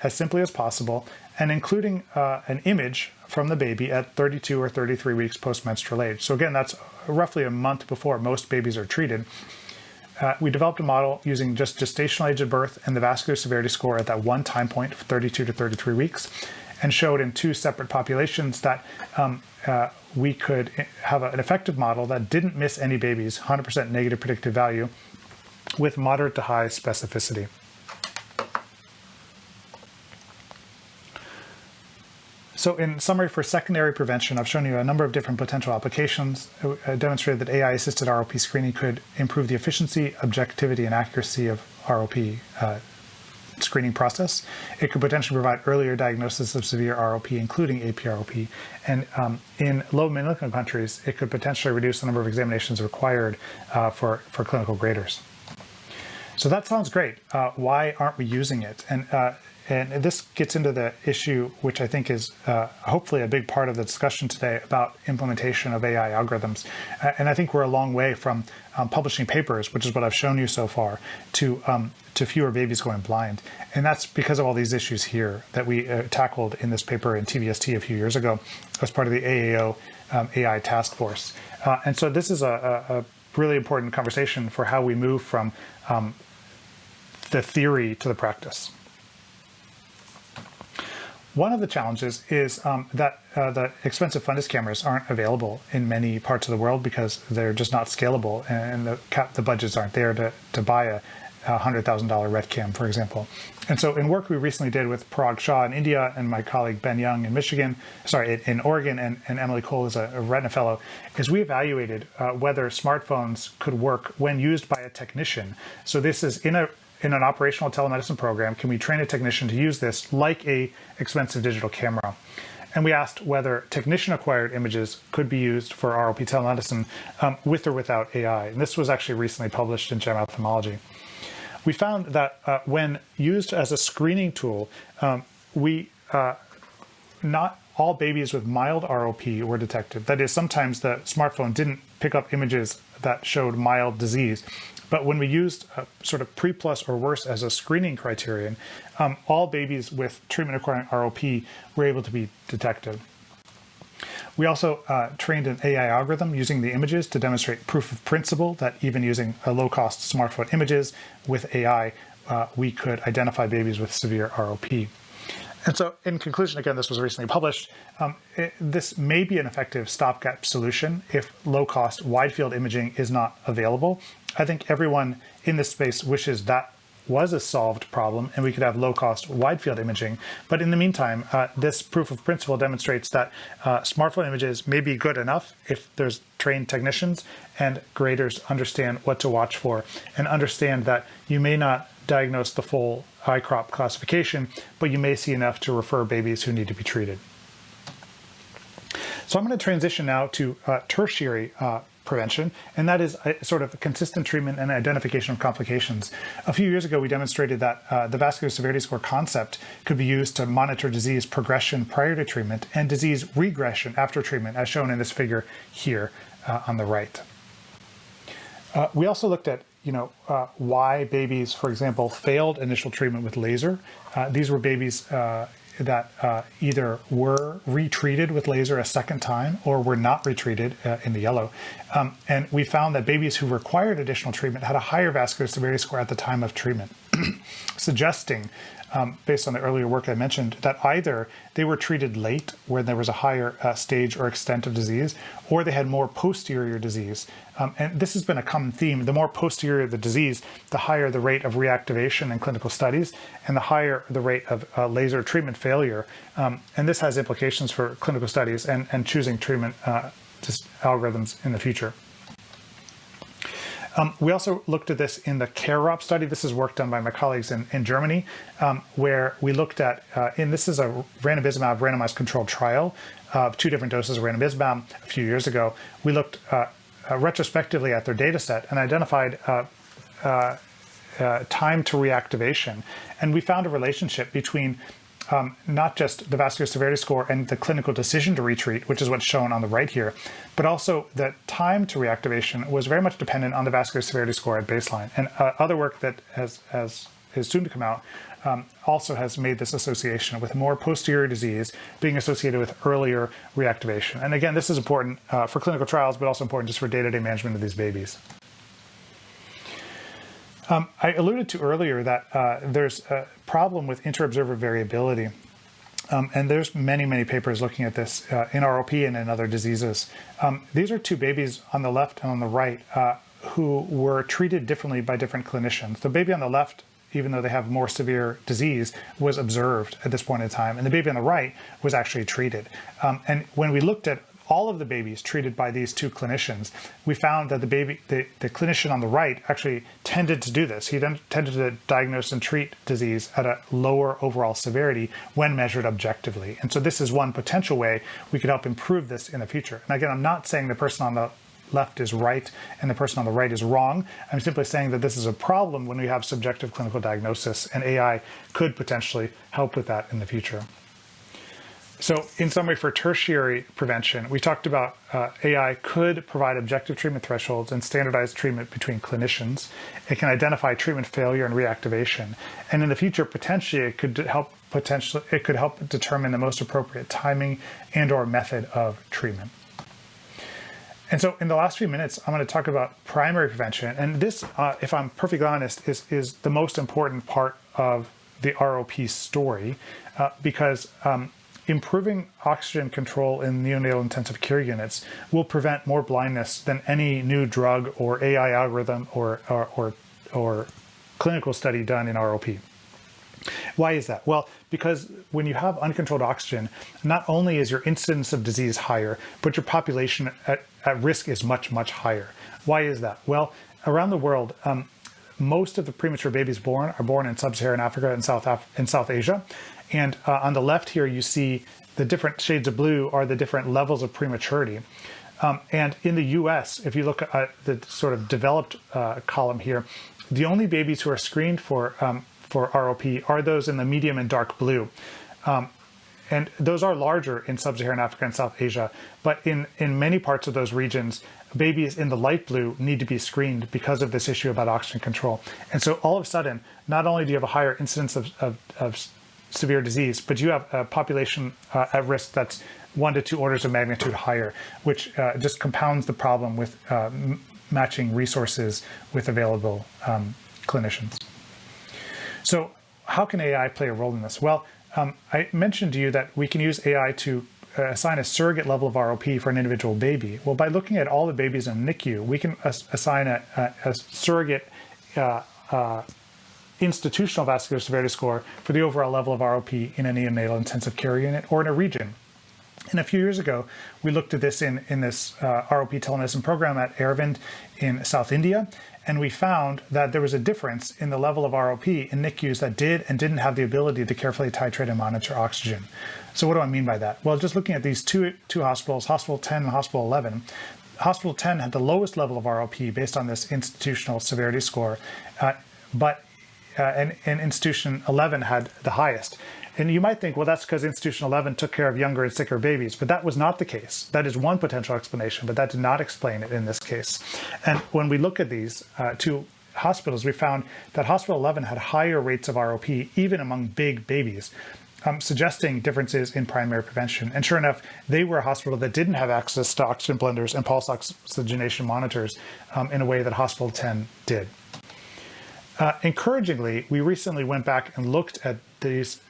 as simply as possible, and including an image from the baby at 32 or 33 weeks post-menstrual age. So again, that's roughly a month before most babies are treated. We developed a model using just gestational age of birth and the vascular severity score at that one time point, 32 to 33 weeks, and showed in two separate populations that we could have an effective model that didn't miss any babies, 100% negative predictive value, with moderate to high specificity. So in summary, for secondary prevention, I've shown you a number of different potential applications. I demonstrated that AI-assisted ROP screening could improve the efficiency, objectivity, and accuracy of ROP screening process. It could potentially provide earlier diagnosis of severe ROP, including APROP. And in low and middle-income countries, it could potentially reduce the number of examinations required for clinical graders. So that sounds great. Why aren't we using it? And this gets into the issue, which I think is hopefully a big part of the discussion today, about implementation of AI algorithms. And I think we're a long way from publishing papers, which is what I've shown you so far, to fewer babies going blind. And that's because of all these issues here that we tackled in this paper in TVST a few years ago as part of the AAO AI task force. And so this is a really important conversation for how we move from the theory to the practice. One of the challenges is that the expensive fundus cameras aren't available in many parts of the world because they're just not scalable, and the budgets aren't there to buy a $100,000 RET cam, for example. And so in work we recently did with Parag Shah in India and my colleague Ben Young in Oregon, and Emily Cole is a Retina fellow, is we evaluated whether smartphones could work when used by a technician. So this is in an operational telemedicine program, can we train a technician to use this like a expensive digital camera? And we asked whether technician-acquired images could be used for ROP telemedicine with or without AI. And this was actually recently published in JAMA Ophthalmology. We found that when used as a screening tool, not all babies with mild ROP were detected. That is, sometimes the smartphone didn't pick up images that showed mild disease. But when we used sort of pre, plus, or worse as a screening criterion, all babies with treatment-acquiring ROP were able to be detected. We also trained an AI algorithm using the images to demonstrate proof of principle that even using low-cost smartphone images with AI, we could identify babies with severe ROP. And so in conclusion, again, this was recently published, this may be an effective stopgap solution if low-cost wide-field imaging is not available. I think everyone in this space wishes that was a solved problem and we could have low-cost wide-field imaging. But in the meantime, this proof of principle demonstrates that smartphone images may be good enough if there's trained technicians and graders understand what to watch for and understand that you may not diagnose the full eye crop classification, but you may see enough to refer babies who need to be treated. So I'm going to transition now to tertiary prevention, and that is a sort of consistent treatment and identification of complications. A few years ago, we demonstrated that the vascular severity score concept could be used to monitor disease progression prior to treatment and disease regression after treatment, as shown in this figure here on the right. We also looked at why babies, for example, failed initial treatment with laser. These were babies that either were retreated with laser a second time or were not retreated in the yellow. And we found that babies who required additional treatment had a higher vascular severity score at the time of treatment, suggesting, based on the earlier work I mentioned, that either they were treated late when there was a higher stage or extent of disease, or they had more posterior disease. And this has been a common theme. The more posterior the disease, the higher the rate of reactivation in clinical studies, and the higher the rate of laser treatment failure. And this has implications for clinical studies and choosing treatment algorithms in the future. We also looked at this in the CARE-ROP study. This is work done by my colleagues in Germany, where we looked at, and this is a ranibizumab randomized controlled trial of 2 different doses of ranibizumab a few years ago. We looked retrospectively at their data set and identified time to reactivation. And we found a relationship between not just the vascular severity score and the clinical decision to retreat, which is what's shown on the right here, but also the time to reactivation was very much dependent on the vascular severity score at baseline. And other work that is soon to come out also has made this association with more posterior disease being associated with earlier reactivation. And again, this is important for clinical trials, but also important just for day-to-day management of these babies. I alluded to earlier that there's a problem with inter-observer variability. And there's many, many papers looking at this in ROP and in other diseases. These are 2 babies on the left and on the right who were treated differently by different clinicians. The baby on the left, even though they have more severe disease, was observed at this point in time. And the baby on the right was actually treated. And when we looked at all of the babies treated by these 2 clinicians, we found that the clinician on the right actually tended to do this. He then tended to diagnose and treat disease at a lower overall severity when measured objectively. And so this is one potential way we could help improve this in the future. And again, I'm not saying the person on the left is right and the person on the right is wrong. I'm simply saying that this is a problem when we have subjective clinical diagnosis, and AI could potentially help with that in the future. So in summary, for tertiary prevention, we talked about AI could provide objective treatment thresholds and standardized treatment between clinicians. It can identify treatment failure and reactivation. And in the future, potentially, it could help determine the most appropriate timing and or method of treatment. And so in the last few minutes, I'm going to talk about primary prevention. And this, if I'm perfectly honest, is the most important part of the ROP story because improving oxygen control in neonatal intensive care units will prevent more blindness than any new drug or AI algorithm or clinical study done in ROP. Why is that? Well, because when you have uncontrolled oxygen, not only is your incidence of disease higher, but your population at risk is much, much higher. Why is that? Well, around the world, most of the premature babies born are born in sub-Saharan Africa and South Asia. And on the left here, you see the different shades of blue are the different levels of prematurity. And in the US, if you look at the sort of developed column here, the only babies who are screened for ROP are those in the medium and dark blue. And those are larger in sub-Saharan Africa and South Asia. But in many parts of those regions, babies in the light blue need to be screened because of this issue about oxygen control. And so all of a sudden, not only do you have a higher incidence of severe disease, but you have a population at risk that's 1 to 2 orders of magnitude higher, which just compounds the problem with matching resources with available clinicians. So how can AI play a role in this? Well, I mentioned to you that we can use AI to assign a surrogate level of ROP for an individual baby. Well, by looking at all the babies in NICU, we can assign a surrogate institutional vascular severity score for the overall level of ROP in a neonatal intensive care unit or in a region. And a few years ago, we looked at this in this ROP telemedicine program at Aravind in South India, and we found that there was a difference in the level of ROP in NICUs that did and didn't have the ability to carefully titrate and monitor oxygen. So what do I mean by that? Well, just looking at these two hospitals, Hospital 10 and Hospital 11, Hospital 10 had the lowest level of ROP based on this institutional severity score, and Institution 11 had the highest. And you might think, well, that's because Institution 11 took care of younger and sicker babies, but that was not the case. That is one potential explanation, but that did not explain it in this case. And when we look at these 2 hospitals, we found that Hospital 11 had higher rates of ROP, even among big babies. suggesting differences in primary prevention. And sure enough, they were a hospital that didn't have access to oxygen blenders and pulse oxygenation monitors in a way that Hospital 10 did. Encouragingly, we recently went back and looked at these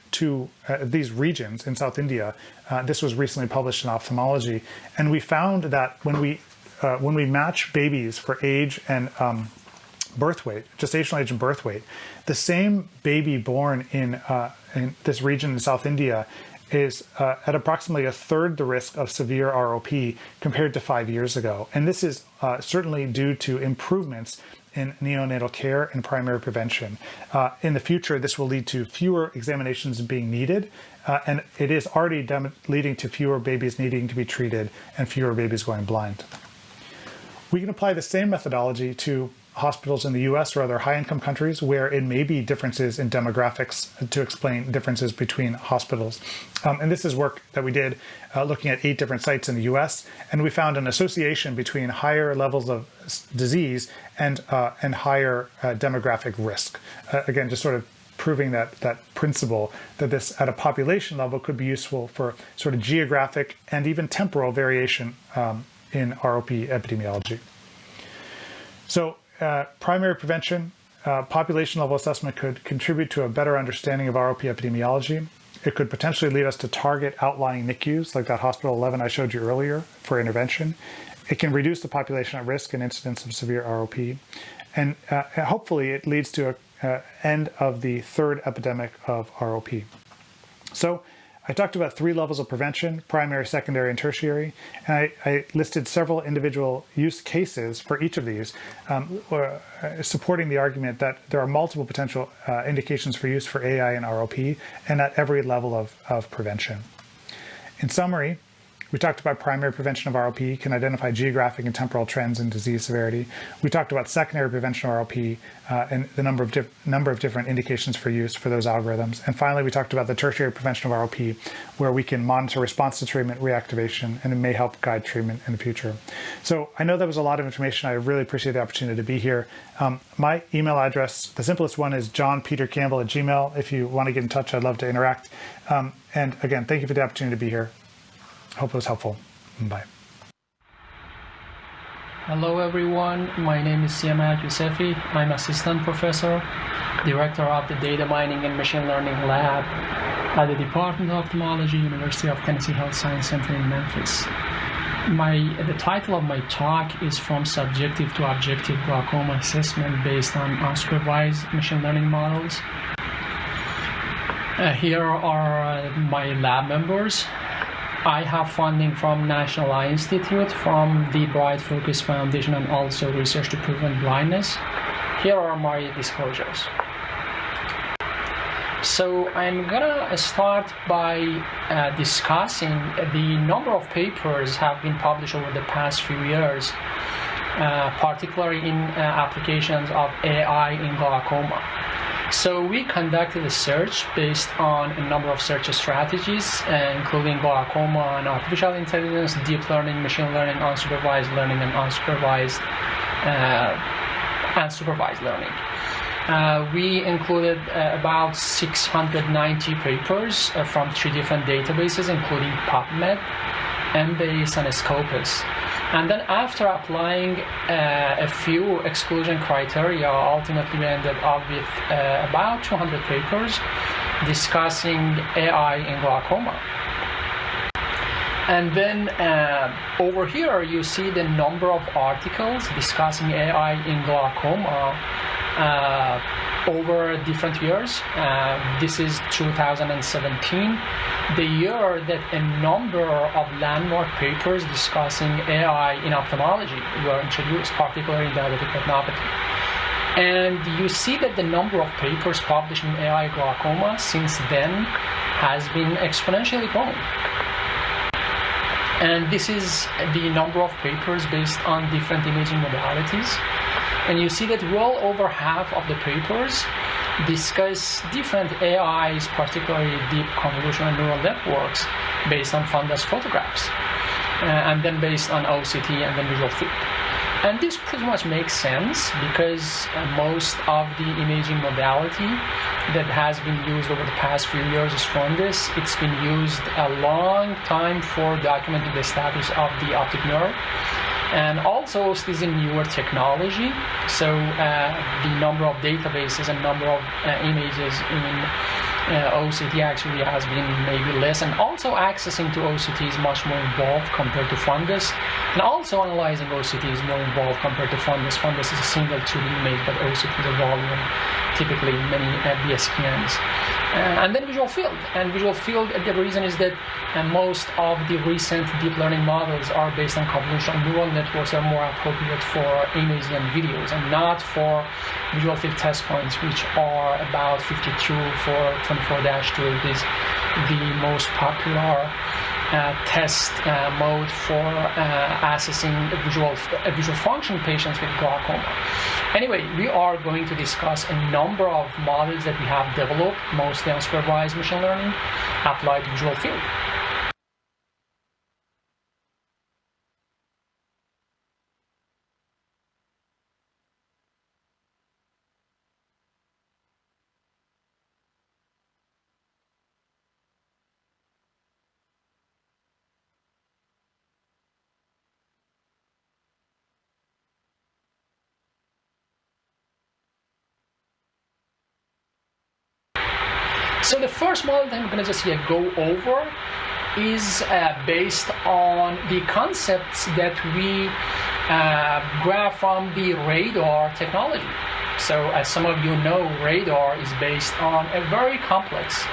regions in South India. This was recently published in Ophthalmology, and we found that when we match babies for age and birth weight, gestational age and birth weight, the same baby born in this region in South India is at approximately a third the risk of severe ROP compared to 5 years ago. And this is certainly due to improvements in neonatal care and primary prevention. In the future, this will lead to fewer examinations being needed, and it is already leading to fewer babies needing to be treated and fewer babies going blind. We can apply the same methodology to hospitals in the US or other high-income countries where it may be differences in demographics to explain differences between hospitals. And this is work that we did looking at 8 different sites in the US, and we found an association between higher levels of disease and higher demographic risk. Again, just sort of proving that principle that this at a population level could be useful for sort of geographic and even temporal variation in ROP epidemiology. So primary prevention, population level assessment could contribute to a better understanding of ROP epidemiology. It could potentially lead us to target outlying NICUs, like that Hospital 11 I showed you earlier, for intervention. It can reduce the population at risk and incidence of severe ROP. And hopefully it leads to an end of the third epidemic of ROP. So I talked about 3 levels of prevention: primary, secondary, and tertiary. And I listed several individual use cases for each of these, supporting the argument that there are multiple potential indications for use for AI and ROP, and at every level of prevention. In summary, we talked about primary prevention of ROP can identify geographic and temporal trends in disease severity. We talked about secondary prevention of ROP and the number of different indications for use for those algorithms. And finally, we talked about the tertiary prevention of ROP, where we can monitor response to treatment, reactivation, and it may help guide treatment in the future. So I know that was a lot of information. I really appreciate the opportunity to be here. My email address, the simplest one, is johnpetercampbell@gmail.com. If you want to get in touch, I'd love to interact. And again, thank you for the opportunity to be here. Hope it was helpful. Bye.
Hello everyone, my name is Siamak Yousefi. I'm Assistant Professor, Director of the Data Mining and Machine Learning Lab at the Department of Ophthalmology, University of Tennessee Health Science Center in Memphis. The title of my talk is From Subjective to Objective Glaucoma Assessment based on unsupervised machine learning models. Here are my lab members. I have funding from National Eye Institute, from the Bright Focus Foundation, and also Research to Prevent Blindness. Here are my disclosures. So I'm gonna start by discussing the number of papers have been published over the past few years, particularly in applications of AI in glaucoma. So we conducted a search based on a number of search strategies, including glaucoma and artificial intelligence, deep learning, machine learning, unsupervised learning, and unsupervised learning. We included about 690 papers from 3 different databases, including PubMed, Embase, and Scopus. And then after applying a few exclusion criteria, ultimately we ended up with about 200 papers discussing AI in glaucoma. And then over here you see the number of articles discussing AI in glaucoma over different years. This is 2017, the year that a number of landmark papers discussing AI in ophthalmology were introduced, particularly in diabetic retinopathy. And you see that the number of papers published in AI glaucoma since then has been exponentially growing. And this is the number of papers based on different imaging modalities. And you see that well over half of the papers discuss different AIs, particularly deep convolutional neural networks, based on fundus photographs, and then based on OCT and then visual field. And this pretty much makes sense because most of the imaging modality that has been used over the past few years is fundus. It's been used a long time for documenting the status of the optic nerve. And also it is a newer technology, so the number of databases and number of images in OCT actually has been maybe less, and also accessing to OCT is much more involved compared to fundus, and also analyzing OCT is more involved compared to fundus. Fundus is a single 2D image, but OCT is a volume, typically many BSCNs. And then visual field. And visual field, the reason is that most of the recent deep learning models are based on convolutional neural networks that are more appropriate for images and videos, and not for visual field test points, which are about 52 for 24-2. It is the most popular test mode for assessing visual function patients with glaucoma. Anyway, we are going to discuss a number of models that we have developed, mostly unsupervised machine learning, applied to visual field. So the first model that I'm going to just go over is based on the concepts that we grab from the radar technology. So as some of you know, radar is based on a very complex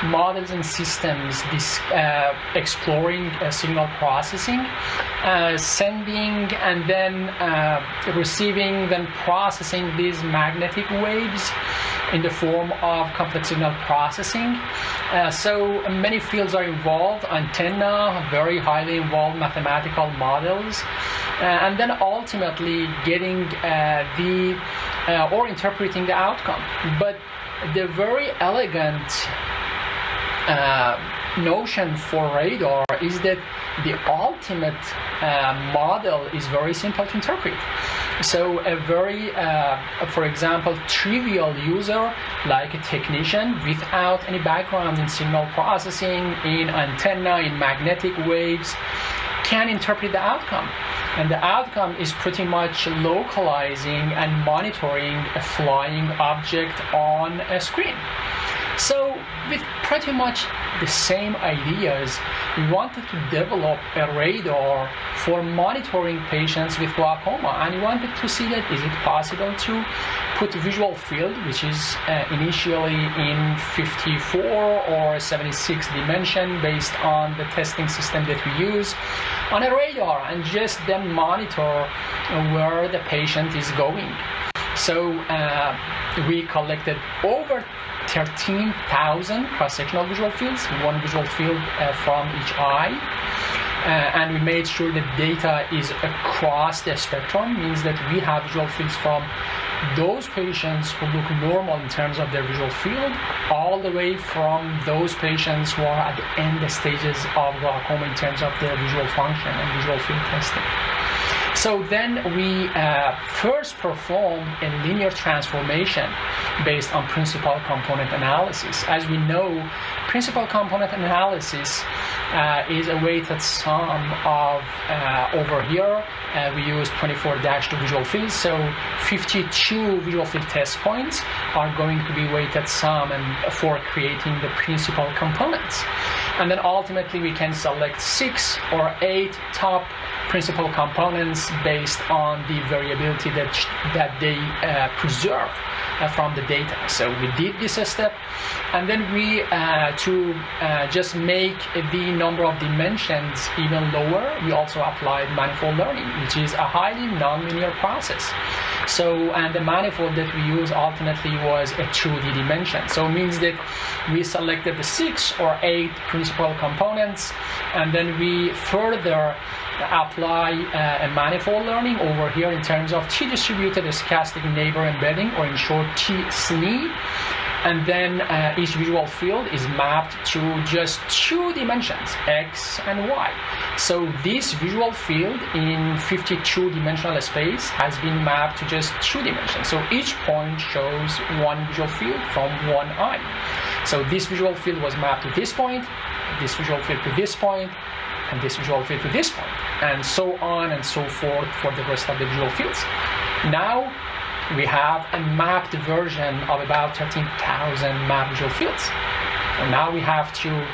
models and systems exploring signal processing, sending and then receiving, then processing these magnetic waves in the form of complex signal processing. So many fields are involved: antenna, very highly involved mathematical models, and then ultimately getting or interpreting the outcome. But the very elegant notion for radar is that the ultimate model is very simple to interpret. So a very, for example, trivial user like a technician without any background in signal processing, in antenna, in magnetic waves, can interpret the outcome. And the outcome is pretty much localizing and monitoring a flying object on a screen. So with pretty much the same ideas, we wanted to develop a radar for monitoring patients with glaucoma, and we wanted to see that is it possible to put visual field, which is initially in 54 or 76 dimension based on the testing system that we use, on a radar, and just then monitor where the patient is going. So we collected over 13,000 cross-sectional visual fields, one visual field from each eye, and we made sure that data is across the spectrum, means that we have visual fields from those patients who look normal in terms of their visual field, all the way from those patients who are at the end stages of glaucoma in terms of their visual function and visual field testing. So then we first performed a linear transformation based on principal component analysis. As we know, principal component analysis is a weighted sum of, over here, we use 24-2 visual fields, so 52 visual field test points are going to be weighted sum and for creating the principal components. And then ultimately we can select 6 or 8 top principal components based on the variability that they preserve from the data. So we did this step, and then we just make the number of dimensions even lower, we also applied manifold learning, which is a highly nonlinear process. So, and the manifold that we use ultimately was a 2D dimension. So it means that we selected the 6 or 8 principal components, and then we further apply a manifold learning over here in terms of T-distributed stochastic neighbor embedding, or in short T-SNE, And then each visual field is mapped to just 2 dimensions, X and Y. So this visual field in 52-dimensional space has been mapped to just 2 dimensions. So each point shows one visual field from one eye. So this visual field was mapped to this point, this visual field to this point, and this visual field to this point, and so on and so forth for the rest of the visual fields. Now we have a mapped version of about 13,000 mapped visual fields. And now we have to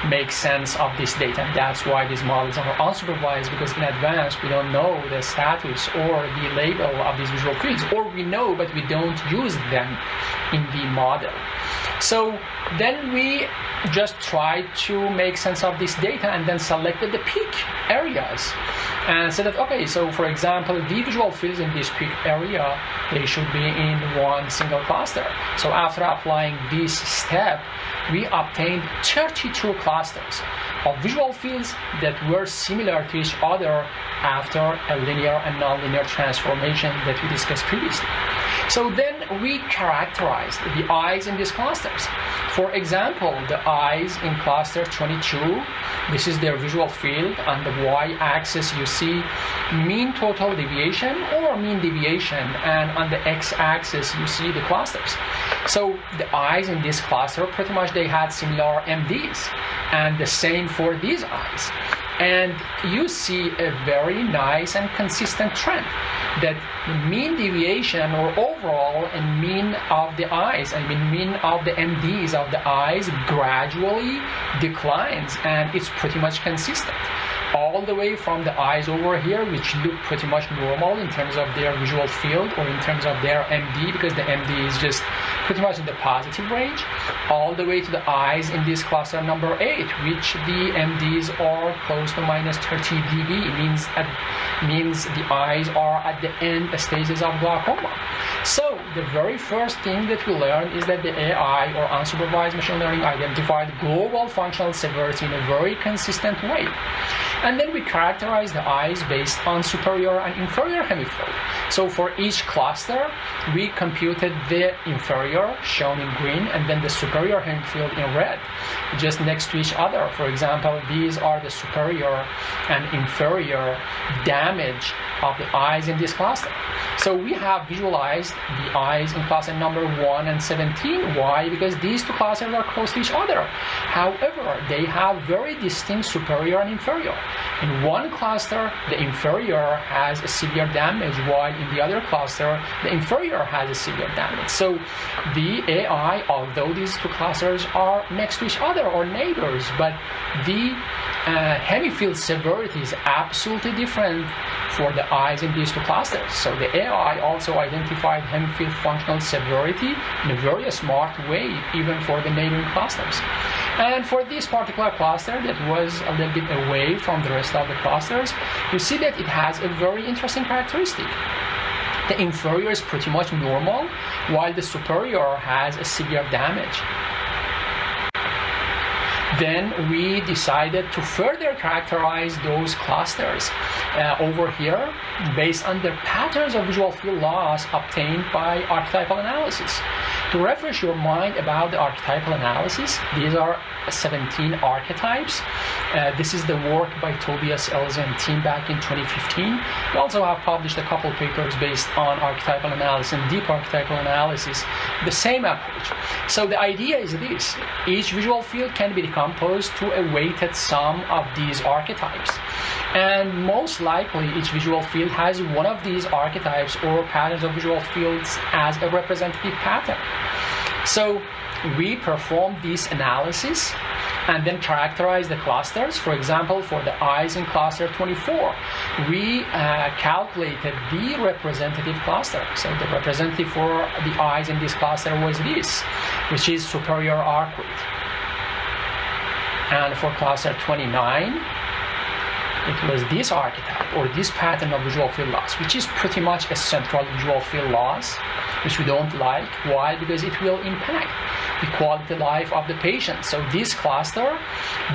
make sense of this data. And that's why these models are unsupervised, because in advance we don't know the status or the label of these visual fields, or we know but we don't use them in the model. So then we just tried to make sense of this data and then selected the peak areas and said that, okay, so for example, the visual fields in this peak area, they should be in one single cluster. So after applying this step, we obtained 32 clusters of visual fields that were similar to each other after a linear and nonlinear transformation that we discussed previously. So then we characterized the eyes in these clusters. For example, the eyes in cluster 22, this is their visual field. On the y-axis you see mean total deviation or mean deviation, and on the x-axis you see the clusters. So the eyes in this cluster, pretty much they had similar MDs, and the same for these eyes. And you see a very nice and consistent trend that the mean deviation or overall and mean of the eyes, mean of the MDs of the eyes gradually declines, and it's pretty much consistent. All the way from the eyes over here, which look pretty much normal in terms of their visual field or in terms of their MD, because the MD is just pretty much in the positive range, all the way to the eyes in this cluster number 8, which the MDs are close to minus 30 dB. It means the eyes are at the end stages of glaucoma. So the very first thing that we learned is that the AI, or unsupervised machine learning, identified global functional severity in a very consistent way. And then we characterize the eyes based on superior and inferior hemifield. So for each cluster, we computed the inferior, shown in green, and then the superior hemifield in red, just next to each other. For example, these are the superior and inferior damage of the eyes in this cluster. So we have visualized the eyes in cluster number 1 and 17. Why? Because these two clusters are close to each other. However, they have very distinct superior and inferior. In one cluster, the inferior has a severe damage, while in the other cluster, the inferior has a severe damage. So the AI, although these two clusters are next to each other or neighbors, but the hemifield severity is absolutely different for the eyes in these two clusters. So the AI also identified hemifield functional severity in a very smart way, even for the neighboring clusters. And for this particular cluster that was a little bit away from the rest of the clusters, you see that it has a very interesting characteristic. The inferior is pretty much normal, while the superior has a severe damage. Then we decided to further characterize those clusters over here based on the patterns of visual field loss obtained by archetypal analysis. To refresh your mind about the archetypal analysis, these are 17 archetypes. This is the work by Tobias Elze and team back in 2015. We also have published a couple papers based on archetypal analysis and deep archetypal analysis, the same approach. So the idea is this: each visual field can be decomposed to a weighted sum of these archetypes. And most likely each visual field has one of these archetypes or patterns of visual fields as a representative pattern. So we perform this analysis and then characterize the clusters. For example, for the eyes in cluster 24, we calculated the representative cluster. So the representative for the eyes in this cluster was this, which is superior arc width. And for cluster 29, it was this archetype or this pattern of visual field loss, which is pretty much a central visual field loss, which we don't like. Why? Because it will impact the quality of life of the patient. So this cluster,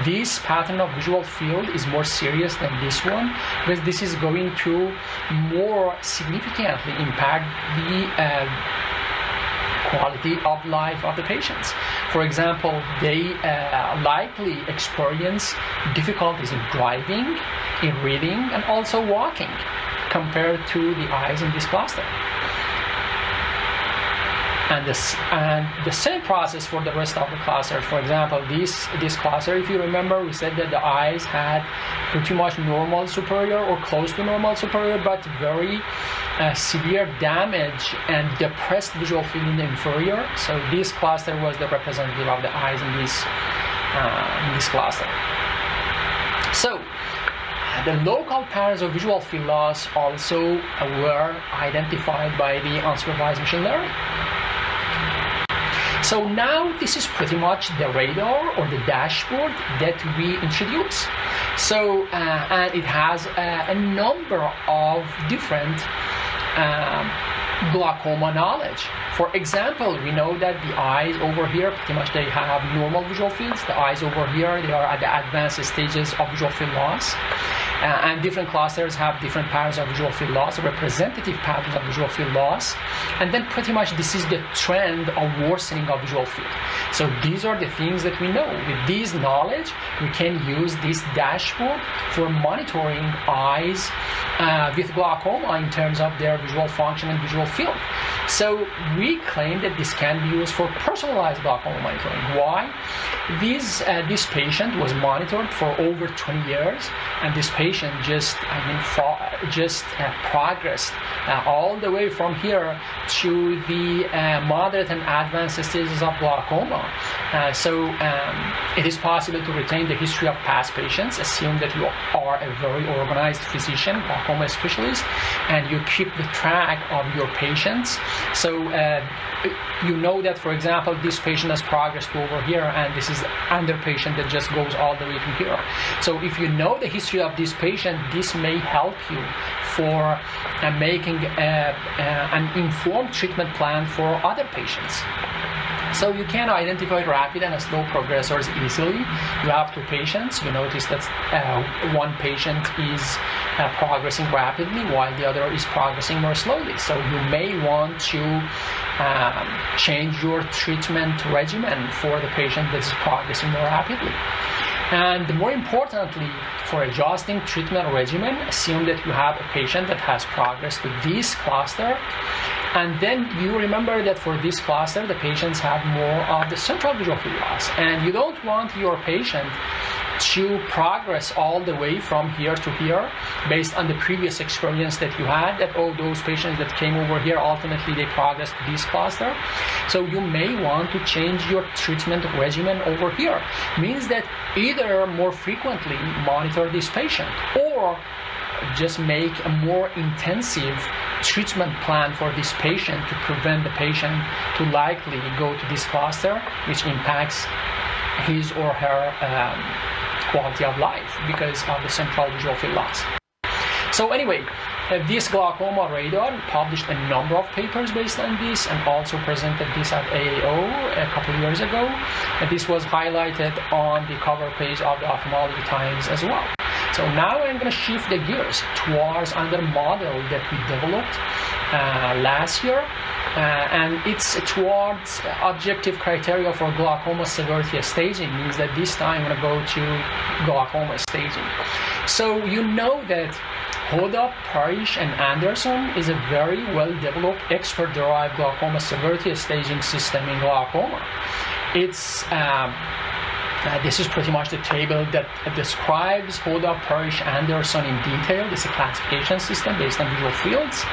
this pattern of visual field is more serious than this one, because this is going to more significantly impact the quality of life of the patients. For example, they likely experience difficulties in driving, in reading, and also walking compared to the eyes in this cluster. And the same process for the rest of the clusters. For example, this cluster, if you remember, we said that the eyes had pretty much normal superior or close to normal superior, but very severe damage and depressed visual field in the inferior. So this cluster was the representative of the eyes in this cluster. So the local patterns of visual field loss also were identified by the unsupervised machine learning. So now this is pretty much the radar or the dashboard that we introduce. So, and it has a number of different glaucoma knowledge. For example, we know that the eyes over here, pretty much they have normal visual fields. The eyes over here, they are at the advanced stages of visual field loss. And different clusters have different patterns of visual field loss, representative patterns of visual field loss. And then pretty much this is the trend of worsening of visual field. So these are the things that we know. With this knowledge, we can use this dashboard for monitoring eyes with glaucoma in terms of their visual function and visual field. So we claim that this can be used for personalized glaucoma monitoring. Why? This patient was monitored for over 20 years, and this patient just progressed all the way from here to the moderate and advanced stages of glaucoma. So it is possible to retain the history of past patients, assume that you are a very organized physician, glaucoma specialist, and you keep the track of your patients. So you know that, for example, this patient has progressed to over here, and this is another patient that just goes all the way to here. So if you know the history of this patient, this may help you for making an informed treatment plan for other patients. So you can identify rapid and slow progressors easily. You have two patients. You notice that one patient is progressing rapidly while the other is progressing more slowly. So you may want to change your treatment regimen for the patient that is progressing more rapidly. And more importantly, for adjusting treatment regimen, assume that you have a patient that has progressed to this cluster. And then you remember that for this cluster, the patients have more of the central visual field loss. And you don't want your patient to progress all the way from here to here based on the previous experience that you had, that those patients that came over here, ultimately they progressed to this cluster. So you may want to change your treatment regimen over here. Means that either more frequently monitor this patient or just make a more intensive treatment plan for this patient to prevent the patient to likely go to this cluster, which impacts his or her quality of life because of the central visual field loss. So anyway, this glaucoma radar published a number of papers based on this and also presented this at AAO a couple of years ago. And this was highlighted on the cover page of the Ophthalmology Times as well. So now I'm going to shift the gears towards another model that we developed last year, and it's towards objective criteria for glaucoma severity staging. Means that this time I'm going to go to glaucoma staging. So you know that Hoda, Parrish, and Anderson is a very well-developed expert-derived glaucoma severity staging system in glaucoma. It's this is pretty much the table that describes Hoda, Parrish, Anderson in detail. This is a classification system based on visual fields.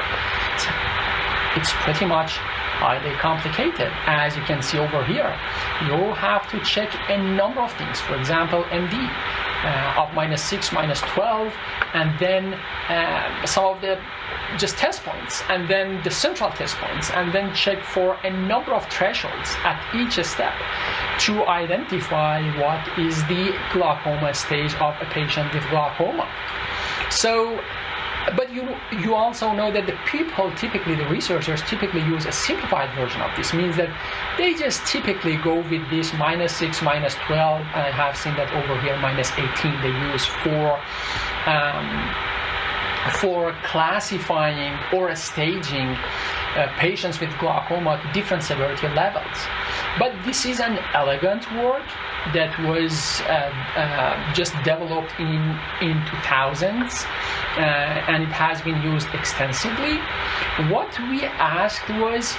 It's pretty much highly complicated. As you can see over here, you have to check a number of things. For example, MD of -6, -12, and then some of the just test points, and then the central test points, and then check for a number of thresholds at each step to identify what is the glaucoma stage of a patient with glaucoma. So, but you also know that the people typically, the researchers typically use a simplified version of this. Means that they just typically go with this -6, -12, and I have seen that over here -18 they use for classifying or staging patients with glaucoma to different severity levels. But this is an elegant work that was just developed in 2000s, and it has been used extensively. What we asked was,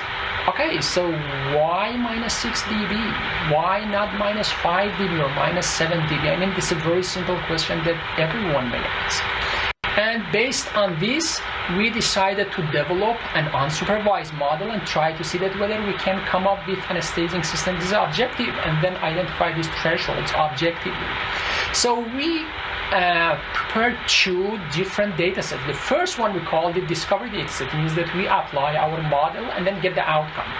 okay, so why minus 6 dB? Why not minus 5 dB or minus 7 dB? I mean, this is a very simple question that everyone may ask. And based on this, we decided to develop an unsupervised model and try to see that whether we can come up with a staging system that is objective and then identify these thresholds objectively. So we prepared two different data sets. The first one we called the discovery data set. It means that we apply our model and then get the outcome.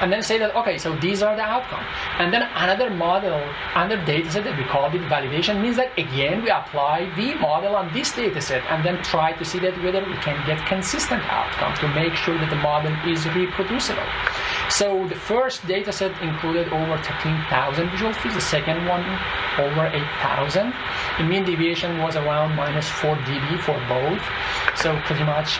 And then say that, okay, so these are the outcome. And then another model, another data set that we called it validation, means that again we apply the model on this data set and then try to see that whether we can get consistent outcomes to make sure that the model is reproducible. So the first data set included over 13,000 visual fields, the second one over 8,000. The mean deviation was around minus 4 dB for both. So pretty much,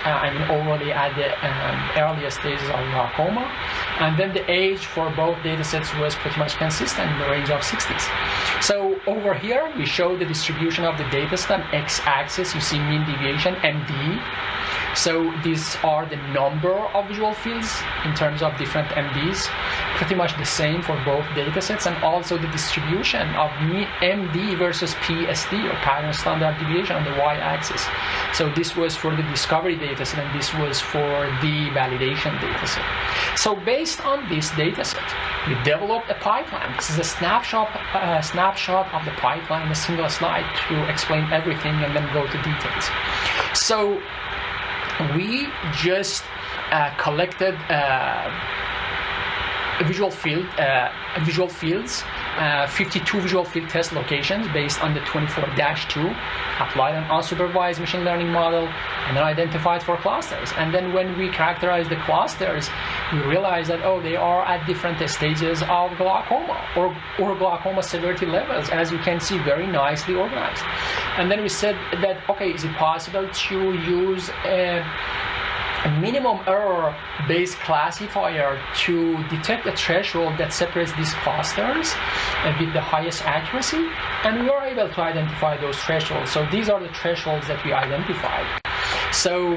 overly at the earliest stages of glaucoma. And then the age for both data sets was pretty much consistent in the range of 60s. So over here, we show the distribution of the data set. On x-axis, you see mean deviation, MD. So these are the number of visual fields in terms of different MDs, pretty much the same for both data sets, and also the distribution of MD versus PSD, or pattern standard deviation, on the y-axis. So this was for the discovery data set, and this was for the validation data set. So based on this data set, we developed a pipeline. This is a snapshot of the pipeline in a single slide to explain everything and then go to details. So we just collected visual fields, 52 visual field test locations based on the 24-2, applied an unsupervised machine learning model, and then identified 4 clusters. And then when we characterized the clusters, we realized that, they are at different stages of glaucoma or glaucoma severity levels, as you can see, very nicely organized. And then we said that, okay, is it possible to use a minimum error based classifier to detect a threshold that separates these clusters with the highest accuracy? And we were able to identify those thresholds. So these are the thresholds that we identified. So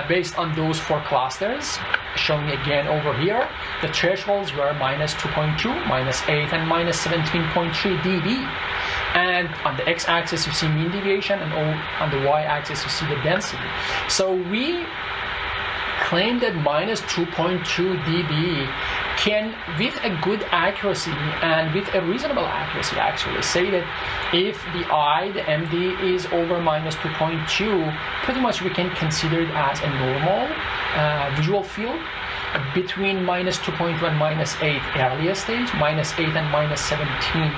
based on those 4 clusters, showing again over here, the thresholds were minus 2.2, minus 8, and minus 17.3 dB. And on the x-axis, you see mean deviation, and on the y-axis, you see the density. So we claim that minus 2.2 dB can, with a good accuracy and with a reasonable accuracy actually, say that if the MD is over minus 2.2, pretty much we can consider it as a normal visual field. Between minus 2.1 and minus 8 earliest stage, minus 8 and minus 17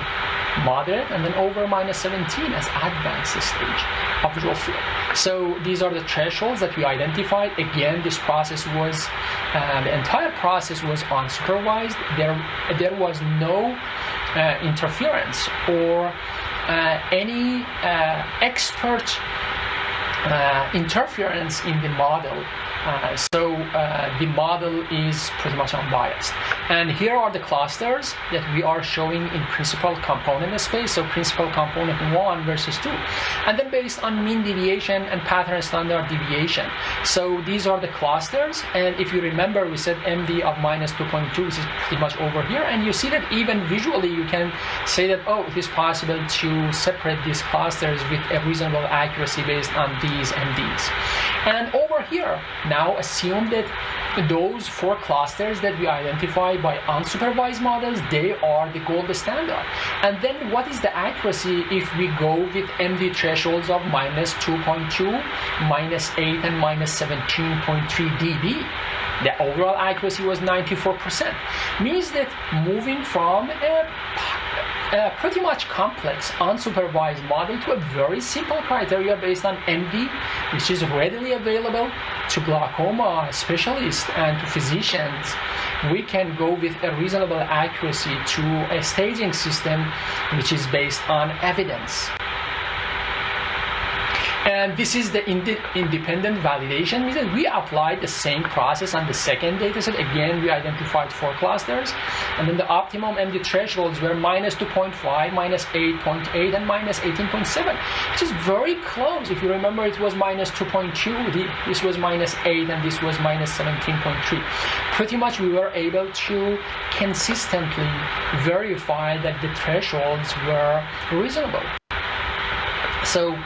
moderate, and then over minus 17 as advanced stage of visual field. So these are the thresholds that we identified. Again, this process was, the entire process was unsupervised. There was no interference or any expert interference in the model. So the model is pretty much unbiased. And here are the clusters that we are showing in principal component space, so principal component 1 versus 2. And then based on mean deviation and pattern standard deviation. So these are the clusters, and if you remember, we said MD of minus 2.2, which is pretty much over here, and you see that even visually you can say that, it is possible to separate these clusters with a reasonable accuracy based on these MDs. And over here, now assume that those 4 clusters that we identify by unsupervised models, they are the gold standard. And then what is the accuracy if we go with MD thresholds of minus 2.2, minus 8, and minus 17.3 dB? The overall accuracy was 94%. Means that moving from a pretty much complex unsupervised model to a very simple criteria based on MD, which is readily available to glaucoma specialists and to physicians, we can go with a reasonable accuracy to a staging system which is based on evidence. And this is the independent validation, means that we applied the same process on the second dataset. Again, we identified 4 clusters, and then the optimum and the thresholds were -2.5, -8.8, and -18.7, which is very close. If you remember, it was -2.2, this was -8, and this was -17.3. Pretty much we were able to consistently verify that the thresholds were reasonable. So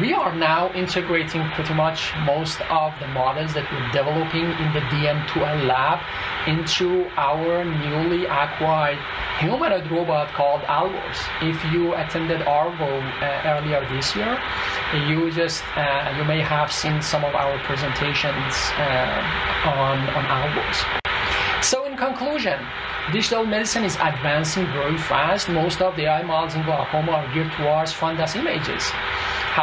we are now integrating pretty much most of the models that we're developing in the DM2L lab into our newly acquired humanoid robot called Alborz. If you attended Arvo earlier this year, you may have seen some of our presentations on Alborz. So in conclusion, digital medicine is advancing very fast. Most of the AI models in glaucoma are geared towards fundus images.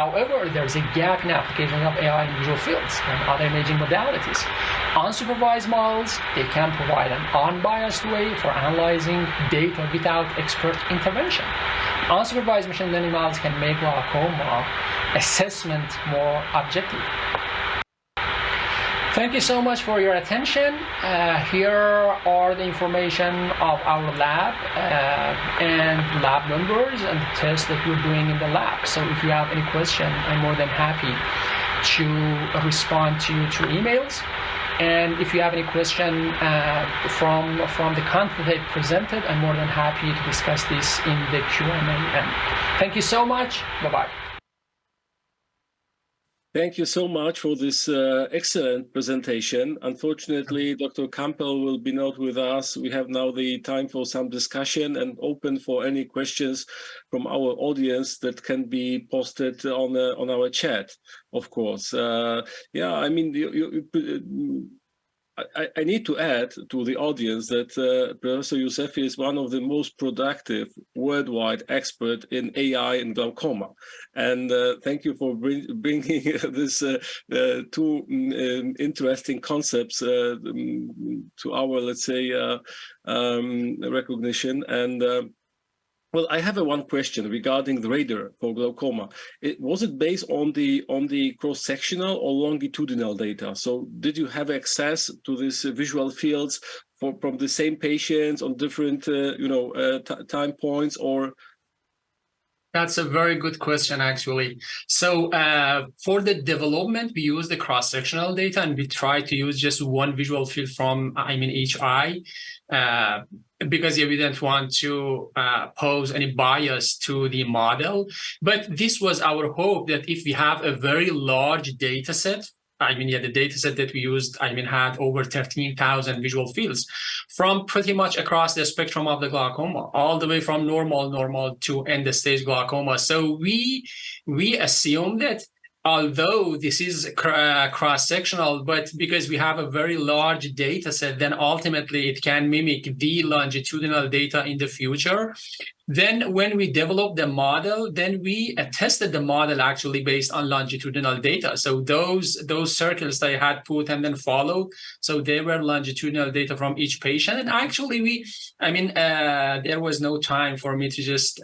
However, there's a gap in application of AI in visual fields and other imaging modalities. Unsupervised models, they can provide an unbiased way for analyzing data without expert intervention. Unsupervised machine learning models can make glaucoma assessment more objective. Thank you so much for your attention. Here are the information of our lab and lab members and the tests that we're doing in the lab. So if you have any question, I'm more than happy to respond to you through emails. And if you have any question from the content I presented, I'm more than happy to discuss this in the Q&A. And thank you so much. Bye-bye.
Thank you so much for this excellent presentation. Unfortunately, Dr. Campbell will be not with us. We have now the time for some discussion and open for any questions from our audience that can be posted on our chat, of course. Yeah, I mean, I need to add to the audience that Professor Yousefi is one of the most productive worldwide expert in AI and glaucoma. And thank you for bringing this two interesting concepts to our, let's say, recognition. And well, I have one question regarding the radar for glaucoma. Was it based on the cross-sectional or longitudinal data? So did you have access to these visual fields from the same patients on different time points, or?
That's a very good question, actually. So for the development, we use the cross-sectional data, and we try to use just one visual field from, each eye, because we didn't want to pose any bias to the model. But this was our hope, that if we have a very large data set, the data set that we used, had over 13,000 visual fields from pretty much across the spectrum of the glaucoma, all the way from normal to end-stage glaucoma. So we assumed that although this is cross-sectional, but because we have a very large data set, then ultimately it can mimic the longitudinal data in the future. Then when we developed the model, then we tested the model actually based on longitudinal data. So those circles that I had put and then followed, so they were longitudinal data from each patient. And actually there was no time for me to just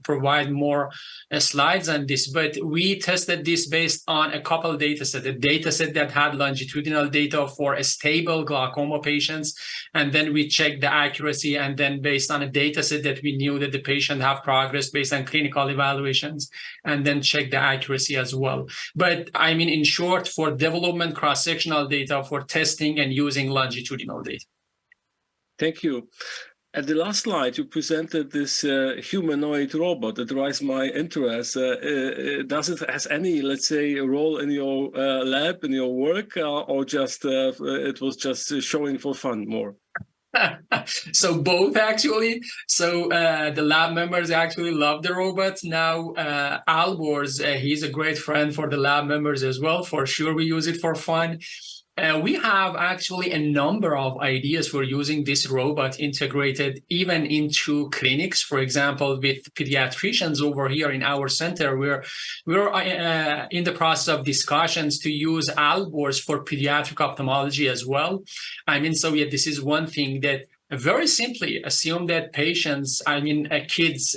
provide more slides on this, but we tested this based on a couple of data sets, a data set that had longitudinal data for a stable glaucoma patients. And then we checked the accuracy, and then based on a data set that we knew that the patient have progress based on clinical evaluations, and then check the accuracy as well. But in short, for development, cross-sectional data, for testing and using longitudinal data.
Thank you. At the last slide, you presented this humanoid robot that raised my interest. Does it has any, let's say, role in your lab, in your work, or just it was just showing for fun more?
So both, actually. So the lab members actually love the robot. Now Alborz, he's a great friend for the lab members as well. For sure, we use it for fun. We have actually a number of ideas for using this robot integrated even into clinics. For example, with pediatricians over here in our center, we're in the process of discussions to use Alborz for pediatric ophthalmology as well. This is one thing that very simply assume that patients, kids,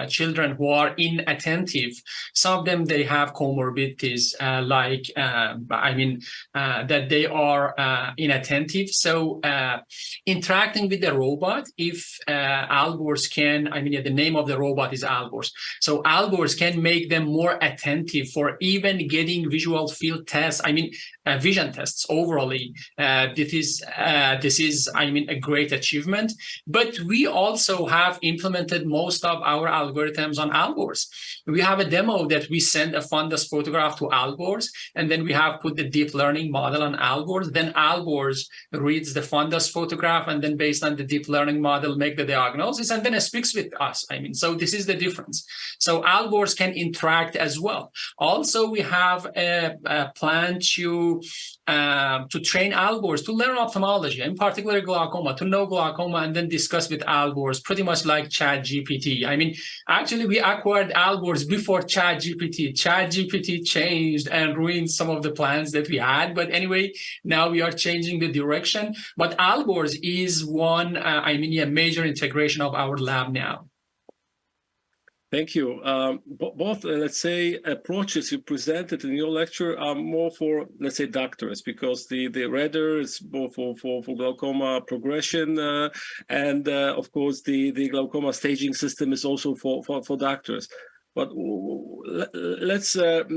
children who are inattentive, some of them, they have comorbidities that they are inattentive. So interacting with the robot, if algos can, the name of the robot is algos. So algos can make them more attentive for even getting visual field tests, vision tests overally. This is a great achievement. But we also have implemented most of our algorithms on algos. We have a demo that we send a fundus photograph to algos, and then we have put the deep learning model on algos. Then algos reads the fundus photograph, and then based on the deep learning model, make the diagnosis, and then it speaks with us. So this is the difference. So algos can interact as well. Also, we have a plan to train algos to learn ophthalmology, in particular glaucoma, to know glaucoma, and then discuss with algos, pretty much like ChatGPT. Actually, we acquired algos before ChatGPT. ChatGPT changed and ruined some of the plans that we had. But anyway, now we are changing the direction. But algos is one, a major integration of our lab now.
Thank you. Both, let's say, approaches you presented in your lecture are more for, let's say, doctors, because the radar is more for glaucoma progression, and of course the glaucoma staging system is also for doctors. But let's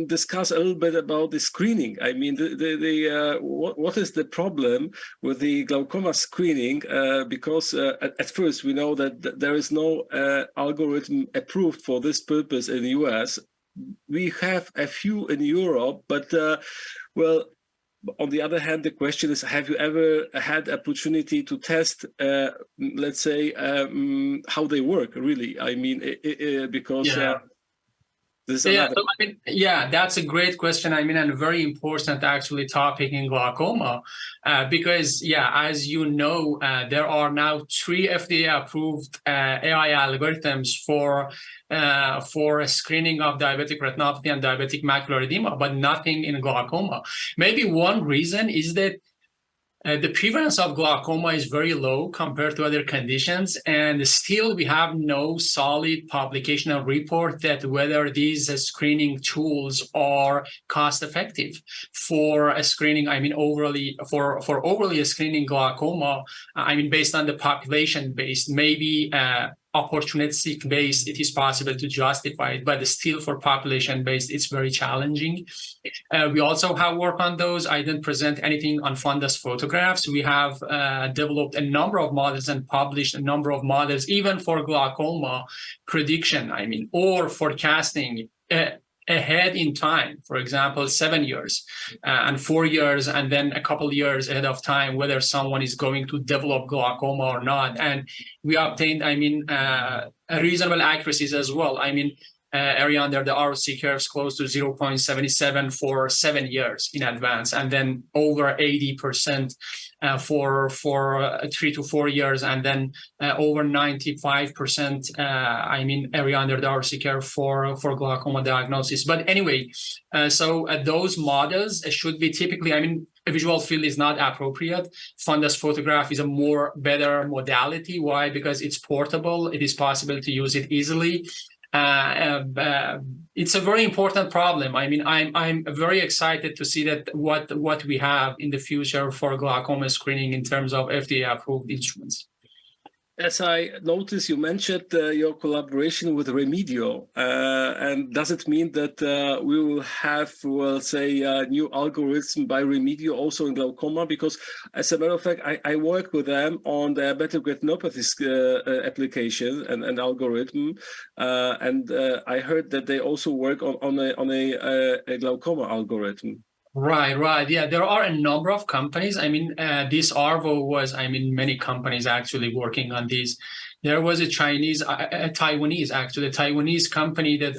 discuss a little bit about the screening. What is the problem with the glaucoma screening? Because at first we know that there is no algorithm approved for this purpose in the US. We have a few in Europe, but on the other hand, the question is, have you ever had opportunity to test, let's say, how they work, really? Because...
Yeah. That's a great question. And a very important actually topic in glaucoma, because as you know, there are now 3 FDA-approved AI algorithms for screening of diabetic retinopathy and diabetic macular edema, but nothing in glaucoma. Maybe one reason is that the prevalence of glaucoma is very low compared to other conditions, and still we have no solid publication or report that whether these screening tools are cost-effective for screening. Overly screening glaucoma. Based on the population-based, maybe opportunistic-based, it is possible to justify it, but still for population-based, it's very challenging. We also have work on those. I didn't present anything on fundus photographs. We have developed a number of models and published a number of models, even for glaucoma prediction, or forecasting ahead in time, for example, 7 years and 4 years, and then a couple years ahead of time, whether someone is going to develop glaucoma or not. And we obtained, reasonable accuracies as well. Area under the ROC curves close to 0.77 for 7 years in advance, and then over 80% for 3 to 4 years, and then over 95% area under the ROC curve for glaucoma diagnosis. But anyway, so those models should be typically, a visual field is not appropriate. Fundus photograph is a better modality. Why? Because it's portable. It is possible to use it easily. It's a very important problem. I'm very excited to see that what we have in the future for glaucoma screening in terms of FDA-approved instruments.
As I noticed, you mentioned your collaboration with Remigio, and does it mean that we will have, new algorithm by Remigio also in glaucoma? Because, as a matter of fact, I work with them on the diabetic retinopathy application and algorithm, and I heard that they also work on a glaucoma algorithm.
Right. Yeah, there are a number of companies. This ARVO was, many companies actually working on these. There was a Taiwanese company that,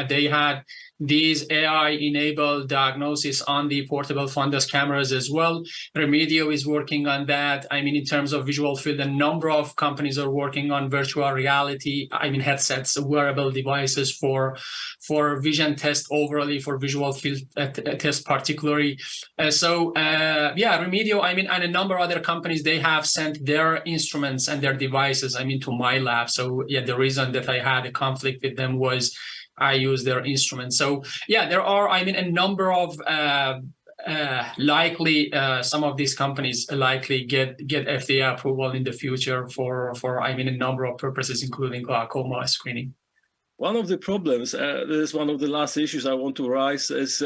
they had these AI-enabled diagnosis on the portable fundus cameras as well. Remigio is working on that. I mean, in terms of visual field, a number of companies are working on virtual reality, headsets, wearable devices for vision test overly, for visual field test particularly. Remigio, and a number of other companies, they have sent their instruments and their devices, to my lab. So yeah, the reason that I had a conflict with them was I use their instruments. So yeah, there are, a number of likely some of these companies likely get FDA approval in the future for a number of purposes, including glaucoma screening.
One of the problems, this is one of the last issues I want to raise, is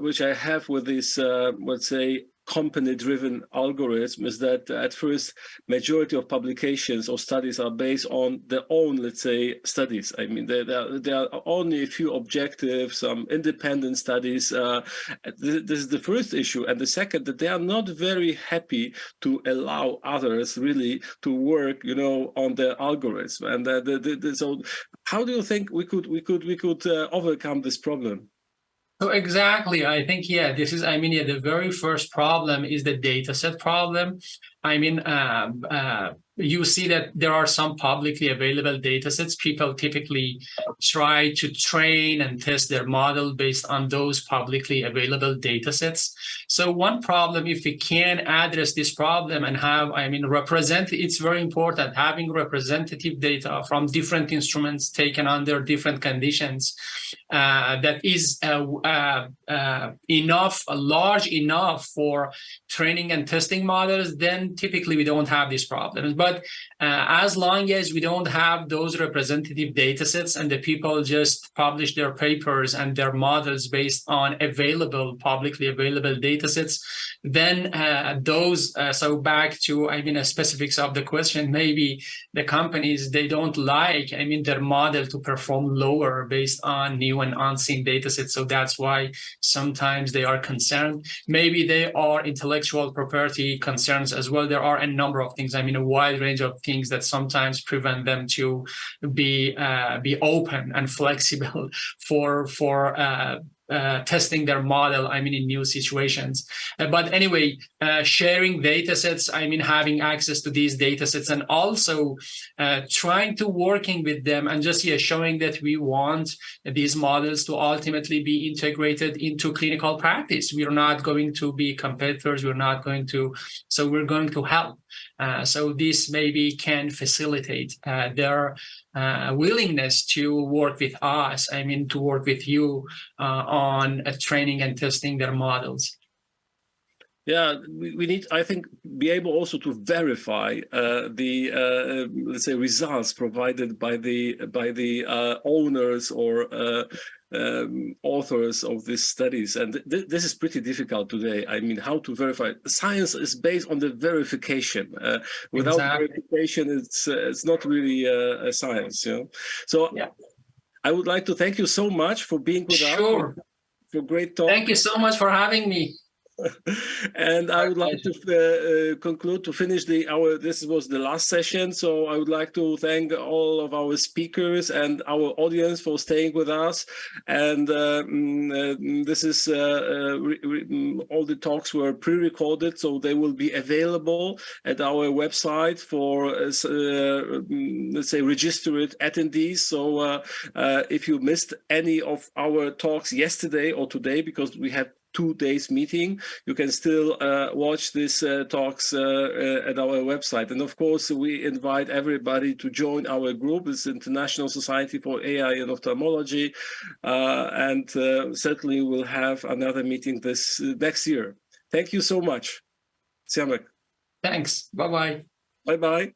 which I have with this, let's say, company-driven algorithm, is that at first, majority of publications or studies are based on their own, let's say, studies. There are only a few objective, some independent studies. This is the first issue. And the second, that they are not very happy to allow others really to work, on their algorithm. And so how do you think we could overcome this problem?
So exactly, I think, this is, the very first problem is the data set problem. You see that there are some publicly available data sets. People typically try to train and test their model based on those publicly available data sets. So one problem, if we can address this problem and have, it's very important, having representative data from different instruments taken under different conditions, that is large enough for training and testing models, then typically we don't have these problems. But as long as we don't have those representative data sets and the people just publish their papers and their models based on publicly available data sets, then so back to, specifics of the question, maybe the companies, they don't like, their model to perform lower based on new and unseen data sets. So that's why sometimes they are concerned. Maybe they are intellectual property concerns as well. There are a number of things, a wide range of things that sometimes prevent them to be open and flexible for testing their model, in new situations. But anyway, sharing data sets, having access to these data sets, and also trying to working with them and just showing that we want these models to ultimately be integrated into clinical practice. We are not going to be competitors. We're going to help. So this maybe can facilitate their willingness to work with us, to work with you on training and testing their models.
Yeah, we need, I think, be able also to verify the let's say results provided by the owners or authors of these studies, and this is pretty difficult today. How to verify? Science is based on the verification. Without verification, it's not really a science. So yeah. I would like to thank you so much for being with us. For great talk.
Thank you so much for having me.
And I would like to conclude, to finish this was the last session. So I would like to thank all of our speakers and our audience for staying with us. And this is all the talks were pre-recorded, so they will be available at our website for let's say registered attendees. So if you missed any of our talks yesterday or today, because we had 2 days meeting, you can still watch these talks at our website. And of course, we invite everybody to join our group. It's International Society for AI and Ophthalmology. And certainly we'll have another meeting this next year. Thank you so much. Siamak.
Thanks. Bye-bye.
Bye-bye.